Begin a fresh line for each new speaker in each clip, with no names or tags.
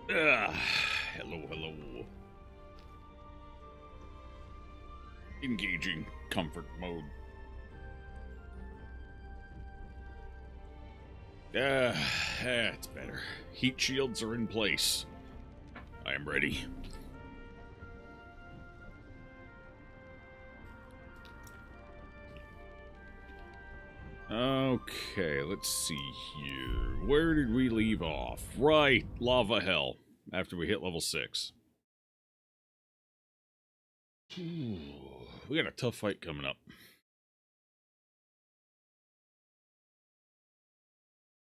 Hello, hello. Engaging comfort mode. That's better. Heat shields are in place. I am ready. Okay, let's see here. Where did we leave off? Right, lava hell. After we hit level 6. Ooh, we got a tough fight coming up.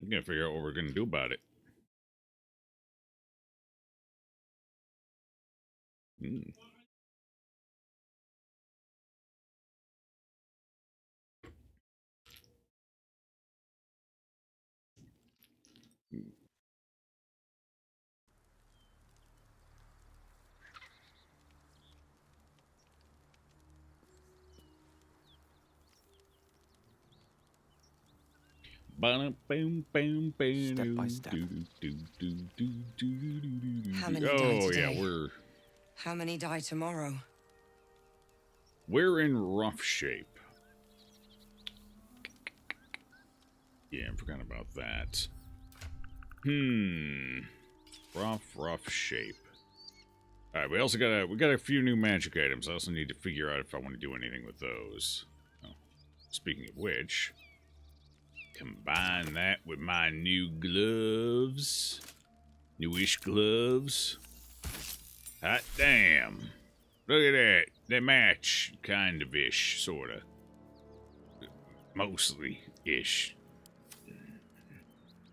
I'm gonna figure out what we're gonna do about it. Hmm.
Step by step.
How many die today? How many die tomorrow?
We're in rough shape. Yeah, I forgot about that. Rough shape. Alright, we also got a few new magic items. I also need to figure out if I want to do anything with those. Oh, speaking of which, combine that with my new gloves. Newish gloves. Hot damn. Look at that. They match, kind of ish, sort of. Mostly ish.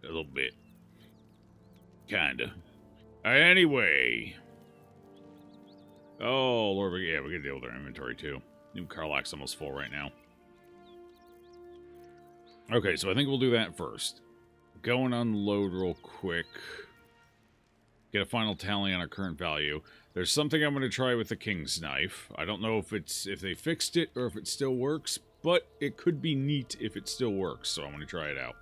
A little bit. Kinda. Anyway. Oh, Lord, we gotta deal with our inventory, too. New Carlock's almost full right now. Okay, so I think we'll do that first. Go and unload real quick. Get a final tally on our current value. There's something I'm going to try with the King's Knife. I don't know if they fixed it or if it still works, but it could be neat if it still works, so I'm going to try it out.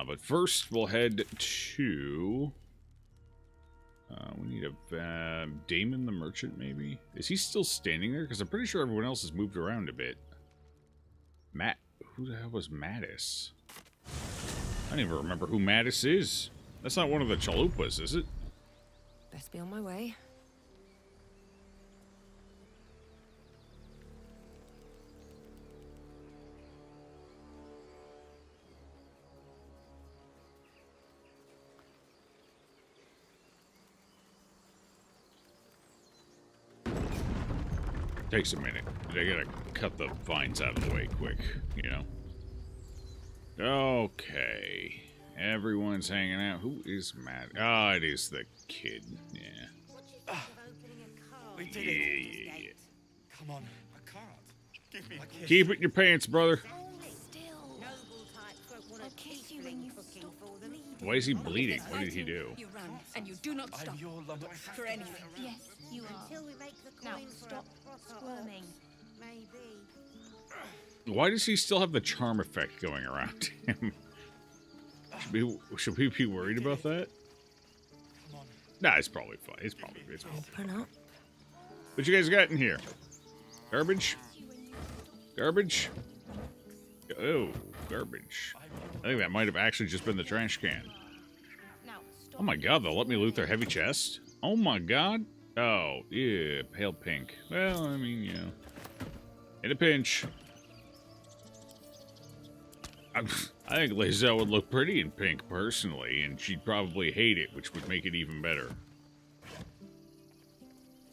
But first, we'll head to... we need a... Damon the Merchant, maybe? Is he still standing there? Because I'm pretty sure everyone else has moved around a bit. Matt... Who the hell was Mattis? I don't even remember who Mattis is. That's not one of the chalupas, is it?
Best be on my way.
Takes a minute. They gotta cut the vines out of the way quick, you know? Okay. Everyone's hanging out. Who is Matt? Ah, it is the kid. Yeah.
We did
Yeah.
Come on, I can't. Give me a kiss.
Keep it in your pants, brother. Why is he bleeding? What did he do?
You run, and you do not stop.
I'm your lumber.
For anything.
Yes, you are.
Until we make the
Now,
coin for
stop
a proper
squirming.
maybe.
Why does he still have the charm effect going around him? Should we be worried about that?
Come on.
Nah, it's probably fine. It's probably
Open up.
What you guys got in here? Garbage? Garbage? Oh, garbage. I think that might have actually just been the trash can.
Now, stop.
Oh my god, they'll let me loot their heavy chest? Oh my god. Oh, yeah, pale pink. Well, I mean, you know. In a pinch. I think Lizelle would look pretty in pink, personally, and she'd probably hate it, which would make it even better.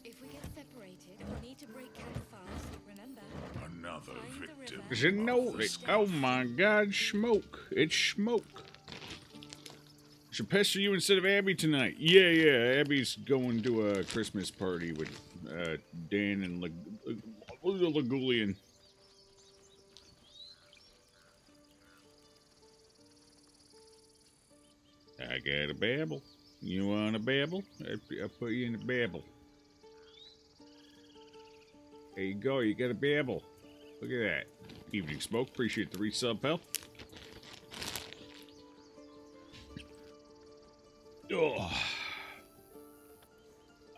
If we get separated, we need to break camp fast. Remember.
Another
Find the
victim.
river.
You know it. Oh my god, smoke. It's smoke. Should pester you instead of Abby tonight. Yeah, Abby's going to a Christmas party with Dan and Legulian. I got a babble. You want a babble? I'll put you in a babble. There you go, you got a babble. Look at that. Evening Smoke, appreciate the resub, pal.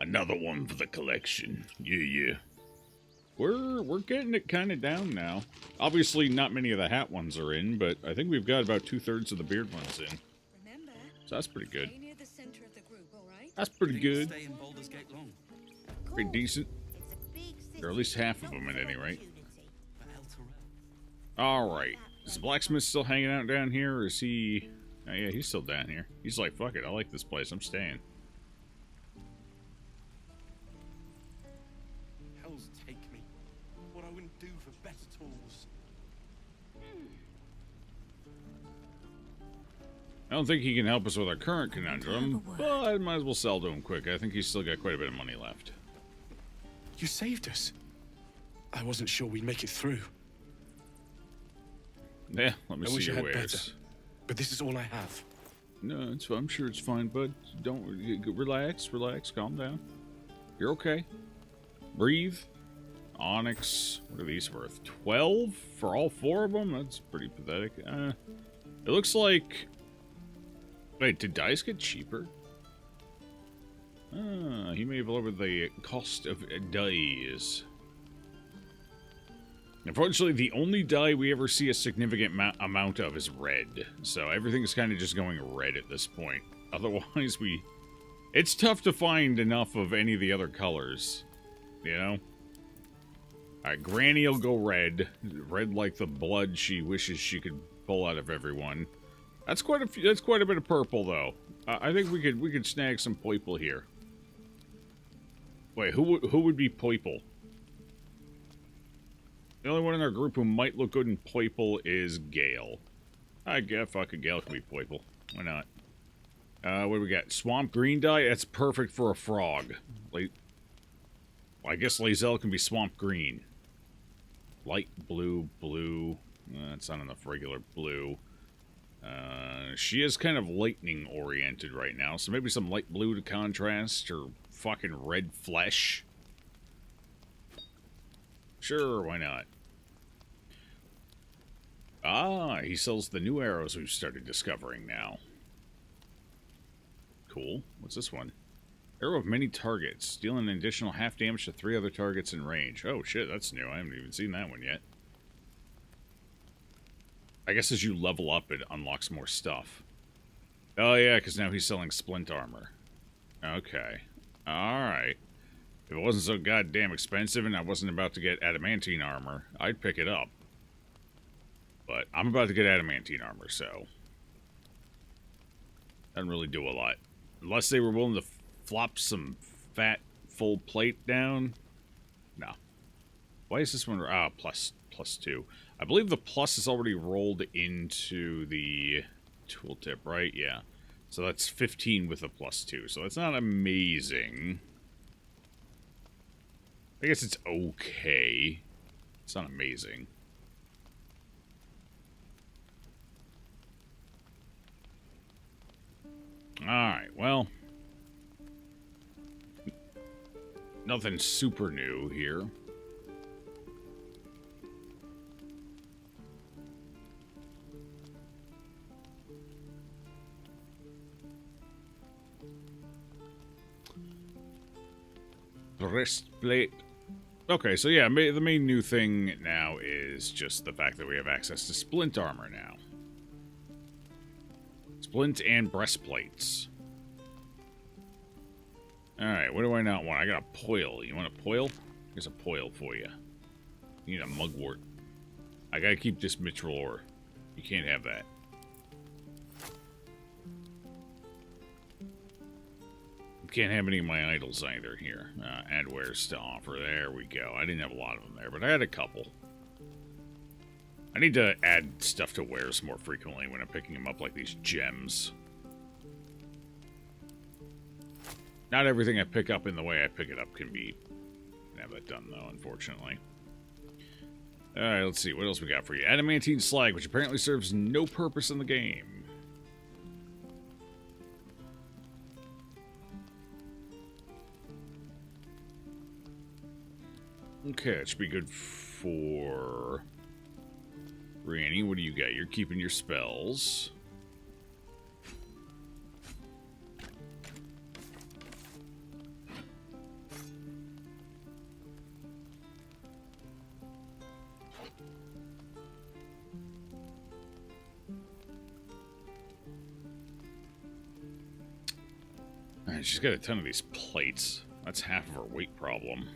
Another one for the collection. Yeah. We're getting it kind of down now. Obviously, not many of the hat ones are in, but I think we've got about 2/3 of the beard ones in.
Remember,
So that's pretty good.
stay near the center of the group, all right?
That's pretty good.
Stay in Baldur's Gate long.
Pretty decent.
It's a big city,
Or at least half of
lots
them at any rate.
opportunity.
But El Terrell.
Alright. Is the blacksmith still hanging out down here, or is he... Oh, yeah, he's still down here. He's like, fuck it, I like this place, I'm staying.
Hells take me. What I wouldn't do for better tools.
I don't think he can help us with our current conundrum, but I might as well sell to him quick. I think he's still got quite a bit of money left.
You saved us. I wasn't sure we'd make it through.
Yeah, let me
I
see
wish I
your
had
wares.
better, but this is all I have.
No, I'm sure it's fine, bud. Don't relax, calm down. You're okay. Breathe. Onyx. What are these worth? 12 for all 4 of them? That's pretty pathetic. It looks like... Wait, did dice get cheaper? He may have lowered the cost of dice. Unfortunately, the only dye we ever see a significant amount of is red. So everything's kind of just going red at this point. Otherwise, it's tough to find enough of any of the other colors. You know? Alright, Granny will go red. Red like the blood she wishes she could pull out of everyone. That's quite a bit of purple, though. I think we could snag some purple here. Wait, who would be purple? The only one in our group who might look good in purple is Gale. I guess fucking Gale can be purple. Why not? What do we got? Swamp green dye? That's perfect for a frog. Well, I guess Lazelle can be swamp green. Light blue, blue. That's not enough regular blue. She is kind of lightning oriented right now, so maybe some light blue to contrast her fucking red flesh. Sure, why not? Ah, he sells the new arrows we've started discovering now. Cool. What's this one? Arrow of many targets. Dealing an additional half damage to 3 other targets in range. Oh shit, that's new. I haven't even seen that one yet. I guess as you level up, it unlocks more stuff. Oh yeah, because now he's selling splint armor. Okay. Alright. If it wasn't so goddamn expensive and I wasn't about to get adamantine armor, I'd pick it up. But I'm about to get adamantine armor, so... Doesn't really do a lot. Unless they were willing to flop some fat, full plate down. No. Why is this one... Ah, plus 2. I believe the plus is already rolled into the tooltip, right? Yeah. So that's 15 with a plus 2. So that's not amazing. I guess it's okay. It's not amazing. Alright, well. Nothing super new here. Breastplate. Okay, so yeah, the main new thing now is just the fact that we have access to splint armor now. Splint and breastplates. Alright, what do I not want? I got a poil. You want a poil? Here's a poil for you. You need a mugwort. I gotta keep this mithril ore. You can't have that. Can't have any of my idols either here. Add wares to offer. There we go. I didn't have a lot of them there, but I had a couple. I need to add stuff to wares more frequently when I'm picking them up, like these gems. Not everything I pick up in the way I pick it up can have that done, though, unfortunately. Alright, let's see. What else we got for you? Adamantine slag, which apparently serves no purpose in the game. Okay, that should be good for Granny. What do you got? You're keeping your spells. Man, she's got a ton of these plates. That's half of her weight problem.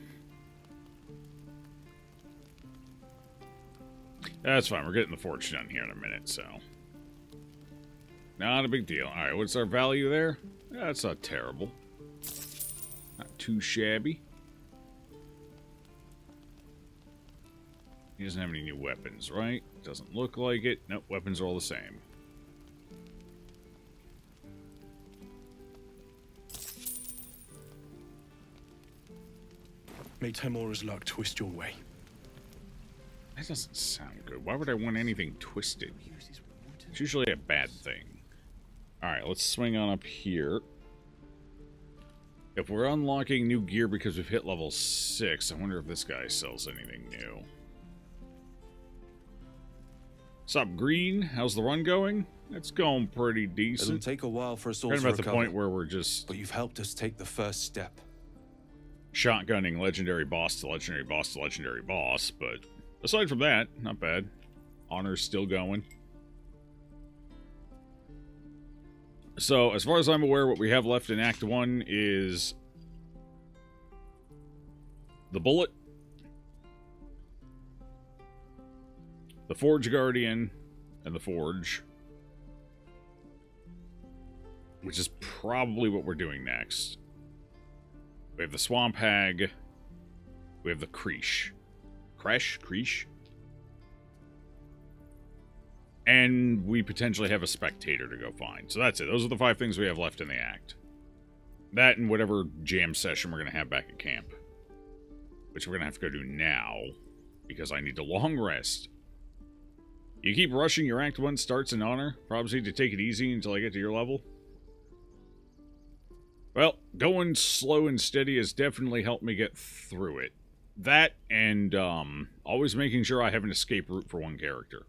That's fine. We're getting the forge done here in a minute, so. Not a big deal. Alright, what's our value there? That's not terrible. Not too shabby. He doesn't have any new weapons, right? Doesn't look like it. Nope, weapons are all the same.
May Timora's luck twist your way.
That doesn't sound good. Why would I want anything twisted? It's usually a bad thing. Alright, let's swing on up here. If we're unlocking new gear because we've hit level 6, I wonder if this guy sells anything new. What's up, Green? How's the run going? It's going pretty decent.
It'll take a while for us all
kind
to
of at the
recover,
point where we're just...
but you've helped us take the first step.
shotgunning legendary boss to legendary boss to legendary boss, but aside from that, not bad. Honor's still going. So, as far as I'm aware, what we have left in Act 1 is the Bullet, the Forge Guardian, and the Forge, which is probably what we're doing next. We have the Swamp Hag, we have the Creesh. Creesh? And we potentially have a Spectator to go find. So that's it. Those are the 5 things we have left in the act. That and whatever jam session we're going to have back at camp. Which we're going to have to go do now. Because I need a long rest. You keep rushing your Act 1 starts in Honor. Probably need to take it easy until I get to your level. Well, going slow and steady has definitely helped me get through it. That and always making sure I have an escape route for one character.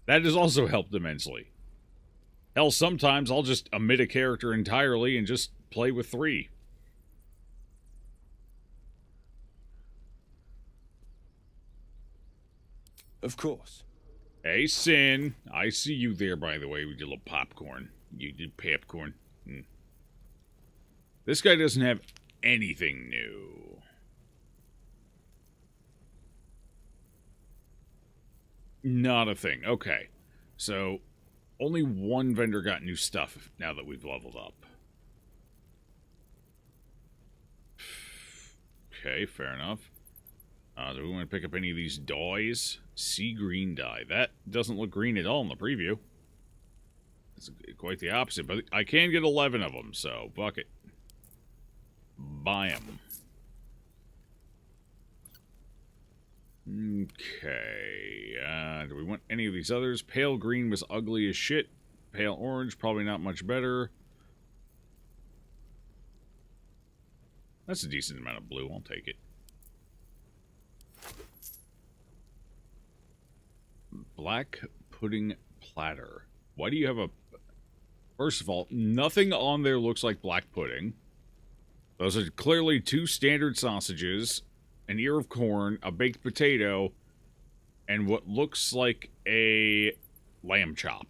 That has also helped immensely. Hell, sometimes I'll just omit a character entirely and just play with 3.
Of course.
Hey, Sin. I see you there, by the way, with your little popcorn. You did popcorn. This guy doesn't have anything new. Not a thing. Okay. So, only one vendor got new stuff now that we've leveled up. Okay, fair enough. Do we want to pick up any of these dyes? Sea green dye. That doesn't look green at all in the preview. It's quite the opposite, but I can get 11 of them, so fuck it. Buy them. Okay, do we want any of these others? Pale green was ugly as shit. Pale orange, probably not much better. That's a decent amount of blue, I'll take it. Black pudding platter. Why do you have a... First of all, nothing on there looks like black pudding. Those are clearly 2 standard sausages, an ear of corn, a baked potato, and what looks like a lamb chop.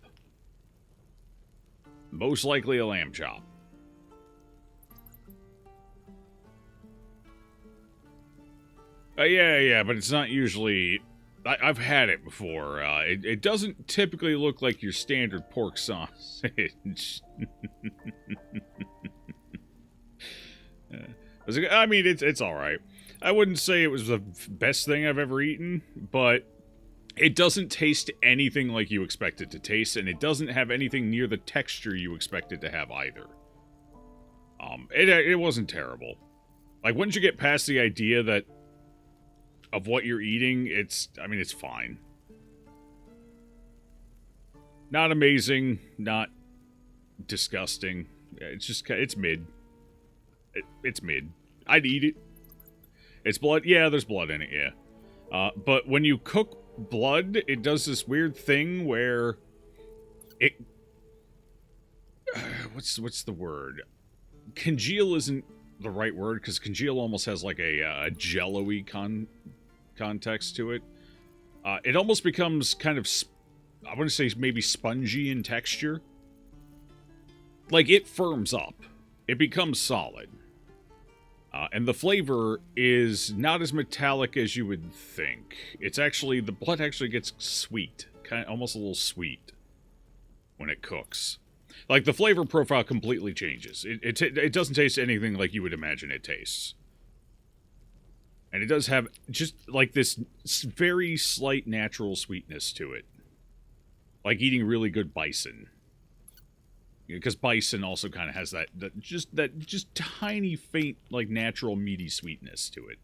Most likely a lamb chop. Yeah, but it's not usually... I've had it before. It doesn't typically look like your standard pork sausage. I mean, it's alright. I wouldn't say it was the best thing I've ever eaten, but it doesn't taste anything like you expect it to taste, and it doesn't have anything near the texture you expect it to have either. It wasn't terrible. Like, once you get past the idea that of what you're eating, it's fine. Not amazing, not disgusting. It's mid. It's mid. I'd eat it. It's blood. Yeah, there's blood in it, yeah. But when you cook blood, it does this weird thing where it... what's the word? Congeal isn't the right word, because congeal almost has like a jello-y context to it. It almost becomes kind of, I want to say maybe spongy in texture. like, it firms up. It becomes solid. And the flavor is not as metallic as you would think. It's actually, the blood actually gets sweet. Kind of, almost a little sweet when it cooks. Like, the flavor profile completely changes. It doesn't taste anything like you would imagine it tastes. And it does have just, like, this very slight natural sweetness to it. Like eating really good bison. Because bison also kind of has that just tiny, faint, like, natural, meaty sweetness to it.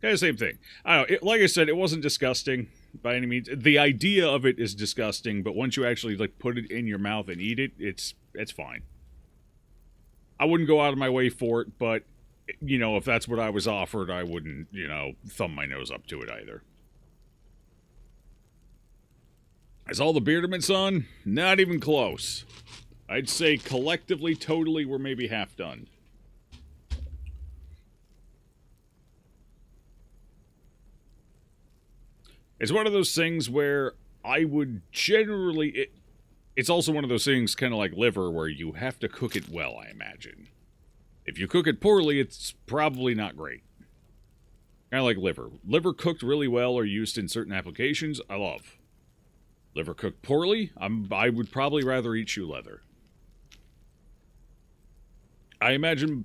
Kind of same thing. I don't know. Like I said, it wasn't disgusting by any means. The idea of it is disgusting, but once you actually, like, put it in your mouth and eat it, it's fine. I wouldn't go out of my way for it, but, you know, if that's what I was offered, I wouldn't, you know, thumb my nose up to it either. Is all the Bearderman, son? Not even close. I'd say collectively, totally, we're maybe half done. It's one of those things where I would generally... It's also one of those things, kind of like liver, where you have to cook it well, I imagine. If you cook it poorly, it's probably not great. Kind of like liver. Liver cooked really well or used in certain applications, I love. Liver cooked poorly, I would probably rather eat shoe leather. I imagine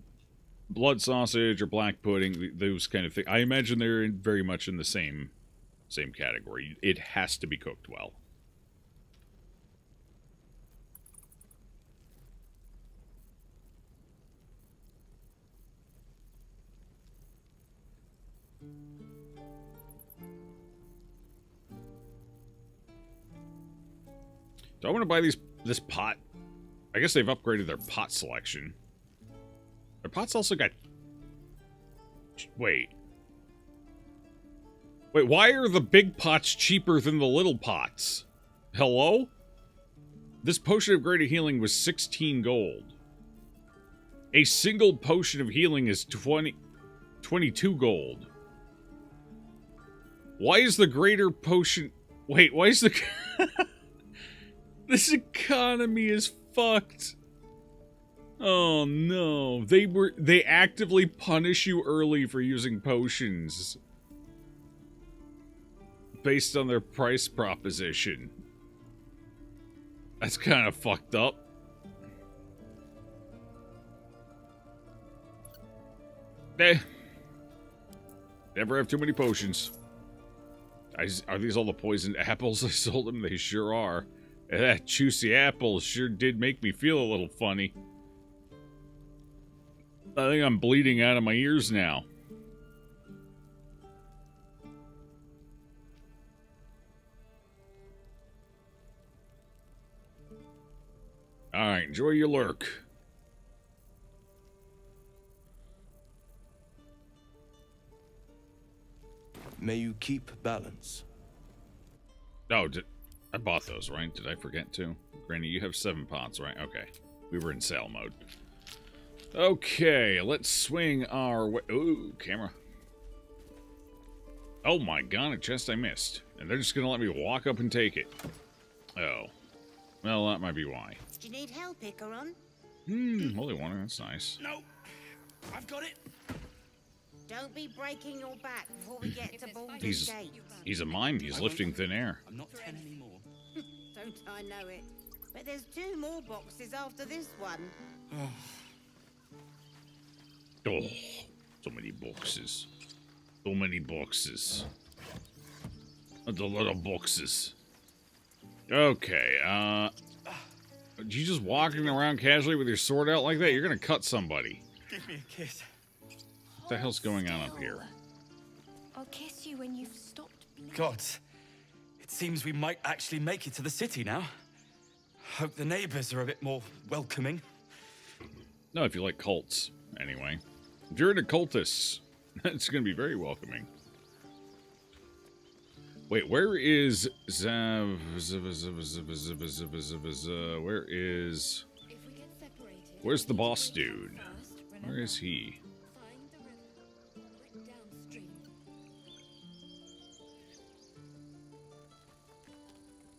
blood sausage or black pudding, those kind of things, I imagine they're very much in the same category. It has to be cooked well. Do I want to buy this pot? I guess they've upgraded their pot selection. Their pots also got... Wait, why are the big pots cheaper than the little pots? Hello? This potion of greater healing was 16 gold. A single potion of healing is 22 gold. Why is the greater potion... Wait, why is the... This economy is fucked. Oh no. They actively punish you early for using potions. Based on their price proposition. That's kind of fucked up. Never have too many potions. Are these all the poisoned apples I sold them? They sure are. That juicy apple sure did make me feel a little funny. I think I'm bleeding out of my ears now. Alright, enjoy your lurk.
May you keep balance.
Oh, I bought those, right? Did I forget to? Granny, you have 7 pots, right? Okay. We were in sale mode. Okay, let's swing our way. Ooh, camera. Oh my god, a chest I missed. And they're just gonna let me walk up and take it. Oh. Well, that might be why.
Do you need help, Icaron?
Holy water, that's nice.
No, I've got it.
Don't be breaking your back before we get to Baldur's Gate.
He's a mime, he's lifting thin air.
I'm not 10 anymore.
Don't I know it? But there's 2 more boxes after this one.
Oh, so many boxes. So many boxes. That's a lot of boxes. Okay, you just walking around casually with your sword out like that? You're gonna cut somebody.
Give me a kiss.
What the hell's going on up here?
I'll kiss you when you've stopped bleeding.
God, it seems we might actually make it to the city now. Hope the neighbors are a bit more welcoming.
No, if you like cults, anyway. If you're into cultists, it's gonna be very welcoming. Wait, where is Zav? Where is... Where's the boss dude? Where is he?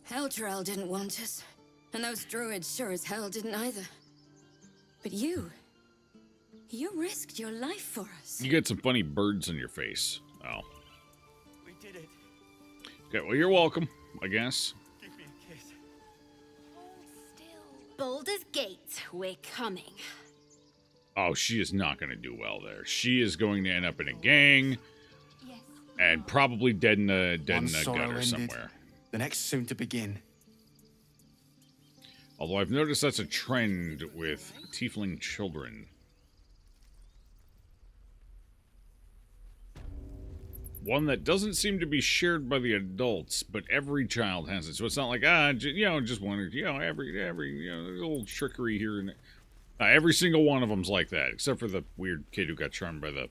Heltrell didn't want us. And those druids sure as hell didn't either.
But you risked your life for us.
You get some funny birds in your face. Oh.
We did it.
Okay, well, you're welcome, I guess.
Give me a kiss.
Hold still.
Baldur's Gate, we're coming.
Oh, she is not going to do well there. She is going to end up in a gang
Yes.
and probably dead in a
sorrow
gutter
ended,
somewhere.
the next soon to begin.
Although I've noticed that's a trend with tiefling children. One that doesn't seem to be shared by the adults, but every child has it. So it's not like, just one, every, there's a little trickery here and there. Every single one of them's like that, except for the weird kid who got charmed by the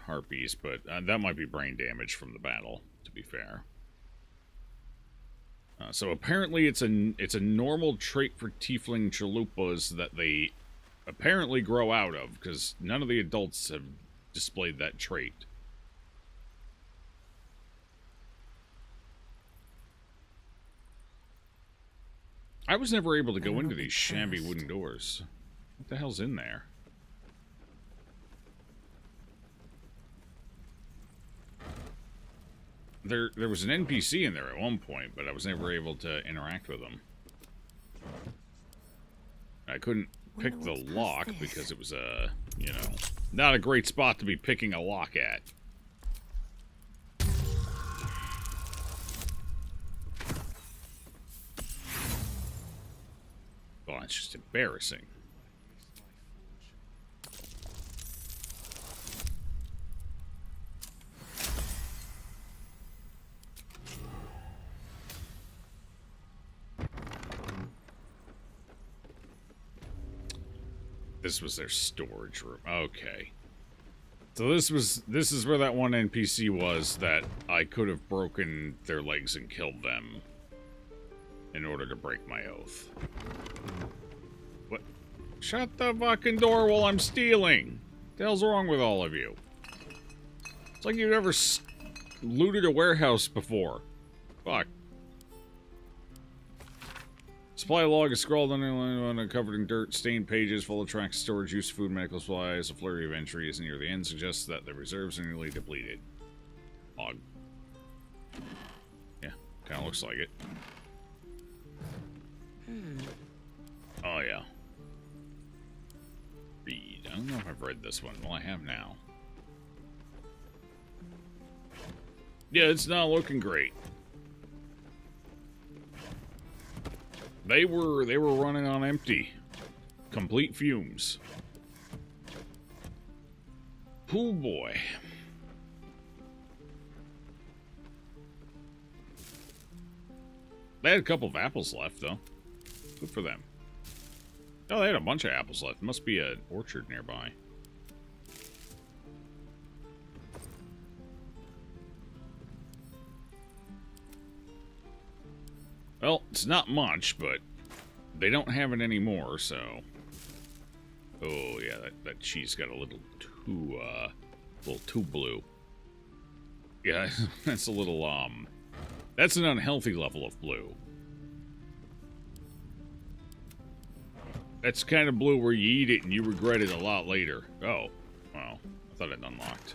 harpies, but that might be brain damage from the battle, to be fair. So apparently it's a normal trait for tiefling chalupas that they apparently grow out of, because none of the adults have displayed that trait. I was never able to go into these shabby wooden doors. What the hell's in there? There was an NPC in there at one point, but I was never able to interact with them. I couldn't pick the lock because it was not a great spot to be picking a lock at. Well, it's just embarrassing. This was their storage room. Okay. So this is where that one NPC was that I could have broken their legs and killed them in order to break my oath. What? Shut the fucking door while I'm stealing! What the hell's wrong with all of you? It's like you've never looted a warehouse before. Fuck. Supply log is scrawled underlined, covered in dirt, stained pages, full of tracks, storage, use, food, medical supplies. A flurry of entries near the end suggests that the reserves are nearly depleted. Log. Yeah, kind of looks like it. Oh, yeah. Read. I don't know if I've read this one. Well, I have now. Yeah, it's not looking great. They were running on empty. Complete fumes. Oh boy. They had a couple of apples left, though. Good for them. Oh, they had a bunch of apples left. Must be an orchard nearby. Well, it's not much, but they don't have it anymore, so... Oh, yeah, that cheese got a little too blue. Yeah, that's a little, that's an unhealthy level of blue. That's kind of blue where you eat it and you regret it a lot later. Oh, well, I thought it unlocked.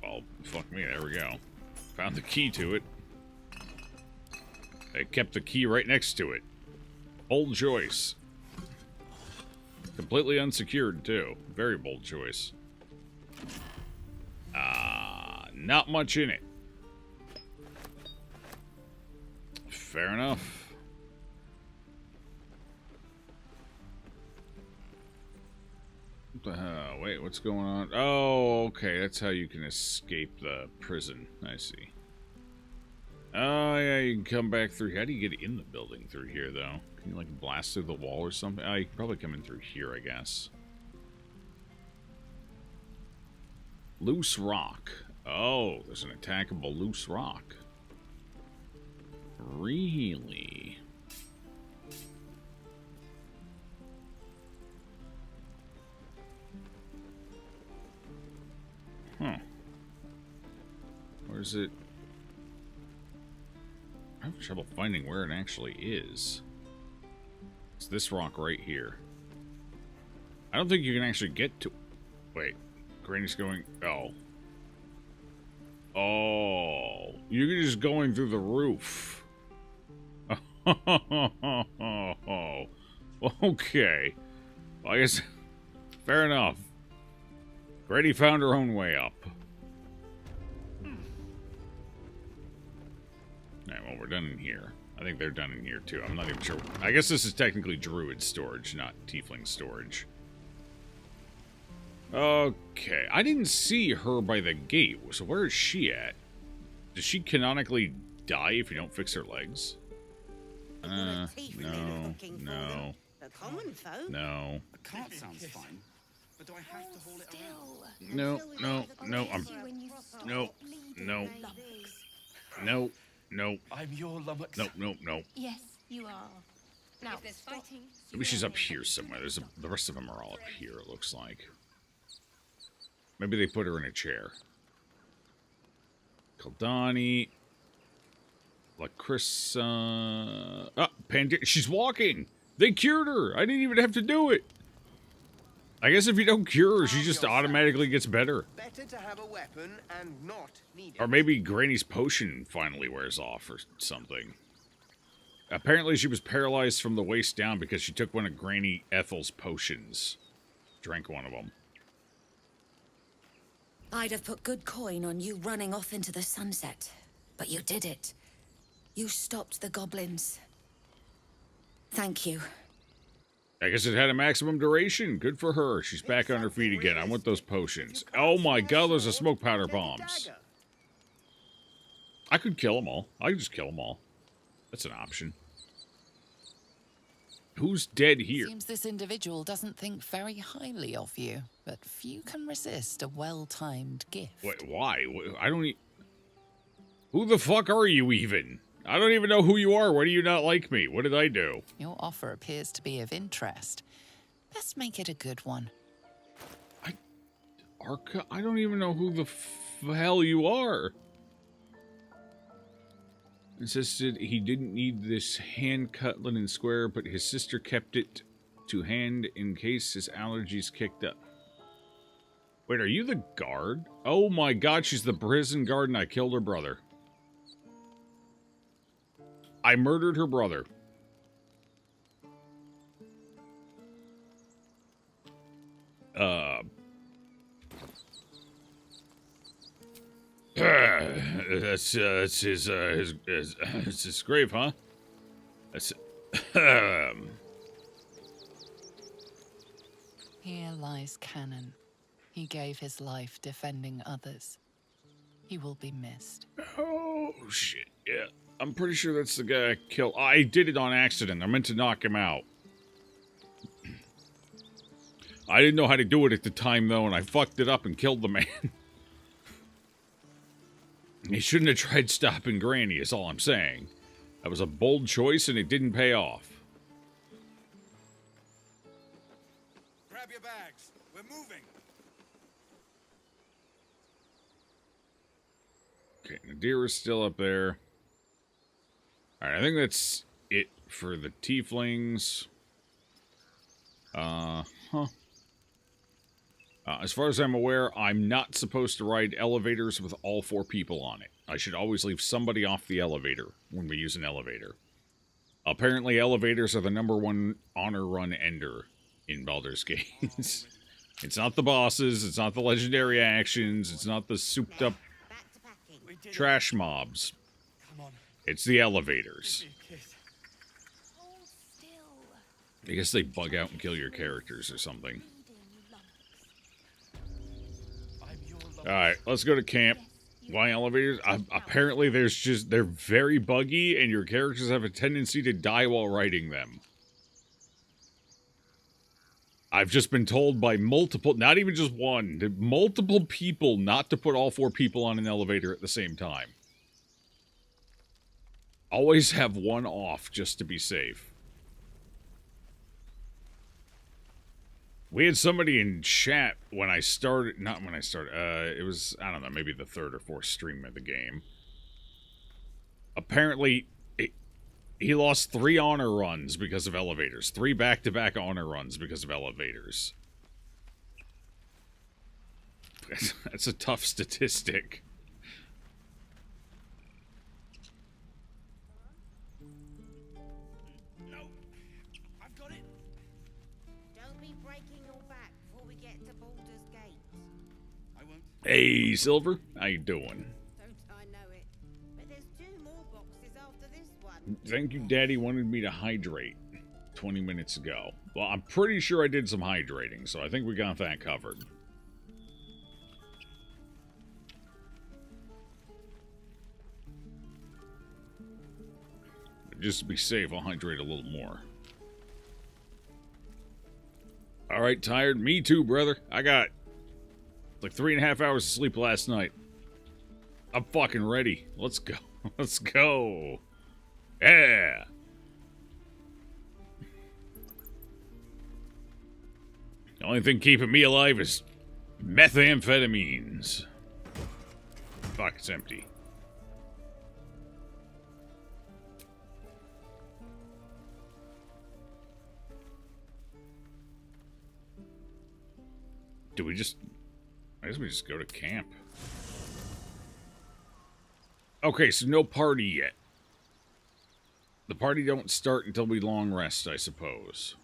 Well, fuck me, there we go. Found the key to it. I kept the key right next to it. Bold choice. Completely unsecured, too. Very bold choice. Not much in it. Fair enough. What the hell? Wait, what's going on? Oh, okay. That's how you can escape the prison. I see. Oh, yeah, you can come back through. How do you get in the building through here, though? Can you, like, blast through the wall or something? Oh, you can probably come in through here, I guess. Loose rock. Oh, there's an attackable loose rock. Really? Huh. Where's it? I have trouble finding where it actually is. It's this rock right here. I don't think you can actually get to... Wait. Granny's going... Oh. Oh. You're just going through the roof. Okay. Well, I guess... Fair enough. Granny found her own way up. Alright, well, we're done in here. I think they're done in here, too. I'm not even sure. I guess this is technically Druid storage, not Tiefling storage. Okay. I didn't see her by the gate, so where is she at? Does she canonically die if you don't fix her legs? No. No.
The common folk.
No.
A cart sounds fine, but do I have to haul it around?
No. No.
I'm your lummox.
No.
Yes, you are. Now,
If there's fighting,
Maybe she's up here somewhere. The rest of them are all up here, it looks like. Maybe they put her in a chair. Kaldani. Lacrissa. Ah, she's walking! They cured her! I didn't even have to do it! I guess if you don't cure her, she just automatically gets better.
Better to have a weapon and not need it.
Or maybe Granny's potion finally wears off or something. Apparently she was paralyzed from the waist down because she took one of Granny Ethel's potions. Drank one of them.
I'd have put good coin on you running off into the sunset, but you did it. You stopped the goblins. Thank you.
I guess it had a maximum duration. Good for her. She's back on her feet again. I want those potions. Oh my god, those are smoke powder bombs. I could kill them all. I could just kill them all. That's an option. Who's dead here?
Seems this individual doesn't think very highly of you, but few can resist a well-timed gift.
Wait, why? I don't Who the fuck are you even? I don't even know who you are. Why do you not like me? What did I do?
Your offer appears to be of interest. Best make it a good one.
Arca? I don't even know who the hell you are. Insisted he didn't need this hand-cut linen square, but his sister kept it to hand in case his allergies kicked up. Wait, are you the guard? Oh my god, she's the prison guard and I killed her brother. I murdered her brother. That's his grave, huh? That's
Here lies Cannon. He gave his life defending others. He will be missed.
Oh shit! Yeah, I'm pretty sure that's the guy I killed. I did it on accident. I meant to knock him out. I didn't know how to do it at the time though, and I fucked it up and killed the man. He shouldn't have tried stopping Granny, is all I'm saying. That was a bold choice, and it didn't pay off.
Grab your bags. We're moving.
Okay, Nadir is still up there. Alright, I think that's it for the tieflings. As far as I'm aware, I'm not supposed to ride elevators with all 4 people on it. I should always leave somebody off the elevator when we use an elevator. Apparently, elevators are the #1 honor run ender in Baldur's Gate. It's not the bosses, it's not the legendary actions, it's not the souped up trash mobs. It's the elevators. I guess they bug out and kill your characters or something. Alright, let's go to camp. Why elevators? Apparently they're very buggy and your characters have a tendency to die while riding them. I've just been told by multiple, not even just one, multiple people not to put all 4 people on an elevator at the same time. Always have one off just to be safe. We had somebody in chat when I started, not when I started, it was, I don't know, maybe the 3rd or 4th stream of the game. Apparently, He lost 3 honor runs because of elevators. 3 back-to-back honor runs because of elevators. That's a tough statistic.
No, I've got it.
Don't be breaking your back before we get to Baldur's Gate.
I won't.
Hey, Silver. How you doing?
Don't I know it? But there's 2 more boxes after this one.
Thank you, Daddy wanted me to hydrate 20 minutes ago. Well, I'm pretty sure I did some hydrating, so I think we got that covered. Just to be safe, I'll hydrate a little more. Alright, tired? Me too, brother. I got like 3.5 hours of sleep last night. I'm fucking ready. Let's go. Let's go. Yeah. The only thing keeping me alive is methamphetamines. Fuck, it's empty. Do we just... I guess we just go to camp. Okay, so no party yet. The party don't start until we long rest, I suppose.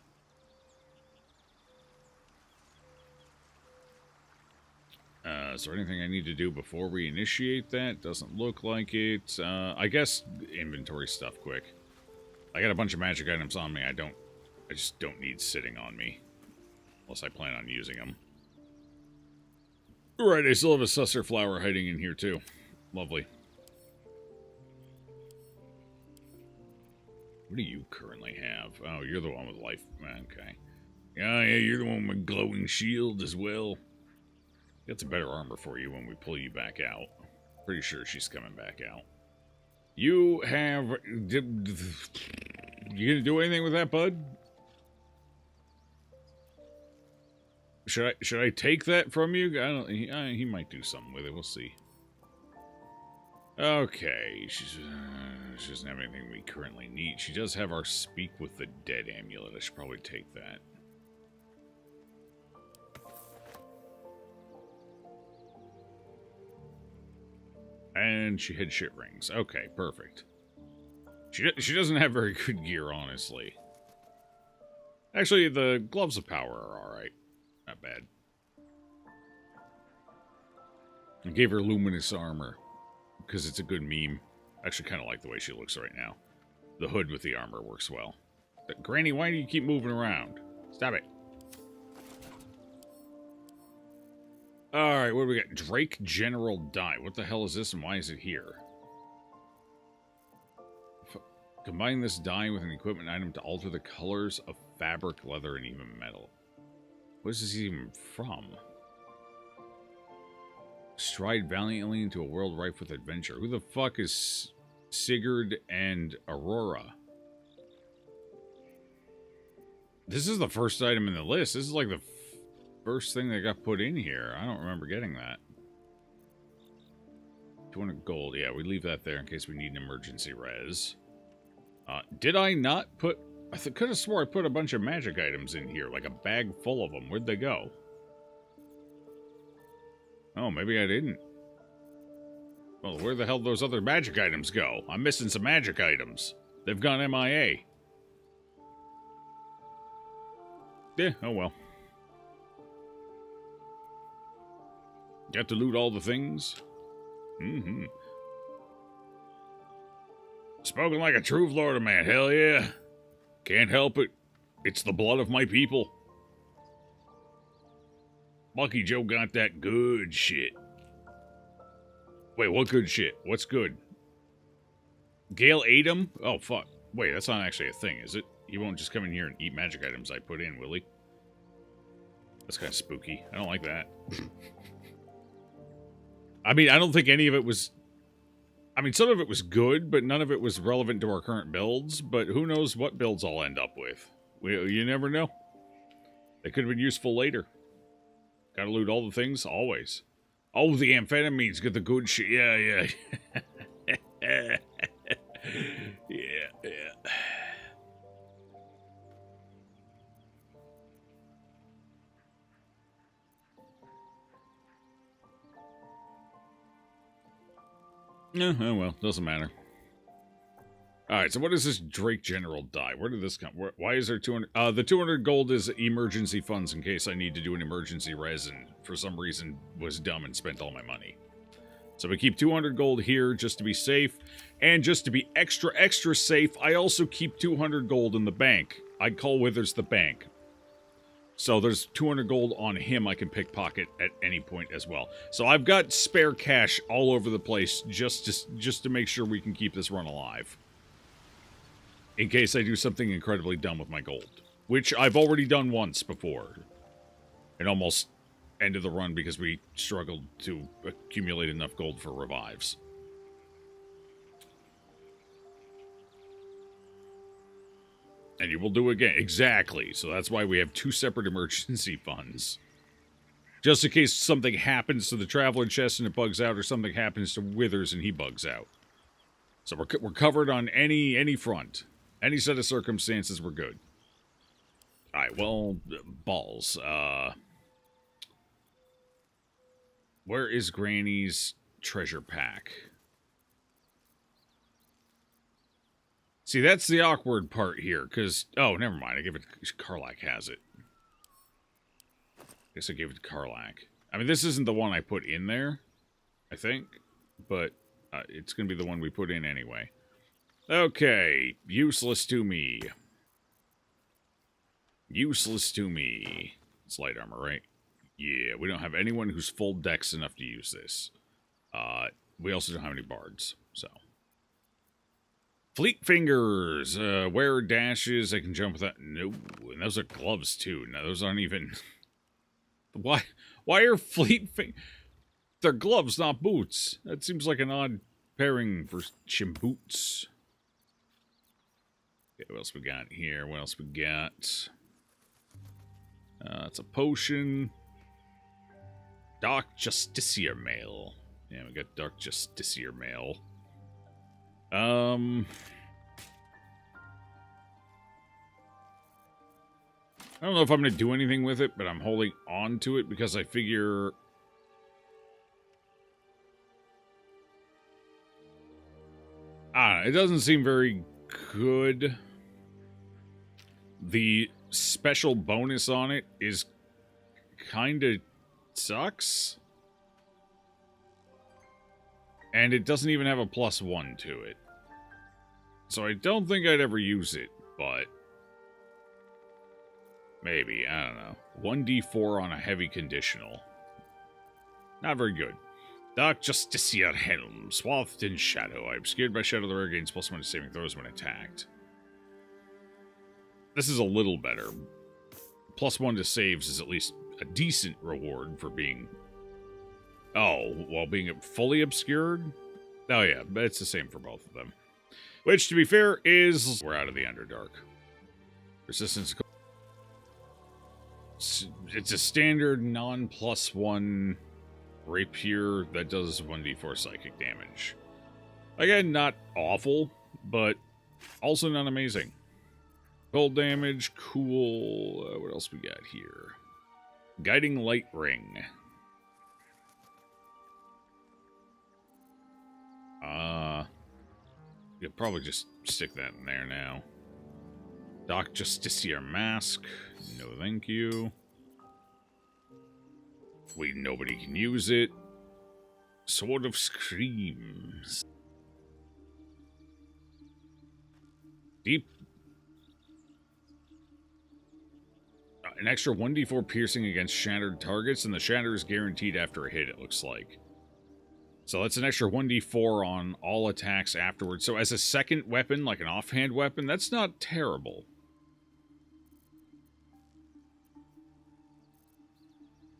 Is there anything I need to do before we initiate that? Doesn't look like it. I guess inventory stuff quick. I got a bunch of magic items on me. I just don't need sitting on me. Unless I plan on using them. Right, I still have a susser flower hiding in here, too. Lovely. What do you currently have? Oh, you're the one with life. Okay. Yeah, you're the one with glowing shield as well. That's a better armor for you when we pull you back out. Pretty sure she's coming back out. You have... You gonna do anything with that, bud? Should I take that from you? I don't. He might do something with it. We'll see. Okay, she doesn't have anything we currently need. She does have our Speak with the Dead amulet. I should probably take that. And she had shit rings. Okay, perfect. She doesn't have very good gear, honestly. Actually, the gloves of power are all right. Not bad. I gave her luminous armor because it's a good meme. I actually kind of like the way she looks right now. The hood with the armor works well. But Granny, why do you keep moving around? Stop it. Alright, what do we got? Drake General Die. What the hell is this and why is it here? Combine this dye with an equipment item to alter the colors of fabric, leather, and even metal. What is this even from? Stride valiantly into a world rife with adventure. Who the fuck is Sigurd and Aurora? This is the first item in the list. This is like the first thing that got put in here. I don't remember getting that. 200 gold. Yeah, we leave that there in case we need an emergency res. Did I not put... I could have swore I put a bunch of magic items in here, like a bag full of them. Where'd they go? Oh, maybe I didn't. Well, where the hell did those other magic items go? I'm missing some magic items. They've gone MIA. Yeah, oh well. Got to loot all the things? Mm-hmm. Spoken like a true Florida man, hell yeah. Can't help it. It's the blood of my people. Lucky Joe got that good shit. Wait, what good shit? What's good? Gale ate him? Oh, fuck. Wait, that's not actually a thing, is it? He won't just come in here and eat magic items I put in, will he? That's kind of spooky. I don't like that. I mean, I don't think any of it was... I mean, some of it was good, but none of it was relevant to our current builds. But who knows what builds I'll end up with. You never know. They could have been useful later. Gotta loot all the things, always. Oh, the amphetamines, get the good shit. Yeah, yeah. Yeah, yeah. Oh well, doesn't matter. Alright, so what does this Drake General die? Where did this come? Why is there 200? The 200 gold is emergency funds in case I need to do an emergency res and for some reason was dumb and spent all my money. So we keep 200 gold here just to be safe. And just to be extra safe, I also keep 200 gold in the bank. I call Withers the bank. So there's 200 gold on him I can pickpocket at any point as well. So I've got spare cash all over the place just to make sure we can keep this run alive. In case I do something incredibly dumb with my gold. Which I've already done once before. And almost ended the run because we struggled to accumulate enough gold for revives. And you will do it again. Exactly. So that's why we have 2 separate emergency funds. Just in case something happens to the Traveler chest and it bugs out, or something happens to Withers and he bugs out. So we're covered on any front. Any set of circumstances, we're good. Alright, well, balls. Where is Granny's treasure pack? See, that's the awkward part here, because... Oh, never mind, I gave it... Karlach has it. Guess I gave it to Karlach. I mean, this isn't the one I put in there, I think, but it's going to be the one we put in anyway. Okay, useless to me. Useless to me. It's light armor, right? Yeah, we don't have anyone who's full dex enough to use this. We also don't have any bards, so... Fleet fingers, wear dashes, I can jump with that. No, and those are gloves too. No, those aren't even... Why are fleet fingers... They're gloves, not boots. That seems like an odd pairing for boots. Okay, what else we got here? What else we got? It's a potion. Dark Justiciar Mail. Yeah, we got Dark Justiciar Mail. I don't know if I'm going to do anything with it, but I'm holding on to it because I figure... it doesn't seem very good. The special bonus on it is kind of sucks. And it doesn't even have a +1 to it. So I don't think I'd ever use it, but... Maybe, I don't know. 1d4 on a heavy conditional. Not very good. Dark Justiciar Helm. Swathed in shadow. I obscured by shadow, the rare gains +1 to saving throws when attacked. This is a little better. +1 to saves is at least a decent reward for being... Oh, while being fully obscured? Oh yeah, but it's the same for both of them. Which, to be fair, is... We're out of the Underdark. Resistance... It's a standard non-+1 rapier that does 1d4 psychic damage. Again, not awful, but also not amazing. Cold damage, cool. What else we got here? Guiding Light Ring. You'll probably just stick that in there now. Dark Justiciar Mask. No, thank you. Nobody can use it. Sword of Screams. Deep. An extra 1d4 piercing against shattered targets, and the shatter is guaranteed after a hit, it looks like. So that's an extra 1d4 on all attacks afterwards. So as a second weapon, like an offhand weapon, that's not terrible.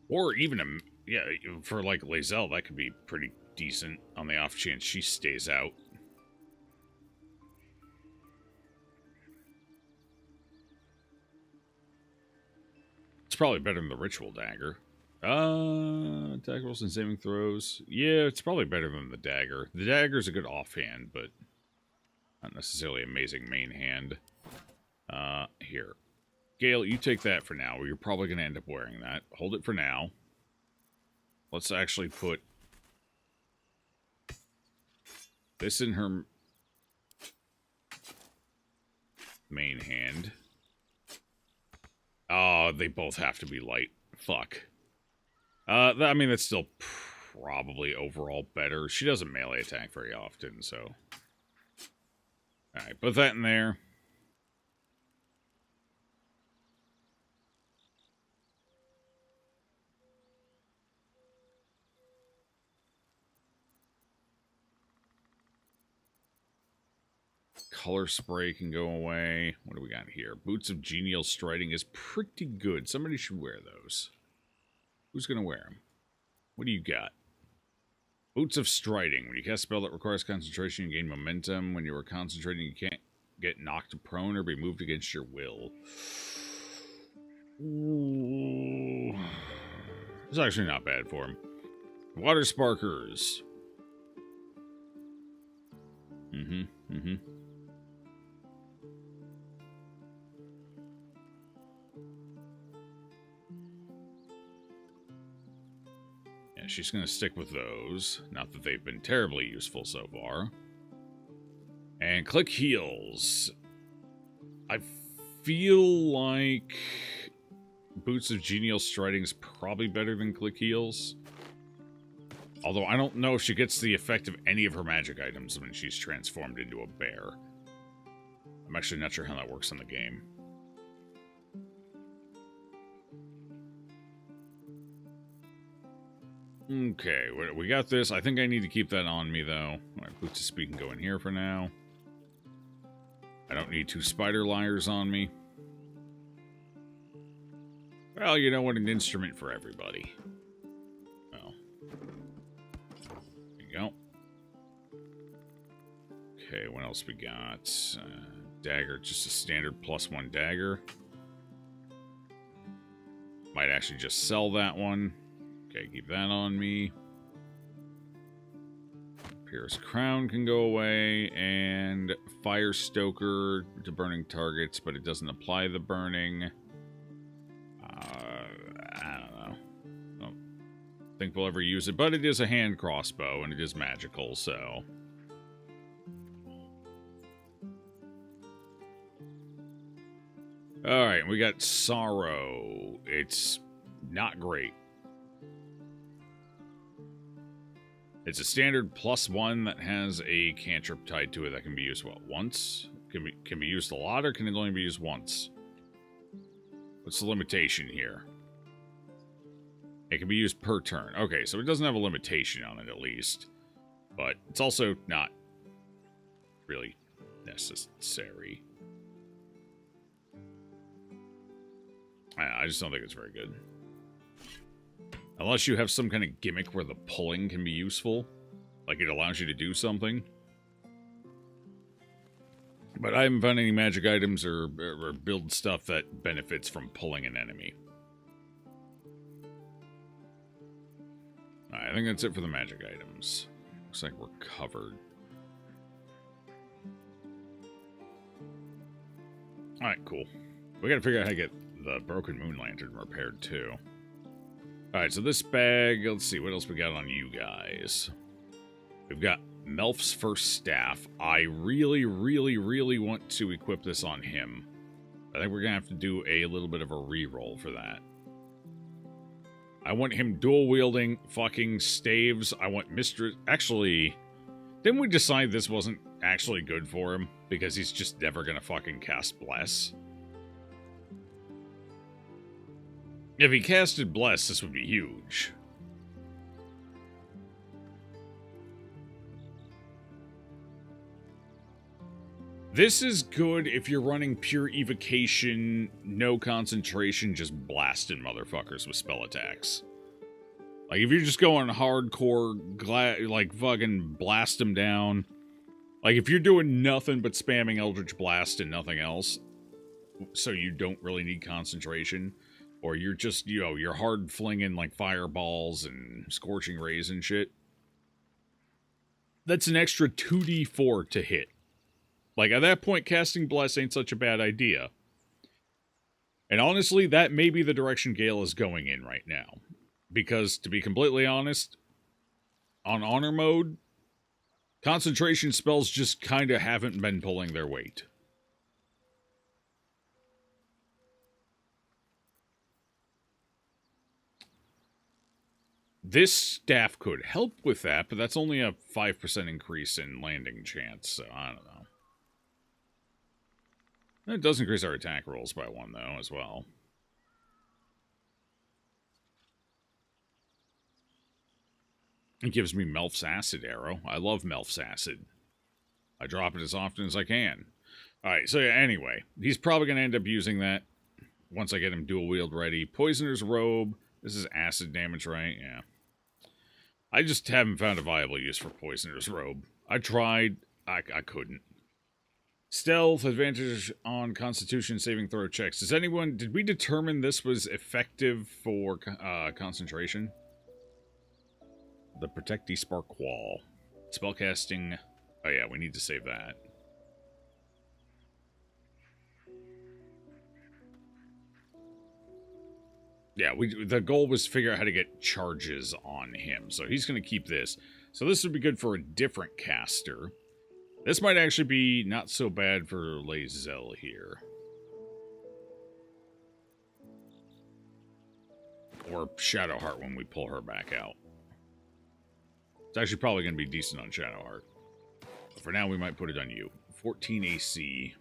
Or even for like Lae'zel, that could be pretty decent on the off chance she stays out. It's probably better than the Ritual Dagger. Attack rolls and saving throws. Yeah, it's probably better than the Dagger. The Dagger's a good offhand, but not necessarily amazing main hand. Here. Gale, you take that for now. You're probably going to end up wearing that. Hold it for now. Let's actually put this in her main hand. Oh, they both have to be light. Fuck. I mean, that's still probably overall better. She doesn't melee attack very often, so... Alright, put that in there. Color spray can go away. What do we got here? Boots of Genial Striding is pretty good. Somebody should wear those. Who's going to wear them? What do you got? Boots of Striding. When you cast a spell that requires concentration, you gain momentum. When you are concentrating, you can't get knocked prone or be moved against your will. Ooh. It's actually not bad for him. Water Sparkers. Yeah, she's going to stick with those. Not that they've been terribly useful so far. And Click Heels. I feel like Boots of Genial Striding is probably better than Click Heels. Although I don't know if she gets the effect of any of her magic items when she's transformed into a bear. I'm actually not sure how that works in the game. Okay, we got this. I think I need to keep that on me, though. Alright, Boots of Speed can go in here for now. I don't need 2 spider liars on me. Well, you know what? An instrument for everybody. Well. There you go. Okay, what else we got? Dagger, just a standard +1 dagger. Might actually just sell that one. Okay, keep that on me. Pierce Crown can go away, and Fire Stoker to burning targets, but it doesn't apply the burning. I don't know. I don't think we'll ever use it, but it is a hand crossbow, and it is magical, so... Alright, we got Sorrow. It's not great. It's a standard +1 that has a cantrip tied to it that can be used, what, once? Can be used a lot, or can it only be used once? What's the limitation here? It can be used per turn. Okay, so it doesn't have a limitation on it, at least. But it's also not really necessary. I just don't think it's very good. Unless you have some kind of gimmick where the pulling can be useful. Like it allows you to do something. But I haven't found any magic items or build stuff that benefits from pulling an enemy. Alright, I think that's it for the magic items. Looks like we're covered. Alright, cool. We gotta figure out how to get the Broken Moon Lantern repaired, too. Alright, so this bag, let's see, what else we got on you guys? We've got Melf's First Staff. I really, really, really want to equip this on him. I think we're going to have to do a little bit of a reroll for that. I want him dual-wielding fucking staves. I want Mistress... Actually, didn't we decide this wasn't actually good for him? Because he's just never going to fucking cast Bless? If he casted Bless, this would be huge. This is good if you're running pure evocation, no concentration, just blasting motherfuckers with spell attacks. Like, if you're just going hardcore, like, fucking blast them down. Like, if you're doing nothing but spamming Eldritch Blast and nothing else, so you don't really need concentration... Or you're just, you know, you're hard flinging like fireballs and scorching rays and shit. That's an extra 2d4 to hit. Like, at that point, casting Bless ain't such a bad idea. And honestly, that may be the direction Gale is going in right now. Because, to be completely honest, on Honor Mode, Concentration spells just kind of haven't been pulling their weight. This staff could help with that, but that's only a 5% increase in landing chance, so I don't know. It does increase our attack rolls by 1, though, as well. It gives me Melf's Acid Arrow. I love Melf's Acid. I drop it as often as I can. Alright, so yeah, anyway. He's probably going to end up using that once I get him dual wield ready. Poisoner's Robe. This is acid damage, right? Yeah. I just haven't found a viable use for Poisoner's Robe. I tried. I couldn't. Stealth, advantage on Constitution saving throw checks. Did we determine this was effective for concentration? The Protecty Spark Wall. Spellcasting. Oh yeah, we need to save that. Yeah, the goal was to figure out how to get charges on him. So he's going to keep this. So this would be good for a different caster. This might actually be not so bad for Lae'zel here. Or Shadowheart when we pull her back out. It's actually probably going to be decent on Shadowheart. But for now, we might put it on you. 14 AC.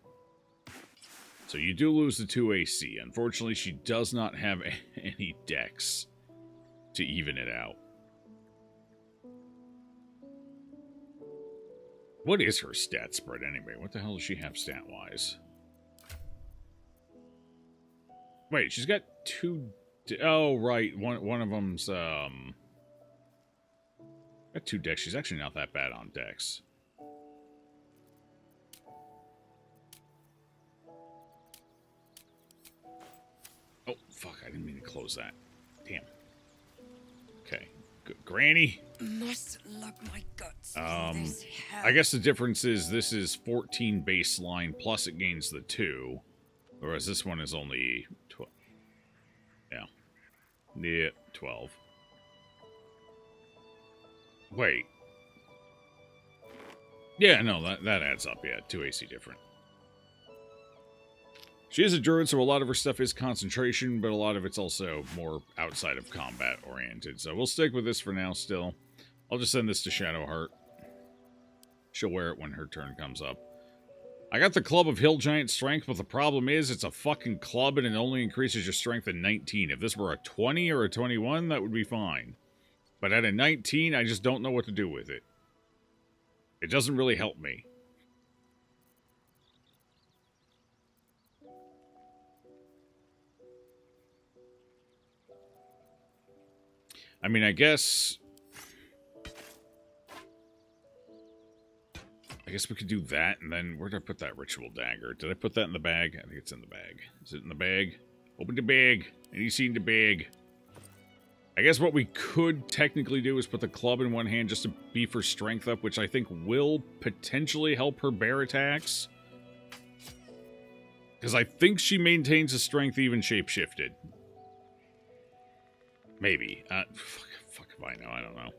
So you do lose the 2 AC. Unfortunately, she does not have any dex to even it out. What is her stat spread anyway? What the hell does she have stat-wise? Wait, she's got 2... Oh, right. One of them's, got 2 dex. She's actually not that bad on dex. Oh, fuck. I didn't mean to close that. Damn. Okay. Good. Granny.
Must lug my guts through this hell.
I guess the difference is this is 14 baseline, plus it gains the 2. Whereas this one is only 12. Yeah. Yeah, 12. Wait. Yeah, no, that adds up. Yeah, 2 AC different. She is a druid, so a lot of her stuff is concentration, but a lot of it's also more outside of combat oriented. So we'll stick with this for now still. I'll just send this to Shadowheart. She'll wear it when her turn comes up. I got the Club of Hill Giant Strength, but the problem is it's a fucking club and it only increases your strength to 19. If this were a 20 or a 21, that would be fine. But at a 19, I just don't know what to do with it. It doesn't really help me. I mean, I guess we could do that, and then where did I put that ritual dagger? Did I put that in the bag? I think it's in the bag. Is it in the bag? Open the bag. Any seen the bag? I guess what we could technically do is put the club in one hand just to beef her strength up, which I think will potentially help her bear attacks. Because I think she maintains a strength even shapeshifted. Maybe. Fuck if I know. I don't know.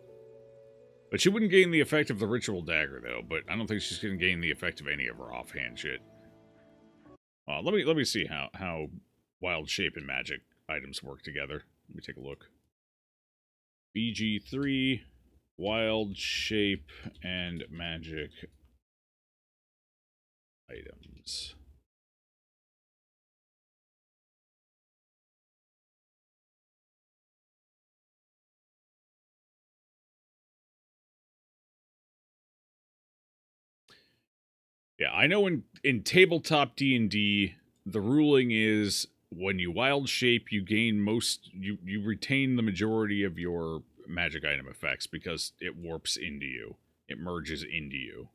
But she wouldn't gain the effect of the ritual dagger, though. But I don't think she's going to gain the effect of any of her offhand shit. Let me see how wild shape and magic items work together. Let me take a look. BG3, wild shape, and magic items. Yeah, I know in tabletop D&D, the ruling is when you wild shape, you gain you retain the majority of your magic item effects because it warps into you. It merges into you.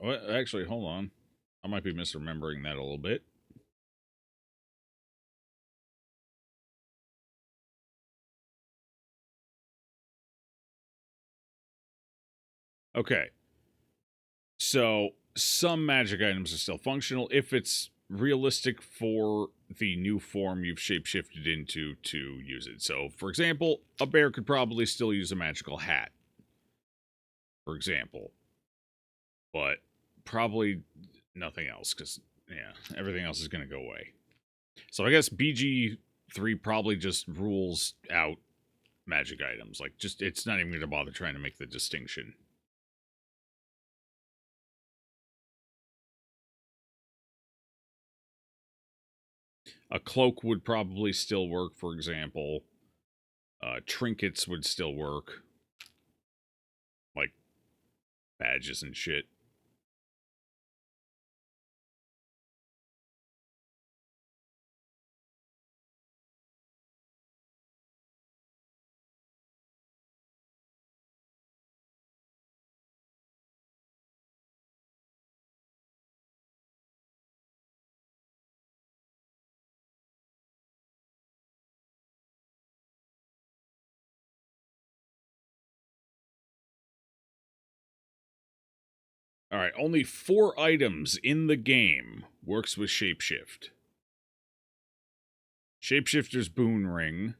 Actually, hold on. I might be misremembering that a little bit. Okay. So, some magic items are still functional if it's realistic for the new form you've shapeshifted into to use it. So, for example, a bear could probably still use a magical hat. For example. But probably nothing else, because, yeah, everything else is going to go away. So I guess BG3 probably just rules out magic items. Like, just, it's not even going to bother trying to make the distinction. A cloak would probably still work, for example. Trinkets would still work. Like, badges and shit. Alright, only 4 items in the game works with Shapeshift. Shapeshifter's Boon Ring.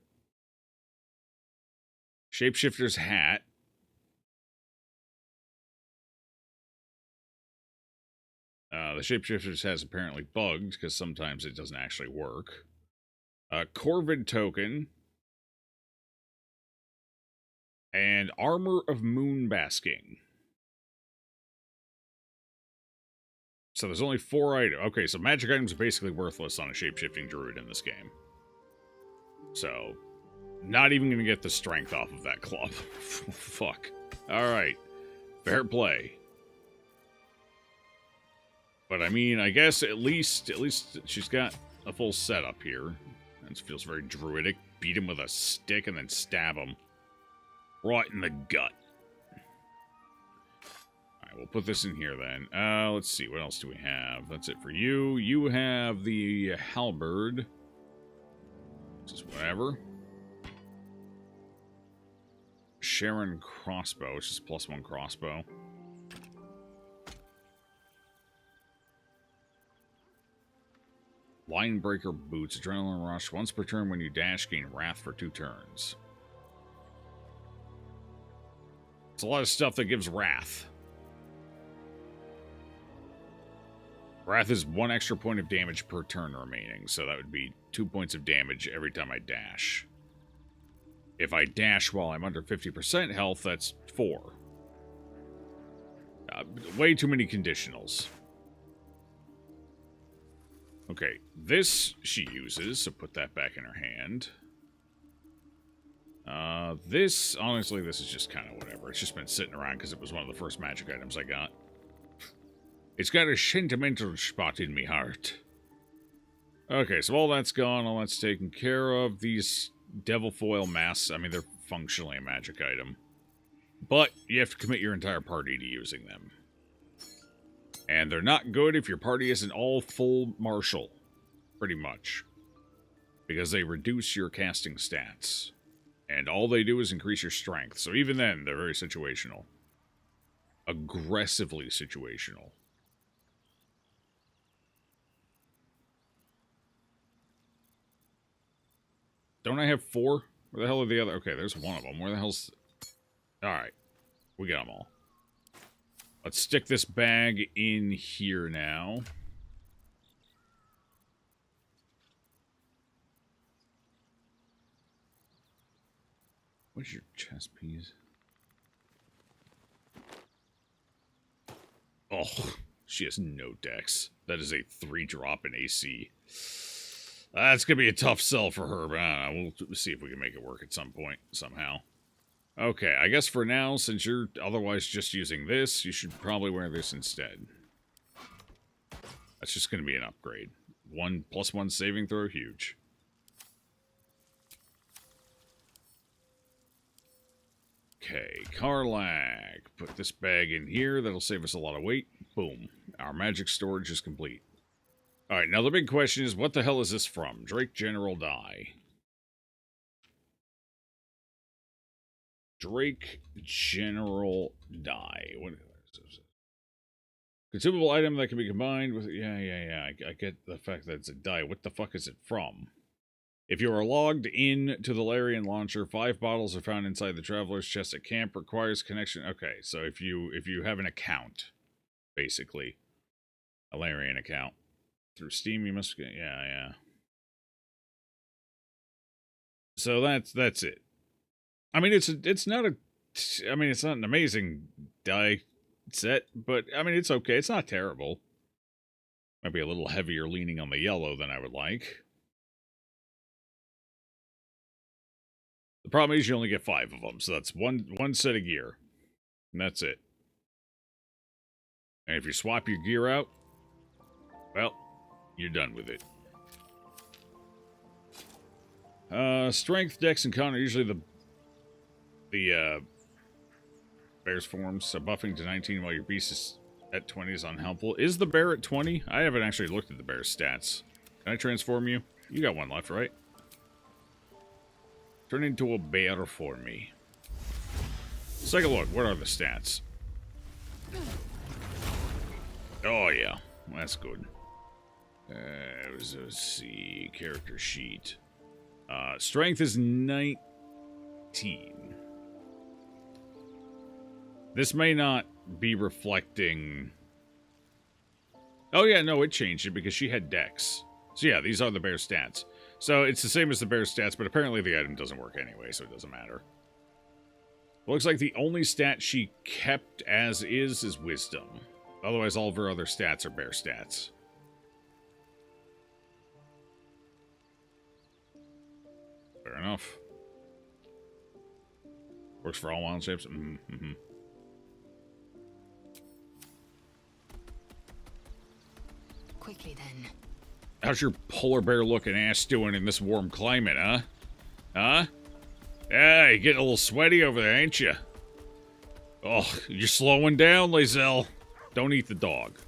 Shapeshifter's Hat. The Shapeshifter's has apparently bugged, because sometimes it doesn't actually work. Corvid Token. And Armor of Moon Basking. So there's only 4 items. Okay, so magic items are basically worthless on a shapeshifting druid in this game. So, not even going to get the strength off of that club. Fuck. Alright. Fair play. But I mean, I guess at least she's got a full setup here. It feels very druidic. Beat him with a stick and then stab him. Right in the gut. We'll put this in here then. Let's see, what else do we have? That's it for you. You have the halberd. Just whatever. Sharon crossbow, which is +1 crossbow. Linebreaker boots, adrenaline rush. Once per turn when you dash, gain wrath for 2 turns. It's a lot of stuff that gives wrath. Wrath is 1 extra point of damage per turn remaining, so that would be 2 points of damage every time I dash. If I dash while I'm under 50% health, that's 4. Way too many conditionals. Okay, this she uses, so put that back in her hand. This, honestly, this is just kind of whatever. It's just been sitting around because it was one of the first magic items I got. It's got a sentimental spot in me heart. Okay, so all that's gone, all that's taken care of. These devil foil masks, I mean, they're functionally a magic item. But you have to commit your entire party to using them. And they're not good if your party isn't all full martial, pretty much. Because they reduce your casting stats. And all they do is increase your strength. So even then, they're very situational. Aggressively situational. Don't I have 4? Where the hell are the other? Okay, there's one of them. Where the hell's... Alright. We got them all. Let's stick this bag in here now. What's your chest piece? Oh, she has no dex. That is a 3-drop in AC. That's going to be a tough sell for her, but I don't know. We'll see if we can make it work at some point, somehow. Okay, I guess for now, since you're otherwise just using this, you should probably wear this instead. That's just going to be an upgrade. 1+1 saving throw, huge. Okay, Karlach. Put this bag in here. That'll save us a lot of weight. Boom. Our magic storage is complete. Alright, now the big question is, what the hell is this from? Drake General Die. Drake General Die. What is this? Consumable item that can be combined with... Yeah. I get the fact that it's a die. What the fuck is it from? If you are logged in to the Larian launcher, 5 bottles are found inside the Traveler's chest at camp. Requires connection. Okay, so if you have an account, basically, a Larian account through Steam, you must get. Yeah. So that's it. I mean, it's not an amazing die set, but I mean it's okay. It's not terrible. Might be a little heavier leaning on the yellow than I would like. The problem is you only get 5 of them, so that's one set of gear. And that's it. And if you swap your gear out, well, you're done with it. Strength, dex, and con are usually the bear's forms, so buffing to 19 while your beast is at 20 is unhelpful. Is the bear at 20? I haven't actually looked at the bear's stats. Can I transform you? You got 1 left, right? Turn into a bear for me. Let's take a look. What are the stats? Oh, yeah. That's good. Let's see. Character sheet. Strength is 19. This may not be reflecting... Oh, yeah, no, it changed it because she had dex. So, yeah, these are the bear stats. So, it's the same as the bear stats, but apparently the item doesn't work anyway, so it doesn't matter. It looks like the only stat she kept as is wisdom. Otherwise, all of her other stats are bear stats. Fair enough. Works for all wild shapes. Mm-hmm.
Quickly then.
How's your polar bear looking ass doing in this warm climate, huh? Huh? Yeah, you're getting a little sweaty over there, ain't you? Oh, you're slowing down, Lazelle. Don't eat the dog.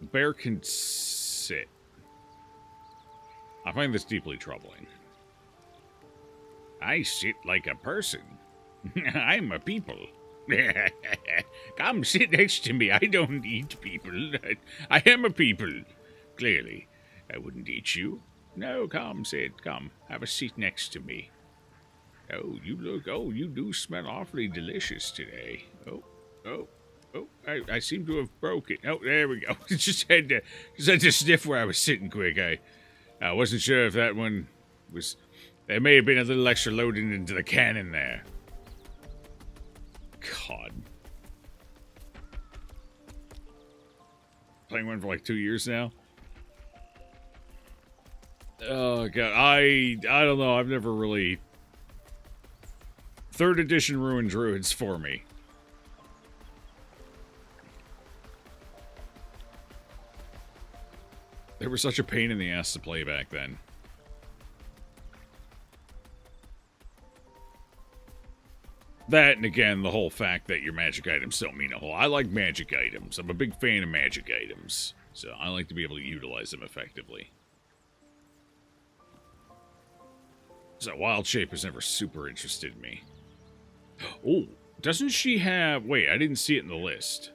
The bear can sit. I find this deeply troubling. I sit like a person. I'm a people. Come sit next to me. I don't eat people. I am a people. Clearly. I wouldn't eat you. No, come, sit. Come, have a seat next to me. Oh, you do smell awfully delicious today. Oh, I seem to have broken. Oh, there we go. just had to sniff where I was sitting quick. I wasn't sure if that one was... There may have been a little extra loading into the cannon there. God. Playing one for like 2 years now. Oh god, I don't know. I've never really... 3rd edition ruined druids for me. They were such a pain in the ass to play back then. That, and again, the whole fact that your magic items don't mean a whole... I like magic items. I'm a big fan of magic items. So I like to be able to utilize them effectively. So Wild Shape has never super interested me. Oh, doesn't she have... Wait, I didn't see it in the list.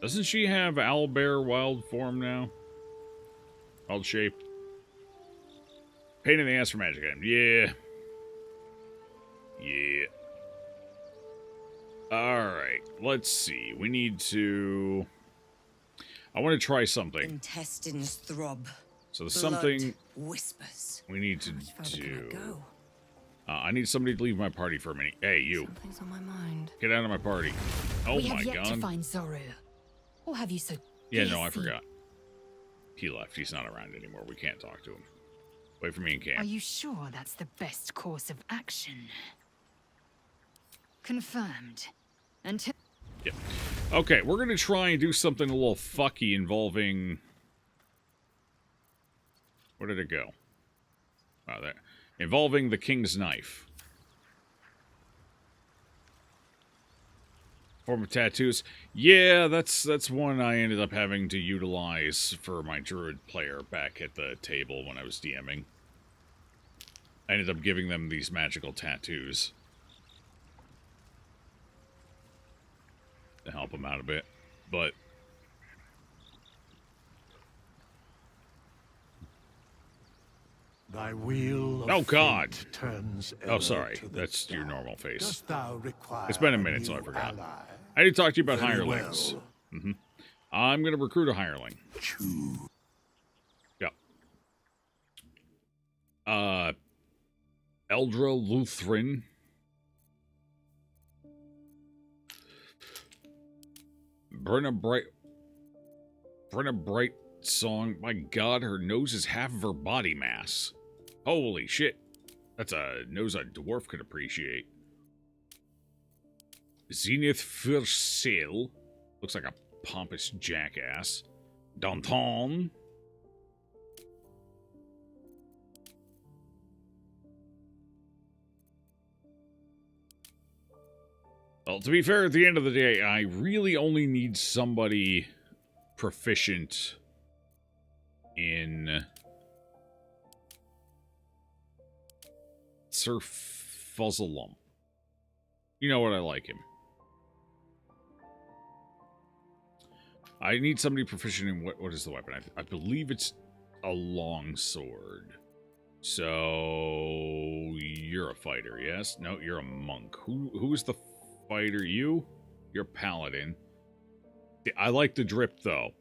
Doesn't she have Owlbear Wild Form now? Wild Shape. Pain in the ass for magic items. Yeah. Yeah. Alright, let's see. We need to... I want to try something.
Intestines throb.
So there's something
whispers.
we need to do. I need somebody to leave my party for a minute. Hey, you.
Something's on my mind.
Get out of my party. Oh
we
my
have yet
god.
to find Zoru. Or have you so...
Yeah, no, I forgot. He left. He's not around anymore. We can't talk to him. Wait for me in camp.
Are you sure that's the best course of action? Confirmed. Until...
Yep. Okay, we're going to try and do something a little fucky involving... Where did it go? Wow, that involving the king's knife. Form of tattoos. Yeah, that's one I ended up having to utilize for my druid player back at the table when I was DMing. I ended up giving them these magical tattoos to help them out a bit, but
Thy wheel of
oh god!
fate turns
Oh, sorry,
to the
that's your
dark.
normal face.
Dost thou require
It's been a minute, so I
new
forgot.
ally?
I need to talk to you about
Very
hirelings.
well.
I'm gonna recruit a hireling.
Choose.
Yep. Eldra Lutheran. Brenna Bright song. My god, her nose is half of her body mass. Holy shit. That's a nose a dwarf could appreciate. Zenith for sale. Looks like a pompous jackass. Danton. Well, to be fair, at the end of the day, I really only need somebody proficient in Sir Fuzzlelump. You know what, I like him. I need somebody proficient in what is the weapon? I believe it's a longsword. So you're a fighter, yes? No, you're a monk. Who is the fighter? You're a paladin. I like the drip though.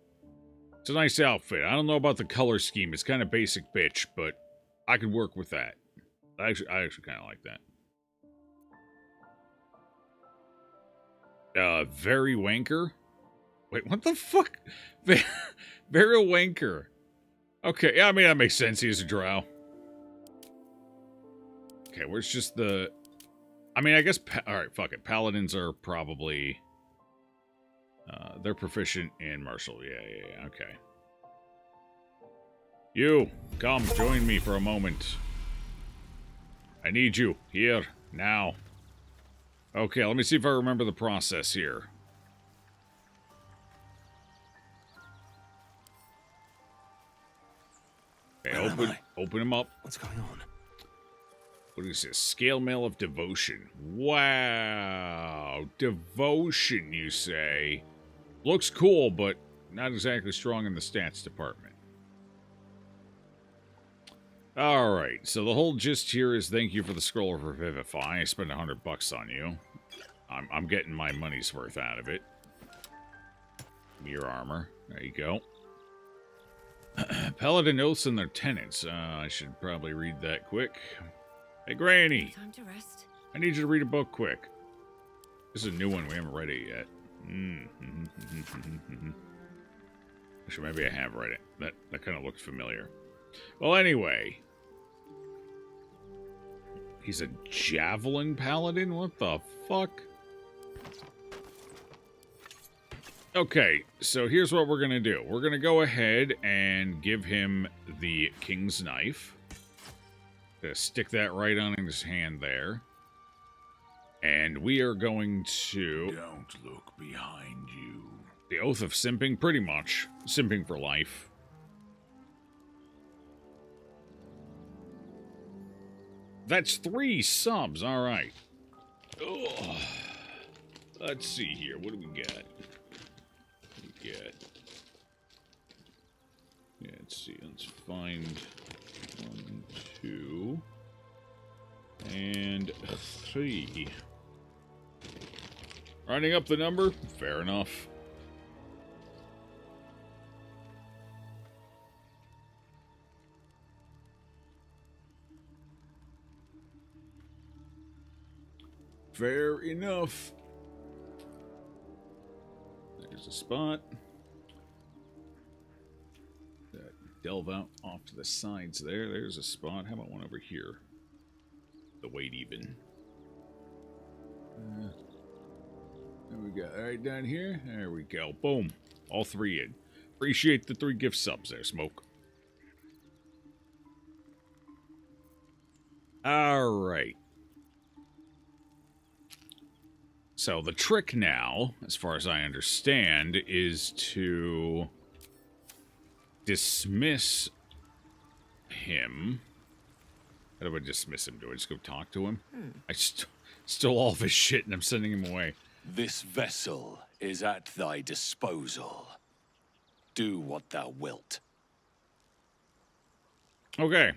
It's a nice outfit. I don't know about the color scheme. It's kind of basic bitch, but I could work with that. I actually kind of like that. Very wanker. Wait, what the fuck? Very wanker. Okay, yeah, I mean that makes sense. He's a drow. Okay, where's just the? I mean, I guess. All right, fuck it. Paladins are probably. They're proficient in martial. Yeah. Okay. You come join me for a moment. I need you here now. Okay, let me see if I remember the process here. Okay, open him up.
What's going on?
What is this? Scale mail of devotion. Wow. Devotion, you say? Looks cool, but not exactly strong in the stats department. Alright, so the whole gist here is thank you for the scroll of Revivify. I spent $100 on you. I'm getting my money's worth out of it. Mirror armor. There you go. Paladin oaths and their tenants. I should probably read that quick. Hey, Granny.
Time to rest.
I need you to read a book quick. This is a new one. We haven't read it yet. Actually, maybe I have read it. That kind of looked familiar. Well, anyway. He's a javelin paladin? What the fuck? Okay, so here's what we're going to do. We're going to go ahead and give him the king's knife. Gonna stick that right on his hand there. And we are going to...
Don't look behind you.
The Oath of Simping, pretty much. Simping for life. That's 3 subs, alright. Let's see here, what do we got? Yeah, let's see, let's find 1, 2, and 3. Rounding up the number, fair enough. Fair enough. There's a spot. Delve out off to the sides there. There's a spot. How about one over here? The weight even. There we go. All right, down here. There we go. Boom. All 3 in. Appreciate the 3 gift subs there, Smoke. Alright. So the trick now, as far as I understand, is to dismiss him. How do I dismiss him? Do I just go talk to him? I stole all of his shit and I'm sending him away.
This vessel is at thy disposal. Do what thou wilt.
Okay.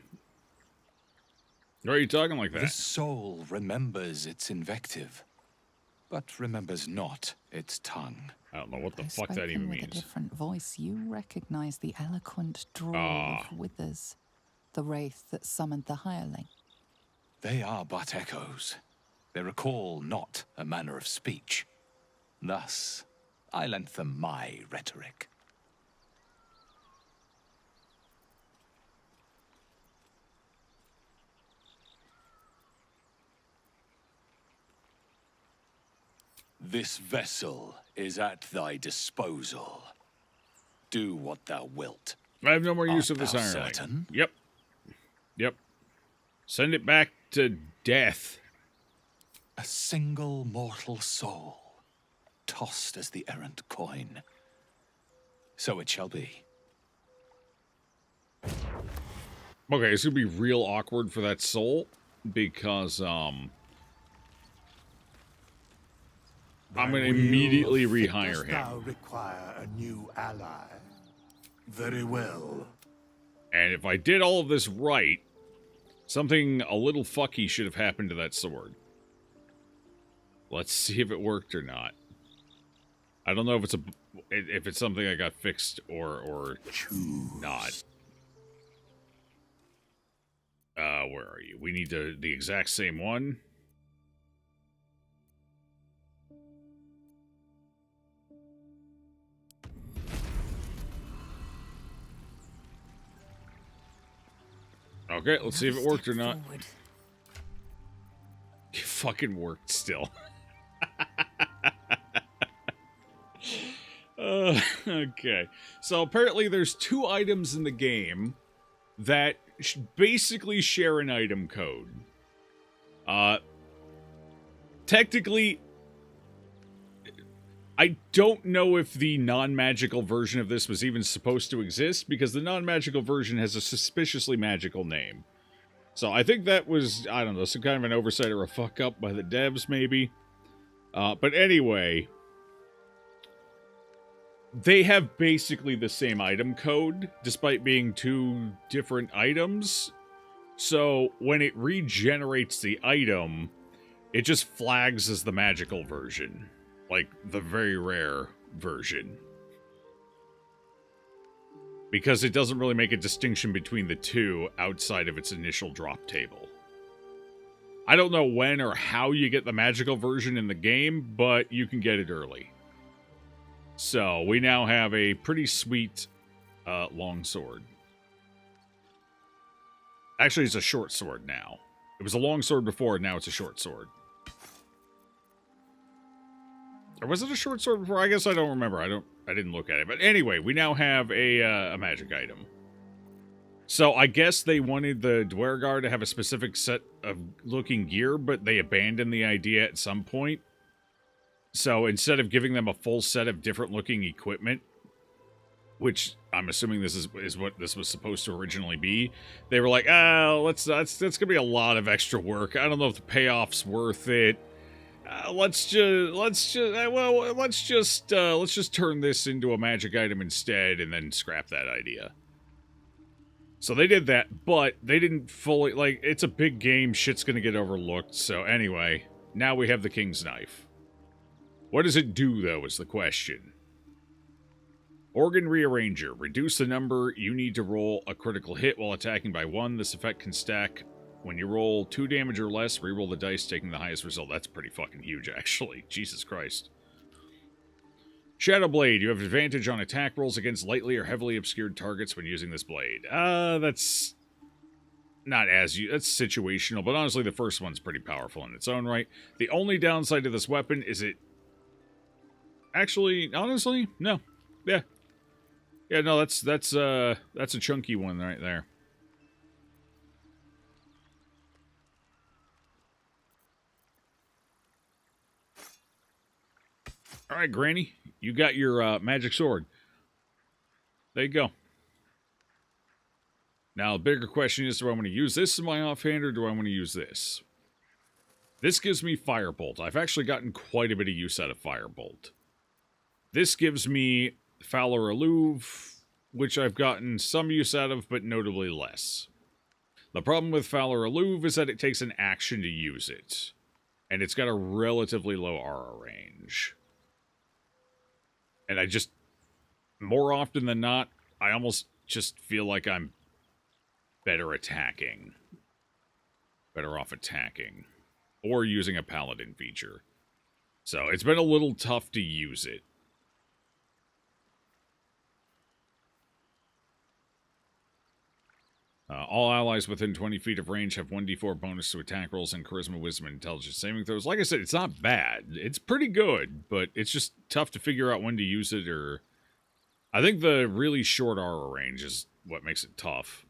Why are you talking like that?
The soul remembers its invective, but remembers not its tongue.
I don't know what the fuck that even
With a
means.
different voice, you recognize the eloquent drawl of Withers, the wraith that summoned the hireling.
They are but echoes. They recall not a manner of speech. Thus, I lent them my rhetoric. This vessel is at thy disposal. Do what thou wilt.
I have no more use of this
thou
hireling.
certain?
Yep. Yep. Send it back to death.
A single mortal soul, tossed as the errant coin. So it shall be.
Okay, it's gonna be real awkward for that soul because I'm gonna immediately rehire
Dost
him.
thou require a new ally? Very well.
And if I did all of this right, something a little fucky should have happened to that sword. Let's see if it worked or not. I don't know if it's something that got fixed or not. Where are you? We need the exact same one. Okay, let's see if it worked or not. It fucking worked still. Okay. So apparently there's 2 items in the game that basically share an item code. Technically, I don't know if the non-magical version of this was even supposed to exist, because the non-magical version has a suspiciously magical name. So I think that was, I don't know, some kind of an oversight or a fuck-up by the devs, maybe. But anyway, they have basically the same item code, despite being 2 different items. So when it regenerates the item, it just flags as the magical version. Like, the very rare version. Because it doesn't really make a distinction between the 2 outside of its initial drop table. I don't know when or how you get the magical version in the game, but you can get it early. So, we now have a pretty sweet long sword. Actually, it's a short sword now. It was a long sword before, and now it's a short sword. Or was it a short sword before? I guess I don't remember. I didn't look at it. But anyway, we now have a magic item. So I guess they wanted the Dwergar to have a specific set of looking gear, but they abandoned the idea at some point. So instead of giving them a full set of different looking equipment, which I'm assuming this is what this was supposed to originally be, they were like, oh, that's gonna be a lot of extra work. I don't know if the payoff's worth it. Let's just turn this into a magic item instead, and then scrap that idea. So they did that, but they didn't fully, like, it's a big game, shit's gonna get overlooked. So anyway, now we have the King's Knife. What does it do, though, is the question. Organ Rearranger. Reduce the number you need to roll a critical hit while attacking by 1. This effect can stack. When you roll 2 damage or less, reroll the dice, taking the highest result. That's pretty fucking huge, actually. Jesus Christ. Shadow Blade. You have advantage on attack rolls against lightly or heavily obscured targets when using this blade. That's not as... That's situational, but honestly, the first one's pretty powerful in its own right. The only downside to this weapon is it... Actually, honestly, no. Yeah. Yeah, no, that's a chunky one right there. All right, Granny. You got your magic sword. There you go. Now, the bigger question is, do I want to use this in my offhand, or do I want to use this? This gives me Firebolt. I've actually gotten quite a bit of use out of Firebolt. This gives me Fowler Alluve, which I've gotten some use out of, but notably less. The problem with Fowler Alluve is that it takes an action to use it. And it's got a relatively low aura range. And I just, more often than not, I almost just feel like I'm better attacking. Better off attacking. Or using a paladin feature. So it's been a little tough to use it. All allies within 20 feet of range have 1d4 bonus to attack rolls and charisma, wisdom, and intelligence saving throws. Like I said, it's not bad. It's pretty good, but it's just tough to figure out when to use it, or... I think the really short aura range is what makes it tough.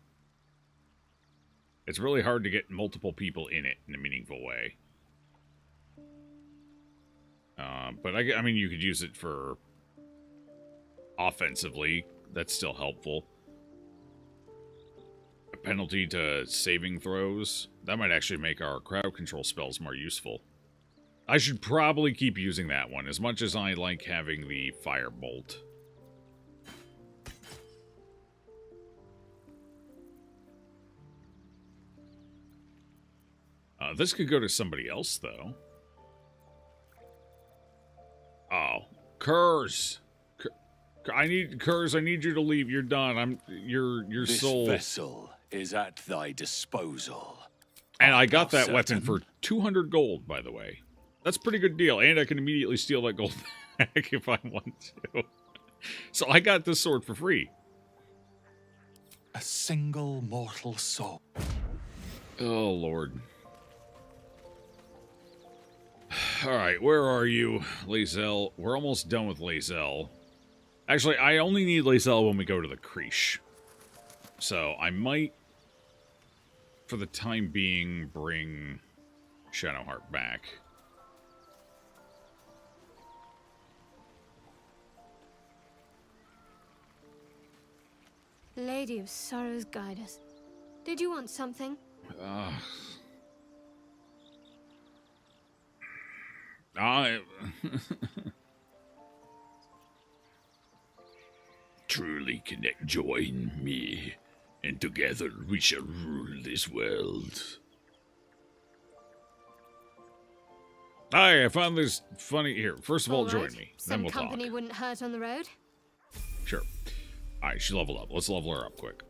It's really hard to get multiple people in it in a meaningful way. But I mean, you could use it for offensively. That's still helpful. A penalty to saving throws. That might actually make our crowd control spells more useful. I should probably keep using that one, as much as I like having the Firebolt. This could go to somebody else, though. Oh, Kurz. I need you to leave. You're done. Your
this
soul.
Vessel is at thy disposal.
And I got that weapon for 200 gold, by the way. That's a pretty good deal, and I can immediately steal that gold back if I want to. So I got this sword for free.
A single mortal soul.
Oh, Lord. Alright, where are you, Lae'zel? We're almost done with Lae'zel. Actually, I only need Lae'zel when we go to the Creche. So, I might, for the time being, bring Shadowheart back.
Lady of Sorrows, guide us. Did you want something?
Truly connect, join me, and together we shall rule this world.
Hi, I found this funny... Here, first of all,
right.
join me. Then we'll
Some
talk.
company wouldn't hurt on the road.
Sure. Alright, she leveled up. Let's level her up quick.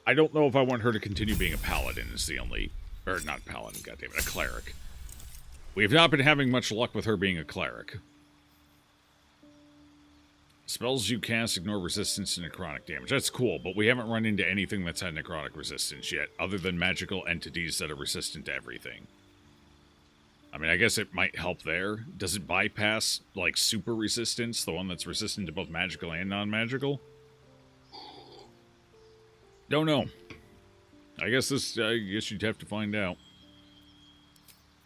I don't know if I want her to continue being a paladin, is the only... Or, not paladin, goddammit, a cleric. We have not been having much luck with her being a cleric. Spells you cast ignore resistance to necrotic damage. That's cool, but we haven't run into anything that's had necrotic resistance yet, other than magical entities that are resistant to everything. I mean, I guess it might help there. Does it bypass, like, super resistance? The one that's resistant to both magical and non-magical? Don't know. I guess you'd have to find out.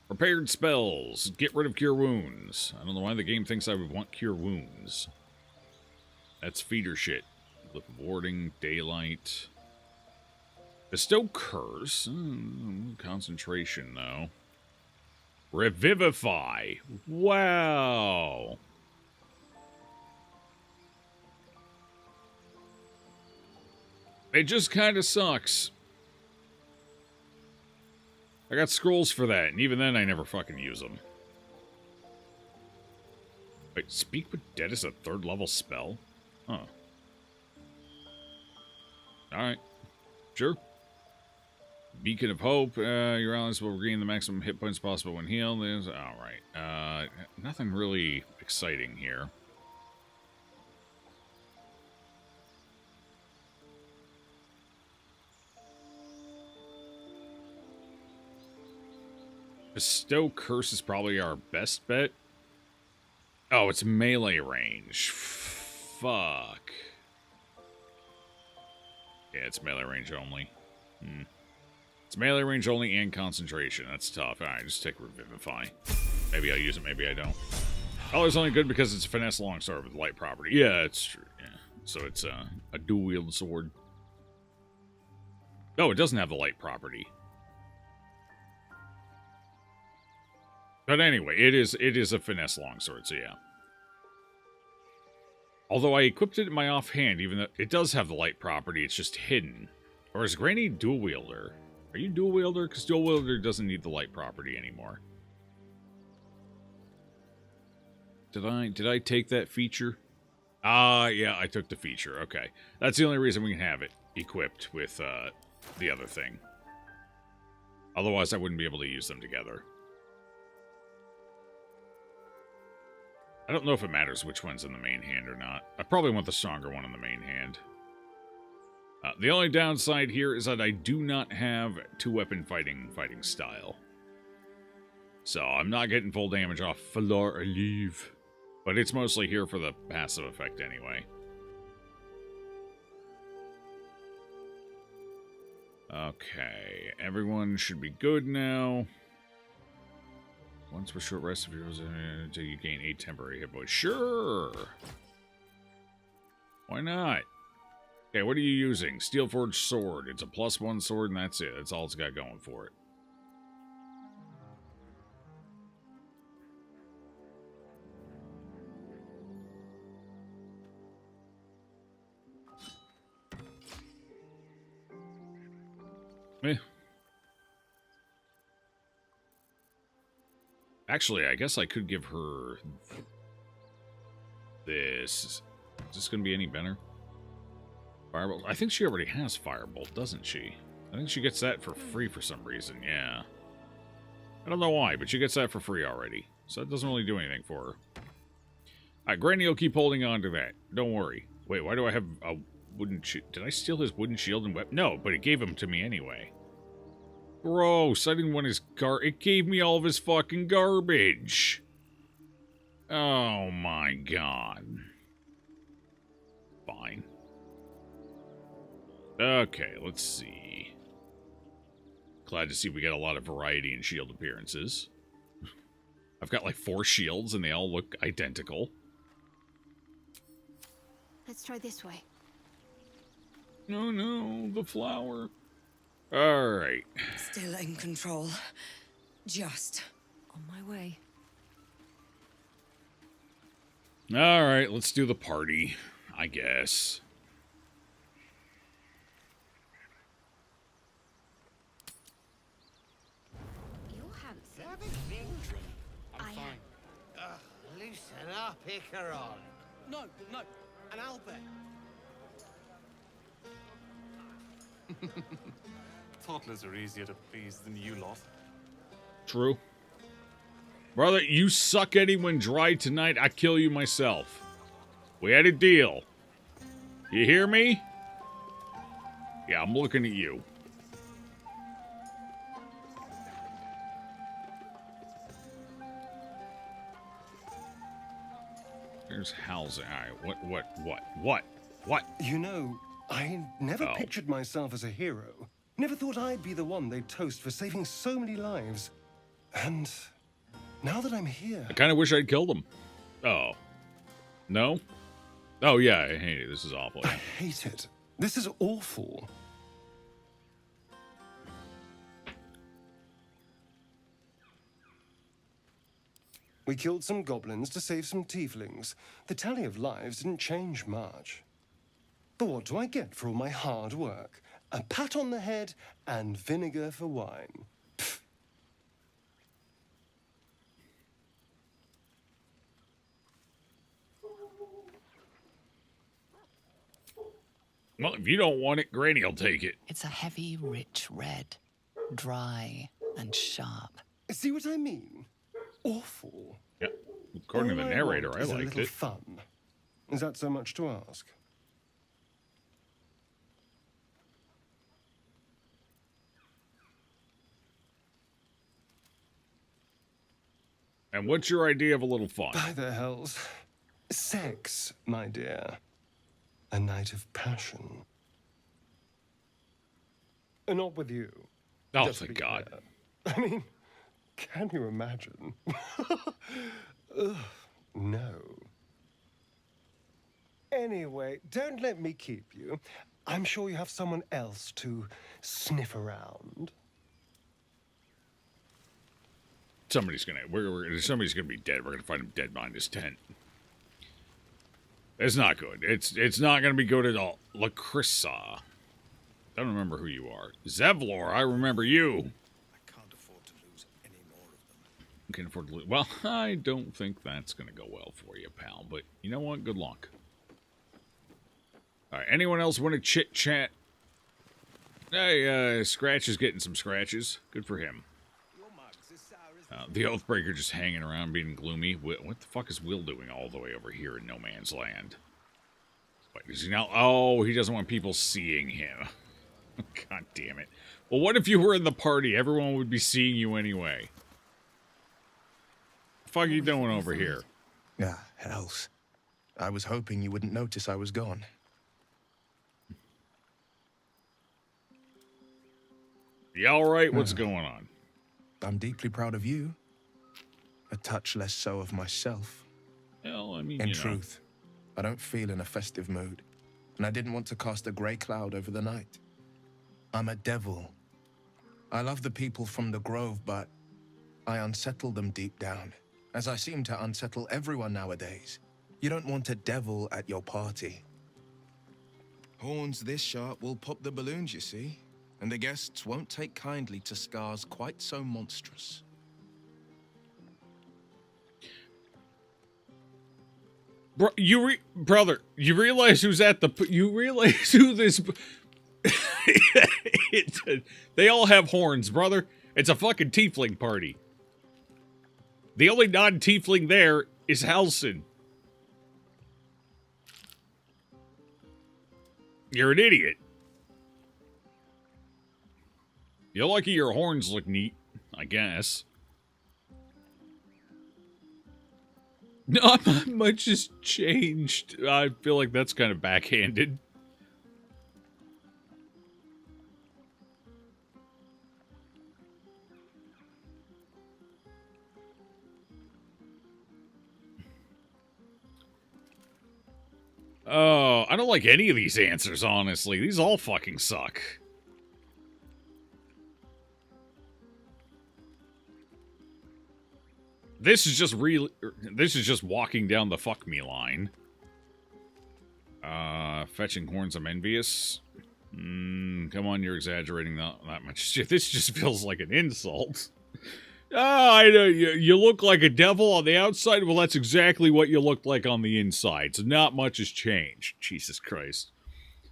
Prepared spells. Get rid of Cure Wounds. I don't know why the game thinks I would want Cure Wounds. That's feeder shit. Glyph of Warding, Daylight. Bestow Curse. Concentration, though. Revivify. Wow. It just kind of sucks. I got scrolls for that, and even then I never fucking use them. Wait, Speak with Dead is a 3rd level spell? Huh. Alright. Sure. Beacon of Hope. Your allies will regain the maximum hit points possible when healed. Alright. Nothing really exciting here. Bestow Curse is probably our best bet. Oh, it's melee range. Fuck. Yeah, it's melee range only. It's melee range only and concentration. That's tough. Alright, just take Revivify. Maybe I'll use it, maybe I don't. Oh, it's only good because it's a finesse longsword with light property. Yeah, it's true. Yeah. So it's a dual-wielded sword. No, it doesn't have the light property. But anyway, it is a finesse longsword, so yeah. Although I equipped it in my offhand, even though it does have the light property, it's just hidden. Or is Granny dual wielder? Are you dual wielder? Because dual wielder doesn't need the light property anymore. Did I take that feature? Ah, yeah, I took the feature. Okay, that's the only reason we can have it equipped with the other thing. Otherwise, I wouldn't be able to use them together. I don't know if it matters which one's in the main hand or not. I probably want the stronger one in the main hand. The only downside here is that I do not have two-weapon fighting style. So I'm not getting full damage off Fleur Olive. But it's mostly here for the passive effect anyway. Okay, everyone should be good now. Once per short rest of yours until you gain 8 temporary hit points. Sure! Why not? Okay, what are you using? Steelforged sword. It's a +1 sword and that's it. That's all it's got going for it. Actually, I guess I could give her this. Is this going to be any better? Firebolt. I think she already has Firebolt, doesn't she? I think she gets that for free for some reason, yeah. I don't know why, but she gets that for free already. So that doesn't really do anything for her. Alright, Granny will keep holding on to that. Don't worry. Wait, why do I have a wooden shield? Did I steal his wooden shield and weapon? No, but it gave him to me anyway. Gross, I didn't want his it gave me all of his fucking garbage. Oh my god. Fine. Okay, let's see. Glad to see we got a lot of variety in shield appearances. I've got like 4 shields and they all look identical.
Let's try this way.
Oh no, the flower. Alright.
Still in control. Just on my way.
Alright, let's do the party, I guess.
You're handsome.
I'm fine.
Loosen up, Icaron.
No, no.
And Albert.
Toddlers are easier to please than you lot.
True. Brother, you suck anyone dry tonight, I kill you myself. We had a deal. You hear me? Yeah, I'm looking at you. There's housing. Alright, what?
You know, I never pictured myself as a hero. Never thought I'd be the one they'd toast for saving so many lives. And now that I'm here...
I kind of wish I'd killed him. Oh. No? Oh, yeah, I hate it. This is awful.
I hate it. This is awful. We killed some goblins to save some tieflings. The tally of lives didn't change much. But what do I get for all my hard work? A pat on the head and vinegar for wine. Pfft.
Well, if you don't want it, Granny'll take it.
It's a heavy, rich red. Dry and sharp.
See what I mean? Awful.
Yeah. According to the narrator, I liked
a little
it.
Fun. Is that so much to ask?
And what's your idea of a little fun?
By the hells. Sex, my dear. A night of passion. Not with you.
Oh,
Just to
thank
be
God.
clear. I mean, can you imagine? Ugh, no. Anyway, don't let me keep you. I'm sure you have someone else to sniff around.
Somebody's gonna be dead. We're gonna find him dead behind his tent. It's not good. It's not gonna be good at all. Lacrissa. Don't remember who you are. Zevlor, I remember you.
I can't afford to lose any more of them.
Can't afford to lose. Well, I don't think that's gonna go well for you, pal. But you know what? Good luck. All right. Anyone else want to chit chat? Hey, Scratch is getting some scratches. Good for him. The Oathbreaker just hanging around being gloomy. What the fuck is Will doing all the way over here in no man's land? What, is he now? Oh, he doesn't want people seeing him. God damn it. Well, what if you were in the party? Everyone would be seeing you anyway. The fuck are you doing over here?
Ah, hells. I was hoping you wouldn't notice I was gone.
You alright? What's going on?
I'm deeply proud of you. A touch less so of myself.
Well, I mean,
in truth, I don't feel in a festive mood, and I didn't want to cast a grey cloud over the night. I'm a devil. I love the people from the Grove, but I unsettle them deep down, as I seem to unsettle everyone nowadays. You don't want a devil at your party. Horns this sharp will pop the balloons, you see, and the guests won't take kindly to scars quite so monstrous.
Brother, you realize who's at the... You realize who this... They all have horns, brother. It's a fucking tiefling party. The only non-tiefling there is Halsin. You're an idiot. You're lucky your horns look neat, I guess. Not much has changed. I feel like that's kind of backhanded. Oh, I don't like any of these answers, honestly. These all fucking suck. This is just walking down the fuck me line. Fetching horns, I'm envious. Come on, you're exaggerating that much. Shit, this just feels like an insult. I know, you look like a devil on the outside. Well, that's exactly what you looked like on the inside. So not much has changed. Jesus Christ.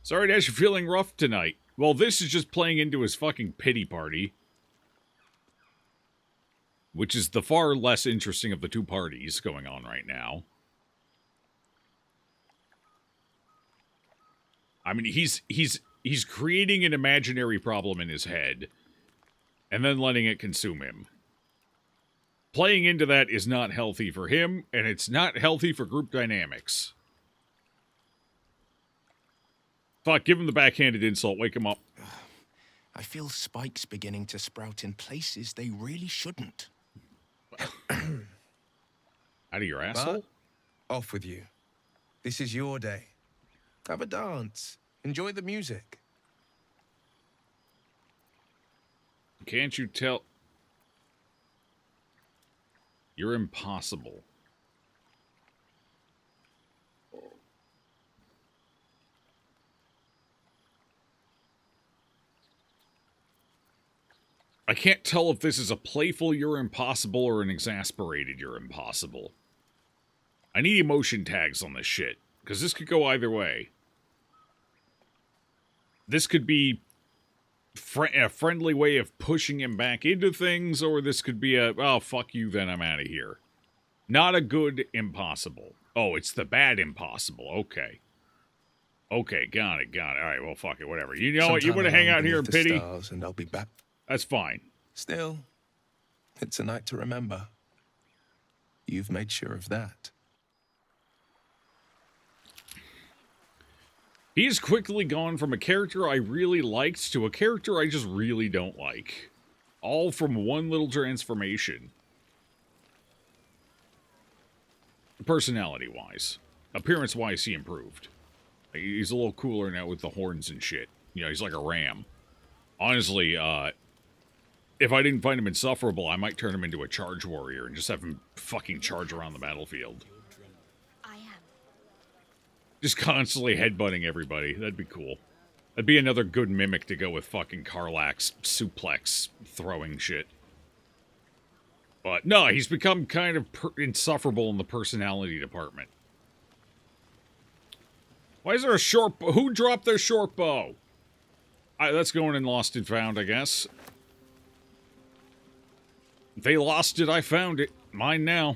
Sorry, Dash, you're feeling rough tonight. Well, this is just playing into his fucking pity party. Which is the far less interesting of the two parties going on right now. I mean, he's creating an imaginary problem in his head, and then letting it consume him. Playing into that is not healthy for him, and it's not healthy for group dynamics. Fuck, give him the backhanded insult, wake him up.
I feel spikes beginning to sprout in places they really shouldn't.
Out of your asshole?
But off with you. This is your day. Have a dance. Enjoy the music.
Can't you tell? You're impossible. I can't tell if this is a playful you're impossible or an exasperated you're impossible. I need emotion tags on this shit, because this could go either way. This could be a friendly way of pushing him back into things, or this could be a, oh, fuck you, then I'm out of here. Not a good impossible. Oh, it's the bad impossible. Okay. Okay, got it. All right, well, fuck it, whatever. You know what? You want to hang out here in pity?
And I'll be back.
That's fine.
Still, it's a night to remember. You've made sure of that.
He's quickly gone from a character I really liked to a character I just really don't like. All from one little transformation. Personality-wise. Appearance-wise, he improved. He's a little cooler now with the horns and shit. You know, he's like a ram. Honestly, if I didn't find him insufferable, I might turn him into a charge warrior and just have him fucking charge around the battlefield.
I am.
Just constantly headbutting everybody. That'd be cool. That'd be another good mimic to go with fucking Karlach's suplex throwing shit. But no, he's become kind of insufferable in the personality department. Why is there a short bow? Who dropped their short bow? That's going in Lost and Found, I guess. They lost it, I found it. Mine now.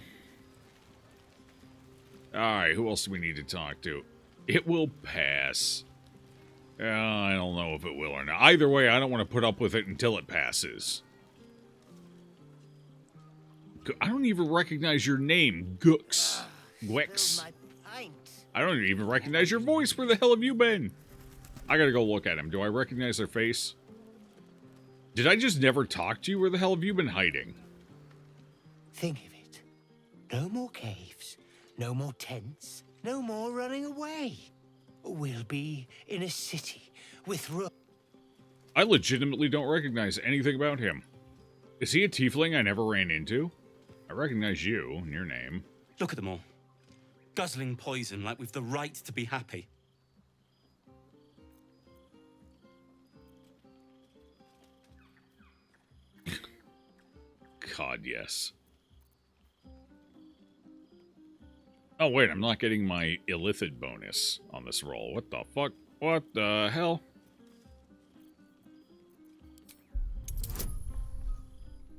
Alright, who else do we need to talk to? It will pass. I don't know if it will or not. Either way, I don't want to put up with it until it passes. I don't even recognize your name, Gooks. Gwix. I don't even recognize your voice. Where the hell have you been? I gotta go look at him. Do I recognize their face? Did I just never talk to you? Where the hell have you been hiding?
Think of it. No more caves, no more tents, no more running away. We'll be in a city with
I legitimately don't recognize anything about him. Is he a tiefling I never ran into? I recognize you and your name.
Look at them all. Guzzling poison like we've the right to be happy.
God, yes. Oh, wait, I'm not getting my illithid bonus on this roll. What the fuck? What the hell?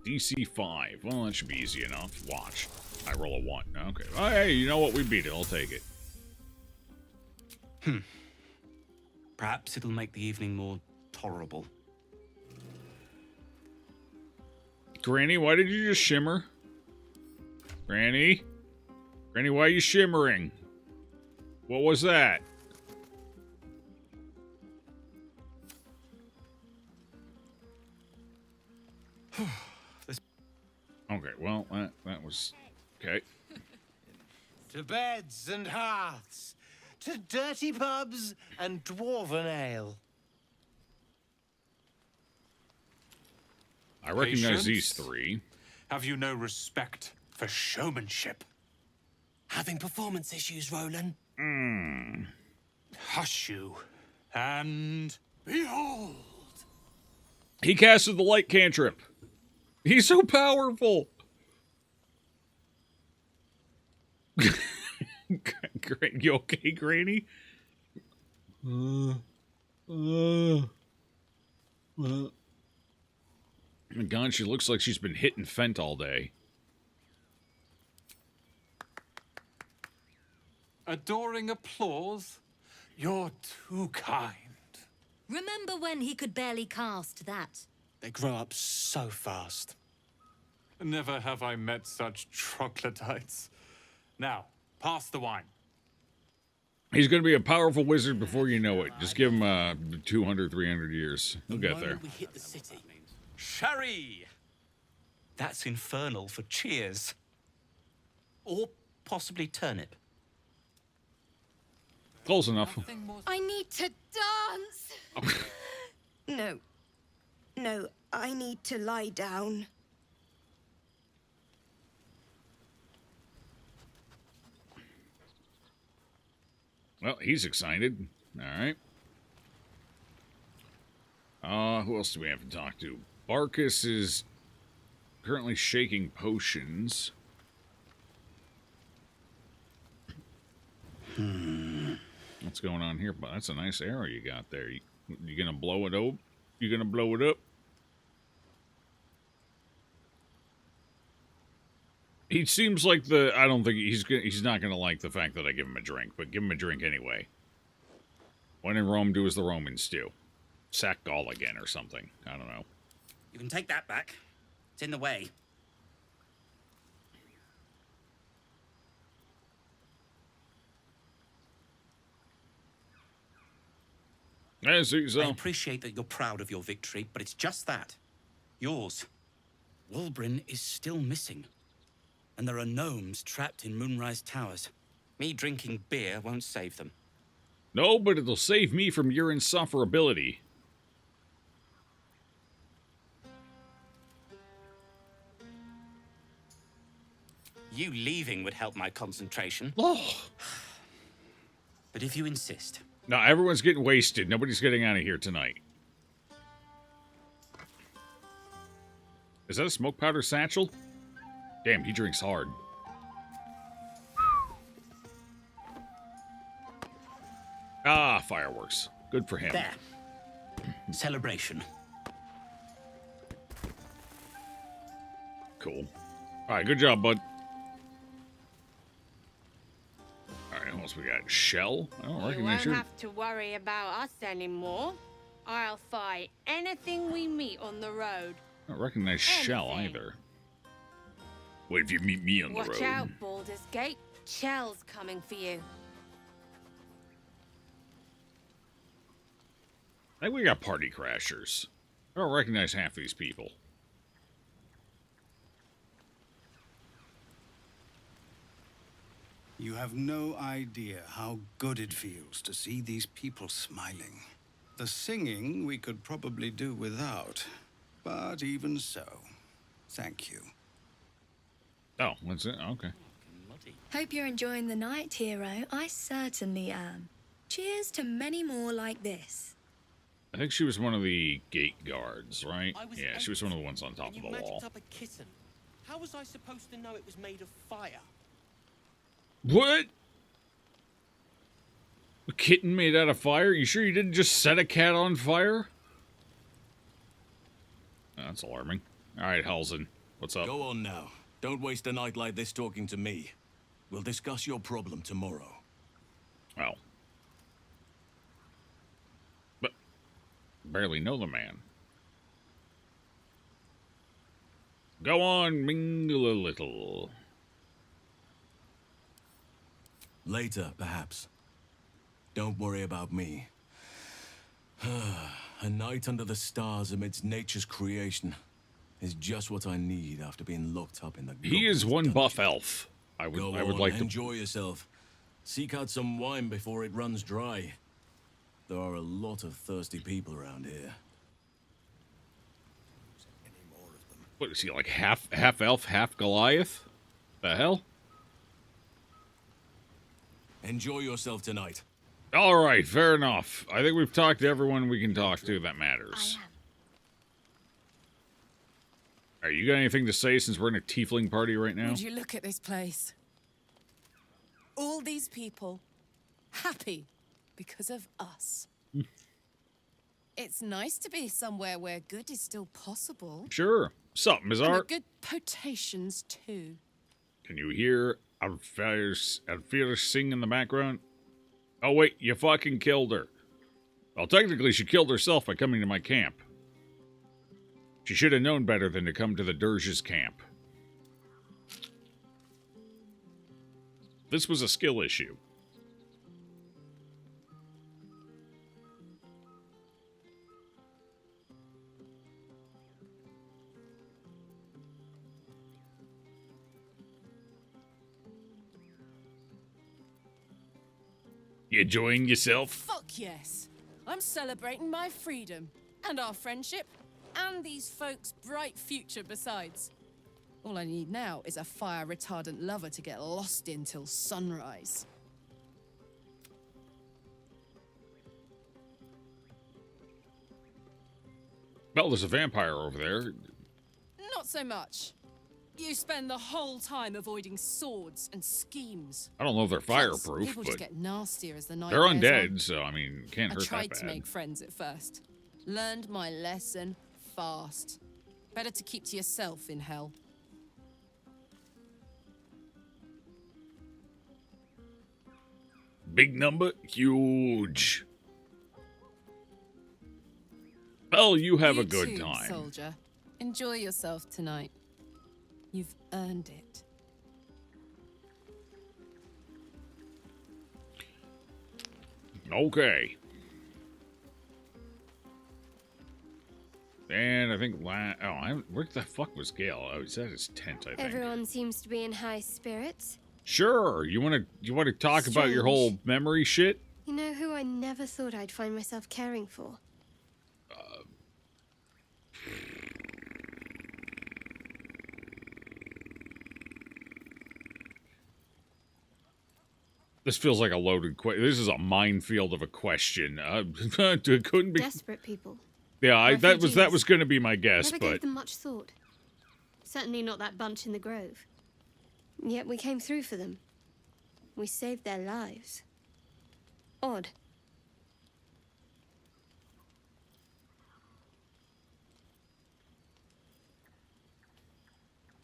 DC 5. Well, that should be easy enough. Watch. I roll a 1. Okay. Oh, hey, you know what? We beat it. I'll take it.
Perhaps it'll make the evening more tolerable.
Granny, why did you just shimmer? Granny? Granny, why are you shimmering? What was that? Okay, well, that was... Okay.
To beds and hearths, to dirty pubs and dwarven ale.
I recognize these three.
Have you no respect for showmanship?
Having performance issues, Roland?
Hush you, and behold.
He casted the light cantrip. He's so powerful. You okay, Granny? God, she looks like she's been hitting Fent all day.
Adoring applause? You're too kind.
Remember when he could barely cast that?
They grow up so fast.
Never have I met such troglodytes. Now, pass the wine.
He's going to be a powerful wizard before you know it. Just give him 200, 300 years. He'll get there.
We hit the city. Sherry! That's infernal for cheers. Or possibly turnip.
Close enough.
I need to dance. No. No, I need to lie down.
Well, he's excited. All right. Who else do we have to talk to? Barkus is currently shaking potions. What's going on here? That's a nice arrow you got there. You gonna blow it up? You gonna blow it up? He seems like I don't think he's not gonna like the fact that I give him a drink, but give him a drink anyway. When in Rome, do as the Romans do. Sack Gaul again or something. I don't know.
You can take that back. It's in the way.
I see so.
I appreciate that you're proud of your victory, but it's just that. Yours. Wulbrin is still missing.
And there are gnomes trapped in Moonrise Towers. Me drinking beer won't save them.
No, but it'll save me from your insufferability.
You leaving would help my concentration.
Oh.
But if you insist...
No, everyone's getting wasted. Nobody's getting out of here tonight. Is that a smoke powder satchel? Damn, he drinks hard. Ah, fireworks. Good for him.
There. Celebration.
Cool. Alright, good job, bud. Alright, what else we got? Shell? I don't
You
recognize
won't
you.
have to worry about us anymore. I'll fight anything we meet on the road.
I don't recognize Shell either. What if you meet me on the road?
Watch out, Baldur's Gate. Shell's coming for you.
I think we got party crashers. I don't recognize half these people.
You have no idea how good it feels to see these people smiling. The singing we could probably do without, but even so, thank you.
Oh, what's it? Okay.
Hope you're enjoying the night, hero. I certainly am. Cheers to many more like this.
I think she was one of the gate guards, right? Yeah, she was one of the ones on top of the wall.
Up a kitten. How was I supposed to know it was made of fire?
What? A kitten made out of fire? You sure you didn't just set a cat on fire? Oh, that's alarming. Alright, Halsin. What's up?
Go on now. Don't waste a night like this talking to me. We'll discuss your problem tomorrow.
Well. But barely know the man. Go on, mingle a little.
Later, perhaps. Don't worry about me. A night under the stars amidst nature's creation is just what I need after being locked up in the...
He is one buff elf. I would like to...
Enjoy yourself. Seek out some wine before it runs dry. There are a lot of thirsty people around here.
What is he, like half elf, half Goliath? The hell?
Enjoy yourself tonight.
All right, fair enough. I think we've talked to everyone we can talk to that matters. All right, you got anything to say since we're in a tiefling party right now?
Would you look at this place? All these people happy because of us. It's nice to be somewhere where good is still possible.
Sure. Sup, Ms.
And
Art?
good potations, too.
Can you hear Alfir sing in the background? Oh, wait, you fucking killed her. Well, technically, she killed herself by coming to my camp. She should have known better than to come to the Dirges camp. This was a skill issue. You enjoying yourself?
Fuck yes. I'm celebrating my freedom, and our friendship, and these folks' bright future besides. All I need now is a fire-retardant lover to get lost in till sunrise.
Well, there's a vampire over there.
Not so much. You spend the whole time avoiding swords and schemes.
I don't know if they're
Plus,
fireproof,
people
but
just get nastier as the night
they're
wears
undead,
on.
so, I mean, can't hurt
I tried
that
to
bad.
make friends at first. Learned my lesson fast. Better to keep to yourself in hell.
Big number, huge. Well, you have a good
too,
time.
Soldier. Enjoy yourself tonight. You've earned it.
Okay. And I think where the fuck was Gale? Oh, it's at his tent, I think.
Everyone seems to be in high spirits.
Sure. You wanna talk about your whole memory shit?
You know who I never thought I'd find myself caring for?
This feels like a loaded question. This is a minefield of a question. It couldn't be
Desperate people.
Yeah, that was going to be my guess,
Never gave them much thought. Certainly not that bunch in the grove. Yet we came through for them. We saved their lives. Odd.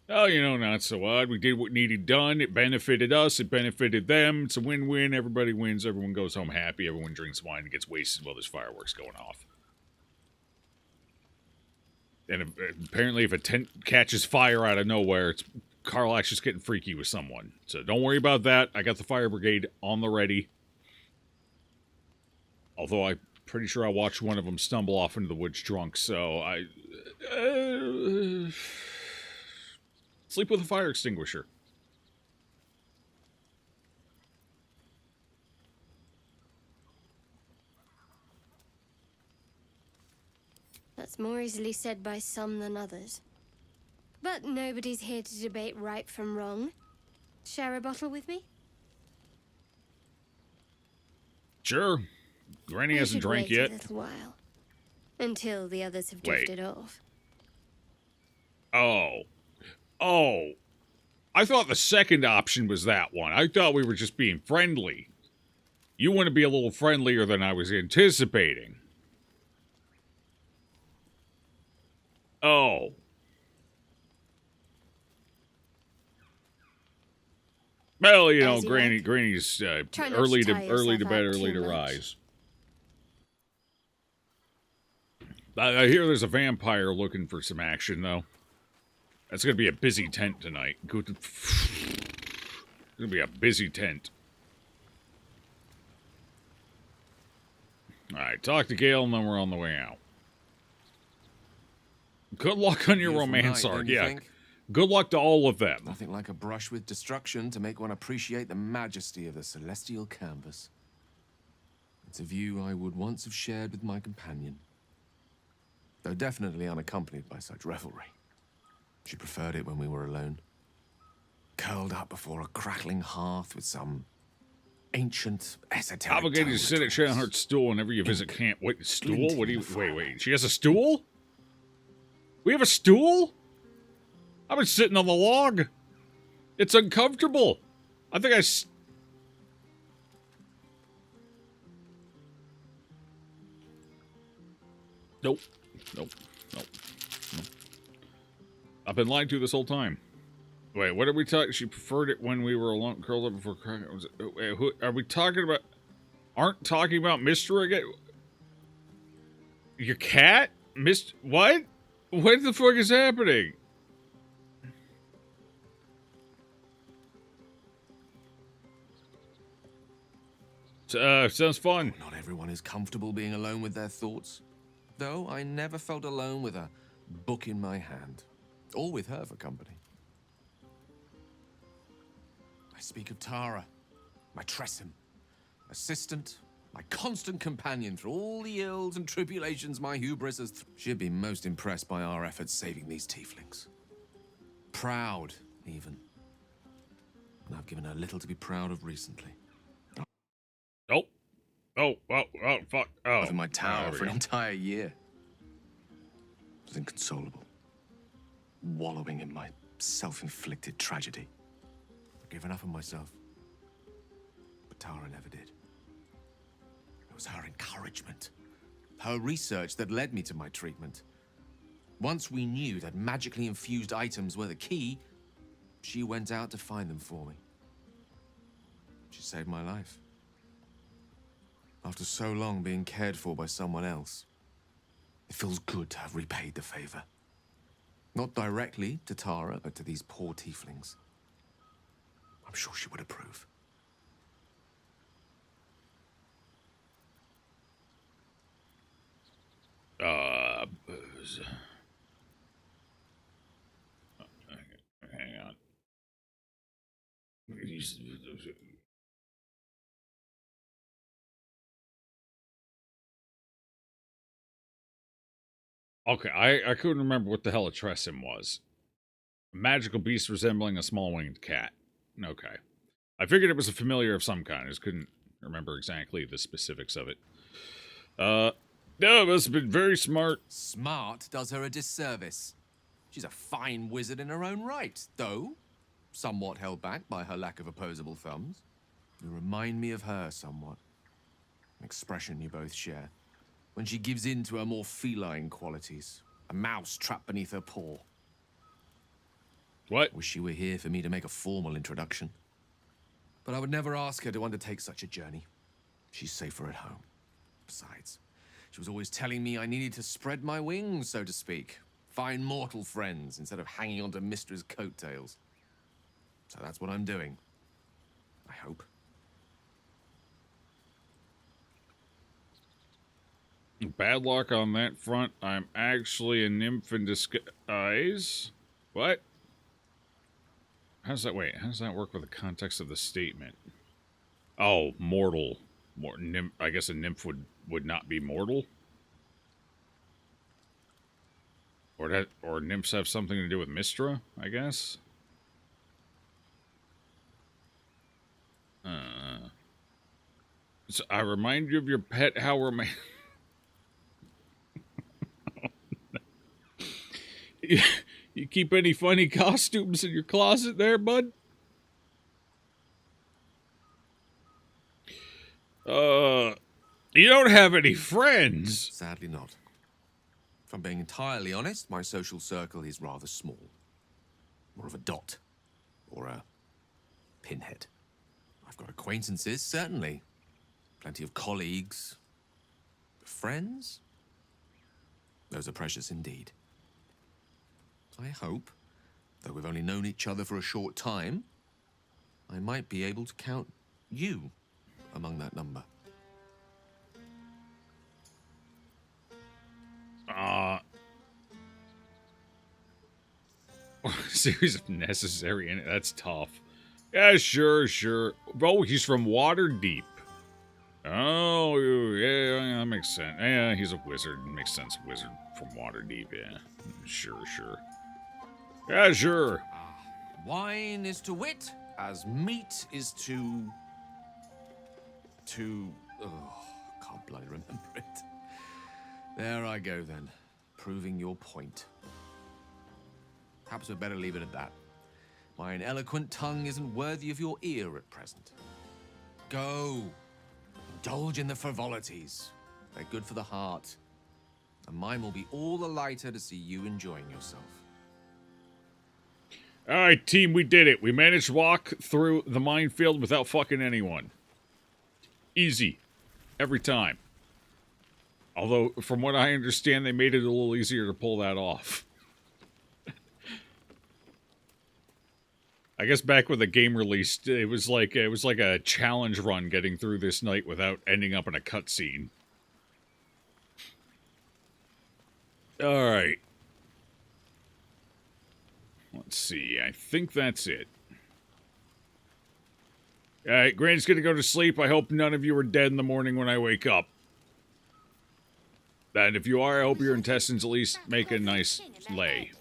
Oh, not so odd. We did what needed done. It benefited us. It benefited them. It's a win-win. Everybody wins. Everyone goes home happy. Everyone drinks wine and gets wasted while there's fireworks going off. And apparently if a tent catches fire out of nowhere, it's Carlax just getting freaky with someone. So don't worry about that. I got the fire brigade on the ready. Although I'm pretty sure I watched one of them stumble off into the woods drunk, so sleep with a fire extinguisher.
That's more easily said by some than others. But nobody's here to debate right from wrong. Share a bottle with me?
Sure. Granny hasn't drank yet.
A little while. Until the others have drifted off.
Oh. I thought the second option was that one. I thought we were just being friendly. You want to be a little friendlier than I was anticipating. Oh. Well, Granny's early to bed, early to rise. I hear there's a vampire looking for some action, though. That's gonna be a busy tent tonight. It's gonna be a busy tent. Alright, talk to Gale and then we're on the way out. Good luck on your romance arc, yeah. Good luck to all of them.
Nothing like a brush with destruction to make one appreciate the majesty of the celestial canvas. It's a view I would once have shared with my companion, though definitely unaccompanied by such revelry. She preferred it when we were alone, curled up before a crackling hearth with some ancient, esoteric
obligated to sit at Shadowheart's stool whenever you visit camp. Wait, stool? What do you... Wait. She has a stool? We have a stool? I've been sitting on the log. It's uncomfortable. I think Nope. I've been lied to this whole time. Wait, what are we talking? She preferred it when we were alone, curled up before cracking. Wait, who are we talking about? Aren't talking about Mr. again? Your cat? What? What the fuck is happening? Sounds fun.
Not everyone is comfortable being alone with their thoughts. Though I never felt alone with a book in my hand. Or with her for company. I speak of Tara, my Tressym, assistant, my constant companion through all the ills and tribulations my hubris has... She'd be most impressed by our efforts saving these tieflings. Proud, even. And I've given her little to be proud of recently.
Oh, fuck. Oh.
Over my tower for an entire year. I was inconsolable. Wallowing in my self-inflicted tragedy. I've given up on myself. But Tara never did. It was her encouragement. Her research that led me to my treatment. Once we knew that magically infused items were the key, she went out to find them for me. She saved my life. After so long being cared for by someone else, it feels good to have repaid the favor. Not directly to Tara, but to these poor tieflings. I'm sure she would approve.
goes.
Hang on. Okay, I couldn't remember what the hell a Tressim was. A magical beast resembling a small winged cat. Okay. I figured it was a familiar of some kind. I just couldn't remember exactly the specifics of it. No, it must have been very smart.
Smart does her a disservice. She's a fine wizard in her own right, though somewhat held back by her lack of opposable thumbs. You remind me of her somewhat. An expression you both share. When she gives in to her more feline qualities. A mouse trapped beneath her paw.
What?
Wish she were here for me to make a formal introduction. But I would never ask her to undertake such a journey. She's safer at home. Besides, she was always telling me I needed to spread my wings, so to speak. Find mortal friends instead of hanging onto Mistra's coattails. So that's what I'm doing. I hope.
Bad luck on that front. I'm actually a nymph in disguise. What? How does that work with the context of the statement? Oh, mortal. Nymph, I guess a nymph would not be mortal? Or nymphs have something to do with Mistra, I guess? So I remind you of your pet, how romantic... You keep any funny costumes in your closet there, bud? You don't have any friends.
Sadly not. If I'm being entirely honest, my social circle is rather small. More of a dot. Or a pinhead. I've got acquaintances, certainly. Plenty of colleagues. Friends? Those are precious indeed. I hope, though we've only known each other for a short time, I might be able to count you among that number.
Series of necessary in it. That's tough. Yeah, sure. Oh, he's from Waterdeep. Oh, yeah, that makes sense. Yeah, he's a wizard. Makes sense. Wizard from Waterdeep, yeah. Sure. Yeah, sure.
Wine is to wit, as meat is to... Oh, can't bloody remember it. There I go, then. Proving your point. Perhaps we'd better leave it at that. Mine eloquent tongue isn't worthy of your ear at present. Go. Indulge in the frivolities. They're good for the heart. And mine will be all the lighter to see you enjoying yourself.
Alright, team, we did it. We managed to walk through the minefield without fucking anyone. Easy. Every time. Although, from what I understand, they made it a little easier to pull that off. I guess back when the game released, it was like a challenge run getting through this night without ending up in a cutscene. Alright. Let's see, I think that's it. Alright, Granny's gonna go to sleep. I hope none of you are dead in the morning when I wake up. And if you are, I hope your intestines at least make a nice lay.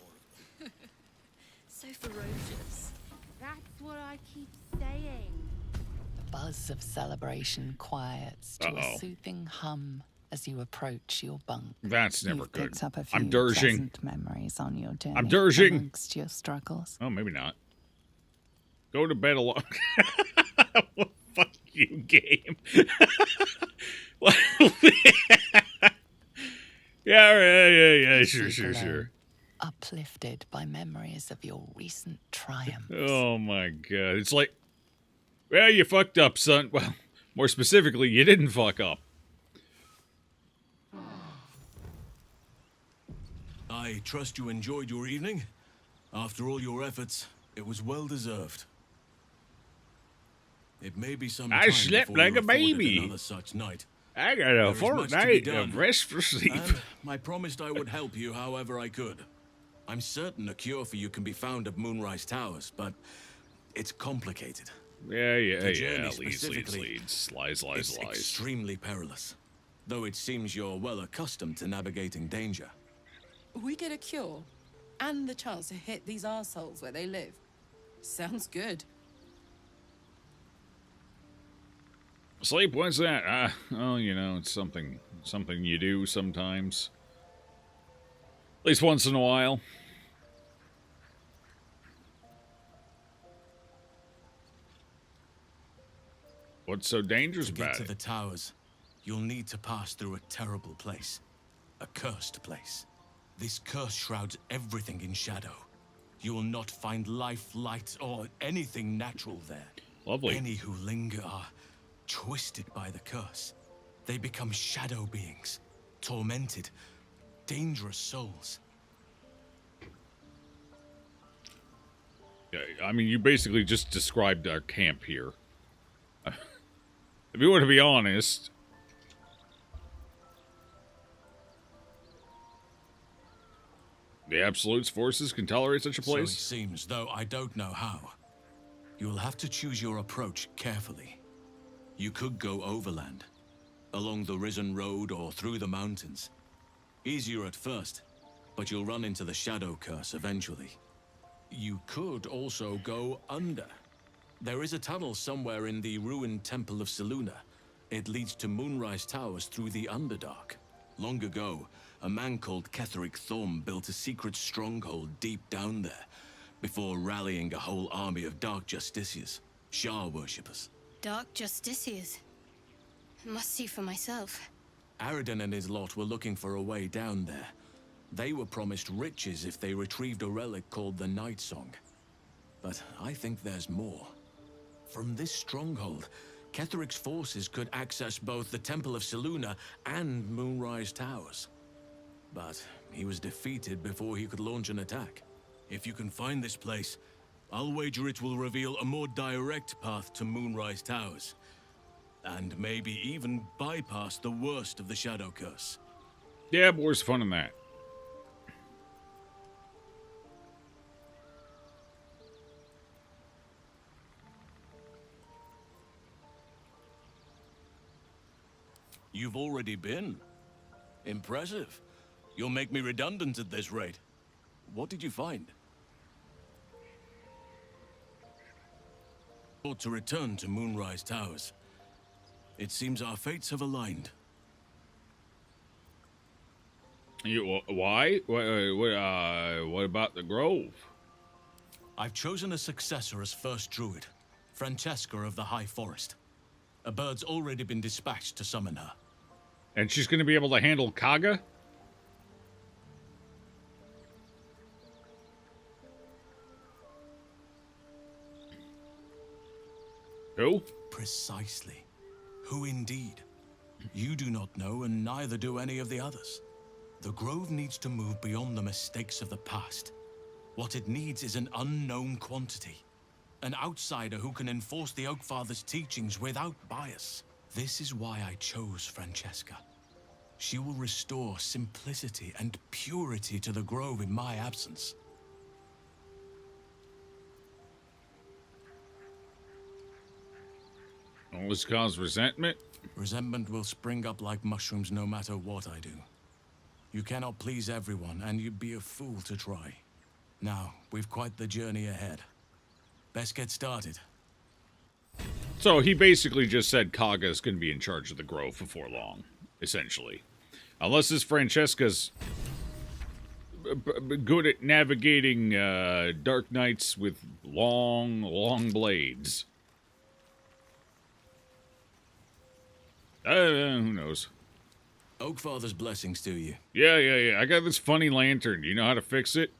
So ferocious.
That's what I keep saying.
The buzz of celebration quiets to a soothing hum as you approach your bunk.
That's never
You've
good.
picked up a few
I'm dirging.
pleasant memories on your journey.
I'm dirging.
Amongst your struggles.
Oh, maybe not. Go to bed alone. Well, fuck you, game. Yeah, sure.
Uplifted by memories of your recent triumph.
Oh my god. It's like, well, you fucked up, son. Well, more specifically, you didn't fuck up.
I trust you enjoyed your evening. After all your efforts, it was well deserved. It may be some time
I slept
before
like
you're
a
afforded
baby.
Another such night,
I got a
There is much to be
fortnight
done,
of rest for sleep.
And I promised I would help you however I could. I'm certain a cure for you can be found at Moonrise Towers, but it's complicated.
Yeah.
The journey
Leads.
specifically,
Lies.
It's extremely perilous, though it seems you're well accustomed to navigating danger.
We get a cure and the chance to hit these arseholes where they live. Sounds good.
Sleep, what's that? Oh, you know, it's something you do sometimes. At least once in a while. What's so dangerous
to get
about
to
it?
the towers, you'll need to pass through a terrible place. A cursed place. This curse shrouds everything in shadow. You will not find life, light, or anything natural there.
Lovely.
Any who linger are twisted by the curse. They become shadow beings, tormented, dangerous souls.
Yeah, I mean, you basically just described our camp here. If you were to be honest, the Absolute's forces can tolerate such a place?
So it seems, though I don't know how. You will have to choose your approach carefully. You could go overland, along the Risen Road or through the mountains. Easier at first, but you'll run into the Shadow Curse eventually. You could also go under. There is a tunnel somewhere in the ruined Temple of Selûne. It leads to Moonrise Towers through the Underdark. Long ago, a man called Ketheric Thorm built a secret stronghold deep down there, before rallying a whole army of Dark Justiciars, Shah worshippers.
Dark Justiciars. Must see for myself.
Aradin and his lot were looking for a way down there. They were promised riches if they retrieved a relic called the Night Song. But I think there's more. From this stronghold, Ketheric's forces could access both the Temple of Selûne and Moonrise Towers. But he was defeated before he could launch an attack. If you can find this place, I'll wager it will reveal a more direct path to Moonrise Towers. And maybe even bypass the worst of the Shadow Curse.
Yeah, but where's fun in that?
You've already been. Impressive. You'll make me redundant at this rate. What did you find? Or to return to Moonrise Towers. It seems our fates have aligned.
Why? What about the Grove?
I've chosen a successor as first druid, Francesca of the High Forest. A bird's already been dispatched to summon her.
And she's going to be able to handle Kaga? Who?
Precisely. Who indeed? You do not know, and neither do any of the others. The Grove needs to move beyond the mistakes of the past. What it needs is an unknown quantity. An outsider who can enforce the Oakfather's teachings without bias. This is why I chose Francesca. She will restore simplicity and purity to the Grove in my absence.
Will this cause resentment?
Resentment will spring up like mushrooms no matter what I do. You cannot please everyone, and you'd be a fool to try. Now, we've quite the journey ahead. Best get started.
So he basically just said Kaga's going to be in charge of the Grove before long, essentially. Unless this Francesca's good at navigating dark nights with long blades. Who knows?
Oakfather's blessings to you.
Yeah. I got this funny lantern. Do you know how to fix it?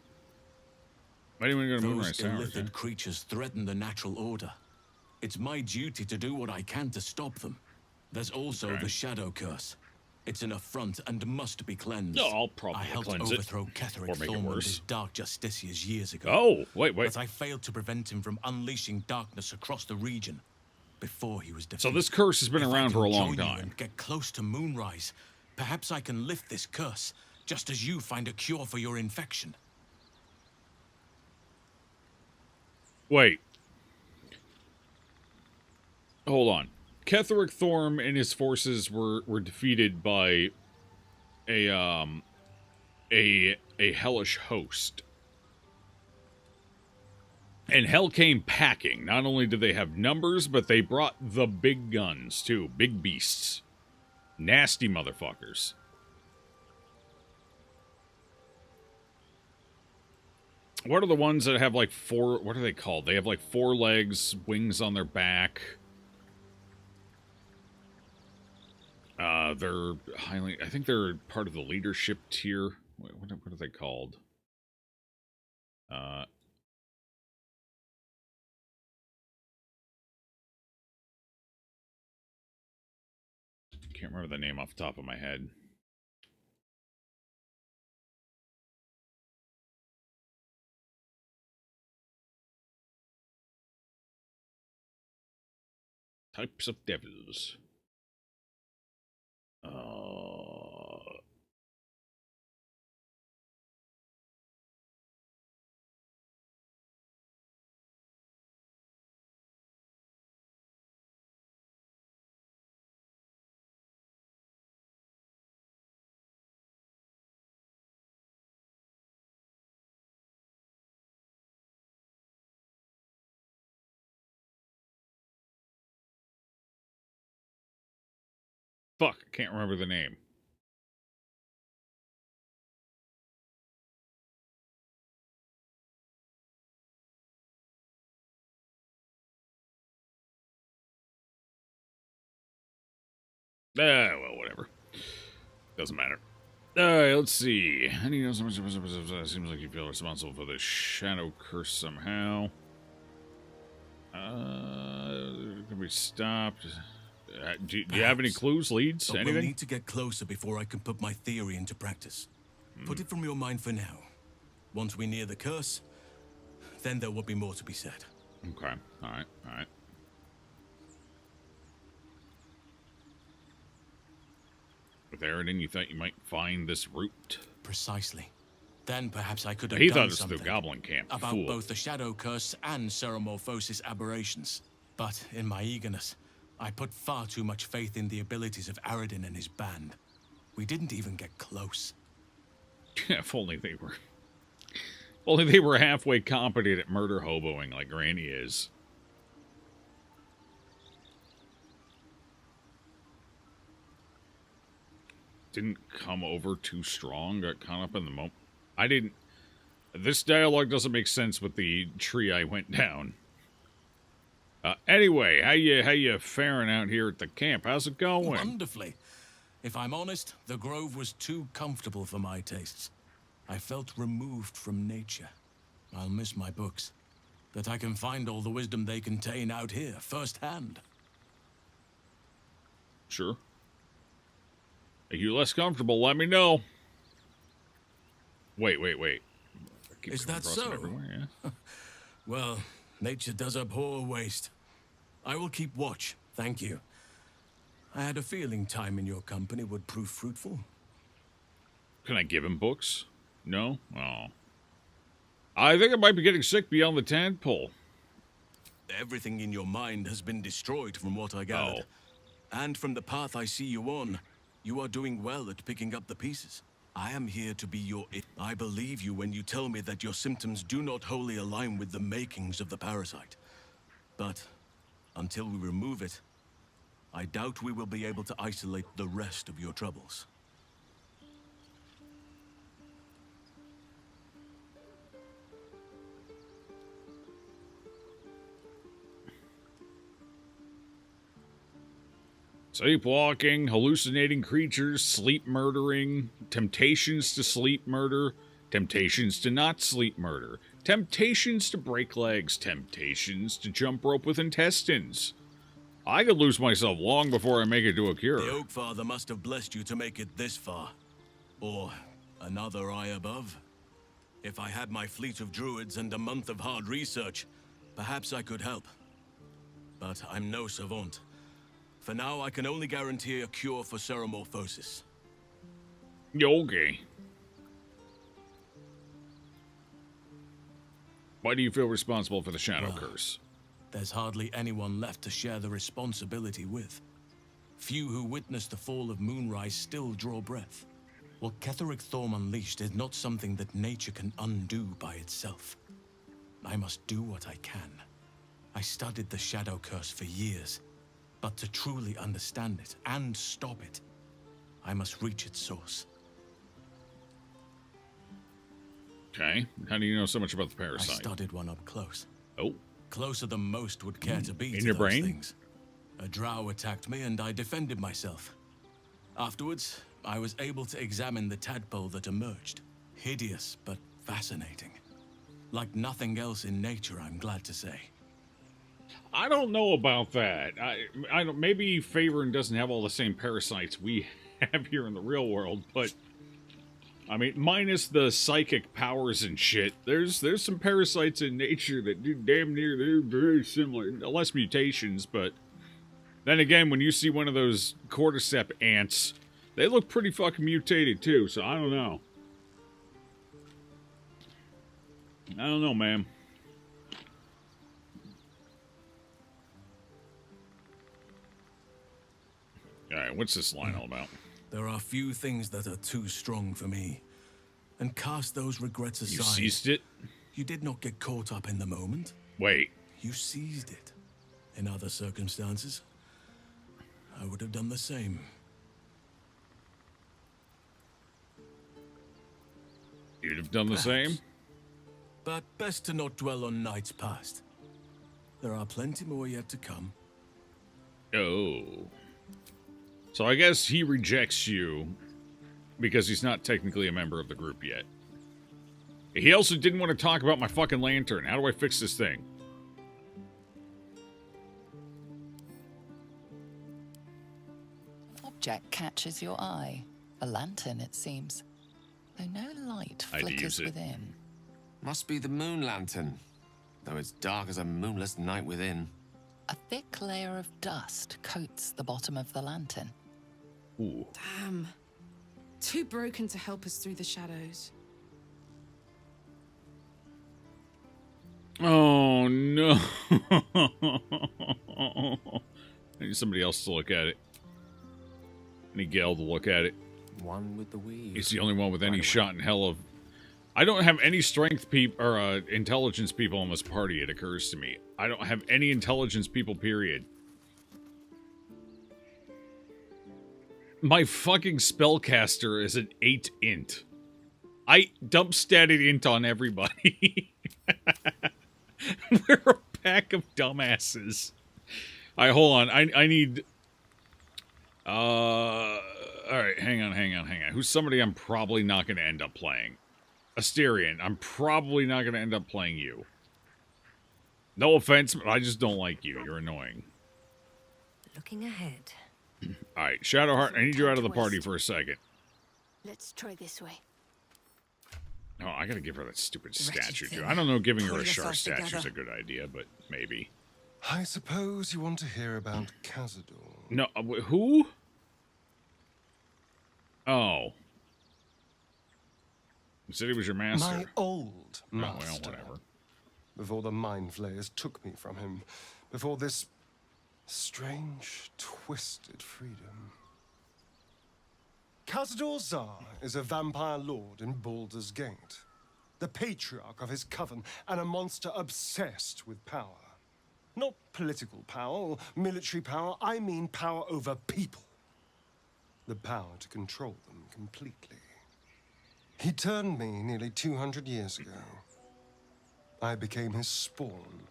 Why do you want to go to Moonrise
Those
Towers?
illithid creatures threaten the natural order. It's my duty to do what I can to stop them. There's also the Shadow Curse. It's an affront and must be cleansed.
No, I'll probably
I helped
cleanse
overthrow
it.
Ketheric
Or make it
Thorm and
worse.
his Dark Justiciars years ago.
Oh, wait.
But I failed to prevent him from unleashing darkness across the region. before he was defeated.
So this curse has been
If I
around
can
for a long
join you
time.
and get close to Moonrise, perhaps I can lift this curse, just as you find a cure for your infection.
Wait. Hold on. Ketheric Thorm and his forces were defeated by a hellish host. And hell came packing. Not only did they have numbers, but they brought the big guns, too. Big beasts. Nasty motherfuckers. What are the ones that have like four... What are they called? They have like 4 legs, wings on their back. They're highly... I think they're part of the leadership tier. What are they called? Can't remember the name off the top of my head. Types of devils. Fuck, I can't remember the name. Well, whatever. Doesn't matter. Alright, let's see. Seems like you feel responsible for the shadow curse somehow. Can we stop? Do you have any clues, leads,
But
anything?
we'll need to get closer before I can put my theory into practice. Put it from your mind for now. Once we near the curse, then there will be more to be said.
Okay, alright, alright. With Aridin, you thought you might find this route?
Precisely. Then perhaps I could have
He
done
thought it was
something
the Goblin Camp,
about
fool.
both the Shadow Curse and Ceremorphosis aberrations. But in my eagerness, I put far too much faith in the abilities of Aridin and his band. We didn't even get close.
If only they were... If only they were halfway competent at murder hoboing like Granny is. Didn't come over too strong, got caught up in the moment. I didn't... This dialogue doesn't make sense with the tree I went down. Anyway, how you faring out here at the camp? How's it going?
Wonderfully. If I'm honest, the grove was too comfortable for my tastes. I felt removed from nature. I'll miss my books. But I can find all the wisdom they contain out here, firsthand.
Sure. If you're less comfortable, let me know. Wait. I keep
Is
coming
that
across them
so?
everywhere, yeah.
Well, nature does abhor waste. I will keep watch, thank you. I had a feeling time in your company would prove fruitful.
Can I give him books? No? Oh. I think I might be getting sick beyond the tadpole.
Everything in your mind has been destroyed from what I gathered. And from the path I see you on, you are doing well at picking up the pieces. I am here to be your... I believe you when you tell me that your symptoms do not wholly align with the makings of the parasite. But until we remove it, I doubt we will be able to isolate the rest of your troubles.
Sleepwalking, hallucinating creatures, sleep murdering, temptations to sleep murder, temptations to not sleep murder, temptations to break legs, temptations to jump rope with intestines. I could lose myself long before I make it to a cure.
The Oak Father must have blessed you to make it this far. Or another eye above. If I had my fleet of druids and a month of hard research, perhaps I could help. but I'm no savant. For now, I can only guarantee a cure for ceremorphosis.
Okay. Why do you feel responsible for the shadow curse?
There's hardly anyone left to share the responsibility with. Few who witnessed the fall of Moonrise still draw breath. What Ketheric Thorm unleashed is not something that nature can undo by itself. I must do what I can. I studied the shadow curse for years, but to truly understand it and stop it, I must reach its source.
Okay. How do you know so much about the parasite?
I studied one up close.
Oh.
Closer than most would care to be
In
to
your
those
brain?
things. A drow attacked me and I defended myself. Afterwards, I was able to examine the tadpole that emerged. Hideous, but fascinating. Like nothing else in nature, I'm glad to say.
I don't know about that. I don't. Maybe Faerun doesn't have all the same parasites we have here in the real world, but I mean, minus the psychic powers and shit, there's some parasites in nature that do damn near, they're very similar. Less mutations, but then again, when you see one of those cordyceps ants, they look pretty fucking mutated too, so I don't know. I don't know, man. Alright, what's this line all about?
There are few things that are too strong for me. And cast those regrets aside.
You seized it?
You did not get caught up in the moment.
Wait.
You seized it. In other circumstances, I would have done the same.
You'd have done the same?
But best to not dwell on nights past. There are plenty more yet to come.
Oh. So I guess he rejects you because he's not technically a member of the group yet. He also didn't want to talk about my fucking lantern. How do I fix this thing?
Object catches your eye. A lantern, it seems. Though no light
I'd
flickers
use it.
within.
Must be the moon lantern, though it's dark as a moonless night within.
A thick layer of dust coats the bottom of the lantern.
Ooh.
Damn. Too broken to help us through the shadows.
Oh, no. I need somebody else to look at it. I need Gale to look at it.
One with the weave.
He's the only one with any shot in hell of... I don't have any strength or intelligence people in this party, it occurs to me. I don't have any intelligence people, period. My fucking spellcaster is an 8 int. I dump statted int on everybody. We're a pack of dumbasses. Alright, hold on. I need... Alright, hang on. Who's somebody I'm probably not going to end up playing? Asterion, I'm probably not going to end up playing you. No offense, but I just don't like you. You're annoying.
Looking ahead.
Alright, Shadowheart, I need you out of the party for a second.
Let's try this way.
Oh, I gotta give her that stupid statue, too. I don't know, giving her a sharp statue is a good idea, but maybe.
I suppose you want to hear about Cazador.
No, who? Oh. You said he was your master.
My old master.
Oh, well, whatever.
Before the mind flayers took me from him. Before this strange, twisted freedom. Cazador Zar is a vampire lord in Baldur's Gate. The patriarch of his coven and a monster obsessed with power. Not political power or military power, I mean power over people. The power to control them completely. He turned me nearly 200 years ago. I became his spawn.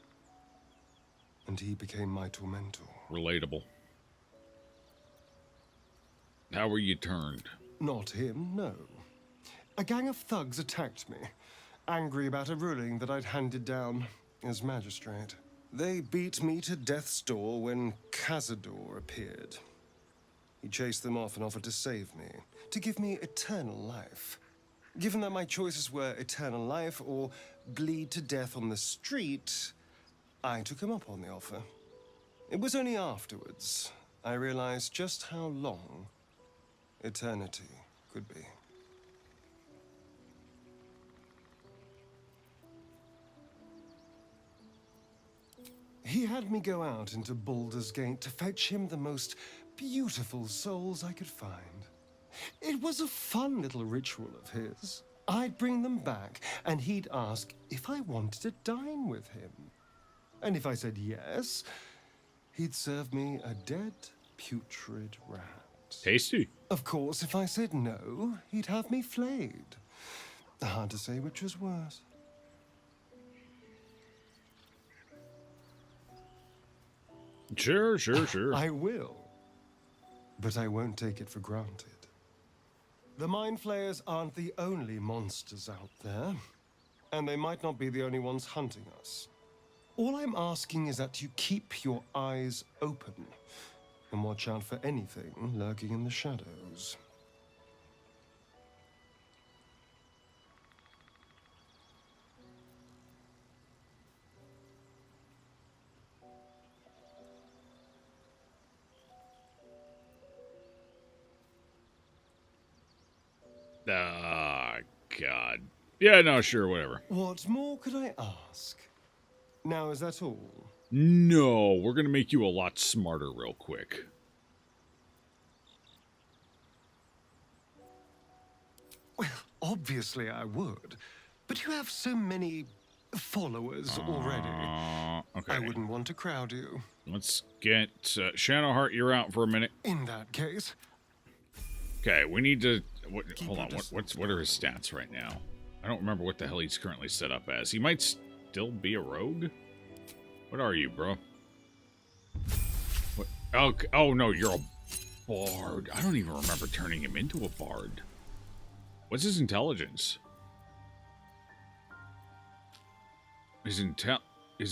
And he became my tormentor.
Relatable. How were you turned?
Not him, no. A gang of thugs attacked me, angry about a ruling that I'd handed down as magistrate. They beat me to death's door when Cazador appeared. He chased them off and offered to save me, to give me eternal life. Given that my choices were eternal life or bleed to death on the street, I took him up on the offer. It was only afterwards I realized just how long eternity could be. He had me go out into Baldur's Gate to fetch him the most beautiful souls I could find. It was a fun little ritual of his. I'd bring them back, and he'd ask if I wanted to dine with him. And if I said yes, he'd serve me a dead, putrid rat.
Tasty.
Of course, if I said no, he'd have me flayed. Hard to say which was worse.
Sure, sure, sure.
I will. But I won't take it for granted. The Mind Flayers aren't the only monsters out there, and they might not be the only ones hunting us. All I'm asking is that you keep your eyes open and watch out for anything lurking in the shadows.
Ah, God. Yeah, no, sure, whatever.
What more could I ask? Now, is that all?
No, we're going to make you a lot smarter real quick.
Well, obviously I would. But you have so many followers already.
Okay.
I wouldn't want to crowd you.
Let's get... Shadowheart, you're out for a minute.
In that case...
Okay, we need to... hold on, what are his stats right now? I don't remember what the hell he's currently set up as. He might still be a rogue? What are you, bro? What? Oh, no, you're a bard. I don't even remember turning him into a bard. What's his intelligence? His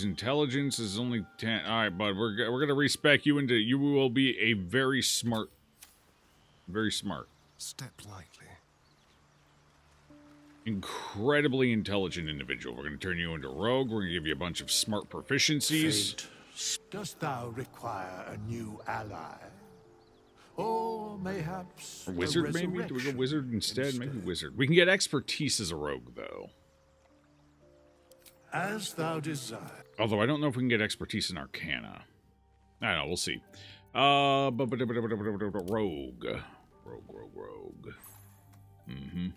intelligence is only 10. All right, bud, we're gonna respec you into... You will be a very smart... Very smart.
Step lightly.
Incredibly intelligent individual. We're going to turn you into rogue. We're going to give you a bunch of smart proficiencies.
Fate, dost thou require a new ally? Or mayhaps
Or wizard, maybe? Do we go wizard instead? Maybe wizard. We can get expertise as a rogue, though.
As thou desire.
Although I don't know if we can get expertise in Arcana. I don't know. We'll see. Rogue. Rogue. Mm-hmm.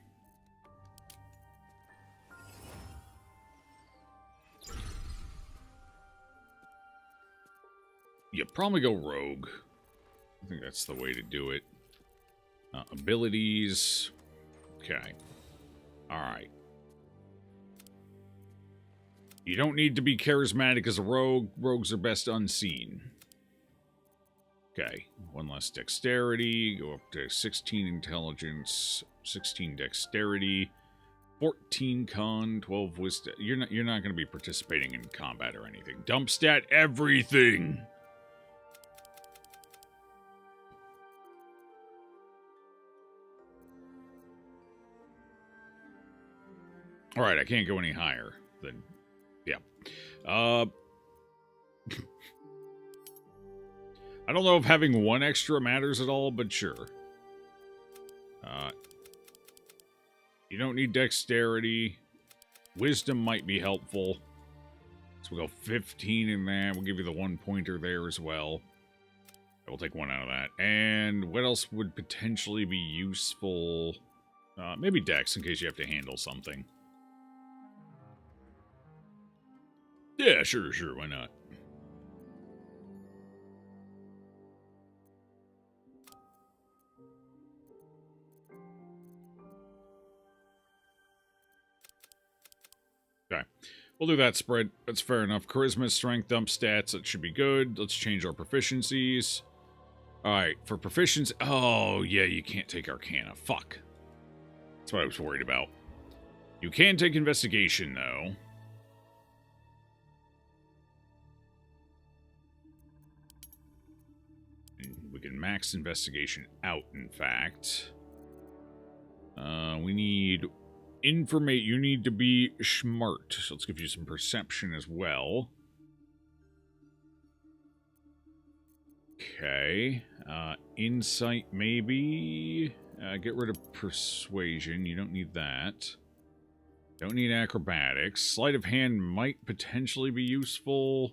You probably go rogue. I think that's the way to do it. Abilities. Okay. Alright. You don't need to be charismatic as a rogue. Rogues are best unseen. Okay. 1 less dexterity. Go up to 16 intelligence. 16 dexterity. 14 con. 12 wisdom. You're not going to be participating in combat or anything. Dump stat everything. Alright, I can't go any higher than... Yeah. I don't know if having 1 extra matters at all, but sure. You don't need dexterity. Wisdom might be helpful. So we'll go 15 in that. We'll give you the 1 pointer there as well. We'll take 1 out of that. And what else would potentially be useful? Maybe dex in case you have to handle something. Yeah, sure, why not? Okay. We'll do that spread. That's fair enough. Charisma, strength, dump stats. That should be good. Let's change our proficiencies. Alright, for proficiency... Oh, yeah, you can't take Arcana. Fuck. That's what I was worried about. You can take Investigation, though. We can max Investigation out, in fact. We need... Informate, you need to be smart. So let's give you some perception as well. Okay. Insight, maybe. Get rid of persuasion. You don't need that. Don't need acrobatics. Sleight of hand might potentially be useful.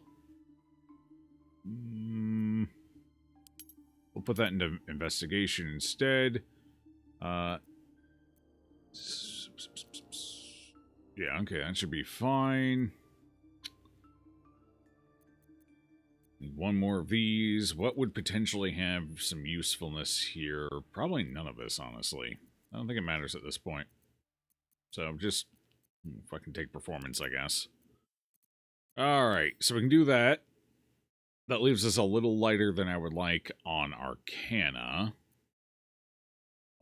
We'll put that into investigation instead. Yeah, okay, that should be fine. Need one more of these. What would potentially have some usefulness here? Probably none of this, honestly. I don't think it matters at this point. So just, if I can take performance, I guess. Alright, so we can do that. That leaves us a little lighter than I would like on Arcana.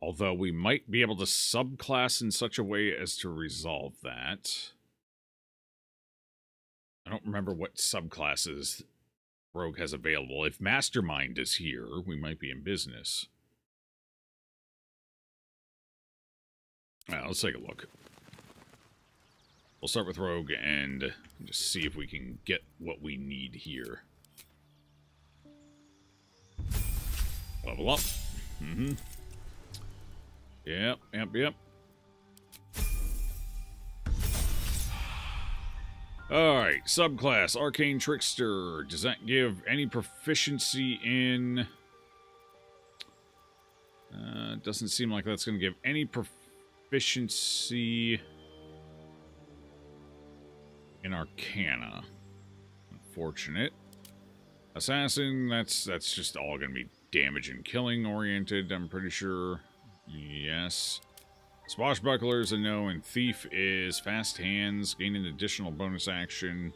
Although we might be able to subclass in such a way as to resolve that. I don't remember what subclasses Rogue has available. If Mastermind is here, we might be in business. Alright, let's take a look. We'll start with Rogue and just see if we can get what we need here. Level up. Yep. Alright, subclass, Arcane Trickster. Does that give any proficiency in... doesn't seem like that's going to give any proficiency in Arcana. Unfortunate. Assassin, that's just all going to be damage and killing oriented, I'm pretty sure. Yes. Swashbuckler is a no, and Thief is fast hands, gain an additional bonus action.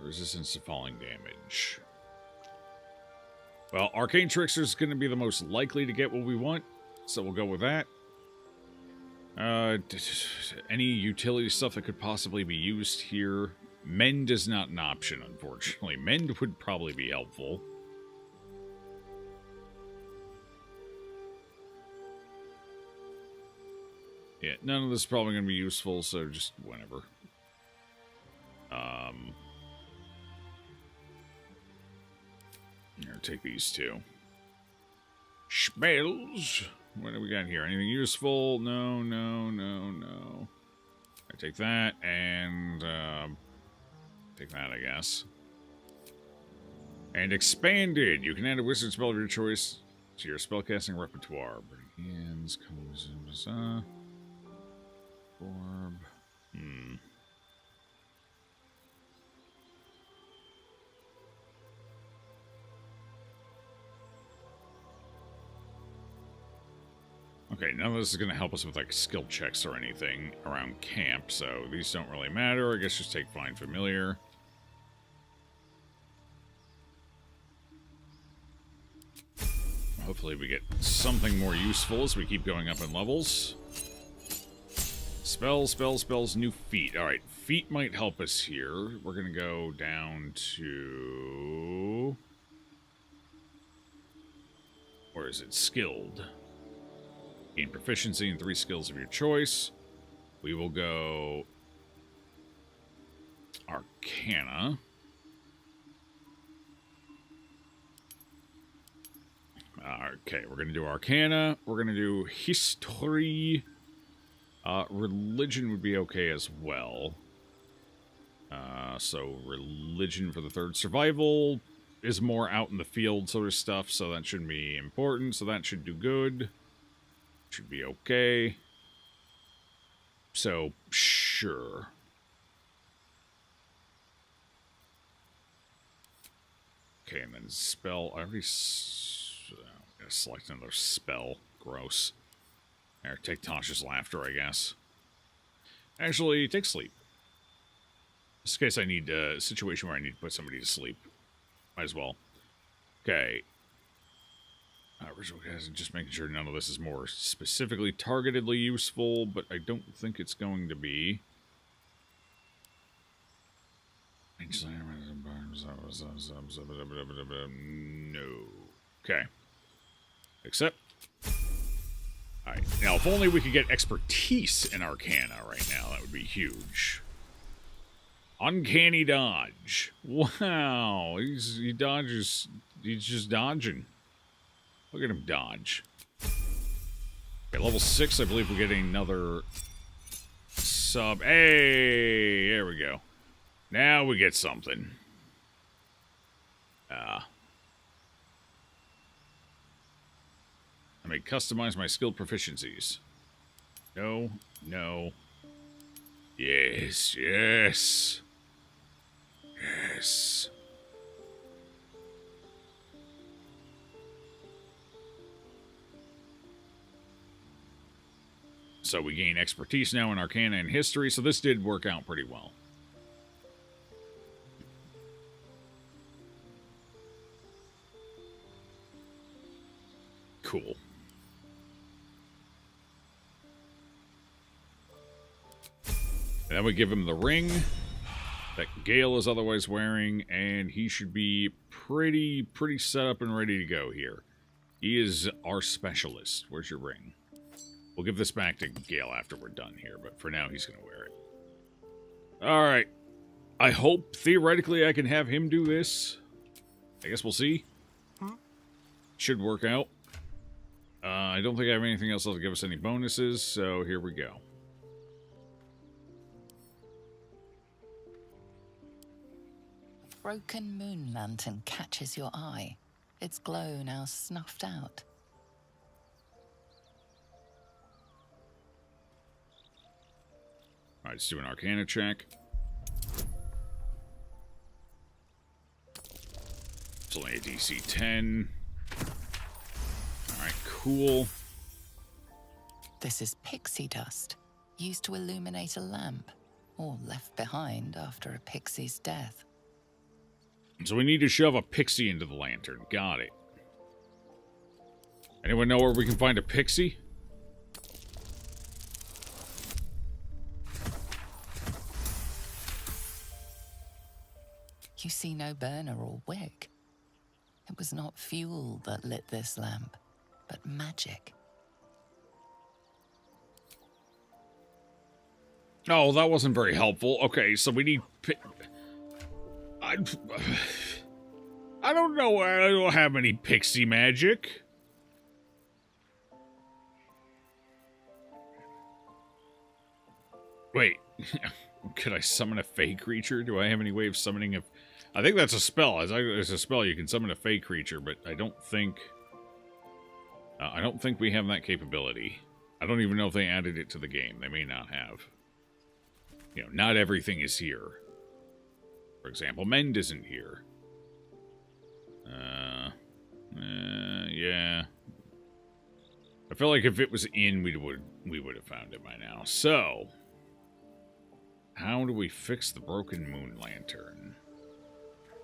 Resistance to falling damage. Well, Arcane Trickster is going to be the most likely to get what we want, so we'll go with that. Any utility stuff that could possibly be used here. Mend is not an option, unfortunately. Mend would probably be helpful. Yeah, none of this is probably going to be useful, so just whenever. Here, take these two. Spells. What do we got here? Anything useful? No. I take that, and take that, I guess. And expanded. You can add a wizard spell of your choice to your spellcasting repertoire. Burning hands, orb. Okay, none of this is going to help us with, like, skill checks or anything around camp, so these don't really matter. I guess just take Find Familiar. Hopefully we get something more useful as we keep going up in levels. Spells, new feat. Alright, feat might help us here. We're going to go down to... Where is it? Skilled. Gain proficiency in 3 skills of your choice. We will go... Arcana. Okay, we're going to do Arcana. We're going to do History. Religion would be okay as well. So Religion for the 3rd. Survival is more out in the field sort of stuff, so that shouldn't be important. So that should do good. Should be okay. So, sure. Okay, and then spell. I already... I'm gonna select another spell. Gross. There, take Tasha's Laughter, I guess. Actually, take Sleep. In this case, I need a situation where I need to put somebody to sleep. Might as well. Okay. Ritual Casting, just making sure none of this is more specifically targetedly useful, but I don't think it's going to be. No. Okay. Accept. Alright, now if only we could get expertise in Arcana right now, that would be huge. Uncanny dodge. Wow. He dodges. He's just dodging. Look at him dodge. Okay, level 6, I believe we're getting another sub. Hey, there we go. Now we get something. I may customize my skill proficiencies. No, no. Yes, yes. Yes. So we gain expertise now in Arcana and History, so this did work out pretty well. Cool. And then we give him the ring that Gale is otherwise wearing, and he should be pretty set up and ready to go here. He is our specialist. Where's your ring? We'll give this back to Gale after we're done here, but for now he's going to wear it. Alright. I hope, theoretically, I can have him do this. I guess we'll see. Should work out. I don't think I have anything else that'll give us any bonuses, so here we go.
Broken moon lantern catches your eye. Its glow now snuffed out.
Alright, let's do an Arcana check. It's only a DC 10. Alright, cool.
This is pixie dust, used to illuminate a lamp, or left behind after a pixie's death.
So we need to shove a pixie into the lantern. Got it. Anyone know where we can find a pixie?
You see no burner or wick. It was not fuel that lit this lamp, but magic.
Oh, that wasn't very helpful. Okay, so we need... I don't know. I don't have any pixie magic. Wait. Could I summon a fey creature? Do I have any way of summoning a... I think that's a spell. As a spell, you can summon a fey creature, but I don't think we have that capability. I don't even know if they added it to the game. They may not have. You know, not everything is here. For example, Mend isn't here. Yeah. I feel like if it was in, we would have found it by now. So, how do we fix the broken moon lantern?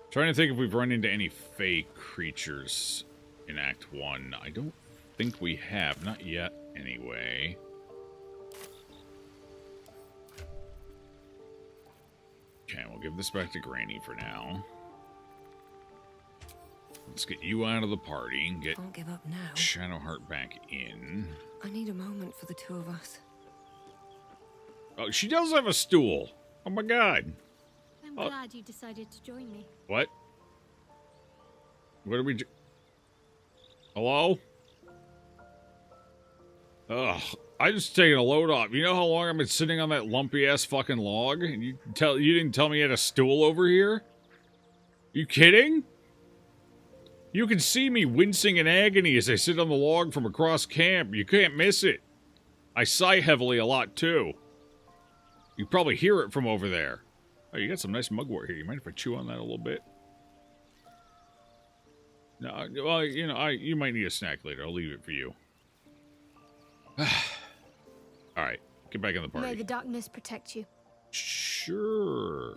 Trying to think if we've run into any fey creatures in Act 1. I don't think we have. Not yet, anyway. Okay, we'll give this back to Granny for now. Let's get you out of the party and get
Can't give up now.
Shadowheart back in.
I need a moment for the two of us.
Oh, she does have a stool. Oh my god.
I'm glad you decided to join me.
What? What are we do? Hello? Ugh. I just taking a load off. You know how long I've been sitting on that lumpy ass fucking log? And you didn't tell me you had a stool over here? You kidding? You can see me wincing in agony as I sit on the log from across camp. You can't miss it. I sigh heavily a lot too. You probably hear it from over there. Oh, you got some nice mugwort here. You mind if I chew on that a little bit? No, well, you know, you might need a snack later. I'll leave it for you. Alright, get back in the party.
May the darkness protect you.
Sure.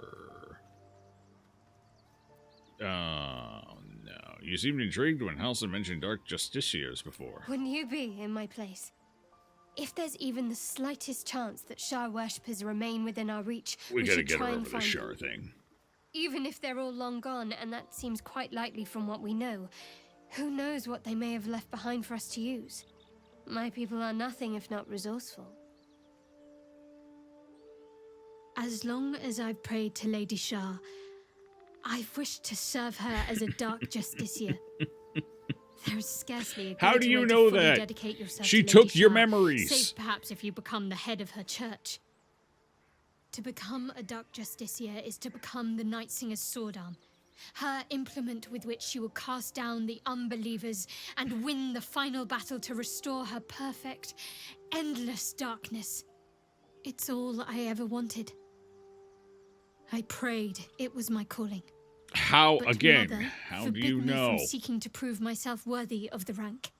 Oh, no. You seemed intrigued when Halson mentioned Dark Justiciars before.
Wouldn't you be in my place? If there's even the slightest chance that Shar worshippers remain within our reach,
We gotta
should
get her
try and
over the
find
Shar
them.
thing.
Even if they're all long gone, and that seems quite likely from what we know, who knows what they may have left behind for us to use? My people are nothing if not resourceful.
As long as I've prayed to Lady Shah, I've wished to serve her as a dark justiciar. There is scarcely a
How
greater
do you
way
know
to fully
that?
dedicate yourself
She
to Lady
took your
Shah,
memories.
save perhaps if you become the head of her church. To become a dark justiciar is to become the Night Singer's sword arm, her implement with which she will cast down the unbelievers and win the final battle to restore her perfect, endless darkness. It's all I ever wanted. I prayed it was my calling.
How,
But
again,
Mother
how do
forbid
you
me
know?
from seeking to prove myself worthy of the rank.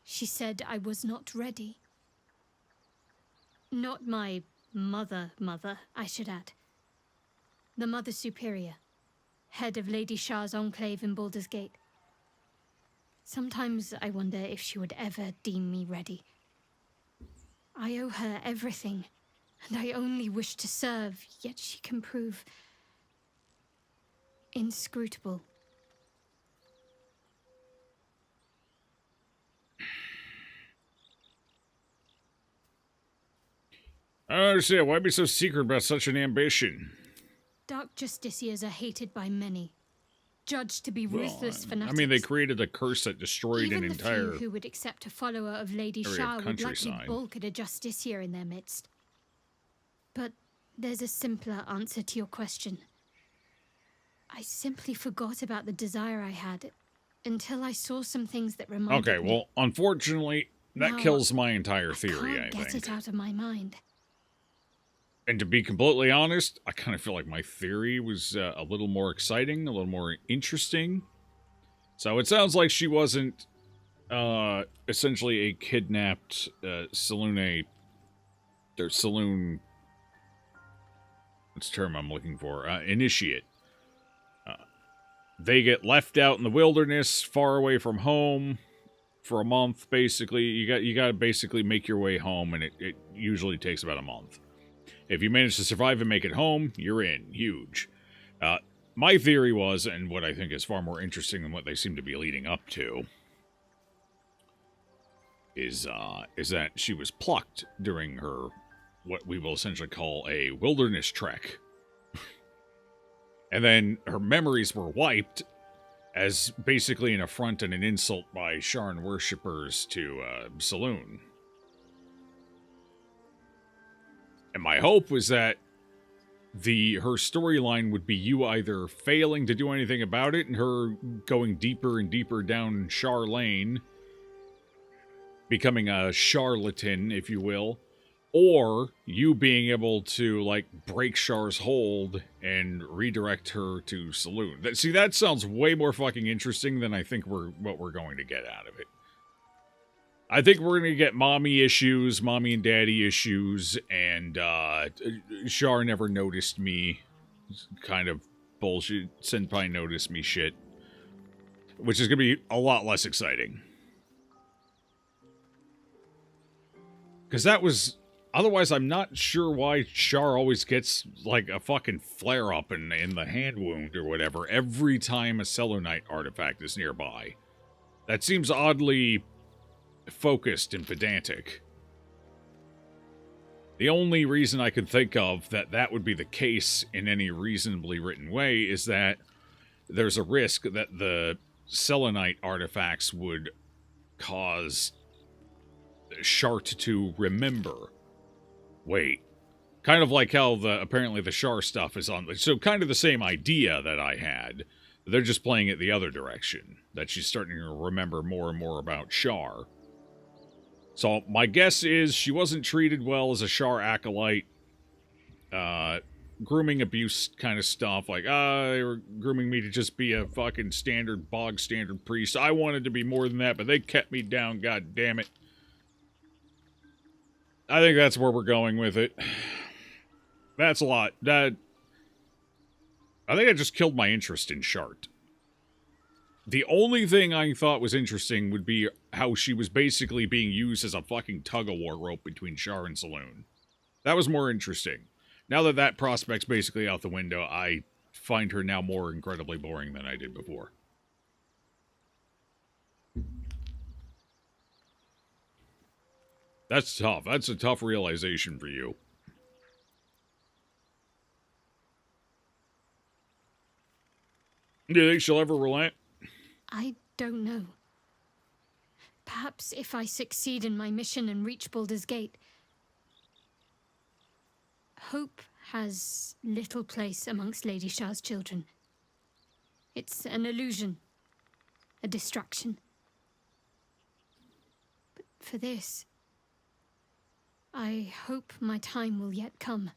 She said I was not ready. Not my mother, I should add. The Mother Superior, head of Lady Shah's enclave in Baldur's Gate. Sometimes I wonder if she would ever deem me ready. I owe her everything, and I only wish to serve, yet she can prove inscrutable.
I don't understand. Why be so secret about such an ambition?
Dark justiciars are hated by many, judged to be ruthless fanatics.
I mean, they created a curse that destroyed
Even
an
the
entire
few who would accept a follower of Lady
area
Shah
of
would likely
countryside.
balk at a justiciar in their midst. But there's a simpler answer to your question. I simply forgot about the desire I had until I saw some things that reminded
Okay,
me.
well, unfortunately, that
Now,
kills my entire theory, I
Get
think.
it out of my mind.
And to be completely honest, I kind of feel like my theory was a little more exciting, a little more interesting. So it sounds like she wasn't essentially a kidnapped saloon. What's the term I'm looking for? Initiate. They get left out in the wilderness, far away from home, for a month. Basically, you got to basically make your way home, and it usually takes about a month. If you manage to survive and make it home, you're in. Huge. My theory was, and what I think is far more interesting than what they seem to be leading up to, is that she was plucked during her, what we will essentially call a wilderness trek. And then her memories were wiped as basically an affront and an insult by Sharn worshippers to Saloon. And my hope was that her storyline would be you either failing to do anything about it and her going deeper and deeper down Shar Lane, becoming a charlatan, if you will, or you being able to, like, break Shar's hold and redirect her to Saloon. See, that sounds way more fucking interesting than I think what we're going to get out of it. I think we're going to get mommy and daddy issues, and Shar never noticed me kind of bullshit, senpai noticed me shit, which is going to be a lot less exciting. Because that was... Otherwise, I'm not sure why Shar always gets, like, a fucking flare-up in the hand wound or whatever every time a Selûnite artifact is nearby. That seems oddly focused and pedantic. The only reason I could think of that would be the case in any reasonably written way is that there's a risk that the Selûnite artifacts would cause Shart to remember. Wait. Kind of like how apparently the Shar stuff is on... So kind of the same idea that I had. They're just playing it the other direction. That she's starting to remember more and more about Shar. So my guess is she wasn't treated well as a Shar acolyte. Grooming abuse kind of stuff. Like, they were grooming me to just be a fucking bog standard priest. I wanted to be more than that, but they kept me down, god damn it. I think that's where we're going with it. That's a lot. I think I just killed my interest in Shart. The only thing I thought was interesting would be how she was basically being used as a fucking tug-of-war rope between Shar and Saloon. That was more interesting. Now that prospect's basically out the window, I find her now more incredibly boring than I did before. That's tough. That's a tough realization for you. Do you think she'll ever relent?
I don't know. Perhaps if I succeed in my mission and reach Baldur's Gate. Hope has little place amongst Lady Shah's children. It's an illusion, a distraction. But for this, I hope my time will yet come.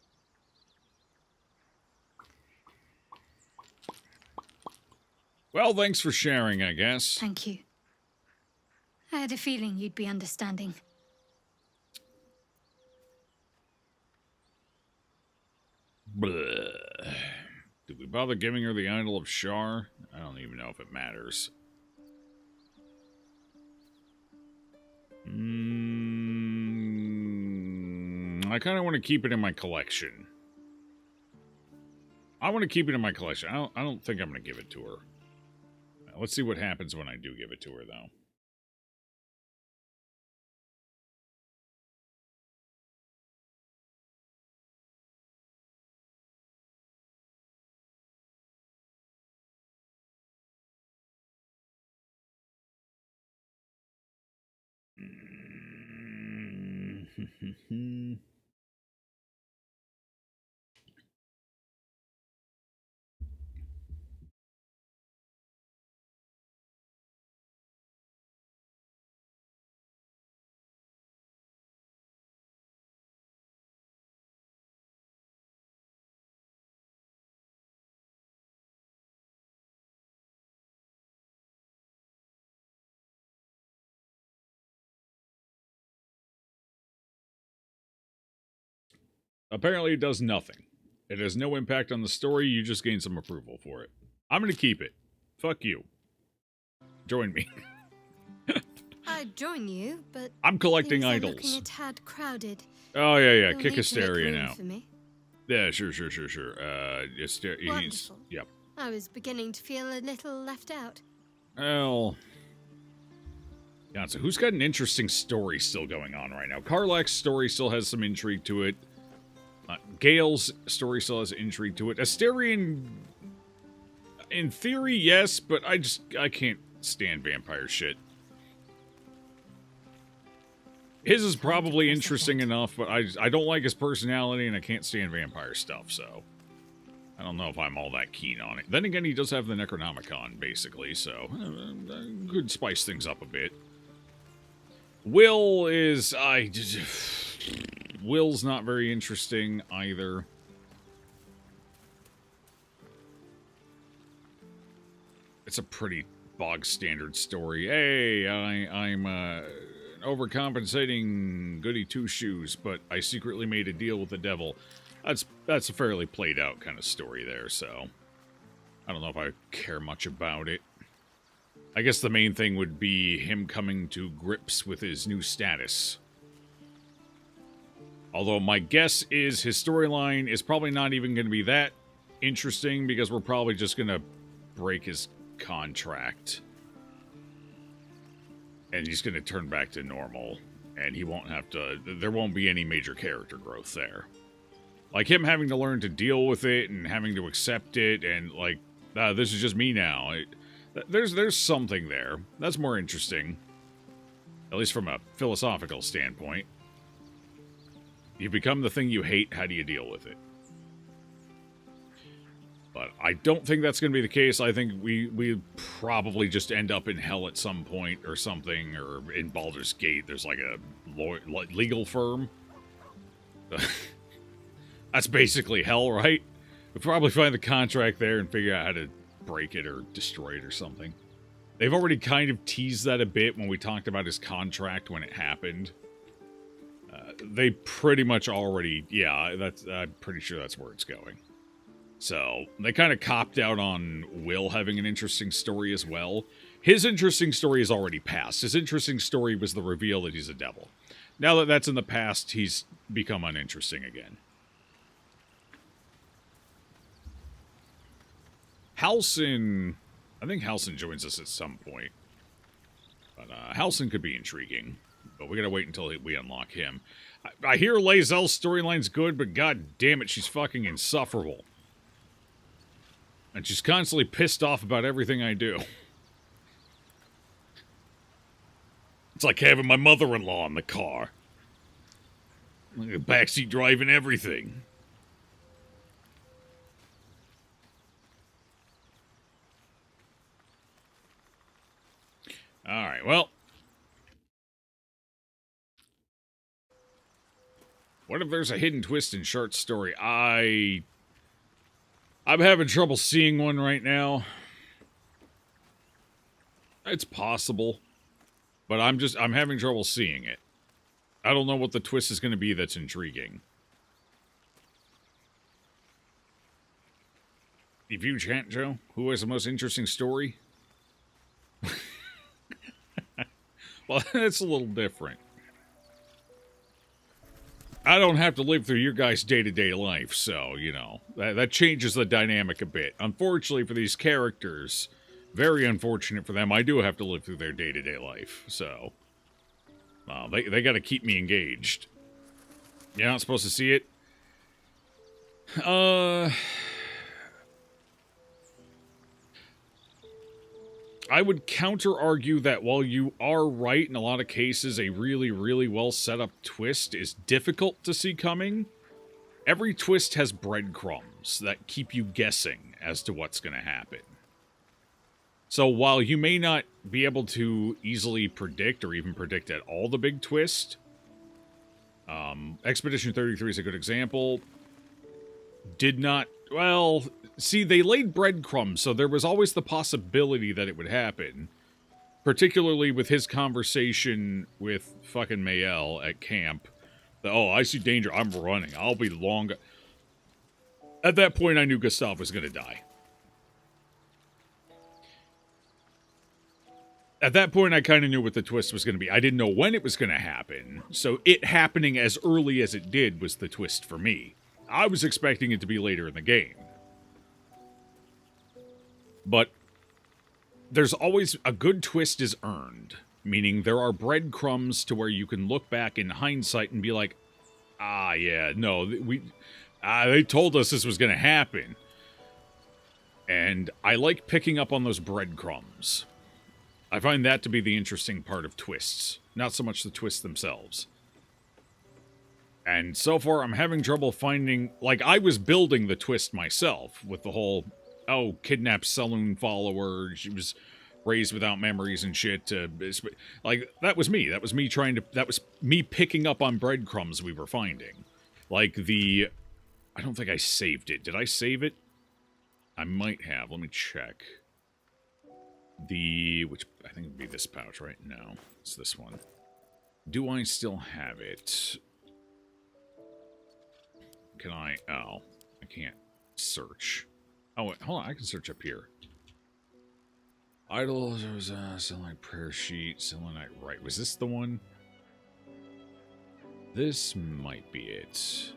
Well, thanks for sharing, I guess.
Thank you. I had a feeling you'd be understanding.
Blah. Did we bother giving her the Idol of Shar? I don't even know if it matters. I kind of want to keep it in my collection. I want to keep it in my collection. I don't think I'm going to give it to her. Let's see what happens when I do give it to her, though. Apparently it does nothing. It has no impact on the story, you just gain some approval for it. I'm gonna keep it. Fuck you. Join me.
I'd join you, but
I'm collecting
things are
idols.
looking a tad crowded.
Oh, yeah.
You'll
Kick
need to make
Hysteria
room
now.
for me.
Yeah, sure. He's...
Wonderful.
Yep.
I was beginning to feel a little left out.
Well... Yeah, so who's got an interesting story still going on right now? Karlach's story still has some intrigue to it. Gale's story still has intrigue to it. Asterion... In theory, yes, but I can't stand vampire shit. His is probably interesting enough, but I don't like his personality and I can't stand vampire stuff, so... I don't know if I'm all that keen on it. Then again, he does have the Necronomicon, basically, so... could spice things up a bit. Will is... Will's not very interesting, either. It's a pretty bog-standard story. Hey, I'm an overcompensating goody two-shoes, but I secretly made a deal with the devil. That's a fairly played-out kind of story there, so... I don't know if I care much about it. I guess the main thing would be him coming to grips with his new status. Although my guess is his storyline is probably not even going to be that interesting, because we're probably just going to break his contract. And he's going to turn back to normal. And he won't have to... There won't be any major character growth there. Like, him having to learn to deal with it and having to accept it and, like, this is just me now. There's something there. That's more interesting. At least from a philosophical standpoint. You become the thing you hate, how do you deal with it? But I don't think that's going to be the case. I think we probably just end up in hell at some point or something, or in Baldur's Gate, there's like a legal firm. That's basically hell, right? We'll probably find the contract there and figure out how to break it or destroy it or something. They've already kind of teased that a bit when we talked about his contract when it happened. They pretty much already... Yeah, I'm pretty sure that's where it's going. So, they kind of copped out on Will having an interesting story as well. His interesting story is already past. His interesting story was the reveal that he's a devil. Now that that's in the past, he's become uninteresting again. Halsin... I think Halsin joins us at some point. But Halsin could be intriguing. But we gotta wait until we unlock him. I hear Lae'zel's storyline's good, but god damn it, she's fucking insufferable. And she's constantly pissed off about everything I do. It's like having my mother-in-law in the car. Like a backseat driving everything. Alright, well. What if there's a hidden twist in Shart's story? I'm having trouble seeing one right now. It's possible. But I'm having trouble seeing it. I don't know what the twist is going to be that's intriguing. If you chat, Joe, who has the most interesting story? Well, it's a little different. I don't have to live through your guys' day-to-day life, so, you know, that changes the dynamic a bit. Unfortunately for these characters, very unfortunate for them, I do have to live through their day-to-day life, so... they gotta keep me engaged. You're not supposed to see it? I would counter-argue that while you are right in a lot of cases, a really, really well set-up twist is difficult to see coming. Every twist has breadcrumbs that keep you guessing as to what's going to happen. So while you may not be able to easily predict or even predict at all the big twist, Expedition 33 is a good example. Did not... Well, see, they laid breadcrumbs, so there was always the possibility that it would happen. Particularly with his conversation with fucking Mael at camp. Oh, I see danger, I'm running, I'll be long... At that point, I knew Gustav was gonna die. At that point, I kind of knew what the twist was going to be. I didn't know when it was going to happen, so it happening as early as it did was the twist for me. I was expecting it to be later in the game. But there's always a good twist is earned, meaning there are breadcrumbs to where you can look back in hindsight and be like, ah, yeah, no, they told us this was going to happen. And I like picking up on those breadcrumbs. I find that to be the interesting part of twists, not so much the twists themselves. And so far, I'm having trouble finding... Like, I was building the twist myself with the whole, oh, kidnapped saloon follower, she was raised without memories and shit. Like, that was me. That was me trying to... That was me picking up on breadcrumbs we were finding. Like the... I don't think I saved it. Did I save it? I might have. Let me check. Which I think would be this pouch, right? No, it's this one. Do I still have it? Can I? Oh, I can't search. Oh, wait, hold on, I can search up here. Idols, there was a Selenite prayer sheet, Selenite right. Was this the one? This might be it.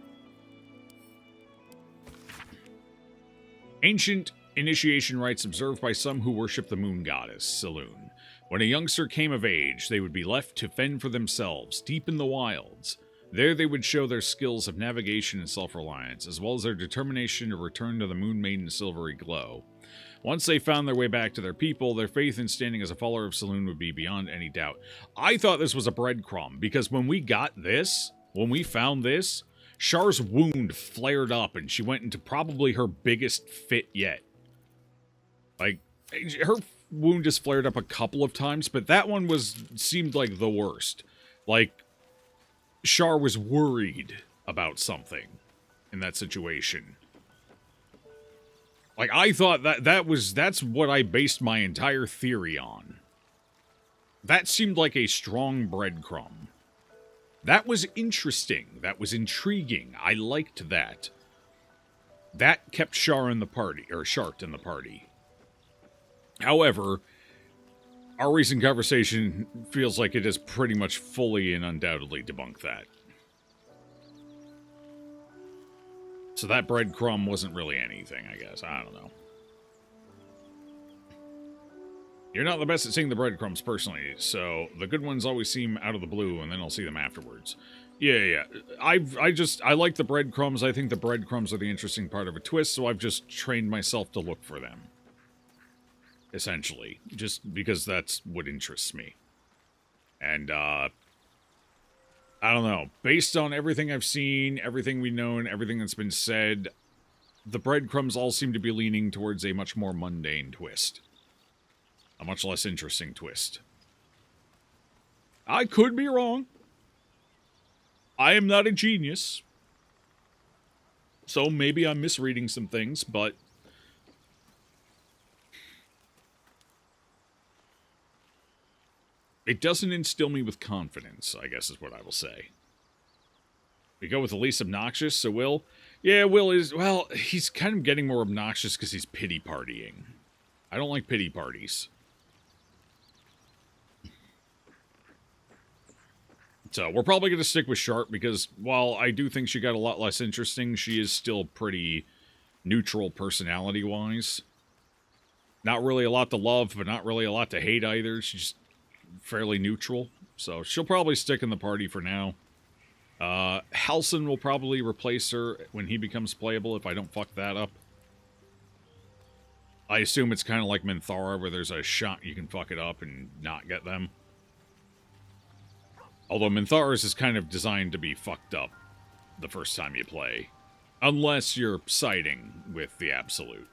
Ancient initiation rites observed by some who worship the moon goddess, Saloon. When a youngster came of age, they would be left to fend for themselves, deep in the wilds. There they would show their skills of navigation and self-reliance, as well as their determination to return to the Moon Maiden's silvery glow. Once they found their way back to their people, their faith in standing as a follower of Saloon would be beyond any doubt. I thought this was a breadcrumb, because when we got this, when we found this, Char's wound flared up, and she went into probably her biggest fit yet. Like, her wound just flared up a couple of times, but that one seemed like the worst. Like, Char was worried about something in that situation. Like, I thought that's what I based my entire theory on. That seemed like a strong breadcrumb. That was interesting. That was intriguing. I liked that. That kept Char in the party, or Shart in the party. However, our recent conversation feels like it has pretty much fully and undoubtedly debunked that. So that breadcrumb wasn't really anything, I guess. I don't know. You're not the best at seeing the breadcrumbs personally, so the good ones always seem out of the blue, and then I'll see them afterwards. Yeah. I like the breadcrumbs. I think the breadcrumbs are the interesting part of a twist, so I've just trained myself to look for them. Essentially. Just because that's what interests me. And, I don't know. Based on everything I've seen, everything we know, and everything that's been said, the breadcrumbs all seem to be leaning towards a much more mundane twist. A much less interesting twist. I could be wrong. I am not a genius. So maybe I'm misreading some things, but it doesn't instill me with confidence, I guess is what I will say. We go with the least obnoxious, so Will? Yeah, Will is, well, he's kind of getting more obnoxious because he's pity partying. I don't like pity parties. So, we're probably going to stick with Sharp because while I do think she got a lot less interesting, she is still pretty neutral personality-wise. Not really a lot to love, but not really a lot to hate either. She's fairly neutral. So, she'll probably stick in the party for now. Halsin will probably replace her when he becomes playable if I don't fuck that up. I assume it's kind of like Minthara, where there's a shot you can fuck it up and not get them. Although Minthara's is kind of designed to be fucked up the first time you play. Unless you're siding with the Absolute.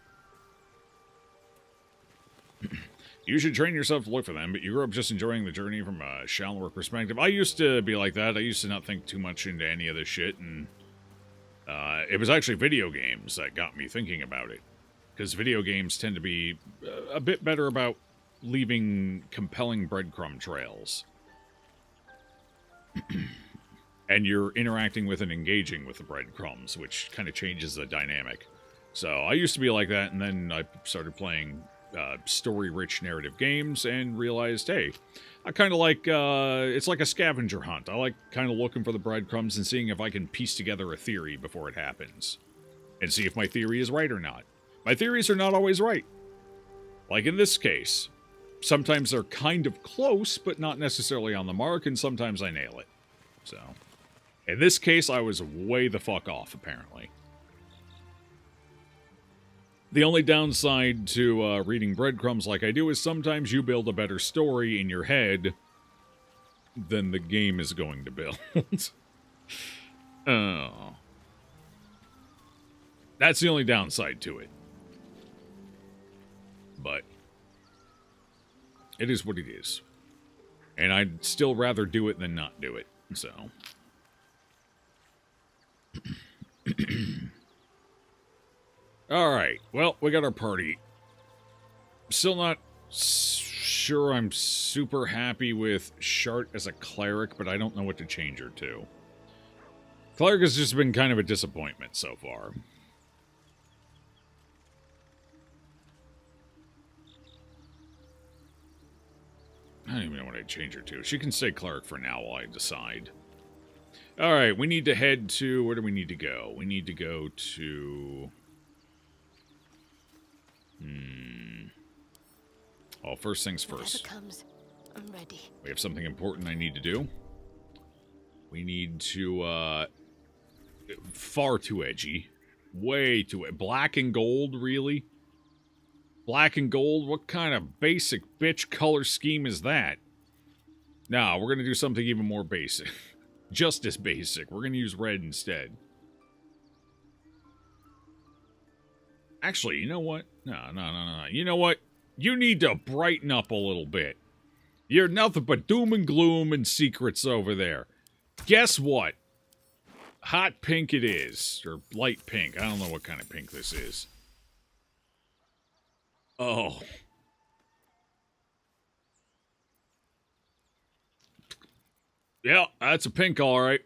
You should train yourself to look for them, but you grew up just enjoying the journey from a shallower perspective. I used to be like that. I used to not think too much into any of this shit, and it was actually video games that got me thinking about it. Because video games tend to be a bit better about leaving compelling breadcrumb trails. And you're interacting with and engaging with the breadcrumbs, which kind of changes the dynamic. So I used to be like that, and then I started playing story-rich narrative games and realized, hey, I kind of like, it's like a scavenger hunt. I like kind of looking for the breadcrumbs and seeing if I can piece together a theory before it happens. And see if my theory is right or not. My theories are not always right. Like in this case. Sometimes they're kind of close, but not necessarily on the mark, and sometimes I nail it. So, in this case, I was way the fuck off, apparently. The only downside to reading breadcrumbs like I do is sometimes you build a better story in your head than the game is going to build. Oh. That's the only downside to it. But it is what it is. And I'd still rather do it than not do it, so. Alright, well, we got our party. Still not sure I'm super happy with Shart as a cleric, but I don't know what to change her to. Cleric has just been kind of a disappointment so far. I don't even know what I'd change her to. She can stay cleric for now while I decide. Alright, we need to head to... Where do we need to go? We need to go to... Well, first things first.
Comes, I'm ready.
We have something important I need to do. We need to, far too edgy. Way too... Black and gold, really? Black and gold? What kind of basic bitch color scheme is that? No, we're gonna do something even more basic. Just as basic. We're gonna use red instead. Actually, you know what? No. You know what? You need to brighten up a little bit. You're nothing but doom and gloom and secrets over there. Guess what? Hot pink it is. Or light pink. I don't know what kind of pink this is. Oh. Yeah, that's a pink, all right.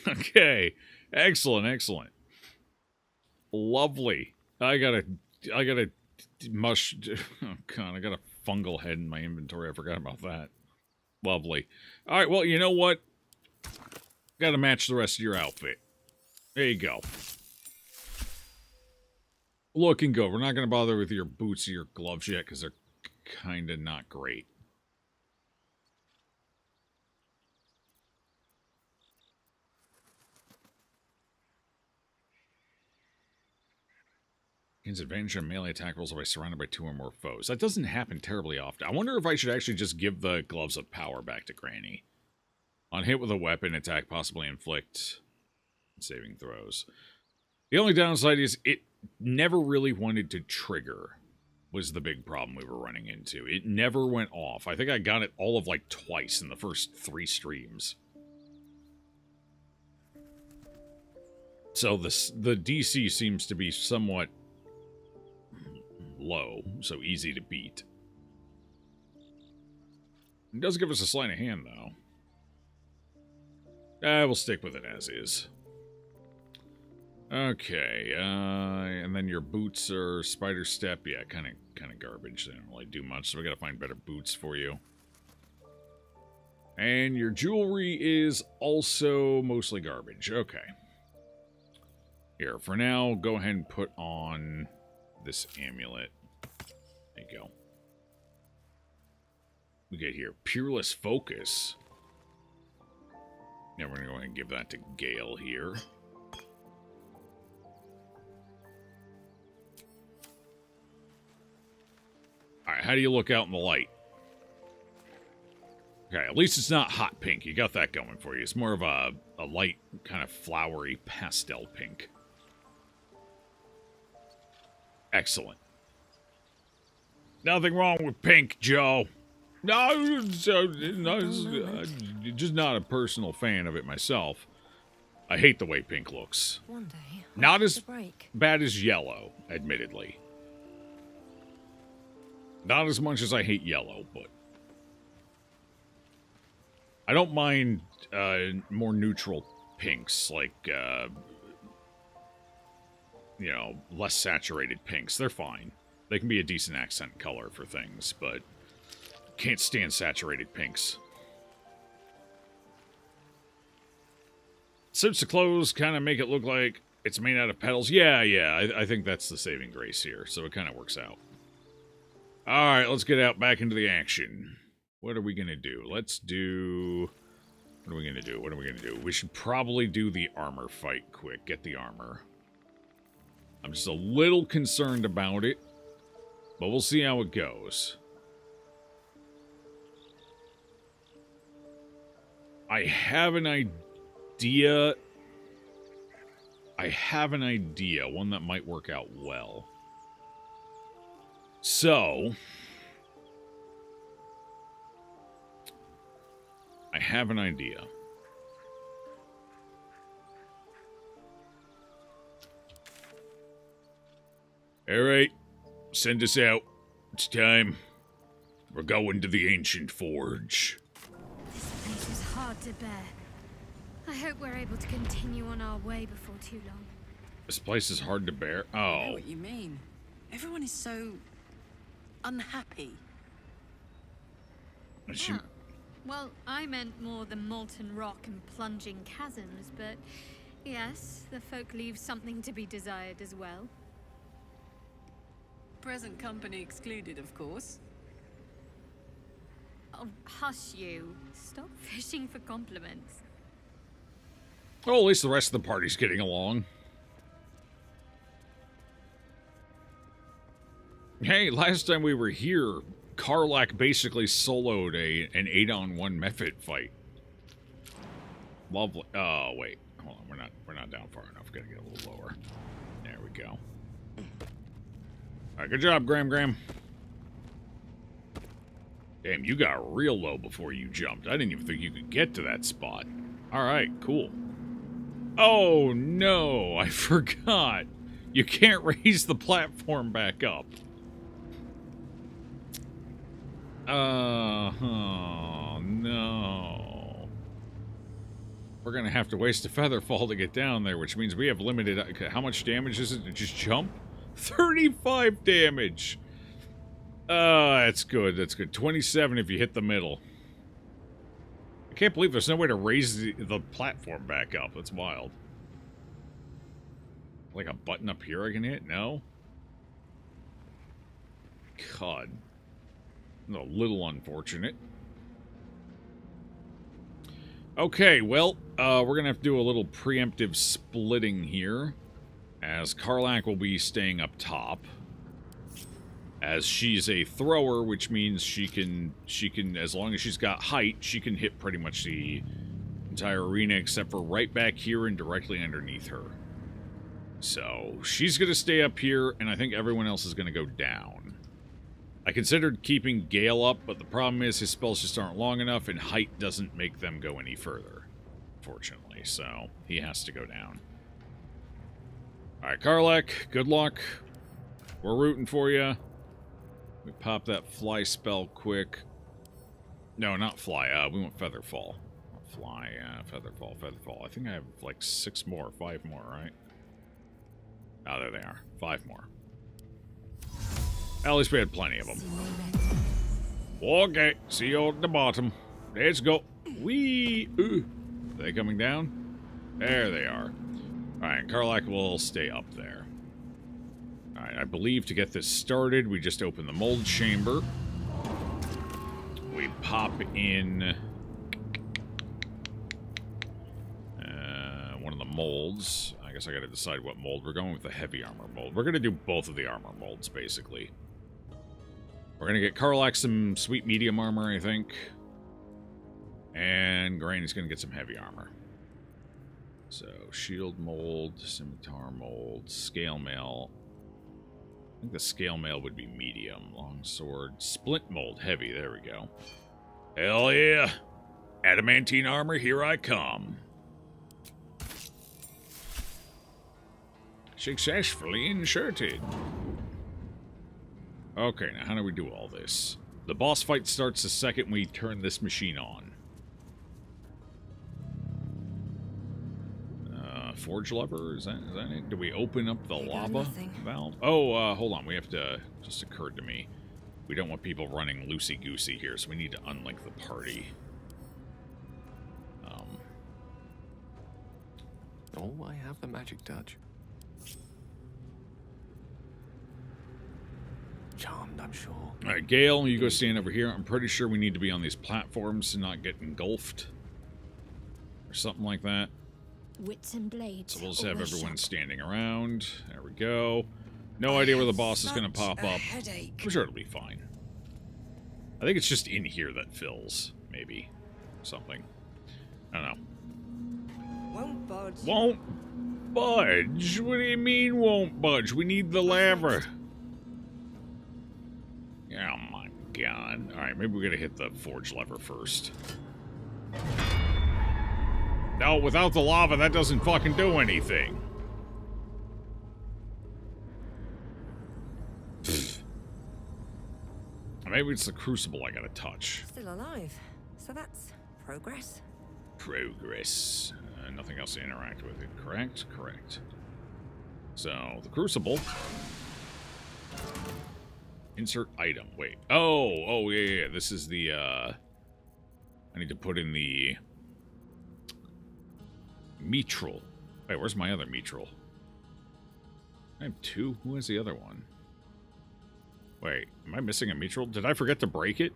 Okay. Excellent. Lovely. I got a mush... Oh, God, I got a fungal head in my inventory. I forgot about that. Lovely. All right, well, you know what? Got to match the rest of your outfit. There you go. Looking good. We're not going to bother with your boots or your gloves yet because they're kind of not great. Gains advantage on melee attack rolls if I surrounded by 2 or more foes. That doesn't happen terribly often. I wonder if I should actually just give the Gloves of Power back to Granny. On hit with a weapon, attack possibly inflict saving throws. The only downside is it never really wanted to trigger, was the big problem we were running into. It never went off. I think I got it all of like twice in the first 3 streams. So the DC seems to be somewhat low, so easy to beat. It does give us a sleight of hand, though. We'll stick with it as is. Okay, and then your boots are spider step. Yeah, kind of garbage. They don't really do much, so we gotta find better boots for you. And your jewelry is also mostly garbage. Okay. Here, for now, go ahead and put on this amulet. There you go. We get here, Peerless Focus. Now we're gonna go ahead and give that to Gale here. Alright, how do you look out in the light? Okay, at least it's not hot pink. You got that going for you. It's more of a light, kind of flowery pastel pink. Excellent. Nothing wrong with pink, Joe. No, just not a personal fan of it myself. I hate the way pink looks.
One day,
not as bad as yellow, admittedly. Not as much as I hate yellow, but I don't mind more neutral pinks, like, you know, less saturated pinks. They're fine. They can be a decent accent color for things, but can't stand saturated pinks. Suits of clothes kind of make it look like it's made out of petals. Yeah, I think that's the saving grace here, so it kind of works out. Alright, let's get out back into the action. What are we going to do? Let's do... What are we going to do? What are we going to do? We should probably do the armor fight quick. Get the armor. I'm just a little concerned about it, but we'll see how it goes. I have an idea. One that might work out well. So, I have an idea. Alright, send us out. It's time. We're going to the ancient forge.
This place is hard to bear. I hope we're able to continue on our way before too long.
This place is hard to bear?
I know
Oh.
what you mean. Everyone is so unhappy.
Well, I meant more the molten rock and plunging chasms, but yes, the folk leave something to be desired as well.
Present company excluded, of course.
Oh, hush you. Stop fishing for compliments.
Oh, at least the rest of the party's getting along. Hey, last time we were here, Karlak basically soloed an 8-on-1 method fight. Lovely. Oh, wait. Hold on, we're not down far enough. Gotta get a little lower. There we go. Alright, good job, Graham. Damn, you got real low before you jumped. I didn't even think you could get to that spot. Alright, cool. Oh, no, I forgot. You can't raise the platform back up. Oh, no. We're gonna have to waste a feather fall to get down there, which means we have limited... How much damage is it to just jump? 35 damage! That's good, that's good. 27 if you hit the middle. I can't believe there's no way to raise the platform back up. That's wild. Like a button up here I can hit? No? God. A little unfortunate. Okay, well, we're gonna have to do a little preemptive splitting here. As Karlak will be staying up top. As she's a thrower, which means she can, as long as she's got height, she can hit pretty much the entire arena except for right back here and directly underneath her. So, she's going to stay up here, and I think everyone else is going to go down. I considered keeping Gale up, but the problem is his spells just aren't long enough, and height doesn't make them go any further, fortunately, so he has to go down. Alright, Karlak, good luck. We're rooting for you. We pop that fly spell quick. No, not fly. We want Featherfall. Not fly, Featherfall. I think I have like 6 more, 5 more, right? Oh, there they are. 5 more. At least we had plenty of them. Okay, see you at the bottom. Let's go. Whee! Are they coming down? There they are. Alright, Karlak will stay up there. Alright, I believe to get this started, we just open the mold chamber. We pop in one of the molds. I guess I gotta decide what mold. We're going with the heavy armor mold. We're gonna do both of the armor molds, basically. We're gonna get Karlak some sweet medium armor, I think. And Granny's gonna get some heavy armor. So, shield mold, scimitar mold, scale mail. I think the scale mail would be medium. Longsword, splint mold, heavy. There we go. Hell yeah! Adamantine armor, here I come. Successfully inserted. Okay, now how do we do all this? The boss fight starts the second we turn this machine on. Forge lever? Is that it? Do we open up the lava valve? Oh, hold on. We have to... Just occurred to me. We don't want people running loosey-goosey here, so we need to unlink the party.
Oh, I have the magic touch. Charmed, I'm sure.
Alright, Gale, you go stand over here. I'm pretty sure we need to be on these platforms to not get engulfed. Or something like that.
Wits and blades.
So we'll just have everyone standing around. There we go. No idea where the boss is going to pop up. I'm sure it'll be fine. I think it's just in here that fills, maybe. Something. I don't know.
Won't budge.
Won't budge? What do you mean won't budge? We need the lever. Oh my god. Alright, maybe we're going to hit the forge lever first. No, without the lava, that doesn't fucking do anything. Maybe it's the crucible I gotta touch.
Still alive. So that's progress.
Progress. Nothing else to interact with it, correct? Correct. So, the crucible. Insert item. Wait. Oh, yeah. This is the, I need to put in the... Mitral. Wait, where's my other Mitral? I have 2? Who has the other one? Wait, am I missing a Mitral? Did I forget to break it?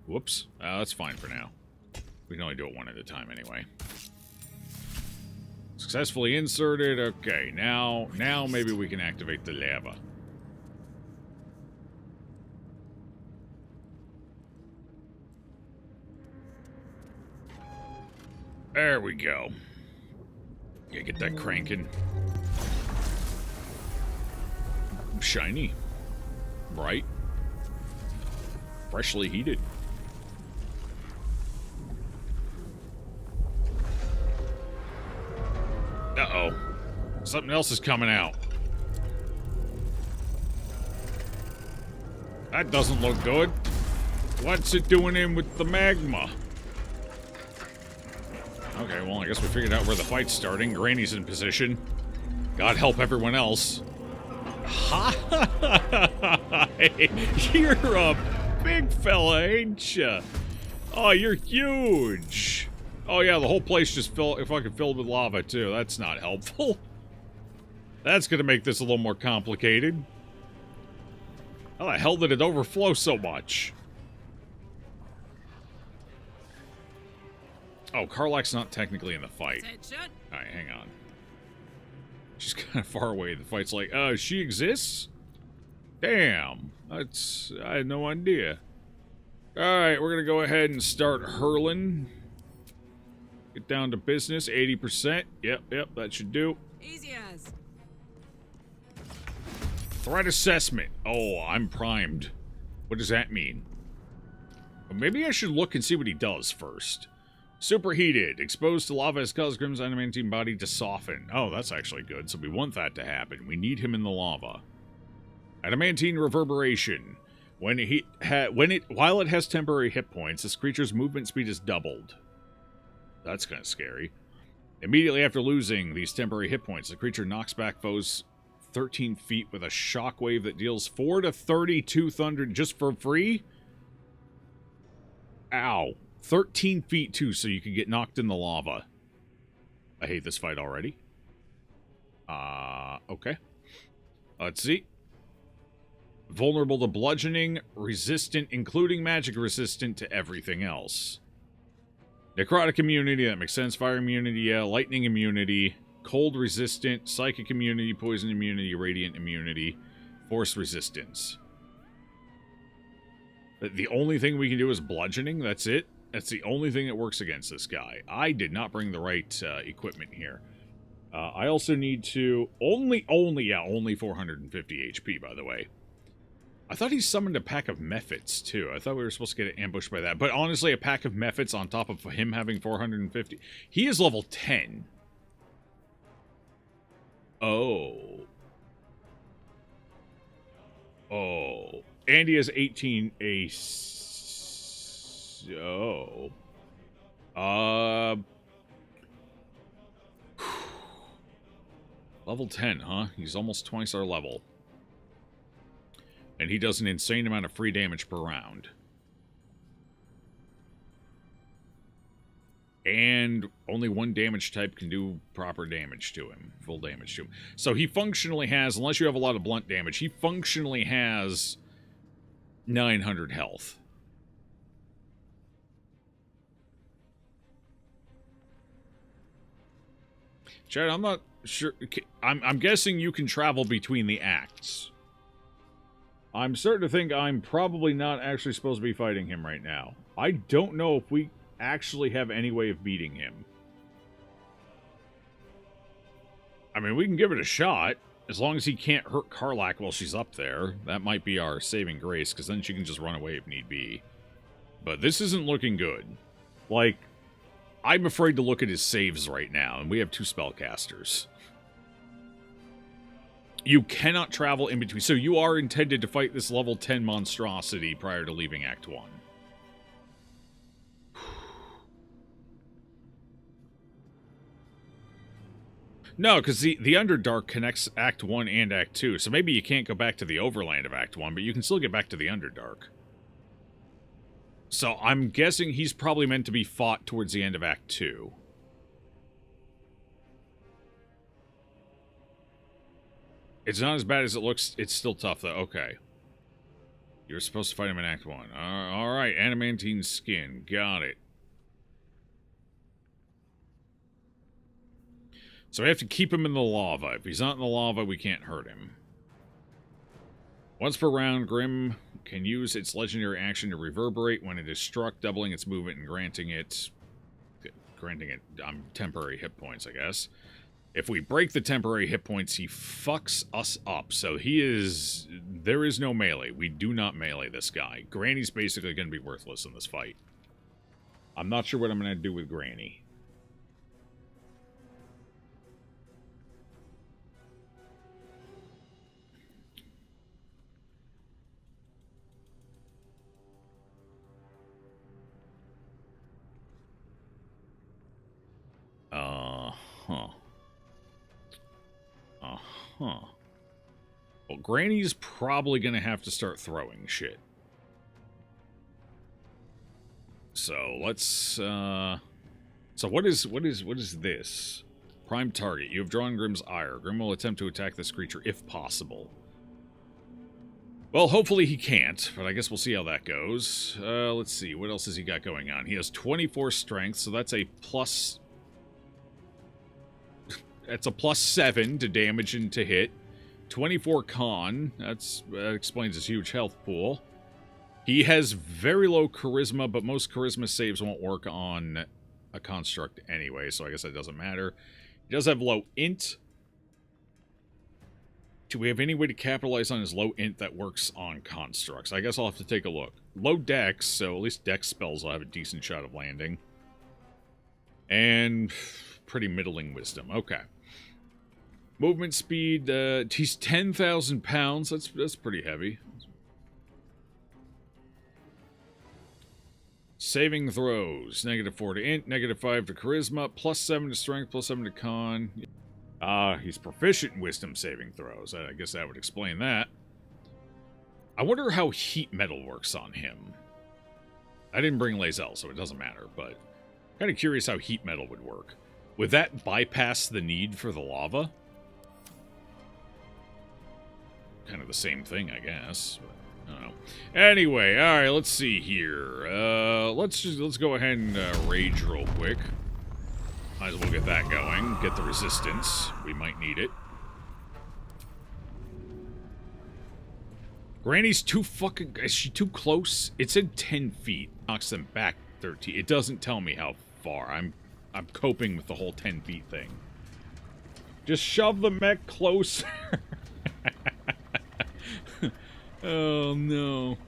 Whoops. That's fine for now. We can only do it one at a time anyway. Successfully inserted. Okay, now maybe we can activate the lava. There we go. Yeah, get that cranking. Shiny. Bright. Freshly heated. Uh-oh. Something else is coming out. That doesn't look good. What's it doing in with the magma? Okay, well, I guess we figured out where the fight's starting. Granny's in position. God help everyone else. Ha! You're a big fella, ain't ya? Oh, you're huge. Oh, yeah, the whole place just fucking filled with lava, too. That's not helpful. That's gonna make this a little more complicated. How the hell did it overflow so much? Oh, Karlak's not technically in the fight. Alright, hang on. She's kind of far away. The fight's like, she exists? Damn. That's... I had no idea. Alright, we're gonna go ahead and start hurling. Get down to business. 80%. Yep, that should do.
Easy as.
Threat assessment. Oh, I'm primed. What does that mean? Well, maybe I should look and see what he does first. Superheated. Exposed to lava has caused Grimm's adamantine body to soften. Oh, that's actually good. So we want that to happen. We need him in the lava. Adamantine reverberation. While it has temporary hit points, this creature's movement speed is doubled. That's kind of scary. Immediately after losing these temporary hit points, the creature knocks back foes 13 feet with a shockwave that deals 4 to 32 thunder just for free? Ow. 13 feet too, so you can get knocked in the lava. I hate this fight already. Okay. Let's see. Vulnerable to bludgeoning, resistant, including magic resistant to everything else. Necrotic immunity, that makes sense. Fire immunity, yeah. Lightning immunity. Cold resistant. Psychic immunity. Poison immunity. Radiant immunity. Force resistance. The only thing we can do is bludgeoning. That's it. That's the only thing that works against this guy. I did not bring the right equipment here. I also need to... Only 450 HP, by the way. I thought he summoned a pack of Mephits, too. I thought we were supposed to get ambushed by that. But honestly, a pack of Mephits on top of him having 450... He is level 10. Oh. Oh. And he has 18 ace... Oh. Level 10, huh? He's almost twice our level. And he does an insane amount of free damage per round. And only one damage type can do proper damage to him. Full damage to him. So he functionally has, unless you have a lot of blunt damage, he functionally has 900 health. Chad, I'm not sure. I'm guessing you can travel between the acts. I'm starting to think I'm probably not actually supposed to be fighting him right now. I don't know if we actually have any way of beating him. I mean, we can give it a shot. As long as he can't hurt Karlach while she's up there. That might be our saving grace, because then she can just run away if need be. But this isn't looking good. Like, I'm afraid to look at his saves right now, and we have 2 spellcasters. You cannot travel in between. So you are intended to fight this level 10 monstrosity prior to leaving Act 1. No, because the Underdark connects Act 1 and Act 2, so maybe you can't go back to the Overland of Act 1, but you can still get back to the Underdark. So I'm guessing he's probably meant to be fought towards the end of Act 2. It's not as bad as it looks. It's still tough, though. Okay. You were supposed to fight him in Act 1. Alright, adamantine skin. Got it. So we have to keep him in the lava. If he's not in the lava, we can't hurt him. Once per round, Grimm can use its legendary action to reverberate when it is struck, doubling its movement and granting it temporary hit points, I guess. If we break the temporary hit points, he fucks us up. So there is no melee. We do not melee this guy. Granny's basically going to be worthless in this fight. I'm not sure what I'm going to do with Granny. Well, Granny's probably gonna have to start throwing shit. So let's so what is this? Prime target. You have drawn Grimm's ire. Grimm will attempt to attack this creature if possible. Well, hopefully he can't, but I guess we'll see how that goes. Let's see, what else has he got going on? He has 24 strength, so that's a plus That's a +7 to damage and to hit. 24 con. That explains his huge health pool. He has very low charisma, but most charisma saves won't work on a construct anyway, so I guess that doesn't matter. He does have low int. Do we have any way to capitalize on his low int that works on constructs? I guess I'll have to take a look. Low dex, so at least dex spells will have a decent shot of landing. And pretty middling wisdom. Okay. Movement speed, he's 10,000 pounds. That's pretty heavy. Saving throws. -4 to int, -5 to charisma, +7 to strength, +7 to con. He's proficient in wisdom saving throws. I guess that would explain that. I wonder how heat metal works on him. I didn't bring Lae'zel, so it doesn't matter, but kind of curious how heat metal would work. Would that bypass the need for the lava? Kind of the same thing, I guess. But I don't know. Anyway, all right, let's see here. Let's go ahead and rage real quick. Might as well get that going. Get the resistance. We might need it. Granny's too fucking... Is she too close? It said 10 feet. Knocks them back 13. It doesn't tell me how far. I'm coping with the whole 10 feet thing. Just shove the mech closer. Oh, no.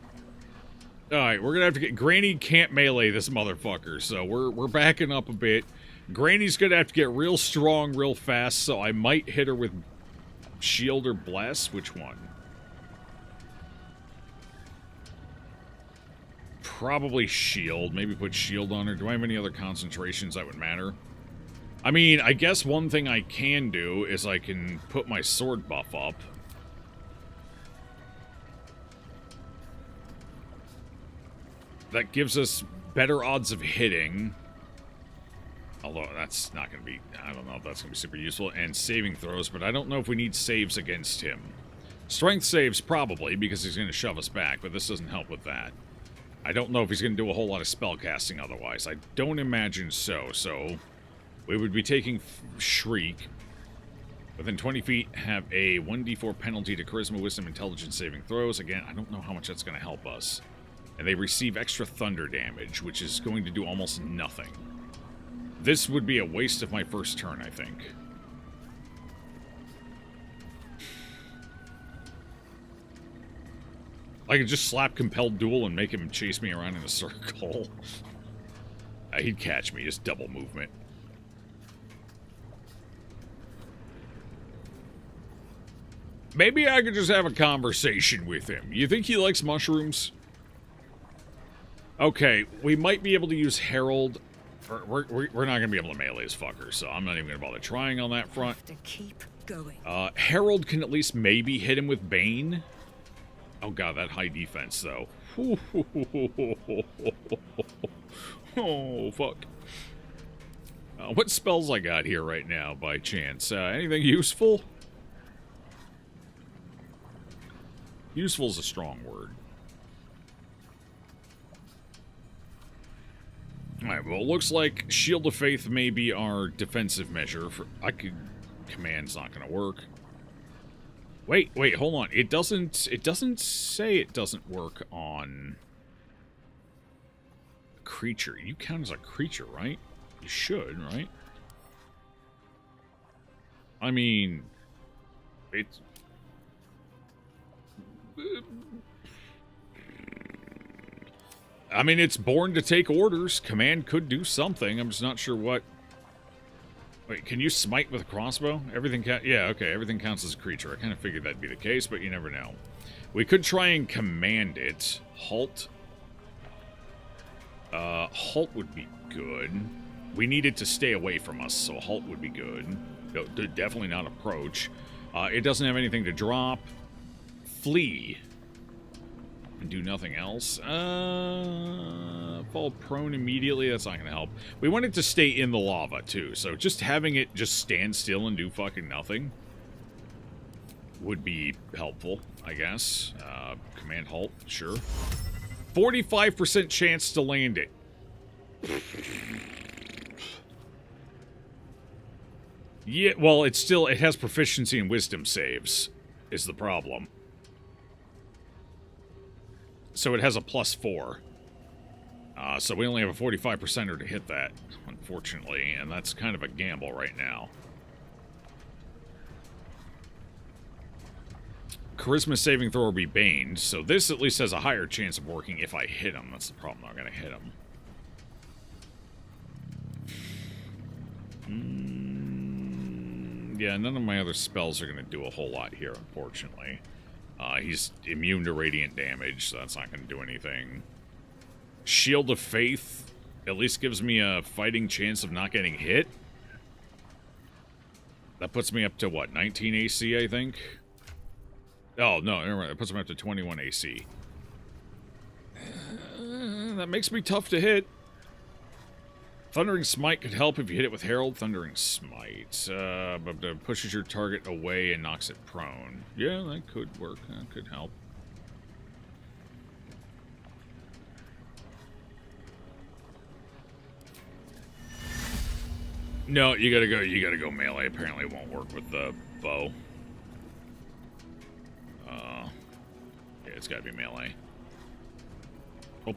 Alright, we're gonna have to get... Granny can't melee this motherfucker, so we're backing up a bit. Granny's gonna have to get real strong real fast, so I might hit her with shield or bless. Which one? Probably shield. Maybe put shield on her. Do I have any other concentrations that would matter? I mean, I guess one thing I can do is I can put my sword buff up. That gives us better odds of hitting. Although that's not going to be... I don't know if that's going to be super useful. And saving throws, but I don't know if we need saves against him. Strength saves, probably, because he's going to shove us back, but this doesn't help with that. I don't know if he's going to do a whole lot of spell casting otherwise. I don't imagine so. So, we would be taking Shriek. Within 20 feet, have a 1d4 penalty to Charisma, Wisdom, Intelligence saving throws. Again, I don't know how much that's going to help us. And they receive extra thunder damage, which is going to do almost nothing. This would be a waste of my first turn, I think. I could just slap Compelled Duel and make him chase me around in a circle. He'd catch me, just double movement. Maybe I could just have a conversation with him. You think he likes mushrooms? Okay, we might be able to use Herald. We're not going to be able to melee this fucker, so I'm not even going to bother trying on that front.
Have to keep going.
Herald can at least maybe hit him with Bane. Oh god, that high defense, though. Oh, fuck. What spells I got here right now, by chance? Anything useful? Useful is a strong word. Alright, well, it looks like Shield of Faith may be our defensive measure. Command's not going to work. Wait, hold on. It doesn't say it doesn't work on a creature. You count as a creature, right? You should, right? I mean, it's... I mean, it's born to take orders. Command could do something. I'm just not sure what. Wait, can you smite with a crossbow? Everything yeah, okay, everything counts as a creature. I kind of figured that'd be the case, but you never know. We could try and command it. Halt. Halt would be good. We need it to stay away from us, so halt would be good. No, definitely not approach. It doesn't have anything to drop. Flee. And do nothing else. Fall prone immediately. That's not going to help. We want it to stay in the lava, too. So just having it just stand still and do fucking nothing would be helpful, I guess. Command halt, sure. 45% chance to land it. Yeah, well, it has proficiency in wisdom saves, is the problem. So it has a +4. So we only have a 45%er to hit that, unfortunately, and that's kind of a gamble right now. Charisma saving throw will be baned, so this at least has a higher chance of working if I hit him. That's the problem, I'm going to hit him. Yeah, none of my other spells are going to do a whole lot here, unfortunately. He's immune to radiant damage, so that's not going to do anything. Shield of Faith at least gives me a fighting chance of not getting hit. That puts me up to, what, 19 AC, I think? Oh, no, never mind. That puts me up to 21 AC. That makes me tough to hit. Thundering Smite could help if you hit it with Herald. Thundering Smite. But pushes your target away and knocks it prone. Yeah, that could work. That could help. No, you gotta go melee. Apparently it won't work with the bow. Yeah, it's gotta be melee. I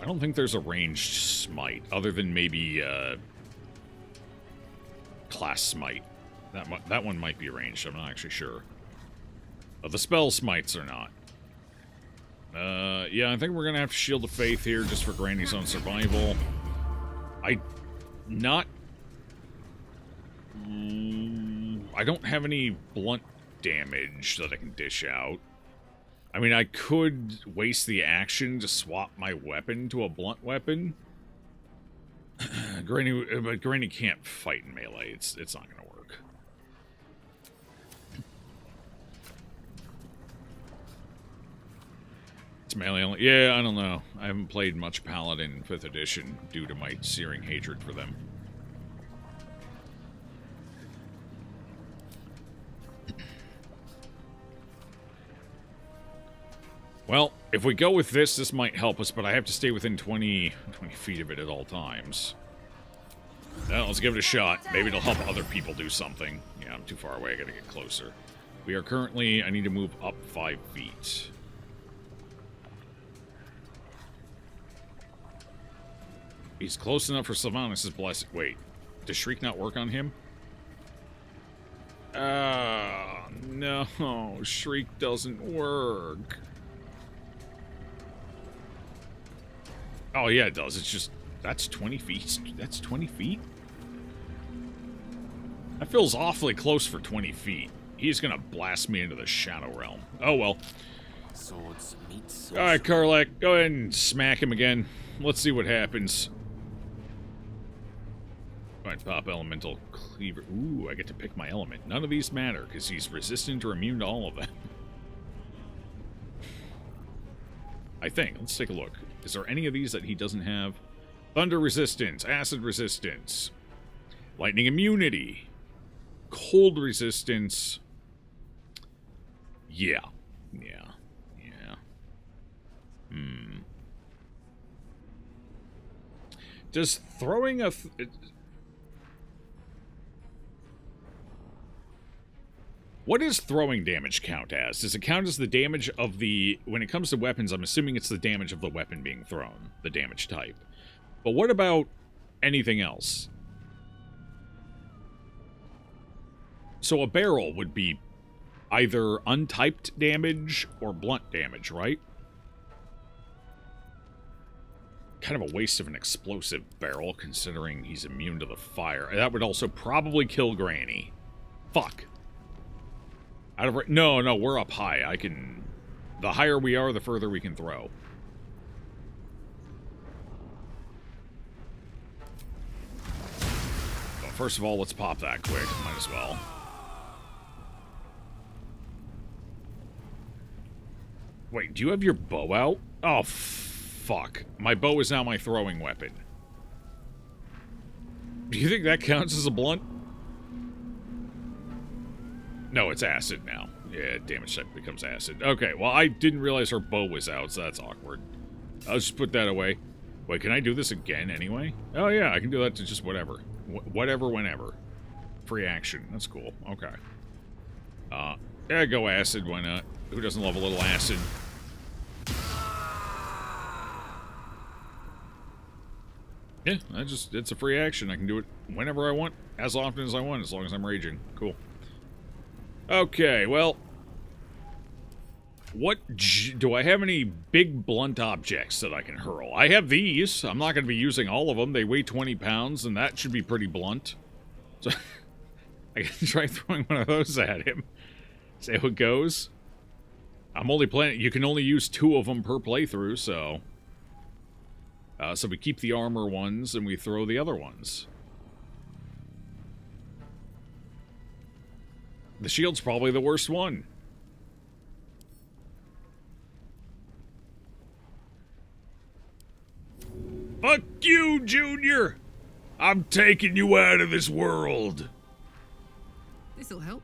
don't think there's a ranged smite, other than maybe, class smite. That one might be ranged, I'm not actually sure. The spell smites are not. Yeah, I think we're gonna have to Shield of Faith here, just for Granny's own survival. I don't have any blunt damage that I can dish out. I mean, I could waste the action to swap my weapon to a blunt weapon. But Granny can't fight in melee. It's not gonna work. It's melee only. Yeah, I don't know. I haven't played much Paladin 5th edition due to my searing hatred for them. Well, if we go with this might help us, but I have to stay within 20 feet of it at all times. Well, let's give it a shot. Maybe it'll help other people do something. Yeah, I'm too far away. I gotta get closer. We are currently... I need to move up 5 feet. He's close enough for Sylvanas' blessed. Wait, does Shriek not work on him? No, Shriek doesn't work. Oh, yeah, it does. It's just... That's 20 feet. That's 20 feet? That feels awfully close for 20 feet. He's gonna blast me into the Shadow Realm. Oh, well.
Swords meet swords.
Alright, Karlak, go ahead and smack him again. Let's see what happens. Alright, pop Elemental Cleaver. Ooh, I get to pick my element. None of these matter, because he's resistant or immune to all of them. I think. Let's take a look. Is there any of these that he doesn't have? Thunder resistance, acid resistance, lightning immunity, cold resistance. Yeah. Does throwing a... What does throwing damage count as? Does it count as the damage of the... When it comes to weapons, I'm assuming it's the damage of the weapon being thrown, the damage type. But what about anything else? So a barrel would be either untyped damage or blunt damage, right? Kind of a waste of an explosive barrel, considering he's immune to the fire. That would also probably kill Granny. Fuck. No, we're up high. I can... The higher we are, the further we can throw. Well, first of all, let's pop that quick. Might as well. Wait, do you have your bow out? Oh, fuck. My bow is now my throwing weapon. Do you think that counts as a blunt? No, it's acid now. Yeah, damage type becomes acid. Okay, well, I didn't realize her bow was out, so that's awkward. I'll just put that away. Wait, can I do this again anyway? Oh, yeah, I can do that to just whatever. Whatever, whenever. Free action. That's cool. Okay. Yeah, go acid. Why not? Who doesn't love a little acid? Yeah, it's a free action. I can do it whenever I want, as often as I want, as long as I'm raging. Cool. Okay, well... do I have any big blunt objects that I can hurl? I have these. I'm not going to be using all of them. They weigh 20 pounds, and that should be pretty blunt. So, I can try throwing one of those at him. See how it goes. I'm only playing... You can only use 2 of them per playthrough, so... so we keep the armor ones, and we throw the other ones. The shield's probably the worst one. Fuck you, Junior! I'm taking you out of this world.
This'll help.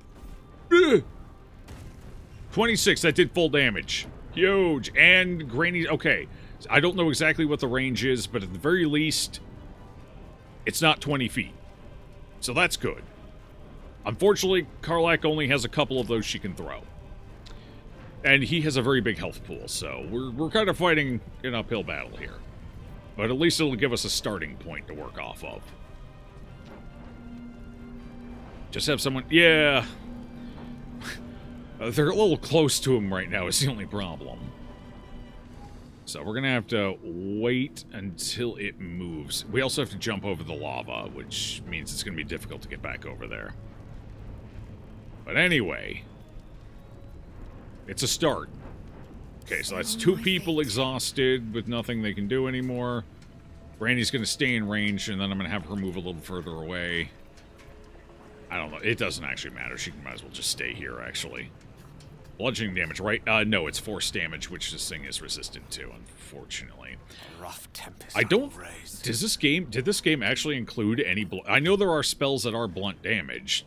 26, that did full damage. Huge. And Granny... Okay. I don't know exactly what the range is, but at the very least, it's not 20 feet. So that's good. Unfortunately, Karlach only has a couple of those she can throw. And he has a very big health pool, so we're kind of fighting an uphill battle here. But at least it'll give us a starting point to work off of. Just have someone... Yeah. They're a little close to him right now, is the only problem. So we're going to have to wait until it moves. We also have to jump over the lava, which means it's going to be difficult to get back over there. But anyway, it's a start. Okay, so that's 2 people exhausted with nothing they can do anymore. Brandy's going to stay in range, and then I'm going to have her move a little further away. I don't know. It doesn't actually matter. She might as well just stay here, actually. Bludgeoning damage, right? No, it's force damage, which this thing is resistant to, unfortunately.
A rough tempest.
I don't... Did this game actually include any... I know there are spells that are blunt damage.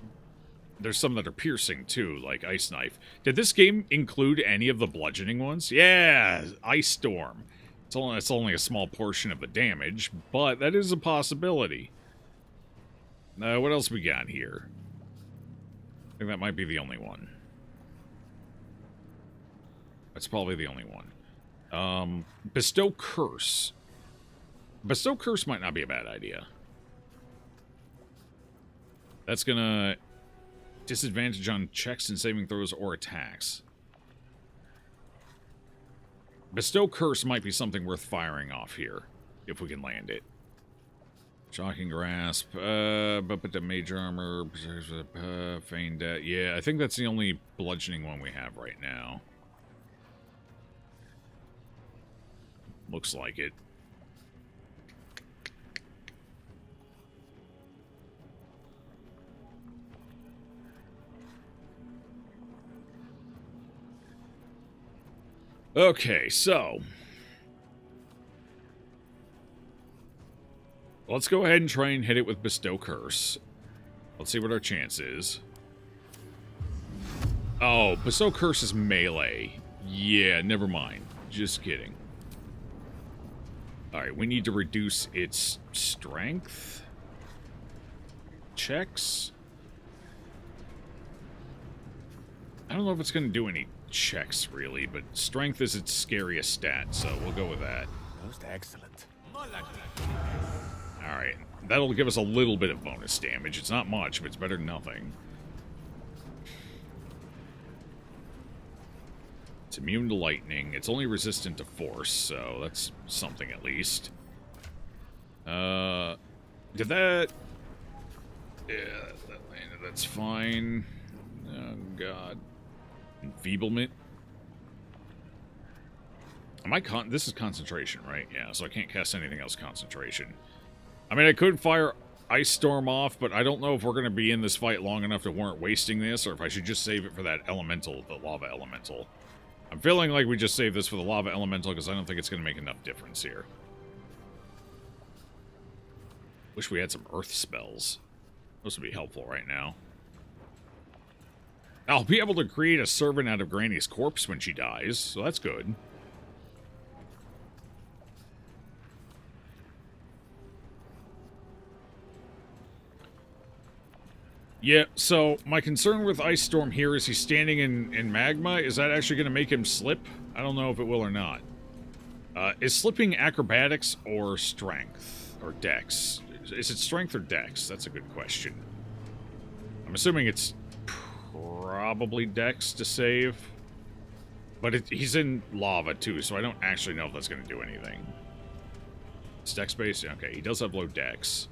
There's some that are piercing, too, like Ice Knife. Did this game include any of the bludgeoning ones? Yeah! Ice Storm. It's only a small portion of the damage, but that is a possibility. What else we got here? I think that might be the only one. That's probably the only one. Bestow Curse. Bestow Curse might not be a bad idea. That's gonna... disadvantage on checks and saving throws or attacks. Bestow Curse might be something worth firing off here, if we can land it. Shocking Grasp, but the Major Armor, Feigned Death. Yeah, I think that's the only bludgeoning one we have right now. Looks like it. Okay, so... let's go ahead and try and hit it with Bestow Curse. Let's see what our chance is. Oh, Bestow Curse is melee. Yeah, never mind. Just kidding. Alright, we need to reduce its strength. Checks. I don't know if it's going to do any checks, really, but strength is its scariest stat, so we'll go with that.
Most excellent.
Alright, that'll give us a little bit of bonus damage. It's not much, but it's better than nothing. It's immune to lightning. It's only resistant to force, so that's something at least. Did that... yeah, that landed. That's fine. Oh, God. Enfeeblement. Am I this is concentration, right? Yeah, so I can't cast anything else concentration. I mean, I could fire Ice Storm off, but I don't know if we're going to be in this fight long enough to warrant wasting this, or if I should just save it for that elemental, the lava elemental. I'm feeling like we just save this for the lava elemental, because I don't think it's going to make enough difference here. Wish we had some earth spells. Those would be helpful right now. I'll be able to create a servant out of Granny's corpse when she dies, so that's good. Yeah, so my concern with Ice Storm here is he's standing in magma. Is that actually going to make him slip? I don't know if it will or not. Is slipping acrobatics or strength? Or dex? Is it strength or dex? That's a good question. I'm assuming it's probably dex to save. But he's in lava too, so I don't actually know if that's going to do anything. It's dex based? Okay, he does have low dex.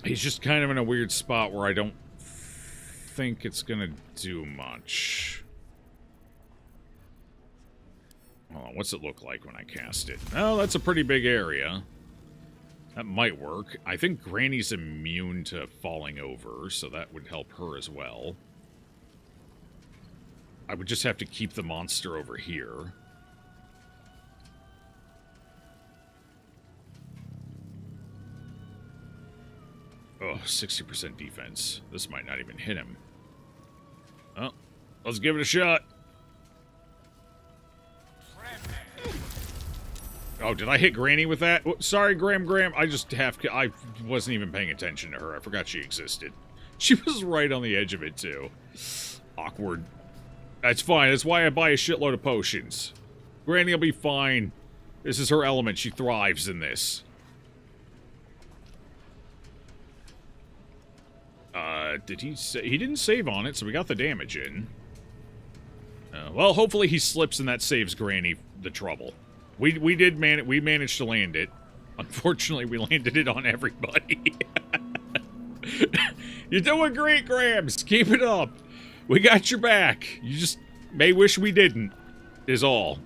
He's just kind of in a weird spot where I don't think it's gonna do much. Hold on, what's it look like when I cast it? Oh, that's a pretty big area. That might work. I think Granny's immune to falling over, so that would help her as well. I would just have to keep the monster over here. Oh, 60% defense. This might not even hit him. Oh, let's give it a shot. Oh, did I hit Granny with that? Oh, sorry, Graham. I wasn't even paying attention to her. I forgot she existed. She was right on the edge of it, too. Awkward. That's fine. That's why I buy a shitload of potions. Granny will be fine. This is her element. She thrives in this. Did he say... He didn't save on it, so we got the damage in. Well, hopefully he slips and that saves Granny the trouble. We managed to land it. Unfortunately, we landed it on everybody. You're doing great, Grams. Keep it up. We got your back. You just may wish we didn't, is all.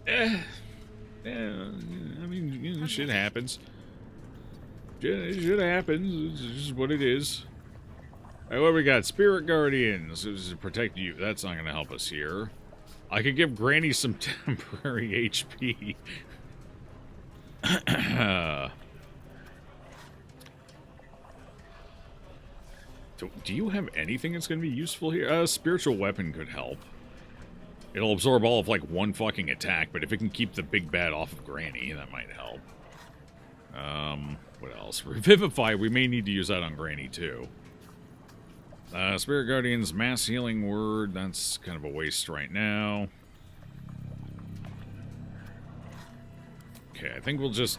Yeah, I mean, you know, shit happens. Shit happens. It's just what it is. All right, what we got? Spirit Guardians. This is to protect you. That's not going to help us here. I could give Granny some temporary HP. Do you have anything that's going to be useful here? A spiritual weapon could help. It'll absorb all of, like, one fucking attack, but if it can keep the big bad off of Granny, that might help. What else? Revivify, we may need to use that on Granny, too. Spirit Guardians, Mass Healing Word, that's kind of a waste right now. Okay, I think we'll just...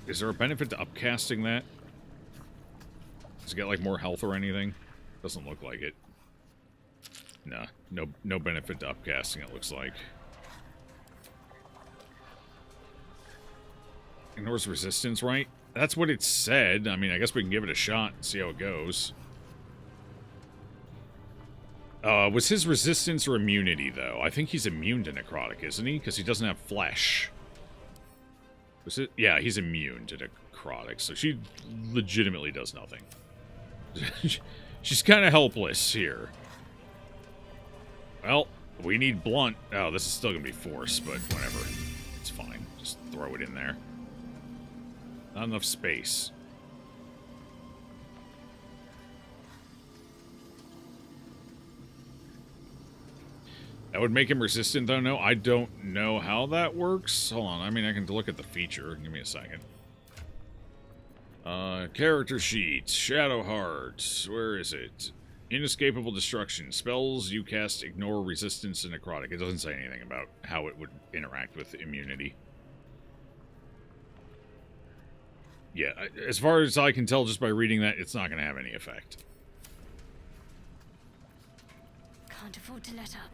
Is there a benefit to upcasting that? Does it get, like, more health or anything? Doesn't look like it. Nah, no benefit to upcasting, it looks like. Ignores resistance, right? That's what it said. I mean, I guess we can give it a shot and see how it goes. Was his resistance or immunity, though? I think he's immune to necrotic, isn't he? Because he doesn't have flesh. Was it? Yeah, he's immune to necrotic, so she legitimately does nothing. She's kind of helpless here. Well, we need blunt. Oh, this is still going to be force, but whatever. It's fine. Just throw it in there. Not enough space. That would make him resistant, though? No, I don't know how that works. Hold on. I mean, I can look at the feature. Give me a second. Character sheet. Shadow Heart. Where is it? Inescapable destruction. Spells you cast ignore resistance and necrotic. It doesn't say anything about how it would interact with immunity. Yeah, as far as I can tell just by reading that, it's not going to have any effect.
Can't afford to let up.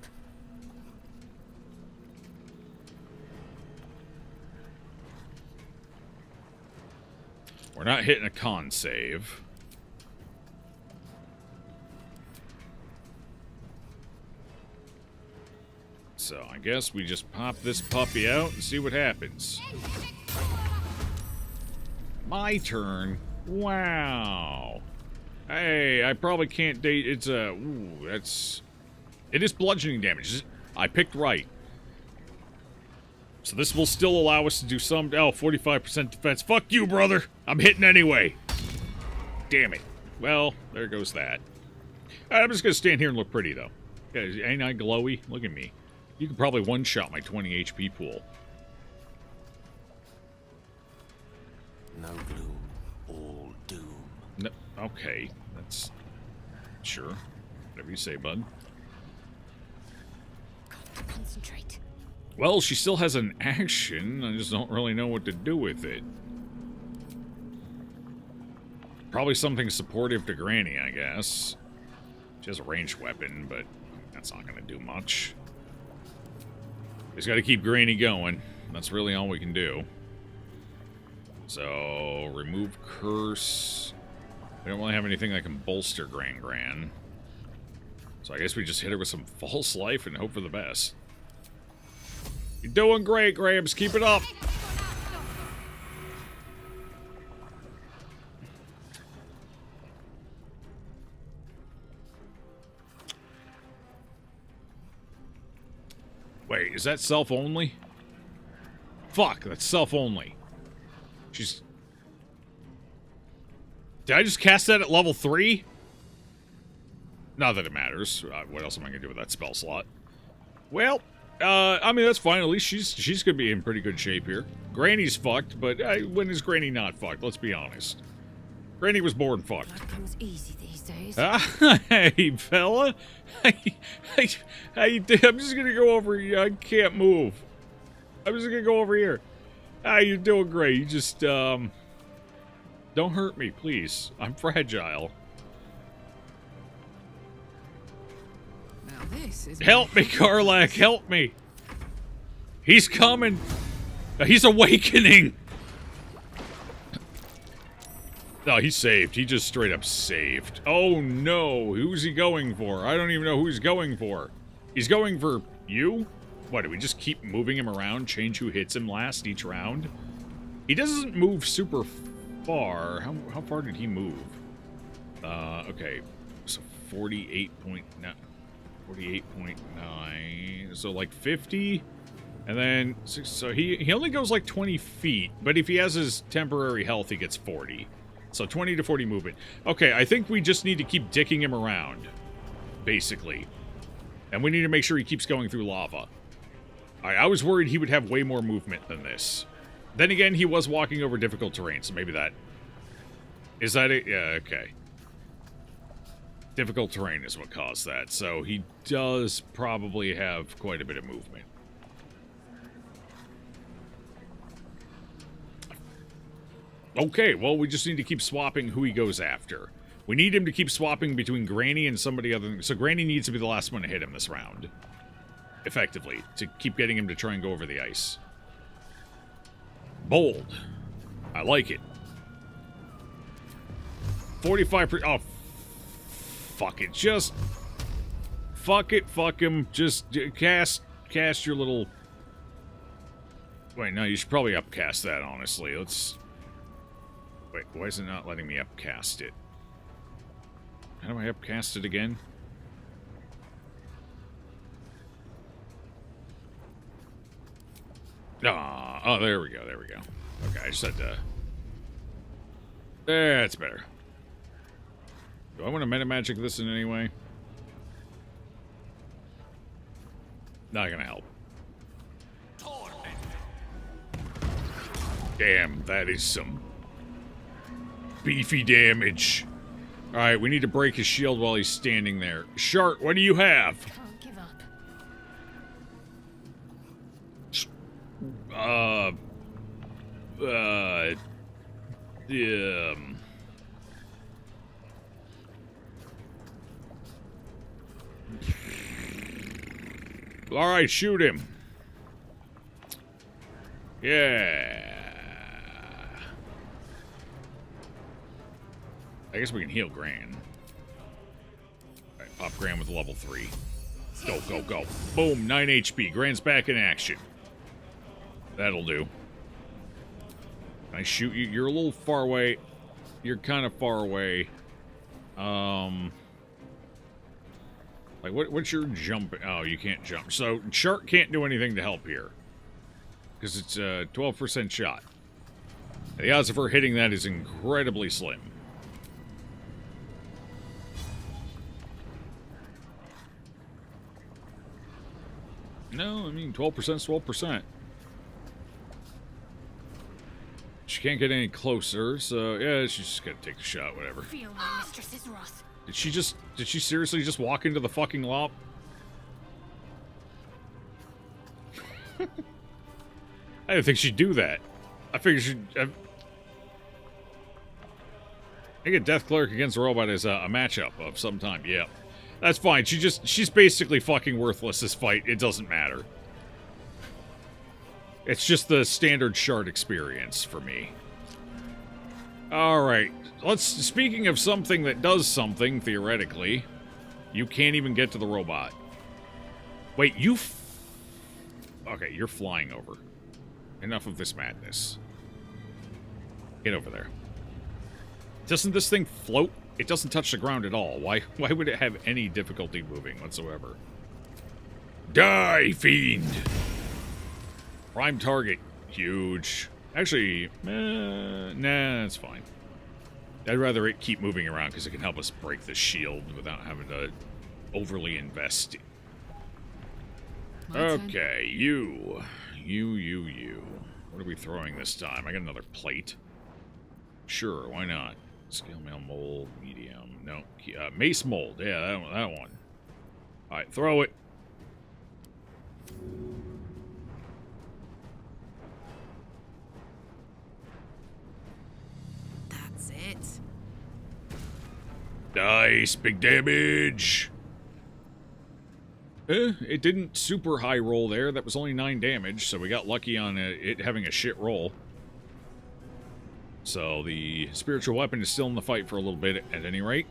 We're not hitting a con save. So I guess we just pop this puppy out and see what happens. My turn? Wow. Hey, I probably can't date. It's a... Ooh, that's... It is bludgeoning damage. I picked right. So this will still allow us to do some... Oh, 45% defense. Fuck you, brother! I'm hitting anyway. Damn it. Well, there goes that. I'm just gonna stand here and look pretty, though. Yeah, ain't I glowy? Look at me. You could probably one-shot my 20 HP pool.
No gloom, all doom.
No, okay, that's... Sure. Whatever you say, bud.
Concentrate.
Well, she still has an action. I just don't really know what to do with it. Probably something supportive to Granny, I guess. She has a ranged weapon, but that's not going to do much. Just got to keep Granny going. That's really all we can do. So, remove curse. We don't really have anything that can bolster Gran. So I guess we just hit her with some false life and hope for the best. You're doing great, Grams. Keep it up. Wait, is that self-only? Fuck, that's self-only. She's... Did I just cast that at level 3? Not that it matters. What else am I going to do with that spell slot? Well, I mean, that's fine. At least she's going to be in pretty good shape here. Granny's fucked, but when is Granny not fucked? Let's be honest. Granny was born fucked.
That comes easy these days.
Hey, fella. How you doing? I'm just going to go over here. I can't move. I'm just going to go over here. You're doing great. You just, don't hurt me, please. I'm fragile.
Now this is...
Help me, Karlach. Help me. He's coming. He's awakening. No, he's saved. He just straight up saved. Oh, no. Who's he going for? I don't even know who he's going for. He's going for you? What, do we just keep moving him around, change who hits him last each round? He doesn't move super far. How far did he move? Okay. So 48.9. 48.9. So like 50? And then, so he only goes like 20 feet, but if he has his temporary health, he gets 40. So 20 to 40 movement. Okay, I think we just need to keep dicking him around, basically. And we need to make sure he keeps going through lava. I was worried he would have way more movement than this. Then again, he was walking over difficult terrain, so maybe that... Is that it? Yeah, okay. Difficult terrain is what caused that, so he does probably have quite a bit of movement. Okay, well, we just need to keep swapping who he goes after. We need him to keep swapping between Granny and somebody other. So Granny needs to be the last one to hit him this round. Effectively, to keep getting him to try and go over the ice. Bold. I like it. 45%. Oh, fuck it. Just. Fuck it. Fuck him. Just cast your little. Wait, no, you should probably upcast that, honestly. Let's. Wait, why is it not letting me upcast it? How do I upcast it again? Ah, oh, there we go, there we go. Okay, I just had to... That's better. Do I want to metamagic this in any way? Not gonna help. Damn, that is some beefy damage. Alright, we need to break his shield while he's standing there. Shart, what do you have?
Can't give up.
Alright, shoot him. Yeah. I guess we can heal Gran. Alright, pop Gran with level 3. Go, go, go. Boom, 9 HP. Gran's back in action. That'll do. Can I shoot you? You're a little far away. You're kind of far away. Like, what's your jump? Oh, you can't jump. So, Shark can't do anything to help here. Because it's a 12% shot. And the odds of her hitting that is incredibly slim. No, I mean, 12%'s 12%. She can't get any closer, so yeah, she's just gonna take the shot, whatever.
Feel my mistress's wrath.
Did she seriously just walk into the fucking lop? I didn't think she'd do that. I figured she'd... I think a Death Cleric against a robot is a matchup of some time, yeah. That's fine, she's basically fucking worthless this fight, it doesn't matter. It's just the standard shard experience for me. Alright, speaking of something that does something, theoretically, you can't even get to the robot. Wait, okay, you're flying over. Enough of this madness. Get over there. Doesn't this thing float? It doesn't touch the ground at all. Why would it have any difficulty moving whatsoever? Die, fiend! Prime target. Huge. Actually, nah, that's fine. I'd rather it keep moving around because it can help us break the shield without having to overly invest. Okay, you. What are we throwing this time? I got another plate. Sure, why not? Scale mail mold, medium. No, mace mold. Yeah, that one. Alright, throw it.
That's it.
Nice, big damage. It didn't super high roll there. That was only 9 damage, so we got lucky on it having a shit roll. So the spiritual weapon is still in the fight for a little bit at any rate.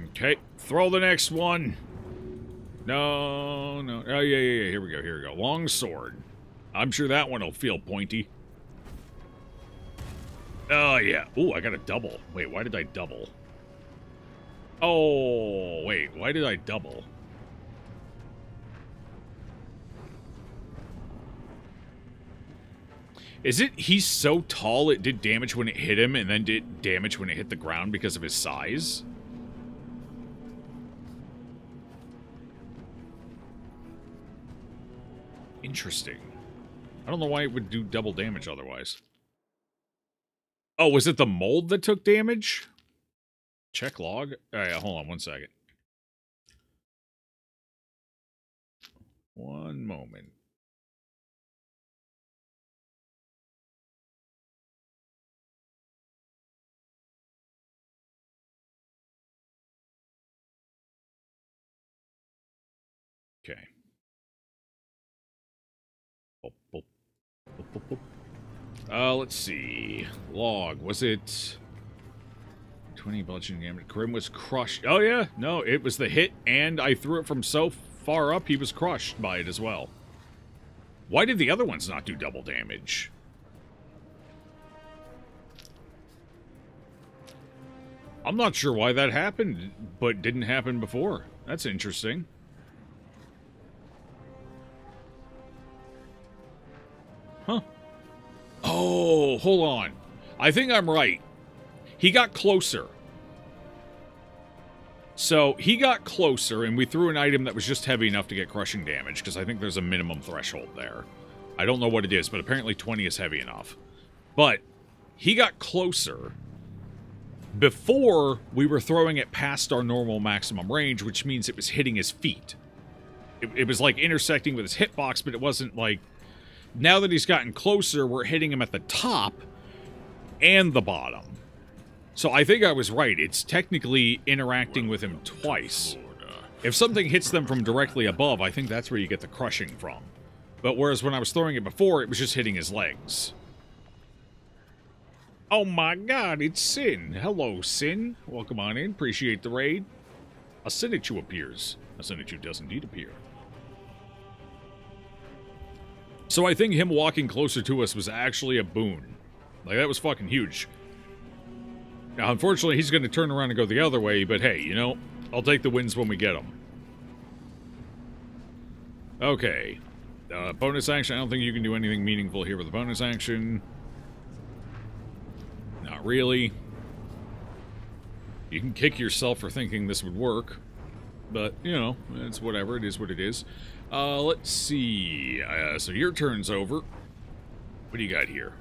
Okay, throw the next one. No. Oh, yeah. Here we go. Long sword. I'm sure that one will feel pointy. Oh, yeah. Ooh, I got a double. Wait, why did I double? Oh, wait, why did I double? Is it he's so tall it did damage when it hit him and then did damage when it hit the ground because of his size? Interesting. I don't know why it would do double damage otherwise. Oh, was it the mold that took damage? Check log? Alright, hold on one second. One moment. Okay. Let's see. Log. Was it 20 bludgeoning damage? Grim was crushed. Oh, yeah. No, it was the hit, and I threw it from so far up, he was crushed by it as well. Why did the other ones not do double damage? I'm not sure why that happened, but didn't happen before. That's interesting. Huh. Oh, hold on. I think I'm right. He got closer. So, he got closer, and we threw an item that was just heavy enough to get crushing damage, because I think there's a minimum threshold there. I don't know what it is, but apparently 20 is heavy enough. But, he got closer before we were throwing it past our normal maximum range, which means it was hitting his feet. It was like intersecting with his hitbox, but it wasn't like... Now that he's gotten closer, we're hitting him at the top and the bottom. So I think I was right. It's technically interacting with him twice. If something hits them from directly above, I think that's where you get the crushing from. But whereas when I was throwing it before, it was just hitting his legs. Oh my god, it's Sin. Hello, Sin. Welcome on in. Appreciate the raid. A Sinichu appears. A Sinichu does indeed appear. So I think him walking closer to us was actually a boon. Like, that was fucking huge. Now, unfortunately, he's going to turn around and go the other way, but hey, you know, I'll take the wins when we get them. Okay. Bonus action, I don't think you can do anything meaningful here with the bonus action. Not really. You can kick yourself for thinking this would work. But, you know, it's whatever. It is what it is. Let's see. So your turn's over. What do you got here?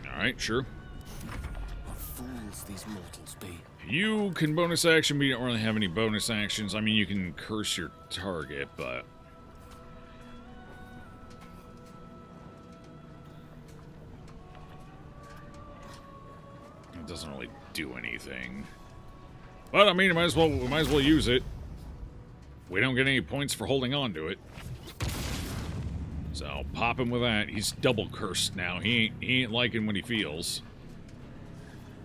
Alright, sure.
What fools these mortals be.
You can bonus action, but you don't really have any bonus actions. I mean, you can curse your target, but... it doesn't really do anything. But, I mean, we might as well use it. We don't get any points for holding on to it. So, I'll pop him with that. He's double cursed now. He ain't liking what he feels.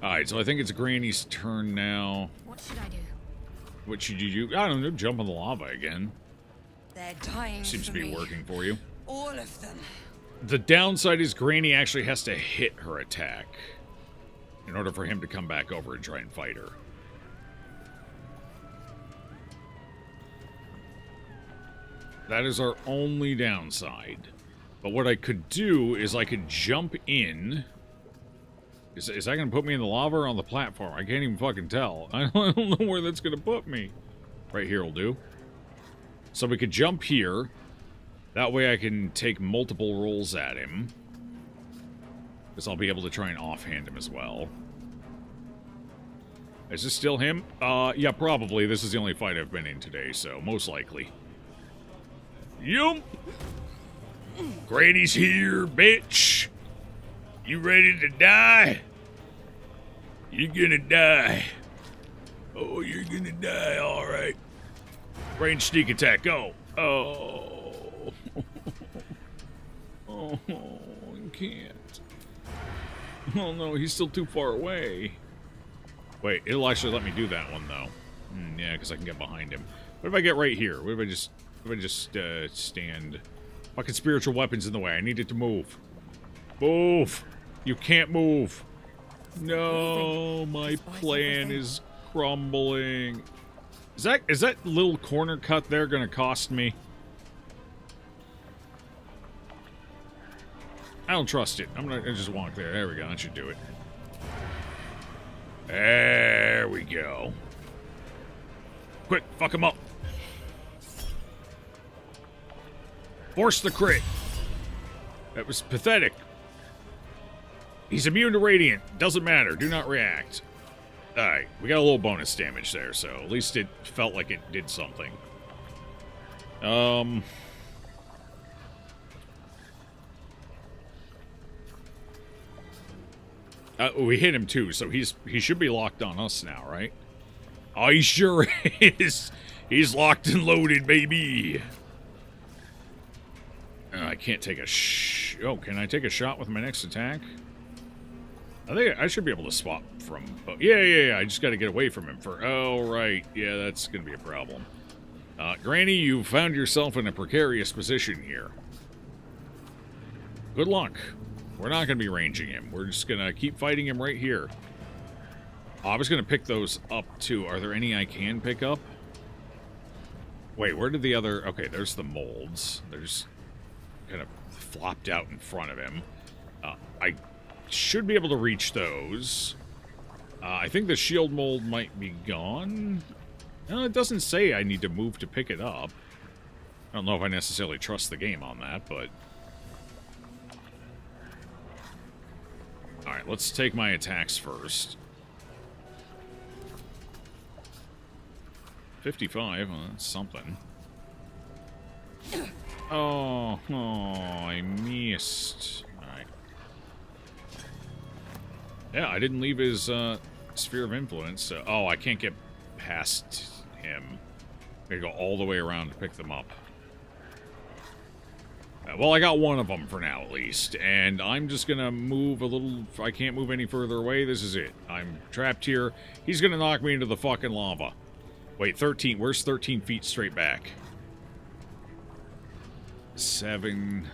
Alright, so I think it's Granny's turn now.
What should I do?
What should you do? I don't know, jump in the lava again.
They're dying
Seems to
for
be
me.
working for you.
All of them.
The downside is Granny actually has to hit her attack in order for him to come back over and try and fight her. That is our only downside. But what I could do is I could jump in. Is that going to put me in the lava or on the platform? I can't even fucking tell. I don't know where that's going to put me. Right here will do. So we could jump here. That way I can take multiple rolls at him. Because I'll be able to try and offhand him as well. Is this still him? Yeah, probably. This is the only fight I've been in today, so most likely. Yum! Granny's here, bitch! You ready to die? You're gonna die. Oh, you're gonna die, alright. Range sneak attack, go! Oh. Oh, I can't. Oh no, he's still too far away. Wait, it'll actually let me do that one, though. Yeah, because I can get behind him. What if I get right here? What if I just stand? Fucking spiritual weapons in the way. I need it to move. Move! You can't move. No, my plan is crumbling. Is that little corner cut there gonna cost me? I don't trust it. I'm gonna just walk there. There we go. That should do it. There we go. Quick, fuck him up. Force the crit. That was pathetic. He's immune to radiant. Doesn't matter. Do not react. Alright, we got a little bonus damage there, so at least it felt like it did something. We hit him too, so he should be locked on us now, right? Oh, he sure is. He's locked and loaded, baby. I can't take a oh, can I take a shot with my next attack? I think I should be able to swap from... oh, yeah. I just got to get away from him for... oh, right. Yeah, that's going to be a problem. Granny, you found yourself in a precarious position here. Good luck. We're not going to be ranging him. We're just going to keep fighting him right here. Oh, I was going to pick those up, too. Are there any I can pick up? Wait, where did the other... okay, there's the molds. They're just kind of flopped out in front of him. I should be able to reach those. I think the shield mold might be gone. No, it doesn't say I need to move to pick it up. I don't know if I necessarily trust the game on that, but... alright, let's take my attacks first. 55, well, that's something. Oh, I missed. Alright. Yeah, I didn't leave his sphere of influence. So, oh, I can't get past him. I gotta go all the way around to pick them up. Well, I got one of them for now, at least. And I'm just gonna move a little... I can't move any further away. This is it. I'm trapped here. He's gonna knock me into the fucking lava. Wait, 13. Where's 13 feet straight back? 7.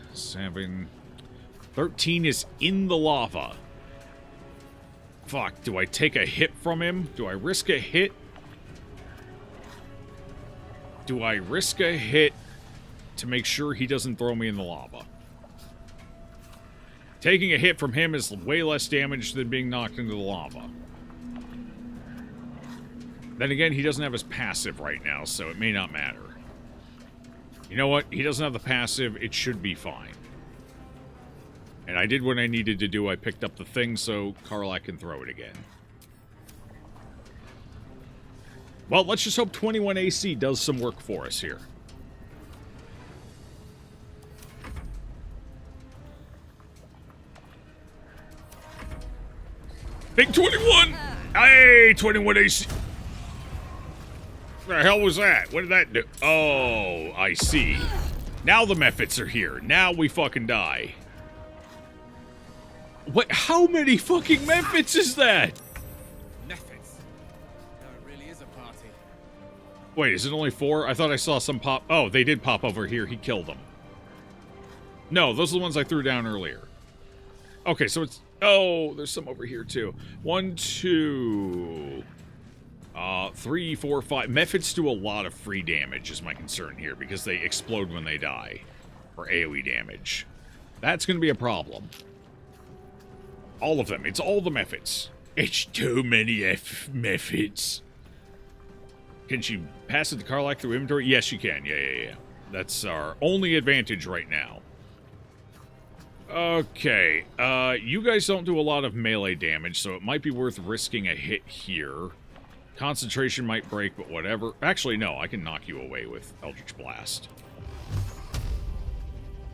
13 is in the lava. Fuck, do I take a hit from him? Do I risk a hit? Do I risk a hit to make sure he doesn't throw me in the lava? Taking a hit from him is way less damage than being knocked into the lava. Then again, he doesn't have his passive right now, so it may not matter. You know what? He doesn't have the passive. It should be fine. And I did what I needed to do. I picked up the thing so Karlach can throw it again. Well, let's just hope 21 AC does some work for us here. Big 21! Hey, 21 AC! What the hell was that? What did that do? Oh, I see. Now the Mephits are here. Now we fucking die. What? How many fucking Mephits is that?
Mephits? No, it really is a party.
Wait, is it only 4? I thought I saw some pop. Oh, they did pop over here. He killed them. No, those are the ones I threw down earlier. Okay, so it's... Oh, there's some over here, too. 1, 2... 3, 4, 5. Mephits do a lot of free damage is my concern here, because they explode when they die. Or AoE damage. That's going to be a problem. All of them. It's all the Mephits. It's too many Mephits. Can she pass it to Karlach through inventory? Yes, she can. Yeah. That's our only advantage right now. Okay. You guys don't do a lot of melee damage, so it might be worth risking a hit here. Concentration might break, but whatever. Actually, no. I can knock you away with Eldritch Blast.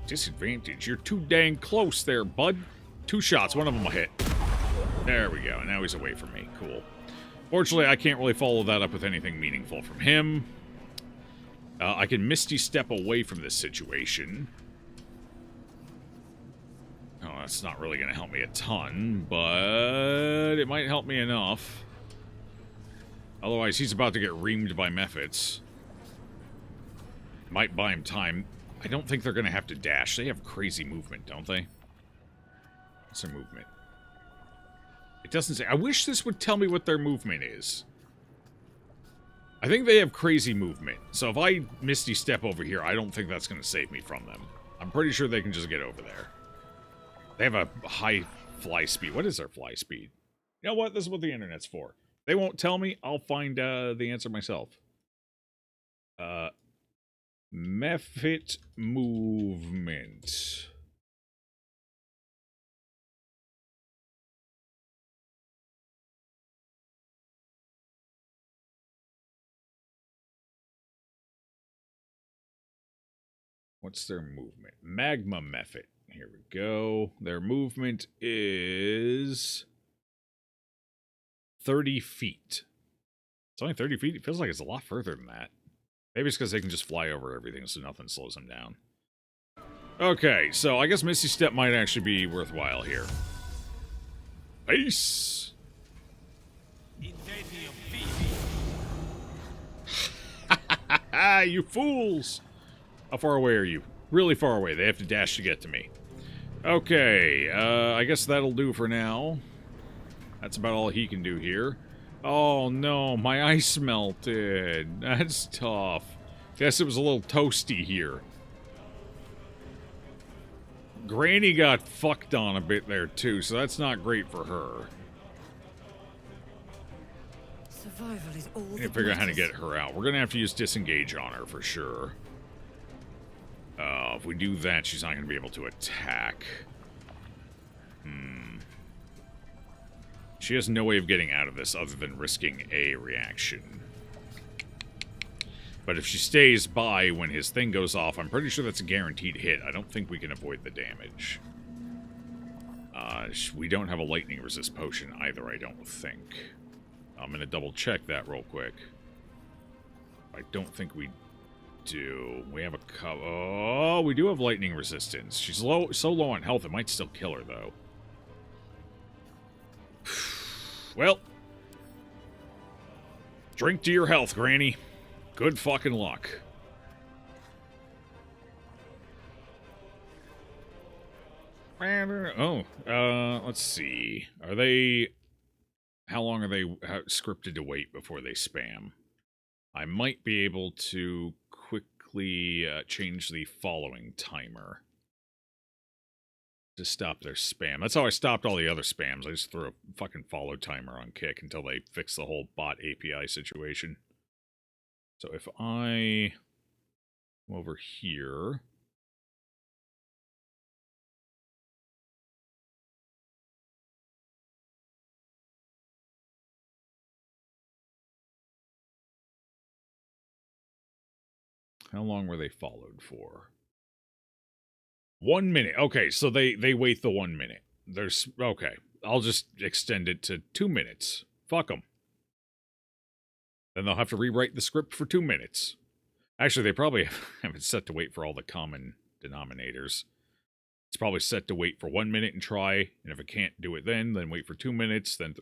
Disadvantage. You're too dang close there, bud. 2 shots. One of them will hit. There we go. Now he's away from me. Cool. Fortunately, I can't really follow that up with anything meaningful from him. I can Misty Step away from this situation. Oh, that's not really going to help me a ton, but it might help me enough. Otherwise, he's about to get reamed by Mephits. Might buy him time. I don't think they're going to have to dash. They have crazy movement, don't they? What's their movement? It doesn't say. I wish this would tell me what their movement is. I think they have crazy movement. So if I Misty Step over here, I don't think that's going to save me from them. I'm pretty sure they can just get over there. They have a high fly speed. What is their fly speed? You know what? This is what the internet's for. They won't tell me. I'll find the answer myself. Mephit movement. What's their movement? Magma Mephit. Here we go. Their movement is 30 feet. It's only 30 feet. It feels like it's a lot further than that. Maybe it's because they can just fly over everything, so nothing slows them down. Okay, so I guess Misty Step might actually be worthwhile here. Peace! You fools! How far away are you? Really far away. They have to dash to get to me. Okay, I guess that'll do for now. That's about all he can do here. Oh no, my ice melted. That's tough. Guess it was a little toasty here. Granny got fucked on a bit there too, so that's not great for her.
Survival is all
I need to figure out how to get her out. We're gonna have to use disengage on her for sure. If we do that, she's not gonna be able to attack. She has no way of getting out of this other than risking a reaction. But if she stays by when his thing goes off, I'm pretty sure that's a guaranteed hit. I don't think we can avoid the damage. We don't have a lightning resist potion either, I don't think. I'm going to double check that real quick. I don't think we do. We have a oh, we do have lightning resistance. She's so low on health, it might still kill her, though. Well, drink to your health, Granny. Good fucking luck. Oh, let's see. Are they... How long are they scripted to wait before they spam? I might be able to quickly change the following timer. to stop their spam. That's how I stopped all the other spams. I just threw a fucking follow timer on Kick until they fix the whole bot API situation. So if I come over here... How long were they followed for? 1 minute. Okay, so they wait the 1 minute. There's... Okay, I'll just extend it to 2 minutes. Fuck them. Then they'll have to rewrite the script for 2 minutes. Actually, they probably have it set to wait for all the common denominators. It's probably set to wait for 1 minute and try, and if it can't do it then wait for 2 minutes, then...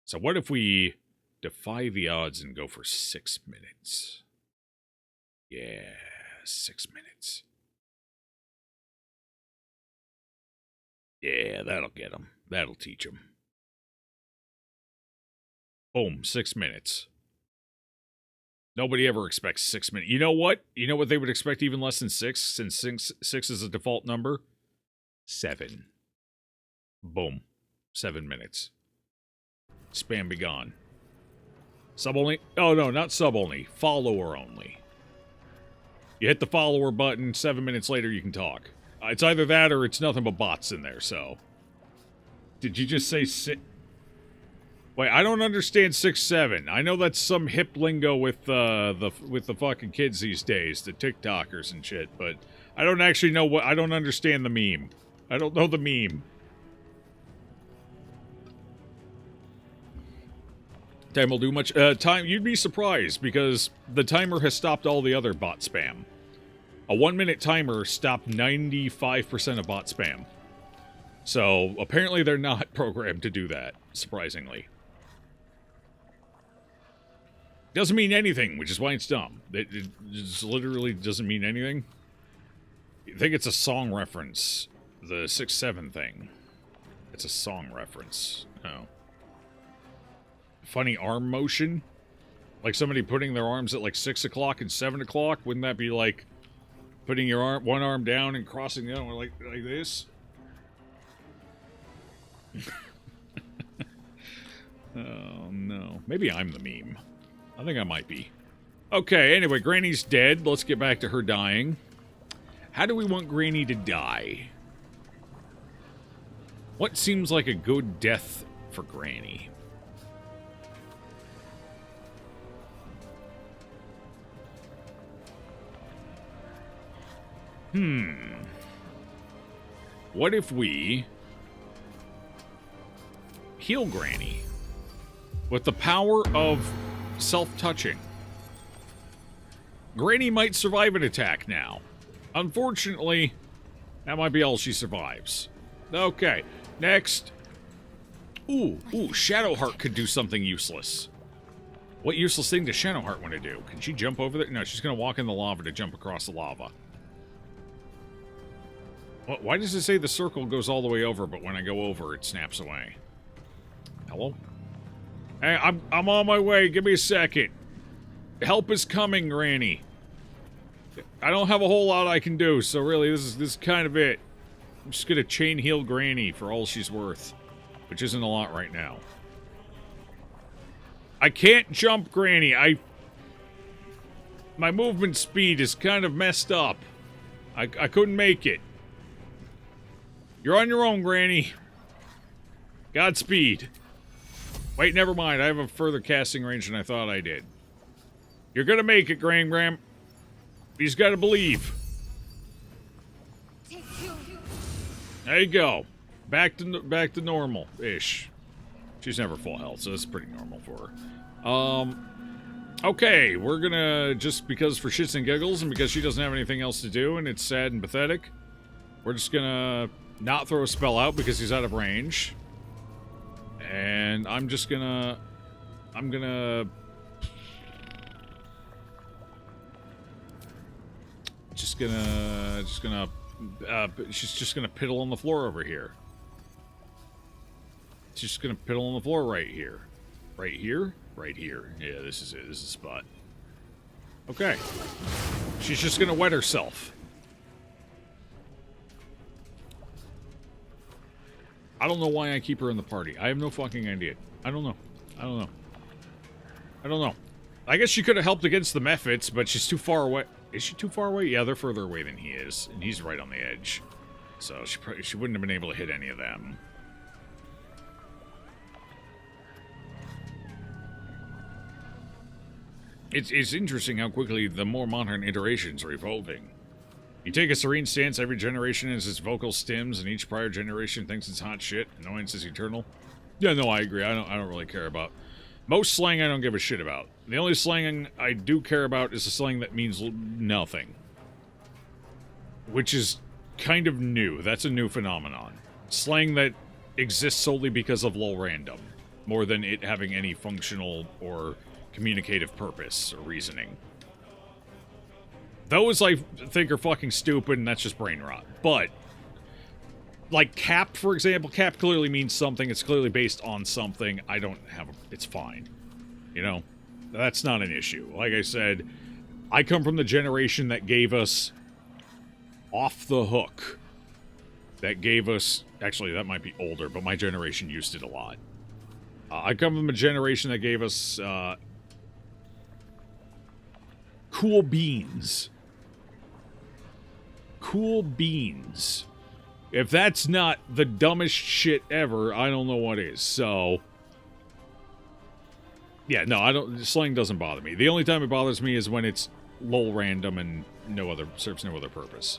So what if we defy the odds and go for 6 minutes? Yeah, 6 minutes. Yeah, that'll get them. That'll teach them. Boom, 6 minutes. Nobody ever expects 6 minutes. You know what? You know what they would expect even less than 6, since 6 is a default number? 7. Boom. 7 minutes. Spam be gone. Sub only? Oh, no, not sub only. Follower only. You hit the follower button, 7 minutes later you can talk. It's either that or it's nothing but bots in there, so... Did you just say 6? Wait, I don't understand 6-7. I know that's some hip lingo with the fucking kids these days, the TikTokers and shit, but I don't actually know what... I don't understand the meme. I don't know the meme. Time will do much... you'd be surprised, because the timer has stopped all the other bot spam. A 1 minute timer stopped 95% of bot spam. So, apparently they're not programmed to do that, surprisingly. Doesn't mean anything, which is why it's dumb. It just literally doesn't mean anything. I think it's a song reference. The 6-7 thing. It's a song reference. Oh. Funny arm motion? Like somebody putting their arms at like 6 o'clock and 7 o'clock? Wouldn't that be like putting your one arm down and crossing the other one like this? Oh no. Maybe I'm the meme. I think I might be. Okay, anyway, Granny's dead. Let's get back to her dying. How do we want Granny to die? What seems like a good death for Granny? What if we heal Granny with the power of self-touching? Granny might survive an attack now. Unfortunately, that might be all she survives. Okay, next. Ooh, Shadowheart could do something useless. What useless thing does Shadowheart want to do? Can she jump over there? No, she's going to walk in the lava to jump across the lava. Why does it say the circle goes all the way over, but when I go over, it snaps away? Hello? Hey, I'm on my way. Give me a second. Help is coming, Granny. I don't have a whole lot I can do, so really, this is kind of it. I'm just gonna chain heal Granny for all she's worth, which isn't a lot right now. I can't jump, Granny. My movement speed is kind of messed up. I couldn't make it. You're on your own, Granny. Godspeed. Wait, never mind. I have a further casting range than I thought I did. You're gonna make it, Gram. You just gotta believe. There you go. Back to normal-ish. She's never full health, so that's pretty normal for her. Okay, we're gonna, just because for shits and giggles, and because she doesn't have anything else to do, and it's sad and pathetic, we're just gonna not throw a spell out because he's out of range. And I'm just gonna... She's just gonna piddle on the floor over here. She's just gonna piddle on the floor right here. Right here? Right here. Yeah, this is it. This is the spot. Okay. She's just gonna wet herself. I don't know why I keep her in the party. I have no fucking idea. I don't know. I don't know. I don't know. I guess she could have helped against the Mephits, but she's too far away. Is she too far away? Yeah, they're further away than he is, and he's right on the edge. So she wouldn't have been able to hit any of them. It's interesting how quickly the more modern iterations are evolving. You take a serene stance, every generation has its vocal stems, and each prior generation thinks it's hot shit. Annoyance is eternal. Yeah, no, I agree. I don't really care about. Most slang I don't give a shit about. The only slang I do care about is the slang that means nothing. Which is kind of new. That's a new phenomenon. Slang that exists solely because of lol random, more than it having any functional or communicative purpose or reasoning. Those I think are fucking stupid, and that's just brain rot. But, like cap, for example, cap clearly means something. It's clearly based on something. I don't have a... It's fine. You know? That's not an issue. Like I said, I come from the generation that gave us Off the Hook. That gave us... Actually, that might be older, but my generation used it a lot. I come from a generation that gave us, Cool Beans. Cool Beans. If that's not the dumbest shit ever, I don't know what is. So, yeah, no, slang doesn't bother me. The only time it bothers me is when it's lol random and serves no other purpose.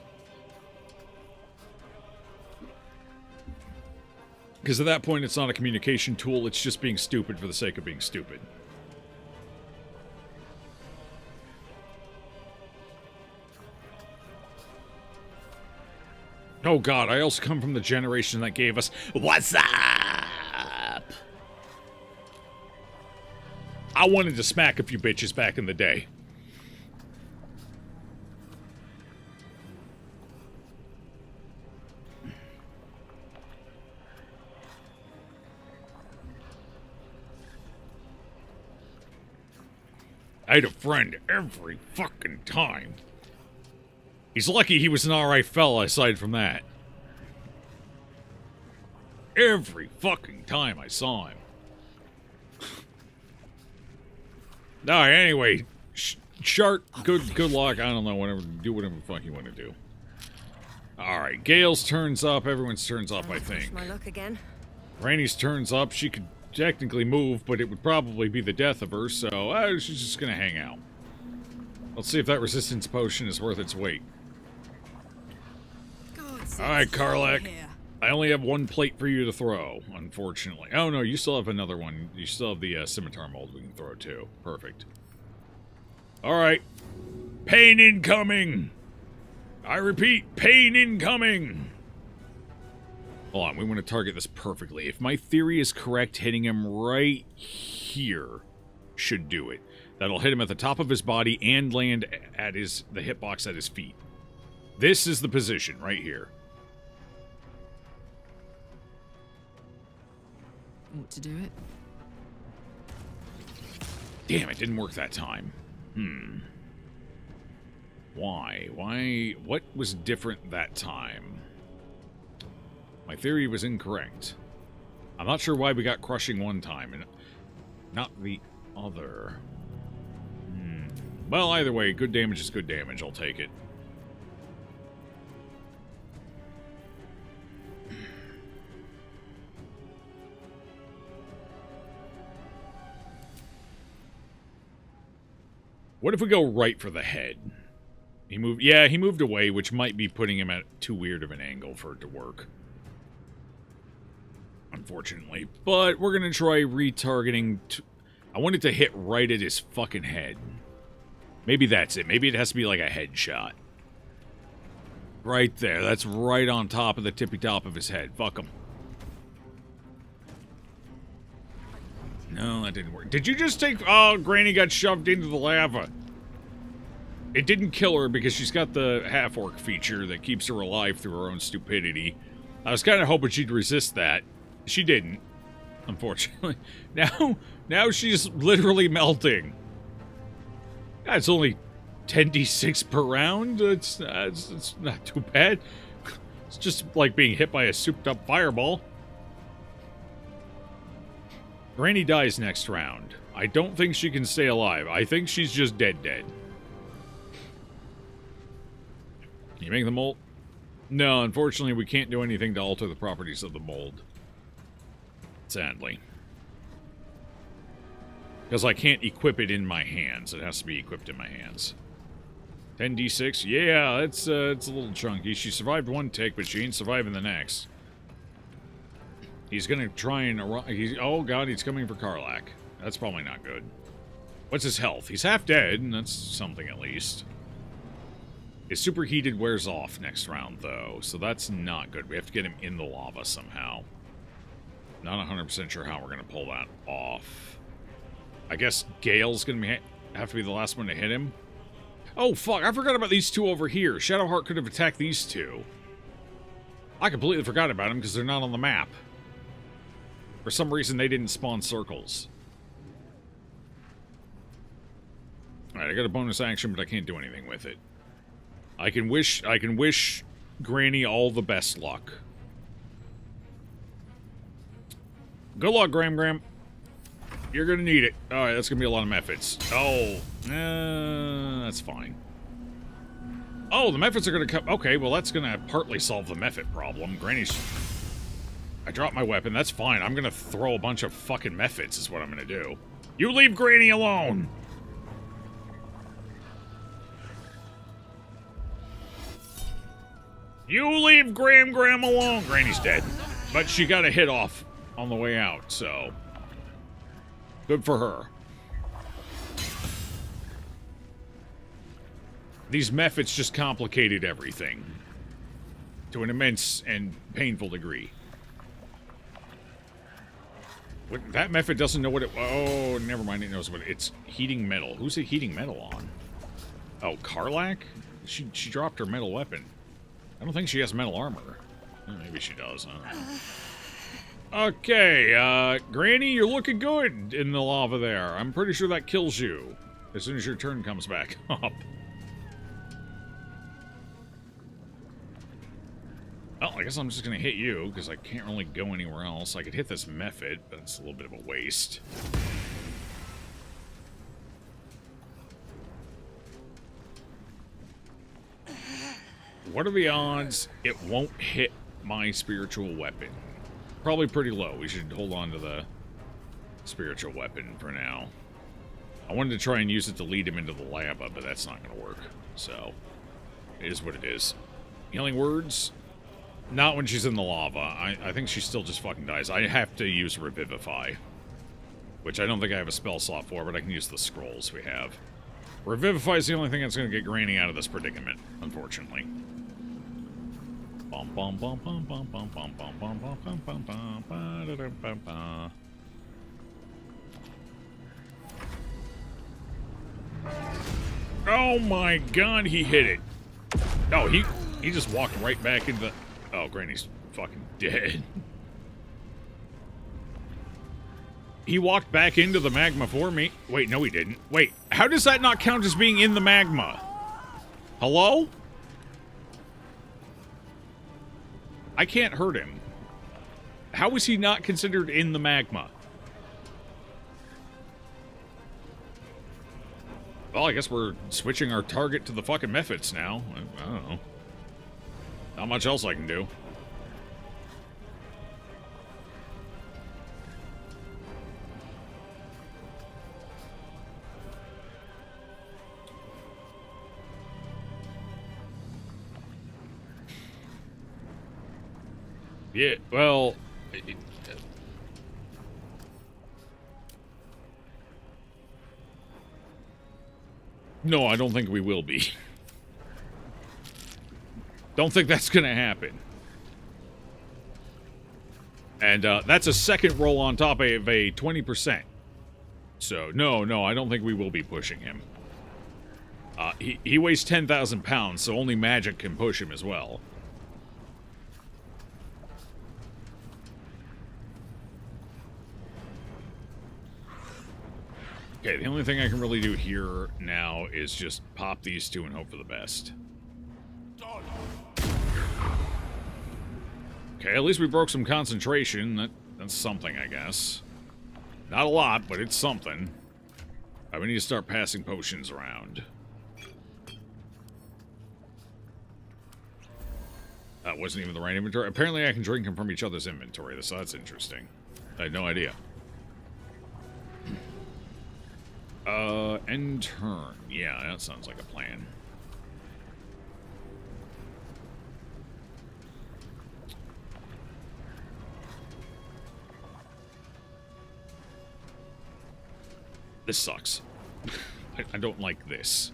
Because at that point, it's not a communication tool, it's just being stupid for the sake of being stupid. Oh god, I also come from the generation that gave us, "What's up?" I wanted to smack a few bitches back in the day. I had a friend every fucking time. He's lucky he was an alright fella aside from that. Every fucking time I saw him. Alright, anyway. Shart, good luck. I don't know, do whatever the fuck you want to do. Alright, Gale's turn's up. Everyone's turn's up, I think.
My luck again.
Randy's turn's up. She could technically move, but it would probably be the death of her, so she's just gonna hang out. Let's see if that resistance potion is worth its weight. Alright, Karlach. I only have one plate for you to throw, unfortunately. Oh no, you still have another one. You still have the scimitar mold we can throw too. Perfect. Alright. Pain incoming! I repeat, pain incoming! Hold on, we want to target this perfectly. If my theory is correct, hitting him right here should do it. That'll hit him at the top of his body and land at the hitbox at his feet. This is the position right here.
Want to do it?
Damn, it didn't work that time. Why? What was different that time? My theory was incorrect. I'm not sure why we got crushing one time and not the other. Well, either way, good damage is good damage. I'll take it. What if we go right for the head? He moved... Yeah, he moved away, which might be putting him at too weird of an angle for it to work. Unfortunately. But we're going to try retargeting... I want it to hit right at his fucking head. Maybe that's it. Maybe it has to be like a headshot. Right there. That's right on top of the tippy top of his head. Fuck him. No, that didn't work. Did you just take... Oh, Granny got shoved into the lava. It didn't kill her because she's got the half-orc feature that keeps her alive through her own stupidity. I was kind of hoping she'd resist that. She didn't, unfortunately. Now she's literally melting. It's only 10d6 per round. It's not too bad. It's just like being hit by a souped-up fireball. Granny dies next round. I don't think she can stay alive. I think she's just dead. You make the mold? No, unfortunately, we can't do anything to alter the properties of the mold. Sadly. Because I can't equip it in my hands. It has to be equipped in my hands. 10d6? Yeah, it's a little chunky. She survived one tick, but she ain't surviving the next. He's gonna try and... oh, God, he's coming for Karlach. That's probably not good. What's his health? He's half dead, and that's something at least. His superheated wears off next round, though, so that's not good. We have to get him in the lava somehow. Not 100% sure how we're going to pull that off. I guess Gale's going to have to be the last one to hit him. Oh, fuck, I forgot about these two over here. Shadowheart could have attacked these two. I completely forgot about them because they're not on the map. For some reason, they didn't spawn circles. Alright, I got a bonus action, but I can't do anything with it. I can wish Granny all the best luck. Good luck, Gram. You're gonna need it. Alright, that's gonna be a lot of methods. Oh, that's fine. Oh, the methods are gonna come. Okay, well, that's gonna partly solve the method problem. Granny's... I dropped my weapon. That's fine. I'm gonna throw a bunch of fucking methods is what I'm gonna do. You leave Granny alone! You leave Gram alone! Granny's dead. But she got a hit off on the way out, so... good for her. These methods just complicated everything. To an immense and painful degree. That method doesn't know what it... oh, never mind. It knows what it's heating metal. Who's it heating metal on? Oh, Karlach? She dropped her metal weapon. I don't think she has metal armor. Maybe she does, huh? Okay, Granny, you're looking good in the lava there. I'm pretty sure that kills you as soon as your turn comes back up. Well, I guess I'm just gonna hit you, because I can't really go anywhere else. I could hit this method, but it's a little bit of a waste. What are the odds it won't hit my spiritual weapon? Probably pretty low. We should hold on to the spiritual weapon for now. I wanted to try and use it to lead him into the lava, but that's not going to work. So, it is what it is. Healing words? Not when she's in the lava. I think she still just fucking dies. I have to use Revivify. Which I don't think I have a spell slot for, but I can use the scrolls we have. Revivify is the only thing that's going to get Granny out of this predicament, unfortunately. Oh my god, he hit it. Oh, he just walked right back into the... oh, Granny's fucking dead. He walked back into the magma for me. Wait, no he didn't. Wait, how does that not count as being in the magma? Hello? I can't hurt him. How is he not considered in the magma? Well, I guess we're switching our target to the fucking methods now. I don't know. Not much else I can do. Yeah, well... no, I don't think we will be. Don't think that's gonna happen. And, that's a second roll on top of a 20%. So, no, I don't think we will be pushing him. He weighs 10,000 pounds, so only magic can push him as well. Okay, the only thing I can really do here now is just pop these two and hope for the best. Okay, at least we broke some concentration. That's something, I guess. Not a lot, but it's something. All right, we need to start passing potions around. That wasn't even the right inventory. Apparently I can drink them from each other's inventory, so that's interesting. I had no idea. End turn. Yeah, that sounds like a plan. This sucks. I don't like this.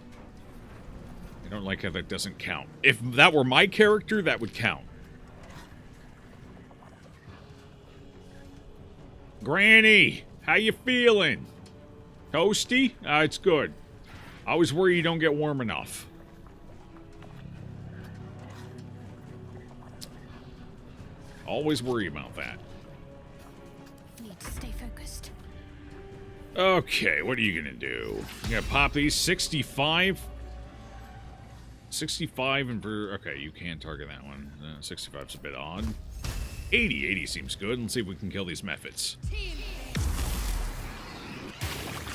I don't like how that doesn't count. If that were my character, that would count. Granny, how you feeling? Toasty? It's good. I always worry you don't get warm enough. Always worry about that.
Need to stay focused.
Okay, what are you gonna do? You gonna pop these? 65? 65 and for... Okay, you can target that one. 65's a bit odd. 80. 80 seems good. Let's see if we can kill these methods.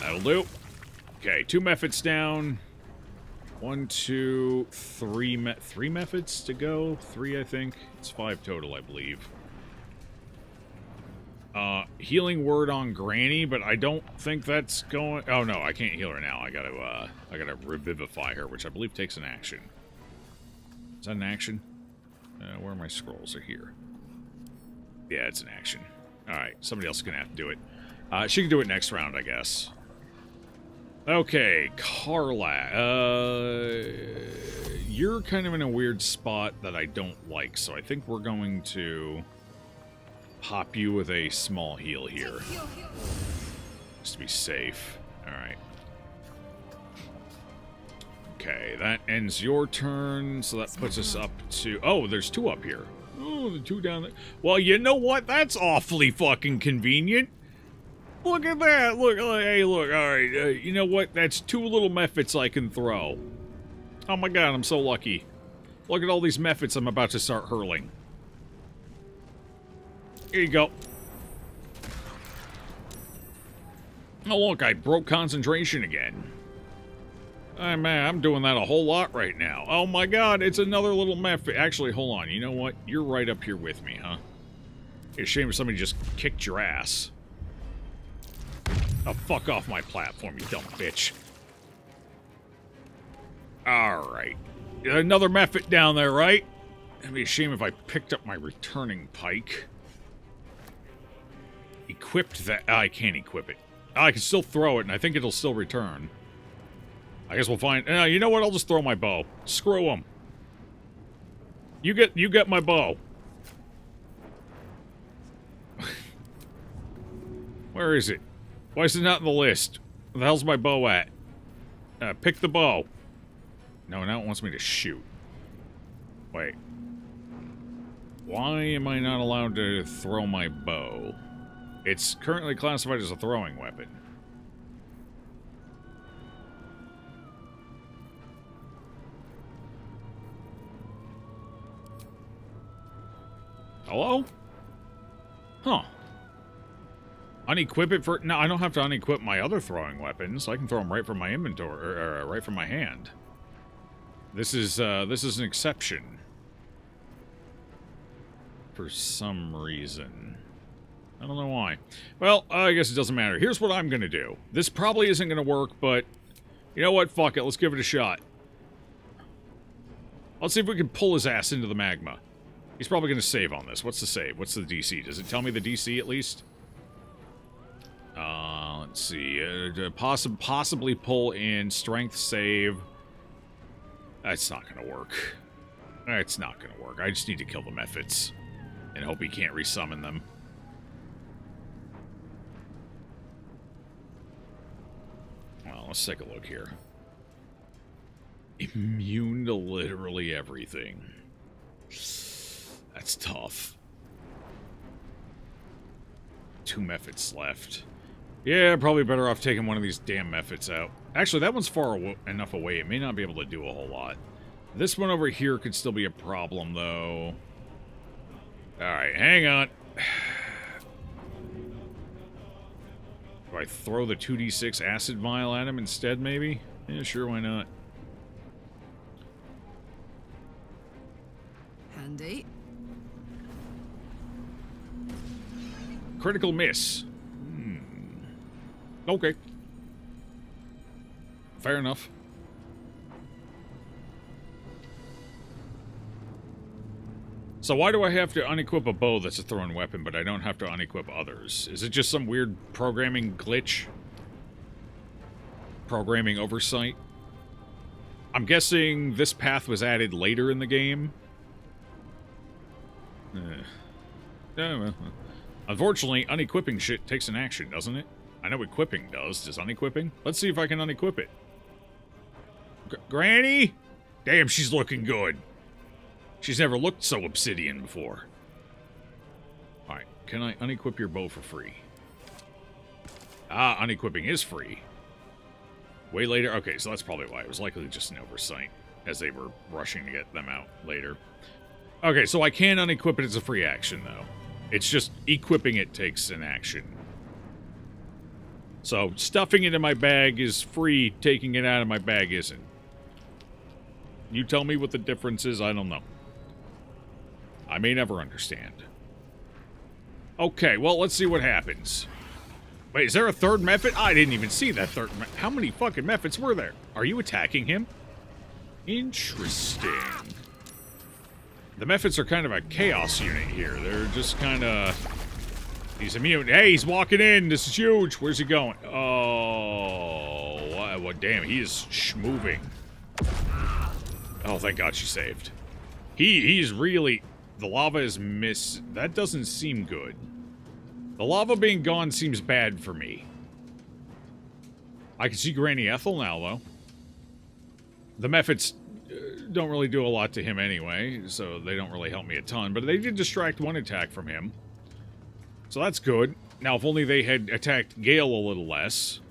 That'll do. Okay, 2 methods down. 1, 2, 3... 3 methods to go? 3, I think. It's 5 total, I believe. Healing word on Granny, but I don't think that's going... Oh, no, I can't heal her now. I gotta revivify her, which I believe takes an action. Is that an action? Where are my scrolls? Are here. Yeah, it's an action. Alright, somebody else is gonna have to do it. She can do it next round, I guess. Okay, Carla. You're kind of in a weird spot that I don't like, so I think we're going to... pop you with a small heal here. Just to be safe. Alright. Okay, that ends your turn, so that puts us up to... Oh, there's 2 up here. Oh, the 2 down there. Well, you know what? That's awfully fucking convenient. Look at that. Look, hey, look. Alright, you know what? That's 2 little methods I can throw. Oh my god, I'm so lucky. Look at all these methods I'm about to start hurling. Here you go. Oh, look, I broke concentration again. Oh, man, I'm doing that a whole lot right now. Oh, my God, it's another little method. Actually, hold on. You know what? You're right up here with me, huh? It's a shame if somebody just kicked your ass. Oh, fuck off my platform, you dumb bitch. Alright. Another method down there, right? It'd be a shame if I picked up my returning pike. Equipped that... I can't equip it. I can still throw it, and I think it'll still return. I guess we'll find... you know what? I'll just throw my bow. Screw them. You get my bow. Where is it? Why is it not in the list? Where the hell's my bow at? Pick the bow. No, now it wants me to shoot. Wait. Why am I not allowed to throw my bow? It's currently classified as a throwing weapon. Hello? Huh. Unequip it for... No, I don't have to unequip my other throwing weapons. I can throw them right from my inventory, or right from my hand. This is an exception. For some reason. I don't know why. Well, I guess it doesn't matter. Here's what I'm gonna do. This probably isn't gonna work, but... You know what? Fuck it. Let's give it a shot. Let's see if we can pull his ass into the magma. He's probably gonna save on this. What's the save? What's the DC? Does it tell me the DC at least? Let's see. Possibly pull in strength save. That's not gonna work. It's not gonna work. I just need to kill the methods. And hope he can't resummon them. Well, let's take a look here. Immune to literally everything. That's tough. 2 methods left. Yeah, probably better off taking one of these damn methods out. Actually, that one's far enough away. It may not be able to do a whole lot. This one over here could still be a problem, though. Alright, hang on. Do I throw the 2d6 acid vial at him instead, maybe? Yeah, sure, why not?
Handy.
Critical miss. Okay. Fair enough. So why do I have to unequip a bow that's a thrown weapon, but I don't have to unequip others? Is it just some weird programming glitch? Programming oversight? I'm guessing this path was added later in the game. Unfortunately, unequipping shit takes an action, doesn't it? I know equipping does. Does unequipping? Let's see if I can unequip it. Granny? Damn, she's looking good. She's never looked so obsidian before. Alright, can I unequip your bow for free? Ah, unequipping is free. Way later. Okay, so that's probably why. It was likely just an oversight as they were rushing to get them out later. Okay, so I can unequip it as a free action, though. It's just equipping it takes an action. So, stuffing it in my bag is free, taking it out of my bag isn't. You tell me what the difference is, I don't know. I may never understand. Okay, well, let's see what happens. Wait, is there a third method? I didn't even see that third method. How many fucking methods were there? Are you attacking him? Interesting. The methods are kind of a chaos unit here. They're just kind of... He's immune. Hey, he's walking in. This is huge. Where's he going? Oh, what? Damn, he is schmoving. Oh, thank God she saved. He's really... The lava is That doesn't seem good. The lava being gone seems bad for me. I can see Granny Ethel now, though. The methods don't really do a lot to him anyway, so they don't really help me a ton. But they did distract one attack from him. So that's good. Now, if only they had attacked Gale a little less.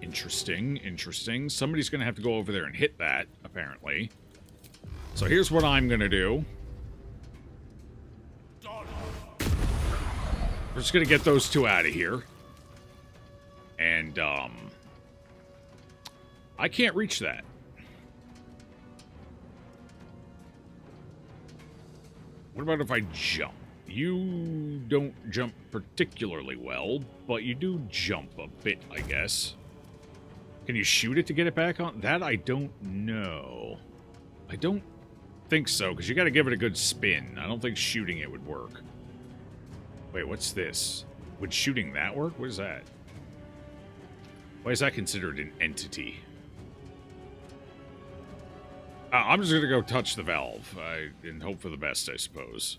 Interesting. Somebody's going to have to go over there and hit that, apparently. So here's what I'm going to do. We're just going to get those two out of here. And, I can't reach that. What about if I jump? You don't jump particularly well, but you do jump a bit, I guess. Can you shoot it to get it back on? That I don't know. I don't think so, because you got to give it a good spin. I don't think shooting it would work. Wait, what's this? Would shooting that work? What is that? Why is that considered an entity? I'm just going to go touch the valve and hope for the best, I suppose.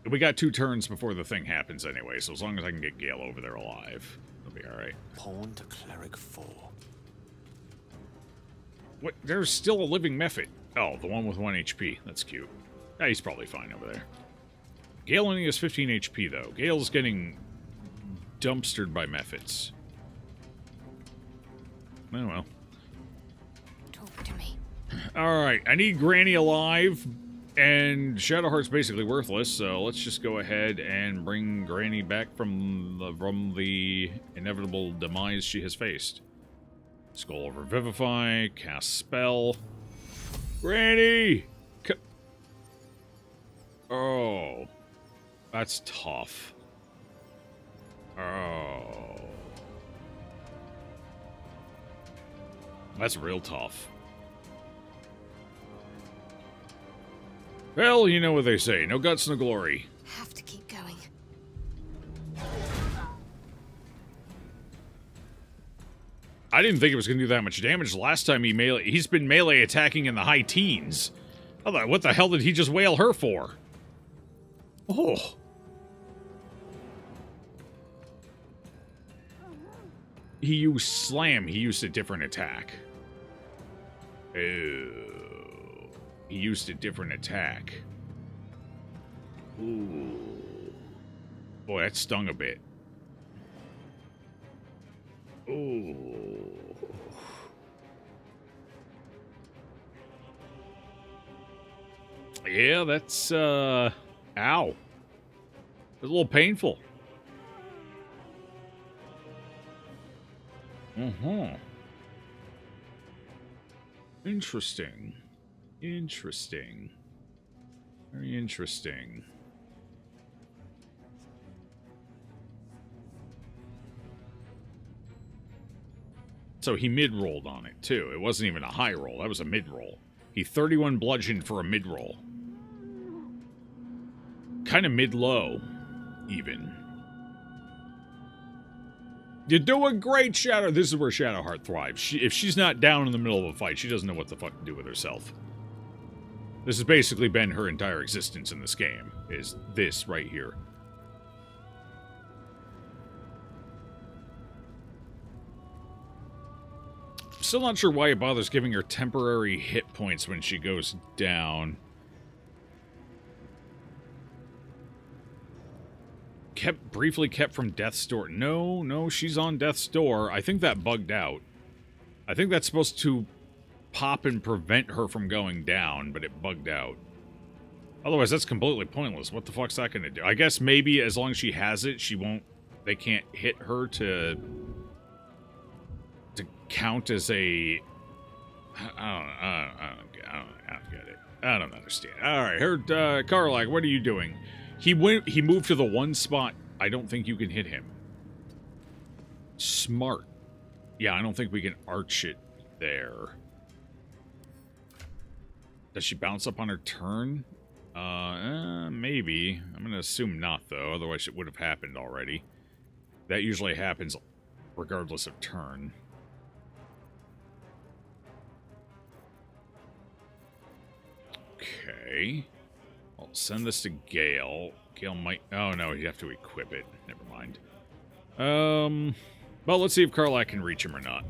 We got 2 turns before the thing happens anyway, so as long as I can get Gale over there alive, it'll be alright.
Pawn to Cleric 4.
What? There's still a living method. Oh, the one with 1 HP. That's cute. He's probably fine over there. Gale only has 15 HP, though. Gale's getting dumpstered by methods. Oh, well.
Talk to me.
Alright, I need Granny alive, and Shadowheart's basically worthless, so let's just go ahead and bring Granny back from the inevitable demise she has faced. Skull of Revivify, cast spell. Granny! Oh. That's tough. Oh. That's real tough. Well, you know what they say. No guts, no glory.
Have to keep going.
I didn't think it was going to do that much damage last time he's been melee attacking in the high teens. I thought, what the hell did he just wail her for? Oh. He used slam. He used a different attack. Oh. He used a different attack. Ooh. Boy, that stung a bit. Ooh. Yeah, that's, ow. It's a little painful. Interesting. Interesting. Very interesting. So he mid-rolled on it, too. It wasn't even a high roll. That was a mid-roll. He 31 bludgeoned for a mid-roll. Kind of mid-low, even. You're doing great, Shadow. This is where Shadowheart thrives. If she's not down in the middle of a fight, she doesn't know what the fuck to do with herself. This has basically been her entire existence in this game, is this right here. Still not sure why it bothers giving her temporary hit points when she goes down. Briefly kept from Death's Door. No, she's on Death's Door. I think that bugged out. I think that's supposed to pop and prevent her from going down, but it bugged out. Otherwise, that's completely pointless. What the fuck's that gonna do? I guess maybe as long as she has it, she won't... They can't hit her to count as a... I don't get it. I don't understand. Alright, Karlach, what are you doing? He moved to the one spot I don't think you can hit him. Smart. Yeah, I don't think we can arch it there. Does she bounce up on her turn? Maybe. I'm gonna assume not, though. Otherwise it would have happened already. That usually happens regardless of turn. Okay. I'll send this to Gale. Gale might... Oh, no, you have to equip it. Never mind. Well, let's see if Karlach can reach him or not.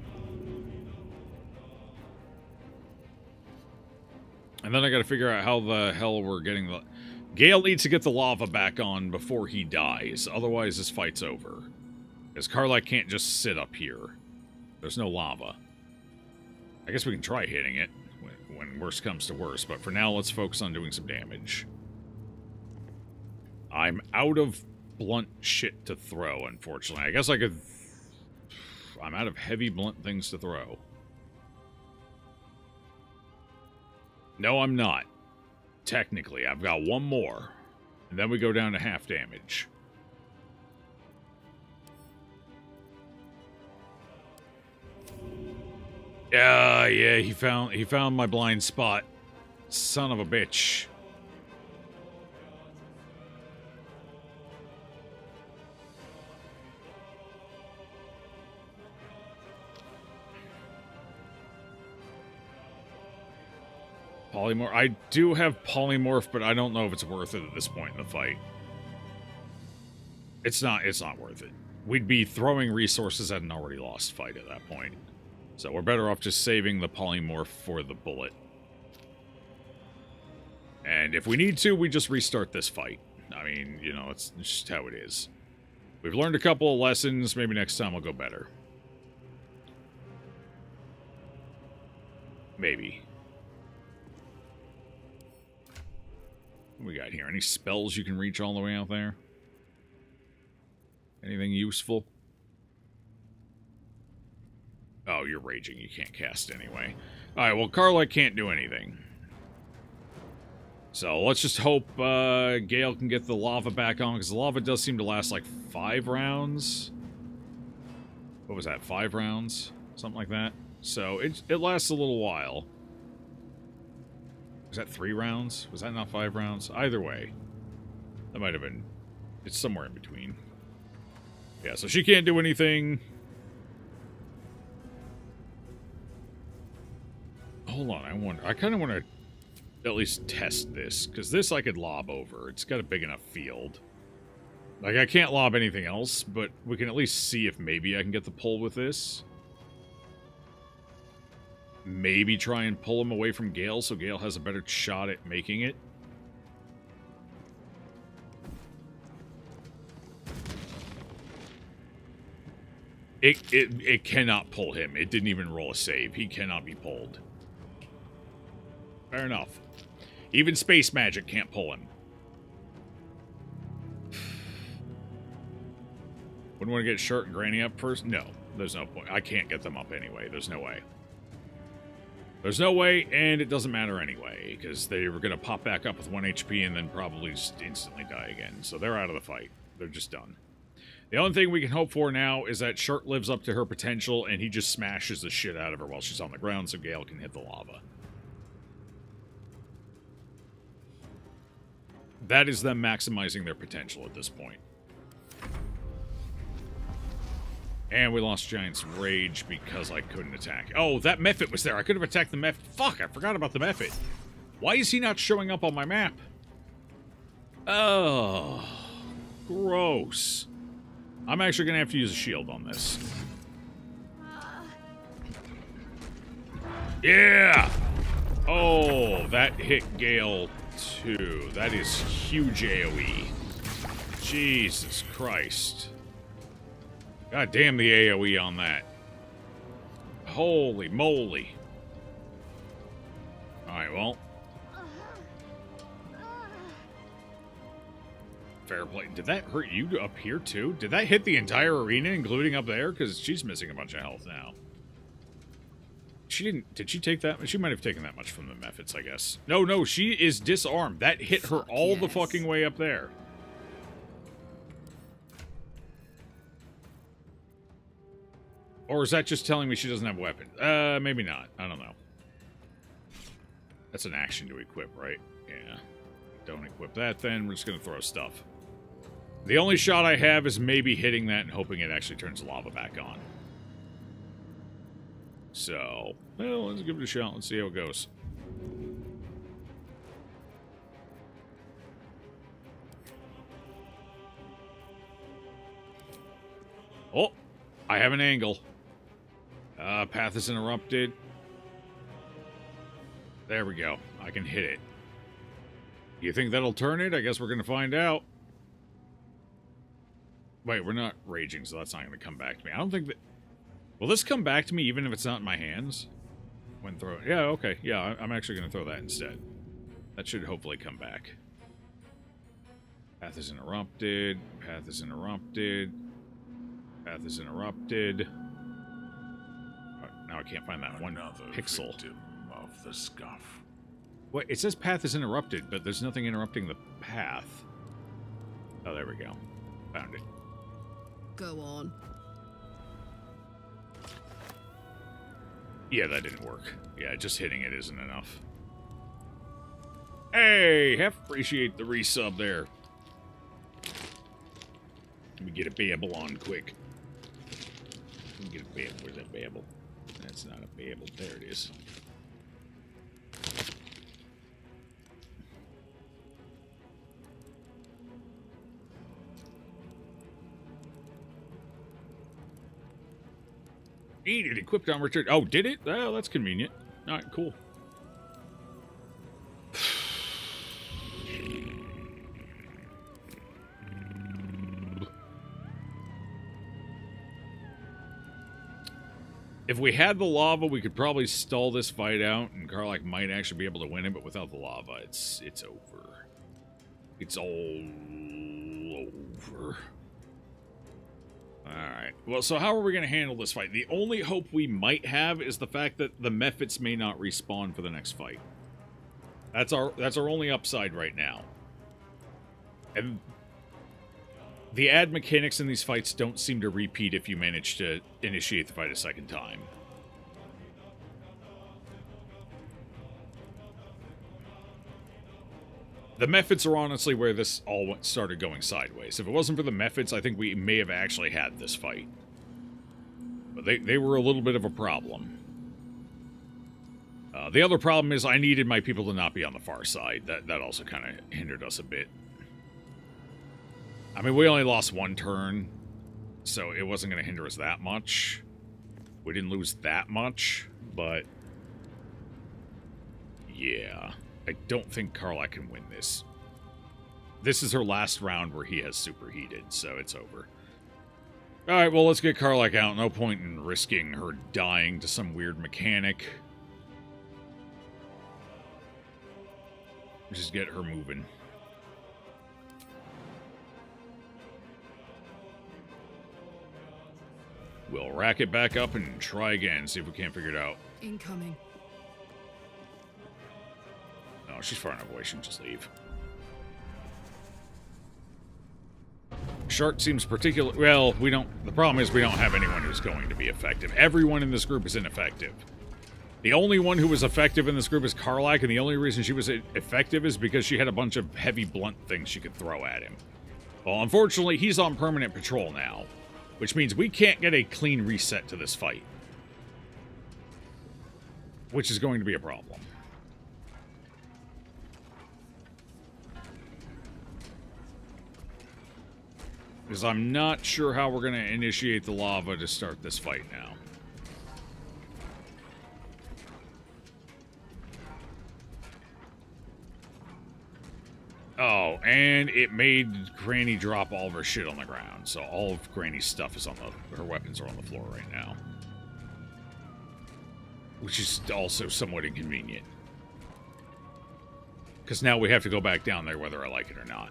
And then I gotta figure out how the hell we're getting the... Gale needs to get the lava back on before he dies. Otherwise, this fight's over. Because Karlach can't just sit up here. There's no lava. I guess we can try hitting it when worse comes to worse. But for now, let's focus on doing some damage. I'm out of blunt shit to throw, unfortunately. I guess I could... I'm out of heavy blunt things to throw. No, I'm not. Technically, I've got one more. And then we go down to half damage. Yeah, he found my blind spot. Son of a bitch. Polymorph. I do have polymorph, but I don't know if it's worth it at this point in the fight. It's not worth it. We'd be throwing resources at an already lost fight at that point. So we're better off just saving the polymorph for the bullet. And if we need to, we just restart this fight. I mean, you know, it's just how it is. We've learned a couple of lessons. Maybe next time we'll go better. Maybe. What we got here? Any spells you can reach all the way out there? Anything useful? Oh, you're raging. You can't cast anyway. Alright, well, Karlach can't do anything. So, let's just hope Gale can get the lava back on, because the lava does seem to last like 5 rounds. What was that, 5 rounds? Something like that. So, it lasts a little while. Was that 3 rounds? Was that not 5 rounds? Either way. That might have been... It's somewhere in between. Yeah, so she can't do anything. Hold on, I kind of want to at least test this, because this I could lob over. It's got a big enough field. Like, I can't lob anything else, but we can at least see if maybe I can get the pull with this. Maybe try and pull him away from Gale, so Gale has a better shot at making it. It cannot pull him. It didn't even roll a save. He cannot be pulled. Fair enough. Even space magic can't pull him. Wouldn't want to get Shirt and Granny up first? No, there's no point. I can't get them up anyway. There's no way. There's no way, and it doesn't matter anyway, because they were going to pop back up with 1 HP and then probably just instantly die again. So they're out of the fight. They're just done. The only thing we can hope for now is that Shirt lives up to her potential, and he just smashes the shit out of her while she's on the ground so Gale can hit the lava. That is them maximizing their potential at this point. And we lost Giant's Rage because I couldn't attack. Oh, that Mephit was there. I could have attacked the Mephit. Fuck, I forgot about the Mephit. Why is he not showing up on my map? Oh, gross. I'm actually going to have to use a shield on this. Yeah! Oh, that hit Gale too. That is huge AoE. Jesus Christ. God damn the AoE on that. Holy moly. Alright, well. Fair play. Did that hurt you up here too? Did that hit the entire arena, including up there? Because she's missing a bunch of health now. She didn't... Did she take that? She might have taken that much from the Mephits, I guess. No, she is disarmed. That hit her all the fucking way up there. Or is that just telling me she doesn't have a weapon? Maybe not. I don't know. That's an action to equip, right? Yeah. Don't equip that then. We're just going to throw stuff. The only shot I have is maybe hitting that and hoping it actually turns the lava back on. So, well, let's give it a shot. Let's see how it goes. Oh, I have an angle. Path is interrupted. There we go. I can hit it. You think that'll turn it? I guess we're going to find out. Wait, we're not raging, so that's not going to come back to me. I don't think that... Will this come back to me even if it's not in my hands? When throw it? Yeah, okay. Yeah, I'm actually going to throw that instead. That should hopefully come back. Path is interrupted. Path is interrupted. Path is interrupted. Now I can't find that one pixel.
Of the scuff.
Wait, it says path is interrupted, but there's nothing interrupting the path. Oh, there we go. Found it.
Go on.
Yeah, that didn't work. Yeah, just hitting it isn't enough. Hey, appreciate the resub there. Let me get a babble on quick. Let me get a babble. Where's that babble? That's not a babble. There it is. Needed equipped on return. Oh, did it? Oh, that's convenient. All right, cool. If we had the lava, we could probably stall this fight out, and Karlach might actually be able to win it, but without the lava, it's over. It's all over. Alright. Well, so how are we going to handle this fight? The only hope we might have is the fact that the Mephits may not respawn for the next fight. That's our only upside right now. And the ad mechanics in these fights don't seem to repeat if you manage to initiate the fight a second time. The Mephits are honestly where this all started going sideways. If it wasn't for the Mephits, I think we may have actually had this fight. But they were a little bit of a problem. The other problem is I needed my people to not be on the far side. That also kind of hindered us a bit. I mean, we only lost one turn, so it wasn't going to hinder us that much. We didn't lose that much, but... yeah. I don't think Karlach can win this. This is her last round where he has superheated, so it's over. Alright, well, let's get Karlach out. No point in risking her dying to some weird mechanic. Just get her moving. We'll rack it back up and try again, see if we can't figure it out.
Incoming.
No, she's far enough away, she can just leave. Shart seems particular. Well, we don't. The problem is we don't have anyone who's going to be effective. Everyone in this group is ineffective. The only one who was effective in this group is Karlach, and the only reason she was effective is because she had a bunch of heavy blunt things she could throw at him. Well, unfortunately, he's on permanent patrol now, which means we can't get a clean reset to this fight, which is going to be a problem. Because I'm not sure how we're going to initiate the lava to start this fight now. Oh, and it made Granny drop all of her shit on the ground. So all of Granny's stuff is on her weapons are on the floor right now. Which is also somewhat inconvenient. Because now we have to go back down there whether I like it or not.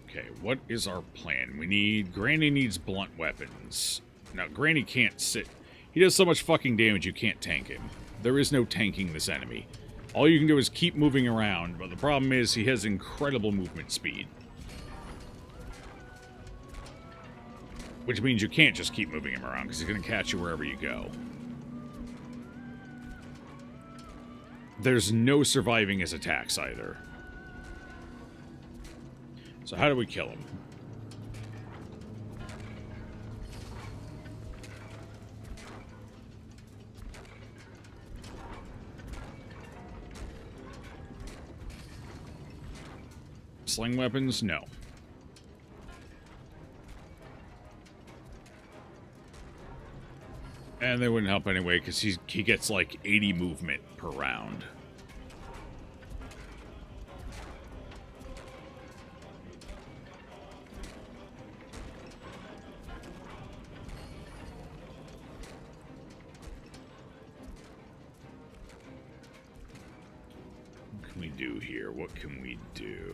Okay, what is our plan? Granny needs blunt weapons. Now, Granny can't sit. He does so much fucking damage you can't tank him. There is no tanking this enemy. All you can do is keep moving around, but the problem is he has incredible movement speed. Which means you can't just keep moving him around, because he's going to catch you wherever you go. There's no surviving his attacks either. So how do we kill him? Sling weapons? No. And they wouldn't help anyway, because he gets like 80 movement per round. Do here? What can we do?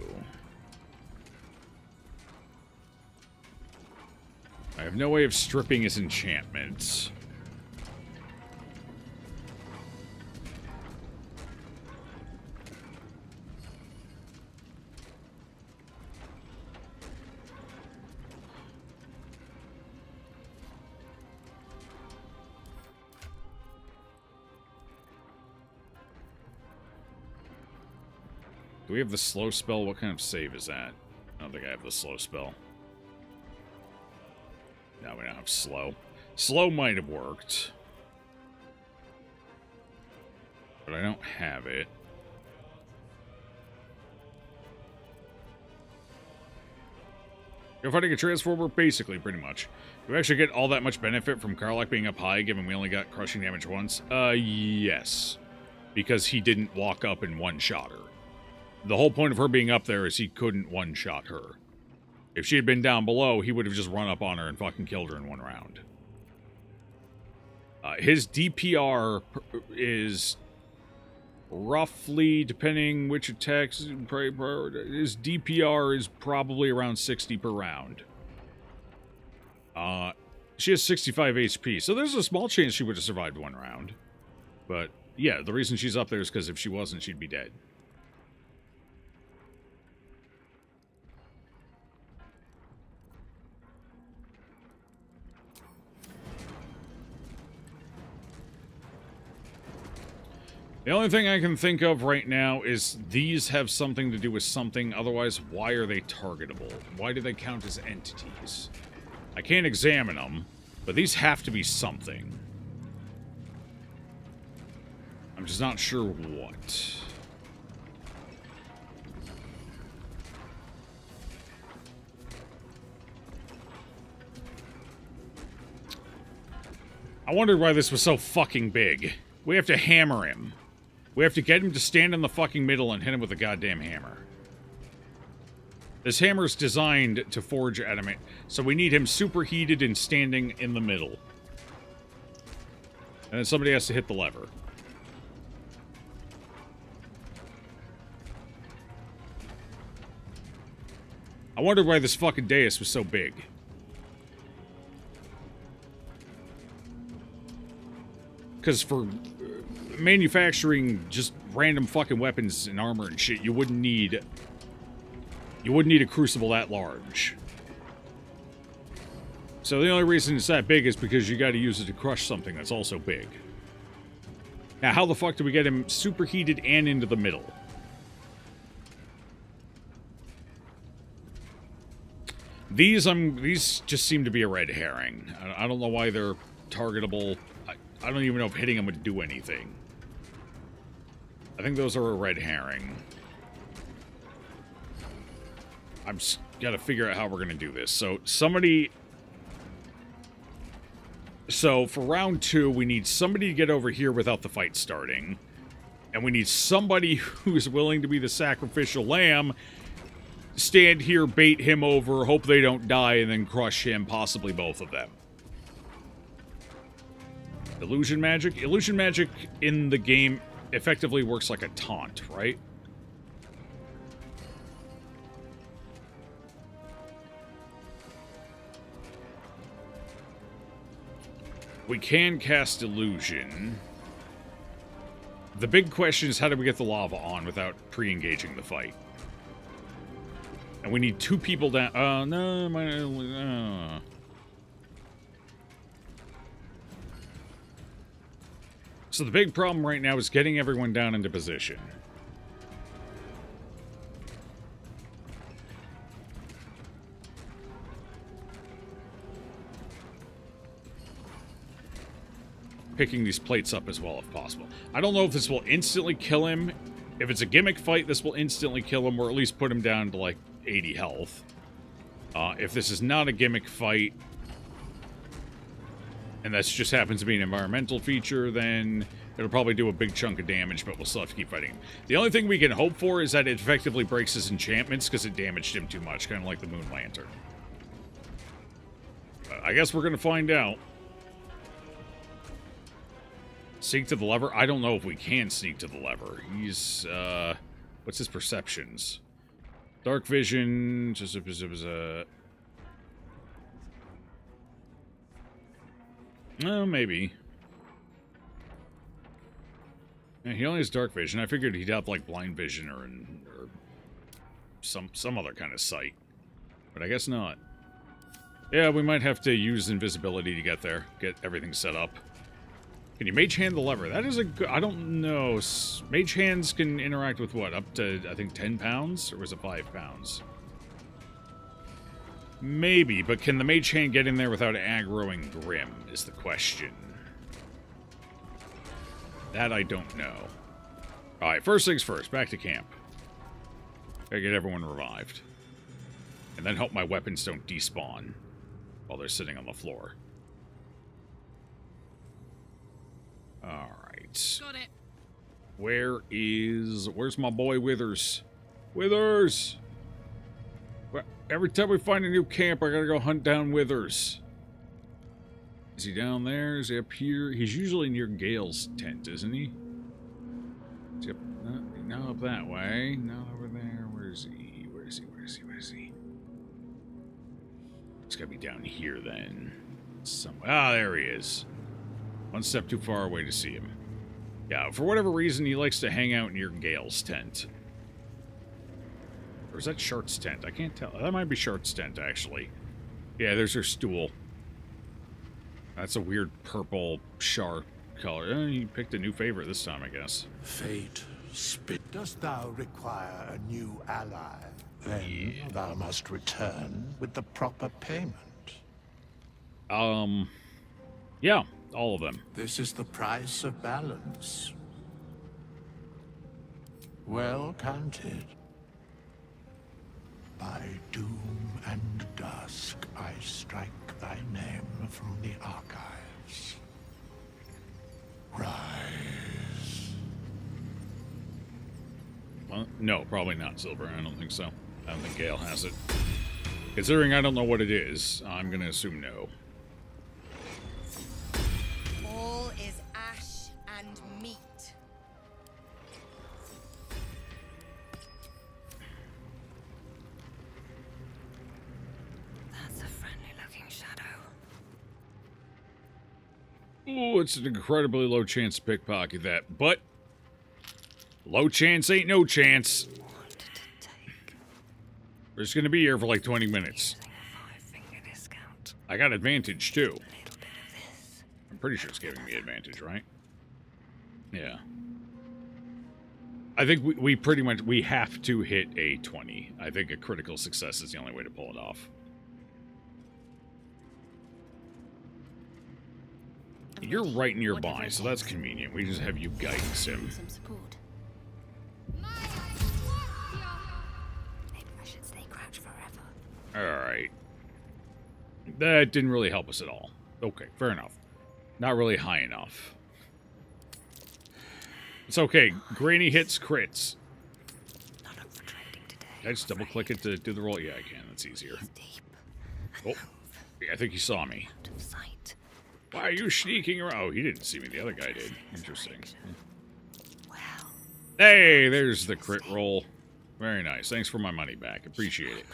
I have no way of stripping his enchantments. Do we have the slow spell? What kind of save is that? I don't think I have the slow spell. No, we don't have slow. Slow might have worked. But I don't have it. You're fighting a transformer? Basically, pretty much. Do we actually get all that much benefit from Karlach being up high, given we only got crushing damage once? Yes. Because he didn't walk up and one-shot her. The whole point of her being up there is he couldn't one-shot her. If she had been down below, he would have just run up on her and fucking killed her in one round. His DPR is roughly, depending which attacks, his DPR is probably around 60 per round. She has 65 HP, so there's a small chance she would have survived one round. But, yeah, the reason she's up there is because if she wasn't, she'd be dead. The only thing I can think of right now is these have something to do with something, otherwise why are they targetable? Why do they count as entities? I can't examine them, but these have to be something. I'm just not sure what. I wondered why this was so fucking big. We have to hammer him. We have to get him to stand in the fucking middle and hit him with a goddamn hammer. This hammer's designed to forge adamant, so we need him superheated and standing in the middle. And then somebody has to hit the lever. I wondered why this fucking dais was so big. Because for manufacturing just random fucking weapons and armor and shit, you wouldn't need a crucible that large. So the only reason it's that big is because you gotta use it to crush something that's also big. Now, how the fuck do we get him superheated and into the middle? These just seem to be a red herring. I don't know why they're targetable. I don't even know if hitting them would do anything. I think those are a red herring. I'm just gotta figure out how we're gonna do this. So for round 2, we need somebody to get over here without the fight starting. And we need somebody who's willing to be the sacrificial lamb, stand here, bait him over, hope they don't die, and then crush him, possibly both of them. Illusion magic? Illusion magic in the game effectively works like a taunt, right? We can cast illusion. The big question is, how do we get the lava on without pre-engaging the fight? And we need 2 people down. No, So the big problem right now is getting everyone down into position. Picking these plates up as well if possible. I don't know if this will instantly kill him. If it's a gimmick fight, this will instantly kill him, or at least put him down to like 80 health. If this is not a gimmick fight, and that just happens to be an environmental feature, then it'll probably do a big chunk of damage, but we'll still have to keep fighting him. The only thing we can hope for is that it effectively breaks his enchantments, because it damaged him too much, kind of like the Moon Lantern. I guess we're going to find out. Sneak to the lever? I don't know if we can sneak to the lever. He's, what's his perceptions? Dark vision, maybe. Yeah, he only has dark vision. I figured he'd have, like, blind vision or some other kind of sight. But I guess not. Yeah, we might have to use invisibility to get there. Get everything set up. Can you mage hand the lever? That is a good... I don't know. Mage hands can interact with what? Up to, I think, 10 pounds? Or was it 5 pounds? Maybe, but can the mage hand get in there without aggroing Grim, is the question. That I don't know. Alright, first things first. Back to camp. Gotta get everyone revived. And then hope my weapons don't despawn while they're sitting on the floor. Alright.
Got it.
Where's my boy Withers? Withers! Every time we find a new camp, I gotta go hunt down Withers. Is he down there? Is he up here? He's usually near Gale's tent, isn't he? Is he up, not up that way. Not over there. Where is he? Where is he? Where is he? Where is he? He's gotta be down here then. Somewhere. Ah, there he is. One step too far away to see him. Yeah, for whatever reason, he likes to hang out near Gale's tent. Or is that Shart's tent? I can't tell. That might be Shart's tent, actually. Yeah, there's her stool. That's a weird purple Shart color. He picked a new favorite this time, I guess.
Fate, dost thou require a new ally? Then thou must return with the proper payment.
Yeah, all of them.
This is the price of balance. Well counted. By doom and dusk, I strike thy name from the archives. Rise.
Well, no, probably not, Silver. I don't think so. I don't think Gale has it. Considering I don't know what it is, I'm gonna assume no.
All is ash and meat.
That's a friendly-looking shadow.
Ooh, it's an incredibly low chance to pickpocket that, but low chance ain't no chance. We're just gonna be here for like 20 minutes. I got advantage too. I'm pretty sure it's giving me advantage, right? Yeah. I think we pretty much, we have to hit a 20. I think a critical success is the only way to pull it off. You're right nearby, so that's convenient. We just have you guidance him.
Some support. Maybe I should stay crouched forever.
Alright. That didn't really help us at all. Okay, fair enough. Not really high enough. It's okay. Granny hits crits.
Not up for trading today.
Can I just double click it to do the roll? Yeah, I can. That's easier. Oh, yeah, I think he saw me. Why are you sneaking around? Oh, he didn't see me. The other guy did. Interesting. Hey, there's the crit roll. Very nice. Thanks for my money back. Appreciate it.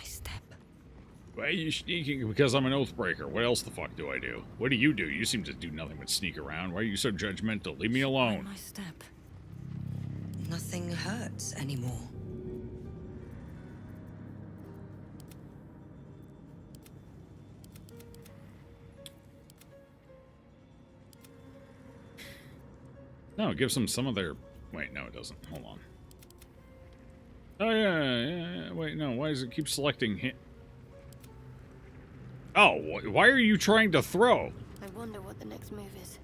Why are you sneaking? Because I'm an Oathbreaker. What else the fuck do I do? What do? You seem to do nothing but sneak around. Why are you so judgmental? Leave me alone.
My step. Nothing hurts anymore.
No, it gives them some of their... Wait, no, it doesn't. Hold on. Oh, yeah. Wait, no. Why does it keep selecting hit? Oh, why are you trying to throw?
I wonder what the next move is.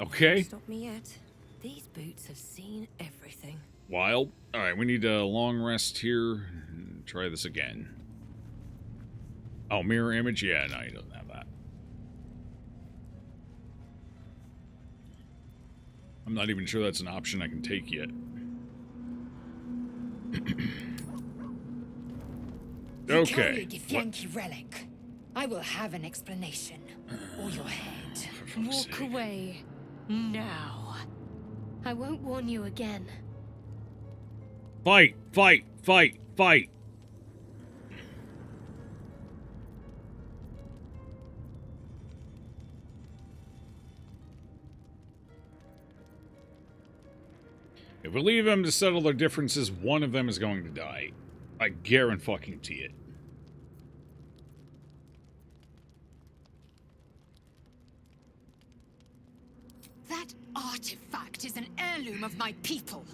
Okay.
Stop me yet. These boots have seen everything.
Wild. All right, we need a long rest here. Try this again. Oh, mirror image? Yeah, no, he doesn't have that. I'm not even sure that's an option I can take yet. Okay.
Carry a Githyanki relic. I will have an explanation. Or your head.
Walk away. Now. I won't warn you again.
Fight! Fight! Fight! Fight! If we leave them to settle their differences, one of them is going to die. I guarantee it.
That artifact is an heirloom of my people.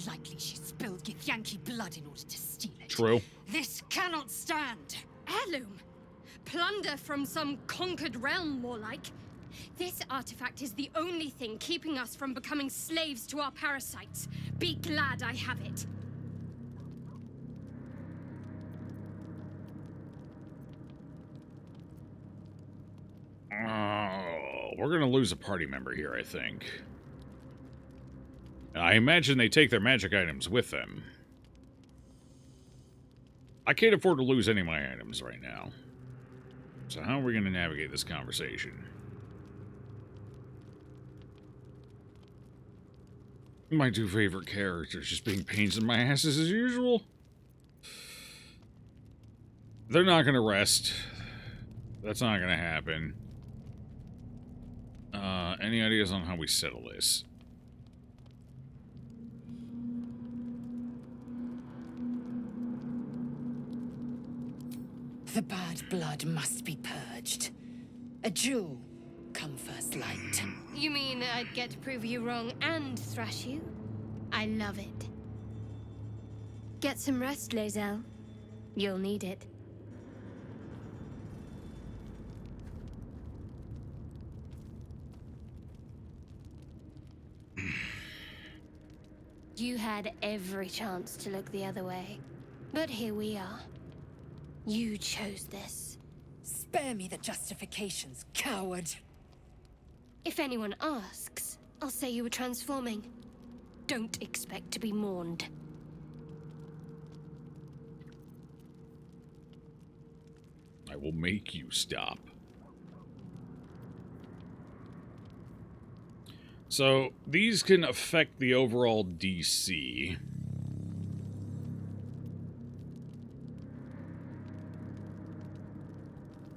Likely she spilled Githyanki blood in order to steal it.
True.
This cannot stand.
Heirloom? Plunder from some conquered realm, more like. This artifact is the only thing keeping us from becoming slaves to our parasites. Be glad I have it.
Oh, we're gonna lose a party member here, I think. I imagine they take their magic items with them. I can't afford to lose any of my items right now. So how are we gonna navigate this conversation? My two favorite characters just being pains in my asses as usual. They're not gonna rest. That's not gonna happen. Any ideas on how we settle this?
The bad blood must be purged. A jewel come first light.
You mean I'd get to prove you wrong and thrash you? I love it. Get some rest, Lae'zel. You'll need it. You had every chance to look the other way. But here we are. You chose this.
Spare me the justifications, coward.
If anyone asks, I'll say you were transforming. Don't expect to be mourned.
will make you stop. So, these can affect the overall DC.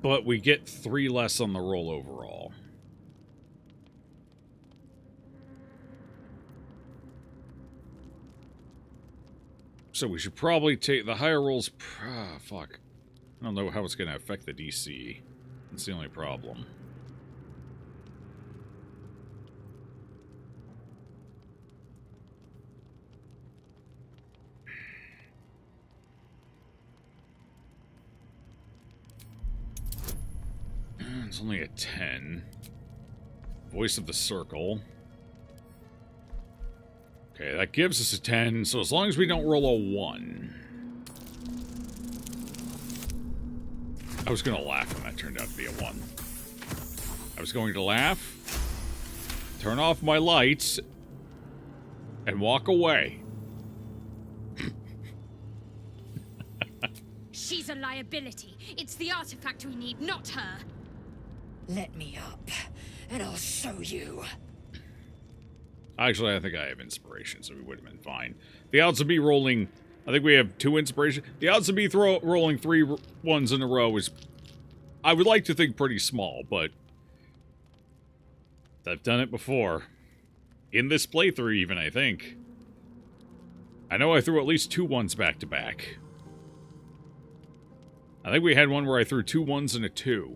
But we get 3 less on the roll overall. So we should probably take the higher rolls. Fuck. I don't know how it's going to affect the DC. That's the only problem. It's only a 10. Voice of the Circle. Okay, that gives us a 10, so as long as we don't roll a 1. I was going to laugh when that turned out to be a 1. I was going to laugh, turn off my lights, and walk away.
She's a liability. It's the artifact we need, not her.
Let me up, and I'll show you.
Actually, I think I have inspiration, so we would have been fine. The odds of me rolling... I think we have 2 inspiration. The odds of me rolling 3 ones in a row is... I would like to think pretty small, but... I've done it before. In this playthrough, even, I think. I know I threw at least 2 ones back to back. I think we had one where I threw 2 ones and a 2.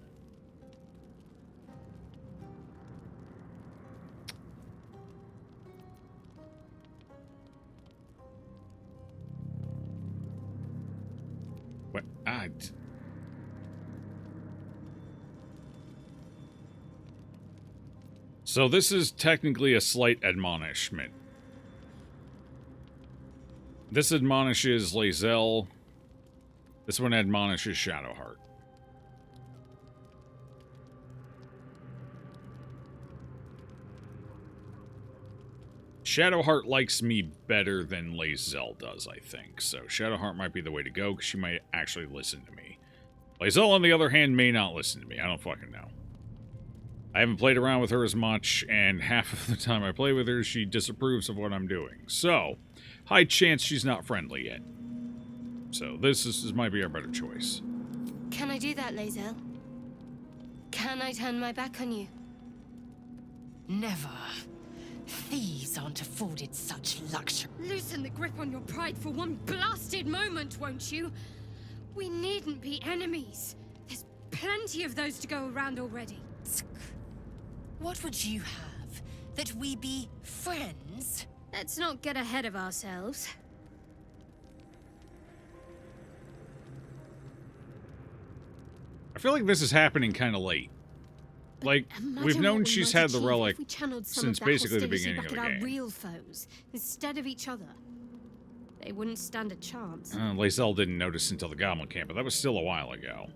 So this is technically a slight admonishment. This admonishes Lae'zel. This one admonishes Shadowheart. Shadowheart likes me better than Lae'zel does, I think. So Shadowheart might be the way to go, because she might actually listen to me. Lae'zel, on the other hand, may not listen to me. I don't fucking know. I haven't played around with her as much, and half of the time I play with her, she disapproves of what I'm doing. So, high chance she's not friendly yet. So this might be our better choice.
Can I do that, Lae'zel? Can I turn my back on you?
Never. Thieves aren't afforded such luxury.
Loosen the grip on your pride for one blasted moment, won't you? We needn't be enemies. There's plenty of those to go around already.
What would you have? That we be friends?
Let's not get ahead of ourselves.
I feel like this is happening kind of late. Like, we've known she's had the relic since basically the beginning of the game.
Real foes instead of each other. They wouldn't stand a chance.
Lae'zel didn't notice until the Goblin Camp, but that was still a while ago.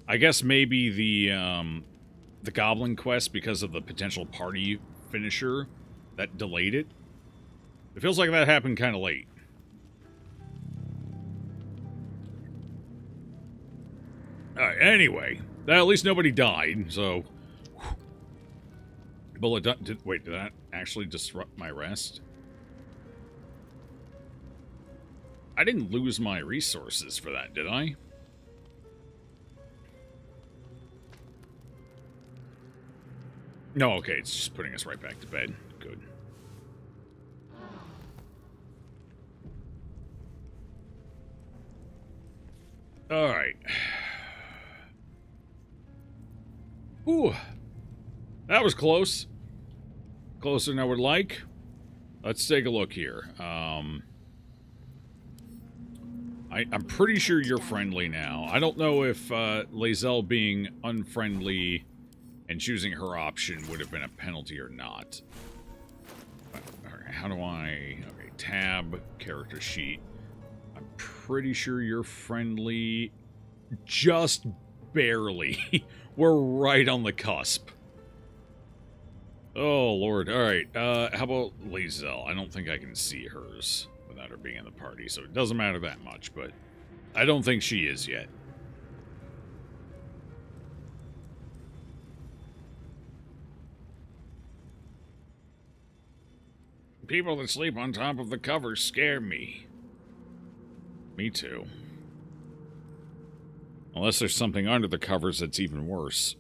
I guess maybe the Goblin quest, because of the potential party finisher, that delayed it. It feels like that happened kind of late. Alright, anyway. At least nobody died, so... Bullet wait, did that actually disrupt my rest? I didn't lose my resources for that, did I? No, okay, it's just putting us right back to bed. Good. Alright. Ooh. That was close. Closer than I would like. Let's take a look here. I'm pretty sure you're friendly now. I don't know if Lae'zel being unfriendly and choosing her option would have been a penalty or not. Alright, how do I... Okay, tab, character sheet. I'm pretty sure you're friendly. Just barely. We're right on the cusp. Oh, Lord. Alright, how about Lae'zel? I don't think I can see hers without her being in the party, so it doesn't matter that much, but I don't think she is yet. People that sleep on top of the covers scare me. Me too. Unless there's something under the covers that's even worse.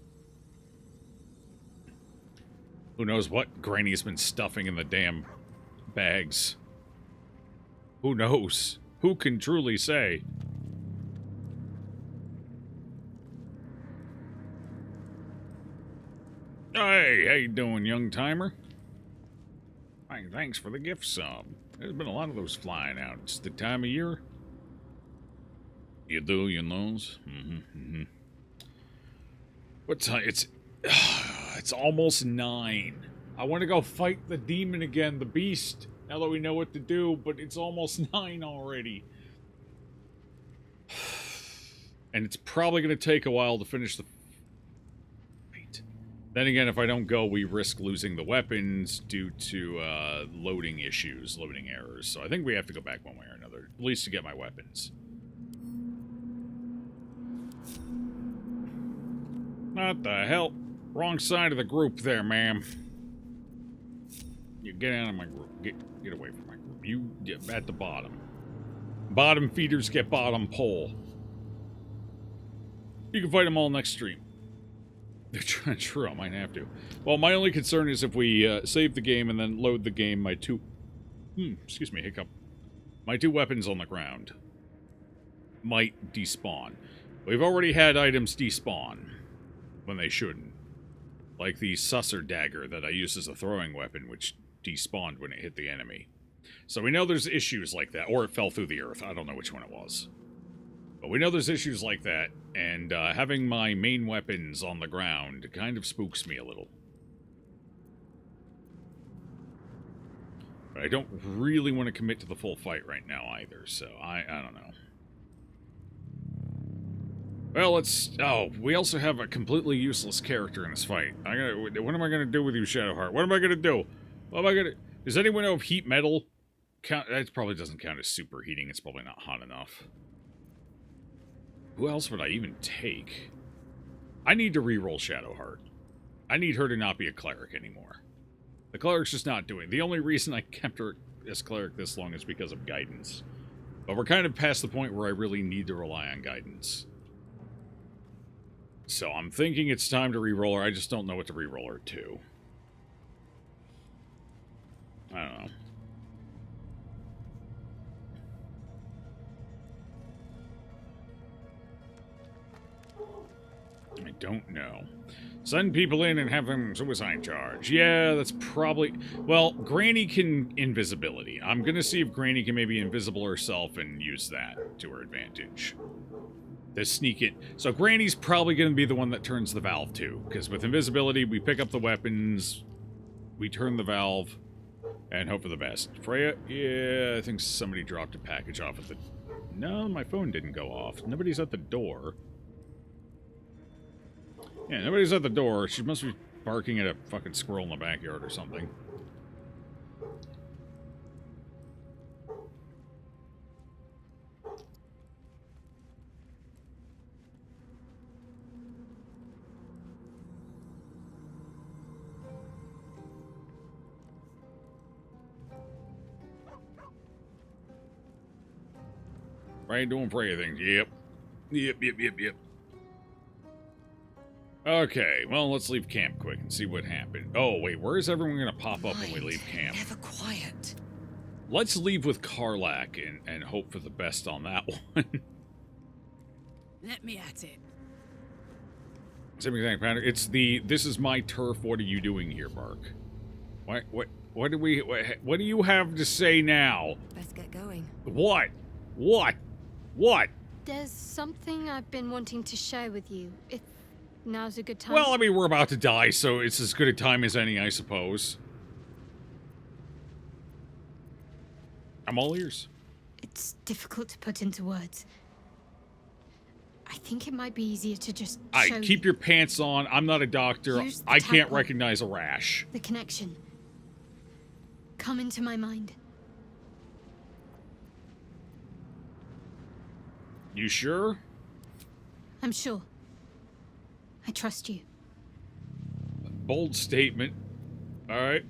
Who knows what Granny's been stuffing in the damn bags? Who knows? Who can truly say? Hey, how you doing, young timer? Hey, thanks for the gift sub. There's been a lot of those flying out. It's the time of year. You do, you knows? What time? It's almost 9. I want to go fight the demon again, the beast, now that we know what to do, but it's almost 9 already. And it's probably going to take a while to finish the fight. Then again, if I don't go, we risk losing the weapons due to loading issues, loading errors. So I think we have to go back one way or another, at least to get my weapons. What the hell? Wrong side of the group there, ma'am. You get out of my group. Get away from my group. You get at the bottom. Bottom feeders get bottom pole. You can fight them all next stream. True, I might have to. Well, my only concern is if we save the game and then load the game, my two... excuse me, hiccup. My 2 weapons on the ground might despawn. We've already had items despawn when they shouldn't. Like the Susser dagger that I used as a throwing weapon, which despawned when it hit the enemy. So we know there's issues like that, or it fell through the earth. I don't know which one it was. But we know there's issues like that, and having my main weapons on the ground kind of spooks me a little. But I don't really want to commit to the full fight right now either, so I don't know. Well, let's... Oh, we also have a completely useless character in this fight. What am I going to do with you, Shadowheart? What am I going to do? What am I going to... Does anyone know if heat metal... That probably doesn't count as superheating. It's probably not hot enough. Who else would I even take? I need to reroll Shadowheart. I need her to not be a cleric anymore. The cleric's just not doing... The only reason I kept her as cleric this long is because of guidance. But we're kind of past the point where I really need to rely on guidance. So I'm thinking it's time to reroll her. I just don't know what to reroll her to. I don't know. I don't know. Send people in and have them suicide charge. Yeah, that's probably... Well, Granny can invisibility. I'm gonna see if Granny can maybe invisible herself and use that to her advantage. To sneak it. So Granny's probably going to be the one that turns the valve too, because with invisibility, we pick up the weapons, we turn the valve, and hope for the best. Freya? Yeah, I think somebody dropped a package off at the... No, my phone didn't go off. Nobody's at the door. Yeah, nobody's at the door. She must be barking at a fucking squirrel in the backyard or something. Right, doing Freya things. Yep. Yep. Okay, well, let's leave camp quick and see what happened. Oh, wait, where is everyone going to pop up when we leave camp?
Never quiet.
Let's leave with Karlach and hope for the best on that one.
Let me at it.
Same exact pattern. It's the, this is my turf, what are you doing here, Bark? What do you have to say now?
Let's get going.
What?
There's something I've been wanting to share with you, if now's a good time.
Well, I mean, we're about to die, so it's as good a time as any, I suppose. I'm all ears.
It's difficult to put into words. I think it might be easier to just
keep your pants on. I'm not a doctor. I can't recognize a rash.
The connection. Come into my mind.
You sure?
I'm sure. I trust you.
Bold statement. All right.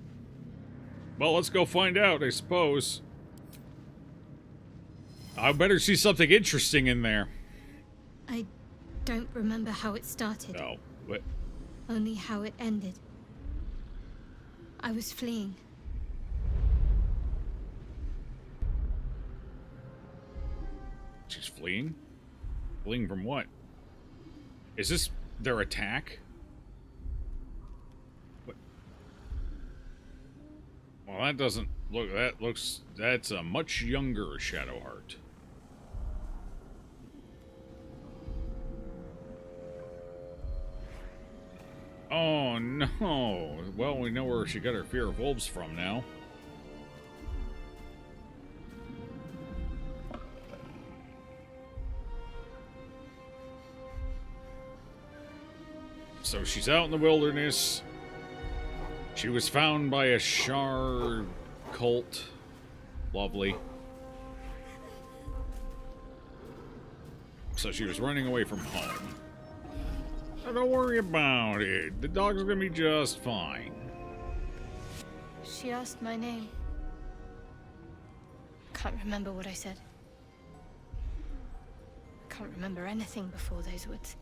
Well, let's go find out, I suppose. I better see something interesting in there.
I don't remember how it started.
No. What?
Only how it ended. I was fleeing.
She's fleeing? Fleeing from what? Is this their attack? What? Well, that doesn't look... That's a much younger Shadowheart. Oh, no. Well, we know where she got her fear of wolves from now. So she's out in the wilderness. She was found by a Shar cult. Lovely. So she was running away from home. Oh, don't worry about it. The dog's gonna be just fine.
She asked my name. Can't remember what I said. Can't remember anything before those words.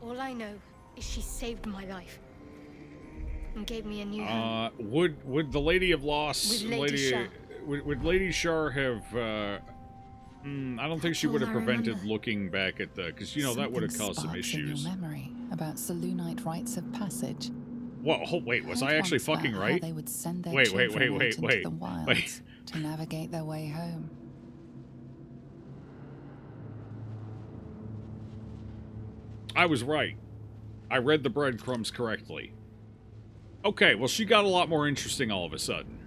All I know is she saved my life and gave me a new home.
Would the Lady of Loss,
With Lady Shar.
would Lady Shar have? I don't think she would have prevented
remember.
looking back at the, because you know that would have caused some
Sparks in your
issues.
memory about Selûnite rites of passage.
Whoa! Wait, was
Heard
I actually
once about
fucking
how
right?
They would send their
Wait,
children out into the wilds
wait.
to navigate their way home.
I was right. I read the breadcrumbs correctly. Okay, well, she got a lot more interesting all of a sudden.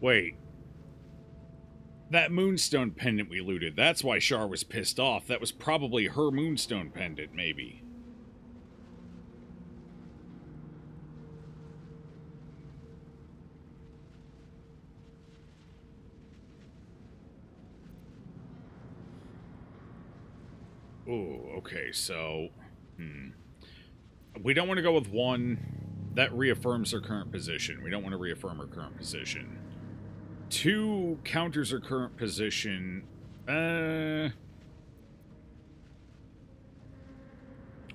Wait. That moonstone pendant we looted, that's why Shar was pissed off. That was probably her moonstone pendant, maybe. Ooh, okay, so... We don't want to go with one that reaffirms her current position. We don't want to reaffirm her current position. 2 counters her current position. I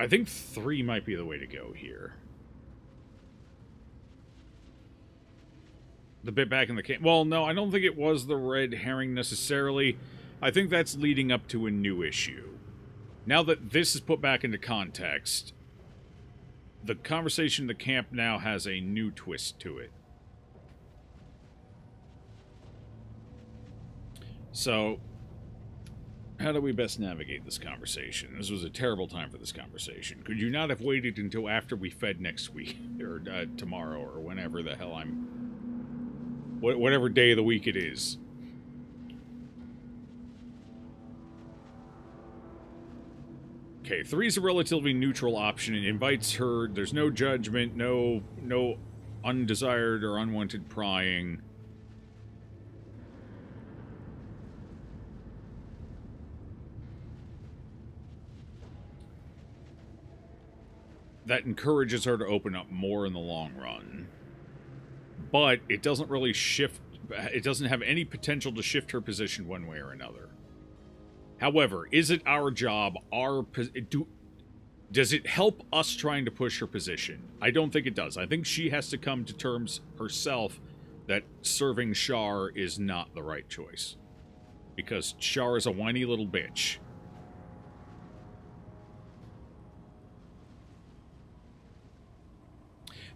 think 3 might be the way to go here. The bit back in the camp. Well, no, I don't think it was the red herring necessarily. I think that's leading up to a new issue. Now that this is put back into context, the conversation in the camp now has a new twist to it. So, how do we best navigate this conversation? This was a terrible time for this conversation. Could you not have waited until after we fed next week, or tomorrow, or whenever the hell I'm... whatever day of the week it is? Okay, 3 is a relatively neutral option. It invites her. There's no judgment, no undesired or unwanted prying. That encourages her to open up more in the long run. But it doesn't really shift... It doesn't have any potential to shift her position one way or another. However, is it our job, does it help us trying to push her position? I don't think it does. I think she has to come to terms herself that serving Shar is not the right choice. Because Shar is a whiny little bitch.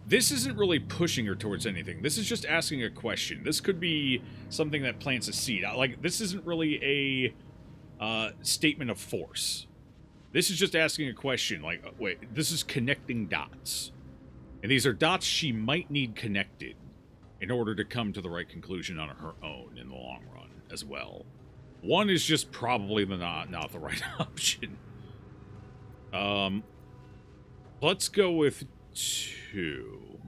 This isn't really pushing her towards anything. This is just asking a question. This could be something that plants a seed. Like, this isn't really a... statement of force. This is just asking a question, like, wait, this is connecting dots. And these are dots she might need connected in order to come to the right conclusion on her own in the long run as well. 1 is just probably not the right option. Let's go with 2.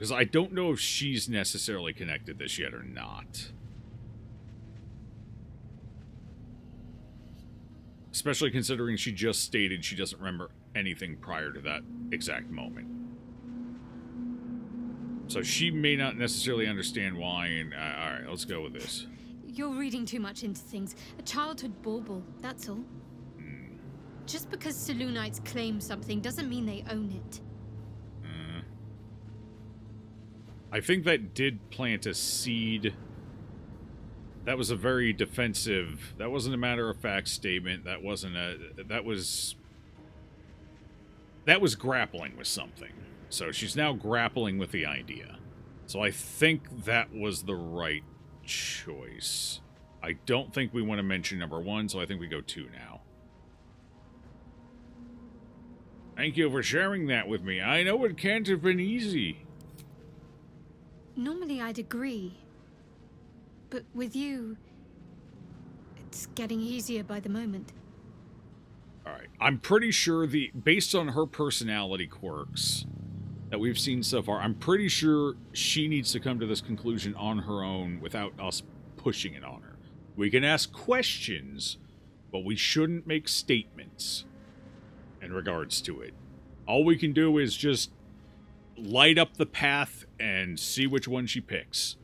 Because I don't know if she's necessarily connected this yet or not. Especially considering she just stated she doesn't remember anything prior to that exact moment. So she may not necessarily understand why, and alright, let's go with this.
You're reading too much into things. A childhood bauble, that's all. Just because Selûnites claim something doesn't mean they own it.
I think that did plant a seed. That was a very defensive... That wasn't a matter-of-fact statement. That wasn't a... That was grappling with something. So she's now grappling with the idea. So I think that was the right choice. I don't think we want to mention number 1, so I think we go 2 now. Thank you for sharing that with me. I know it can't have been easy.
Normally I'd agree. But with you, it's getting easier by the moment.
Alright, I'm pretty sure based on her personality quirks that we've seen so far, I'm pretty sure she needs to come to this conclusion on her own without us pushing it on her. We can ask questions, but we shouldn't make statements in regards to it. All we can do is just light up the path and see which one she picks.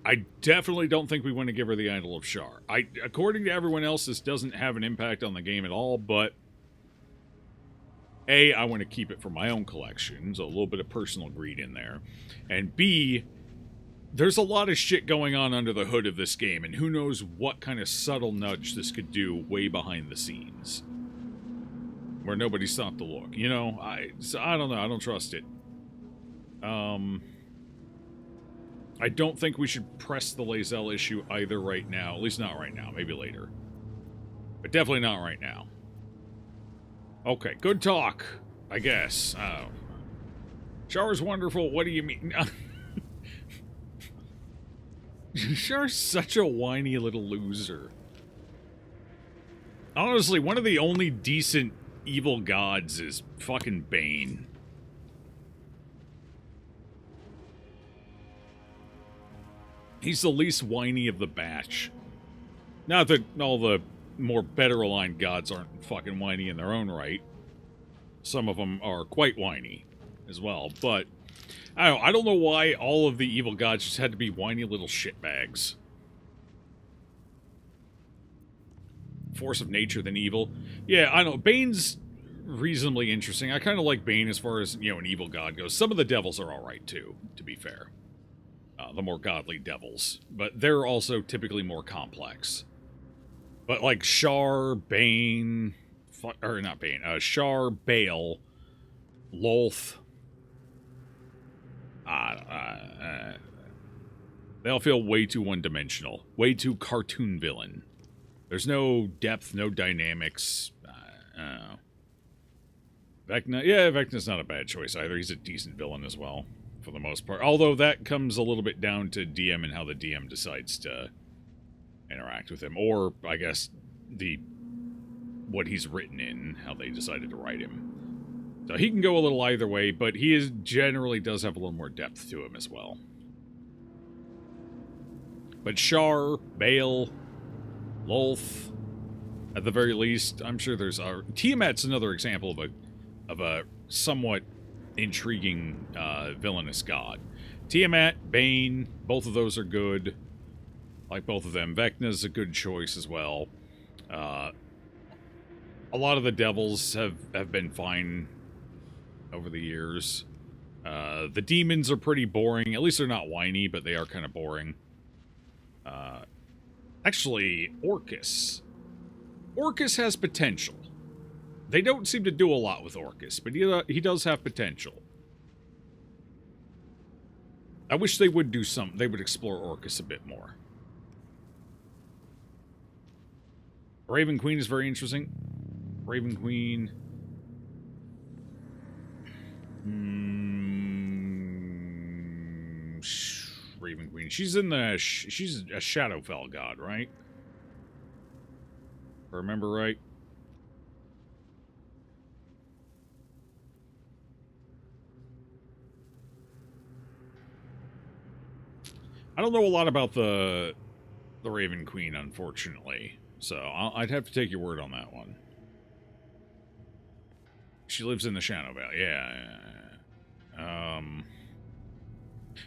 I definitely don't think we want to give her the Idol of Shar. According to everyone else, this doesn't have an impact on the game at all, but A, I want to keep it for my own collection, so a little bit of personal greed in there. And B, there's a lot of shit going on under the hood of this game, and who knows what kind of subtle nudge this could do way behind the scenes. Where nobody stopped to look. You know, I don't know, I don't trust it. I don't think we should press the Lae'zel issue either right now. At least not right now. Maybe later. But definitely not right now. Okay, good talk, I guess. Oh. Shar's wonderful. What do you mean? Shar's such a whiny little loser. Honestly, one of the only decent evil gods is fucking Bane. He's the least whiny of the batch. Not that all the more better aligned gods aren't fucking whiny in their own right. Some of them are quite whiny as well, but I don't know why all of the evil gods just had to be whiny little shitbags. Force of nature than evil. Yeah, I know. Bane's reasonably interesting. I kind of like Bane as far as, you know, an evil god goes. Some of the devils are alright, too, to be fair. The more godly devils. But they're also typically more complex. But, like, Shar, Bane... Or, not Bane. Shar, Bale, Lolth... they all feel way too one-dimensional. Way too cartoon villain. There's no depth, no dynamics. Vecna... Yeah, Vecna's not a bad choice either. He's a decent villain as well, for the most part. Although that comes a little bit down to DM and how the DM decides to interact with him. Or, I guess, what he's written in, how they decided to write him. So he can go a little either way, but he generally does have a little more depth to him as well. But Shar, Bale, Lolth, at the very least, I'm sure there's... Tiamat's another example of a somewhat intriguing villainous god. Tiamat, Bane, both of those are good. Like both of them. Vecna's a good choice as well. A lot of the devils have been fine over the years. The demons are pretty boring. At least they're not whiny, but they are kind of boring. Actually, Orcus. Orcus has potential. They don't seem to do a lot with Orcus, but he does have potential. I wish they would do something. They would explore Orcus a bit more. Raven Queen is very interesting. Raven Queen. Raven Queen. She's in the... she's a Shadowfell god, right? If I remember right. I don't know a lot about the Raven Queen, unfortunately. So I'd have to take your word on that one. She lives in the Shadow Valley. Yeah.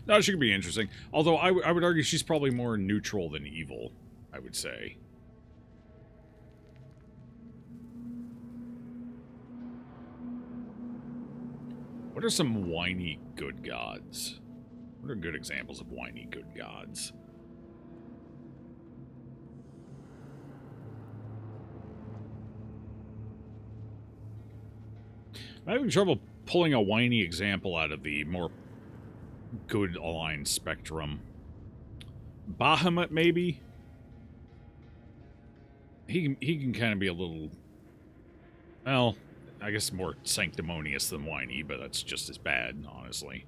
No, she could be interesting. Although I would argue she's probably more neutral than evil, I would say. What are some whiny good gods? What are good examples of whiny good gods? I'm having trouble pulling a whiny example out of the more good aligned spectrum. Bahamut, maybe? He can kind of be a little... Well, I guess more sanctimonious than whiny, but that's just as bad, honestly.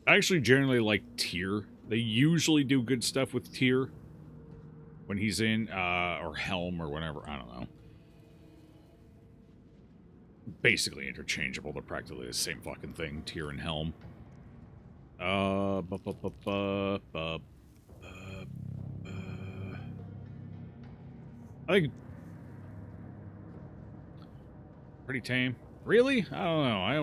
I actually generally like Tyr. They usually do good stuff with Tyr when he's in, or Helm or whatever, I don't know. Basically interchangeable, they're practically the same fucking thing, Tyr and Helm. I think pretty tame. Really? I don't know. I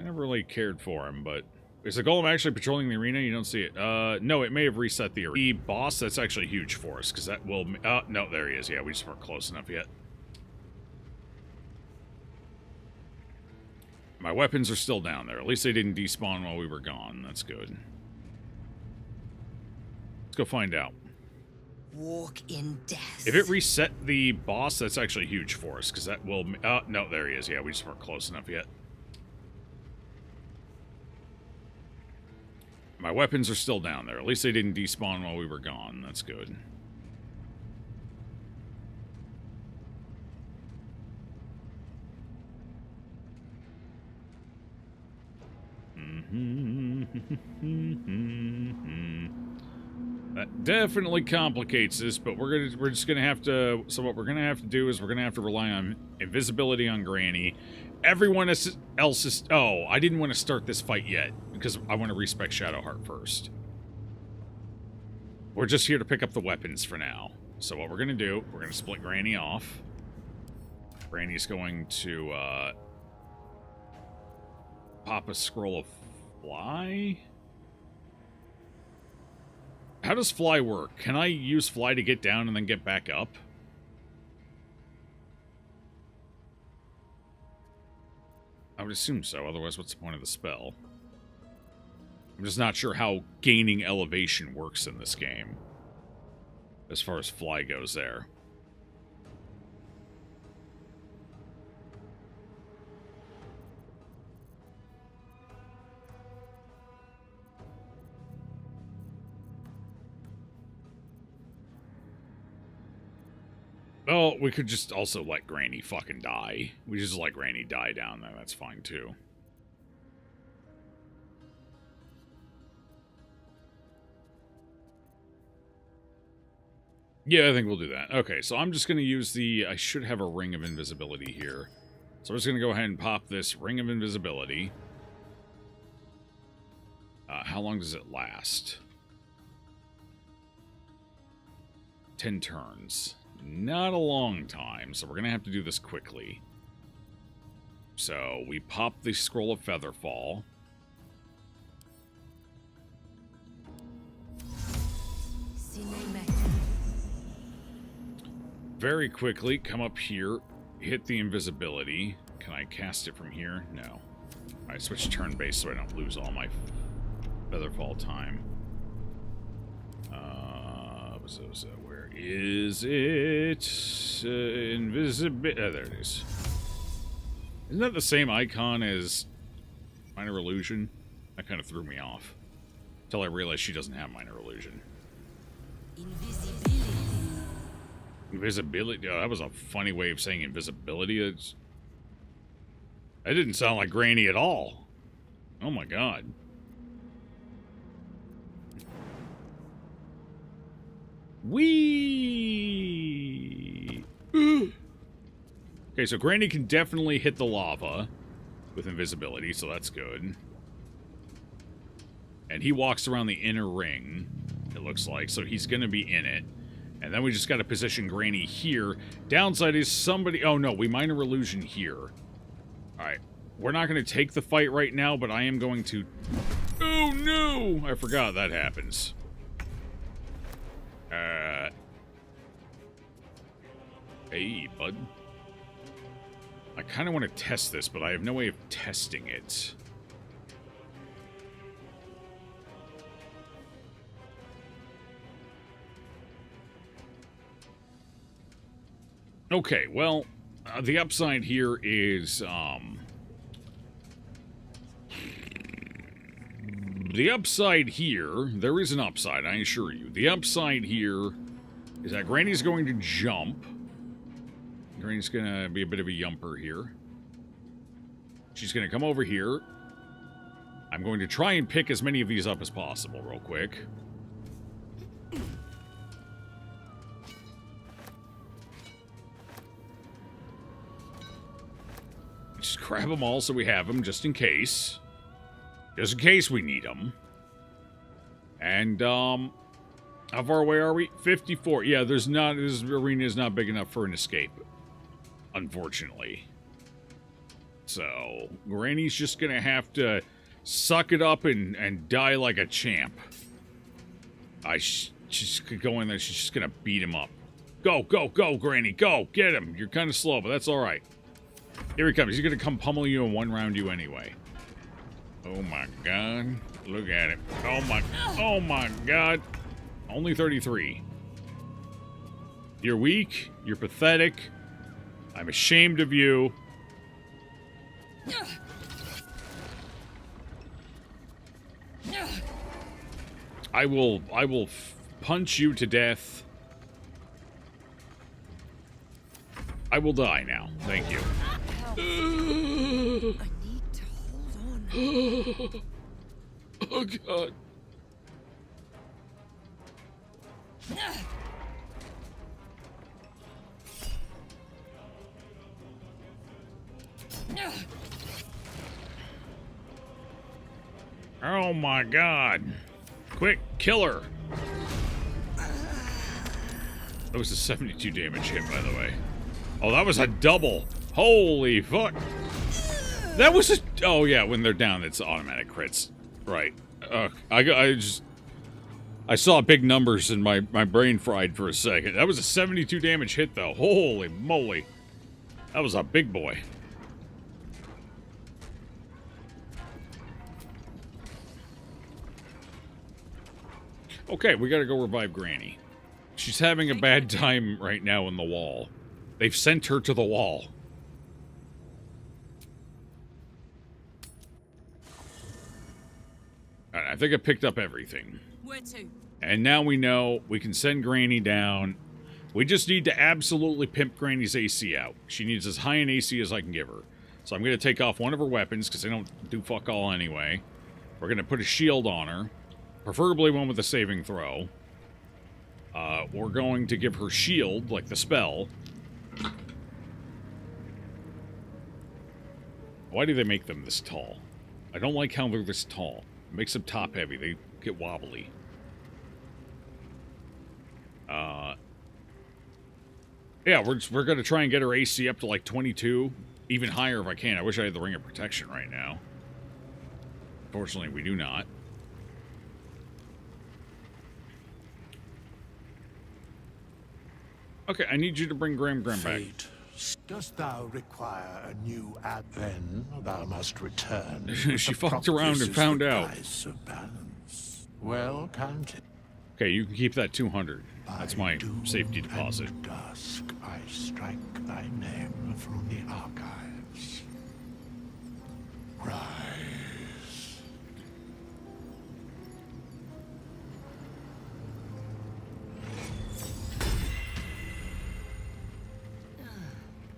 never really cared for him, but is the golem actually patrolling the arena? You don't see it. No, it may have reset the arena. The boss, that's actually huge for us, because that will... no, there he is. Yeah, we just weren't close enough yet. My weapons are still down there. At least they didn't despawn while we were gone. That's good. Let's go find out.
Walk in death.
If it reset the boss, that's actually huge for us, because that will... no, there he is. Yeah, we just weren't close enough yet. My weapons are still down there. At least they didn't despawn while we were gone. That's good. That definitely complicates this, but we're just gonna have to. So what we're gonna have to do is we're gonna have to rely on invisibility on Granny. Everyone else is... Oh, I didn't want to start this fight yet, because I want to respec Shadowheart first. We're just here to pick up the weapons for now. So what we're going to do, we're going to split Granny off. Granny's going to pop a scroll of fly. How does fly work? Can I use fly to get down and then get back up? I would assume so, otherwise what's the point of the spell? I'm just not sure how gaining elevation works in this game. As far as fly goes there. Oh, we could just also let Granny fucking die. We just let Granny die down there. That's fine, too. Yeah, I think we'll do that. Okay, so I'm just going to use the... I should have a ring of invisibility here. So I'm just going to go ahead and pop this ring of invisibility. How long does it last? 10 turns. Not a long time, so we're going to have to do this quickly. So we pop the Scroll of Featherfall. Very quickly, come up here, hit the invisibility. Can I cast it from here? No. I switch turn-based so I don't lose all my Featherfall time. Where is it? Invisibility. Oh, there it is. Isn't that the same icon as Minor Illusion? That kind of threw me off. Until I realized she doesn't have Minor Illusion. Invisibility? Oh, that was a funny way of saying invisibility. That didn't sound like Granny at all. Oh my god. Whee! Okay, so Granny can definitely hit the lava. with invisibility, so that's good. And he walks around the inner ring, it looks like, so he's going to be in it. And then we just got to position Granny here. Downside is somebody... Oh, no, we minor illusion here. Alright. We're not going to take the fight right now, but I am going to... Oh, no! I forgot that happens. Hey, bud. I kind of want to test this, but I have no way of testing it. Okay, well, the upside here is, the upside here, there is an upside, I assure you. The upside here is that Granny's going to jump. Granny's going to be a bit of a yumper here. She's going to come over here. I'm going to try and pick as many of these up as possible real quick. Just grab them all so we have them, just in case. Just in case we need them. And, how far away are we? 54. Yeah, this arena is not big enough for an escape. Unfortunately. So, Granny's just gonna have to suck it up and die like a champ. She's gonna go in there, she's just gonna beat him up. Go, go, go, Granny, go! Get him! You're kind of slow, but that's alright. Here he comes. He's gonna come pummel you and one-round you anyway. Oh my god. Look at him. Oh my god. Only 33. You're weak. You're pathetic. I'm ashamed of you. I will punch you to death. I will die now. Thank you.
I need to hold on.
Oh, God. Oh, my God. Quick, kill her. That was a 72 damage hit, by the way. Oh, that was a double. Holy fuck. That was a... Oh, yeah, when they're down, it's automatic crits. Right. I saw big numbers and my brain fried for a second. That was a 72 damage hit, though. Holy moly. That was a big boy. Okay, we gotta go revive Granny. She's having a bad time right now in the wall. They've sent her to the wall. Alright, I think I picked up everything.
Where to?
And now we know we can send Granny down. We just need to absolutely pimp Granny's AC out. She needs as high an AC as I can give her. So I'm going to take off one of her weapons, because they don't do fuck all anyway. We're going to put a shield on her. Preferably one with a saving throw. We're going to give her shield, like the spell. Why do they make them this tall? I don't like how they're this tall. It makes them top heavy. They get wobbly. Yeah, we're going to try and get her AC up to like 22. Even higher if I can. I wish I had the Ring of Protection right now. Fortunately, we do not. Okay, I need you to bring Graham back.
Fate, dost thou require a new then thou must return.
She fucked around and found out.
Of balance. Well counted.
Okay, you can keep that 200. That's my safety deposit.
At dusk I strike thy name from the archives. Rise.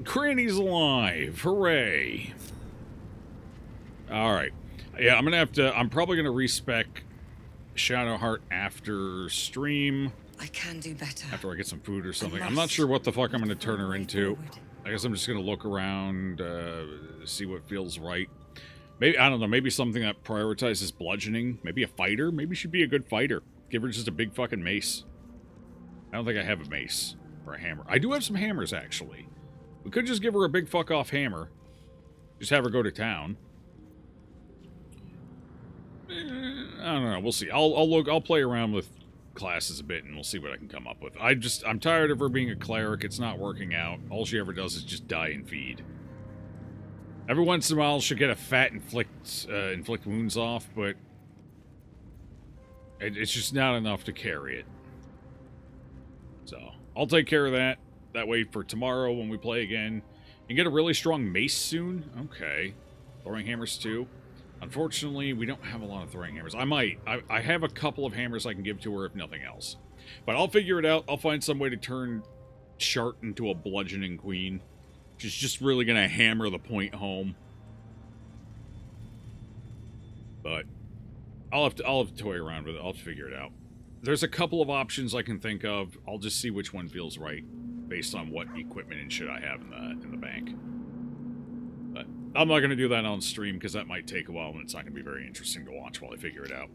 Granny's alive! Hooray! Alright. Yeah, I'm probably gonna respec Shadowheart after stream.
I can do better.
After I get some food or something. I'm not sure what the fuck I'm gonna turn her into. I guess I'm just gonna look around, see what feels right. Maybe, I don't know, maybe something that prioritizes bludgeoning. Maybe a fighter? Maybe she'd be a good fighter. Give her just a big fucking mace. I don't think I have a mace or a hammer. I do have some hammers, actually. We could just give her a big fuck-off hammer. Just have her go to town. I don't know. We'll see. I'll play around with classes a bit, and we'll see what I can come up with. I'm tired of her being a cleric. It's not working out. All she ever does is just die and feed. Every once in a while, she'll get a fat inflict wounds off, but it's just not enough to carry it. So, I'll take care of that. That way for tomorrow when we play again. You get a really strong mace soon? Okay. Throwing hammers too. Unfortunately, we don't have a lot of throwing hammers. I might. I have a couple of hammers I can give to her if nothing else. But I'll figure it out. I'll find some way to turn Chart into a bludgeoning queen. She's just really going to hammer the point home. But I'll have to toy around with it. I'll have to figure it out. There's a couple of options I can think of. I'll just see which one feels right based on what equipment and shit I have in the bank. But I'm not going to do that on stream because that might take a while and it's not going to be very interesting to watch while I figure it out.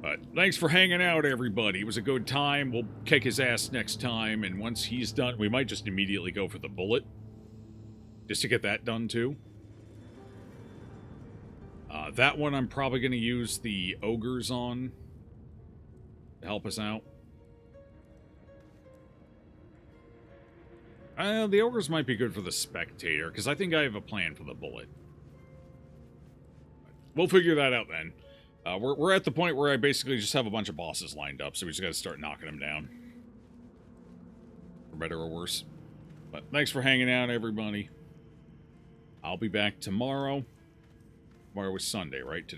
But thanks for hanging out, everybody. It was a good time. We'll kick his ass next time, and once he's done, we might just immediately go for the bullet. Just to get that done, too. That one I'm probably going to use the ogres on to help us out. The ogres might be good for the spectator, because I think I have a plan for the bullet. We'll figure that out then. We're at the point where I basically just have a bunch of bosses lined up, so we just gotta start knocking them down. For better or worse. But thanks for hanging out, everybody. I'll be back tomorrow. Tomorrow was Sunday, right? Today.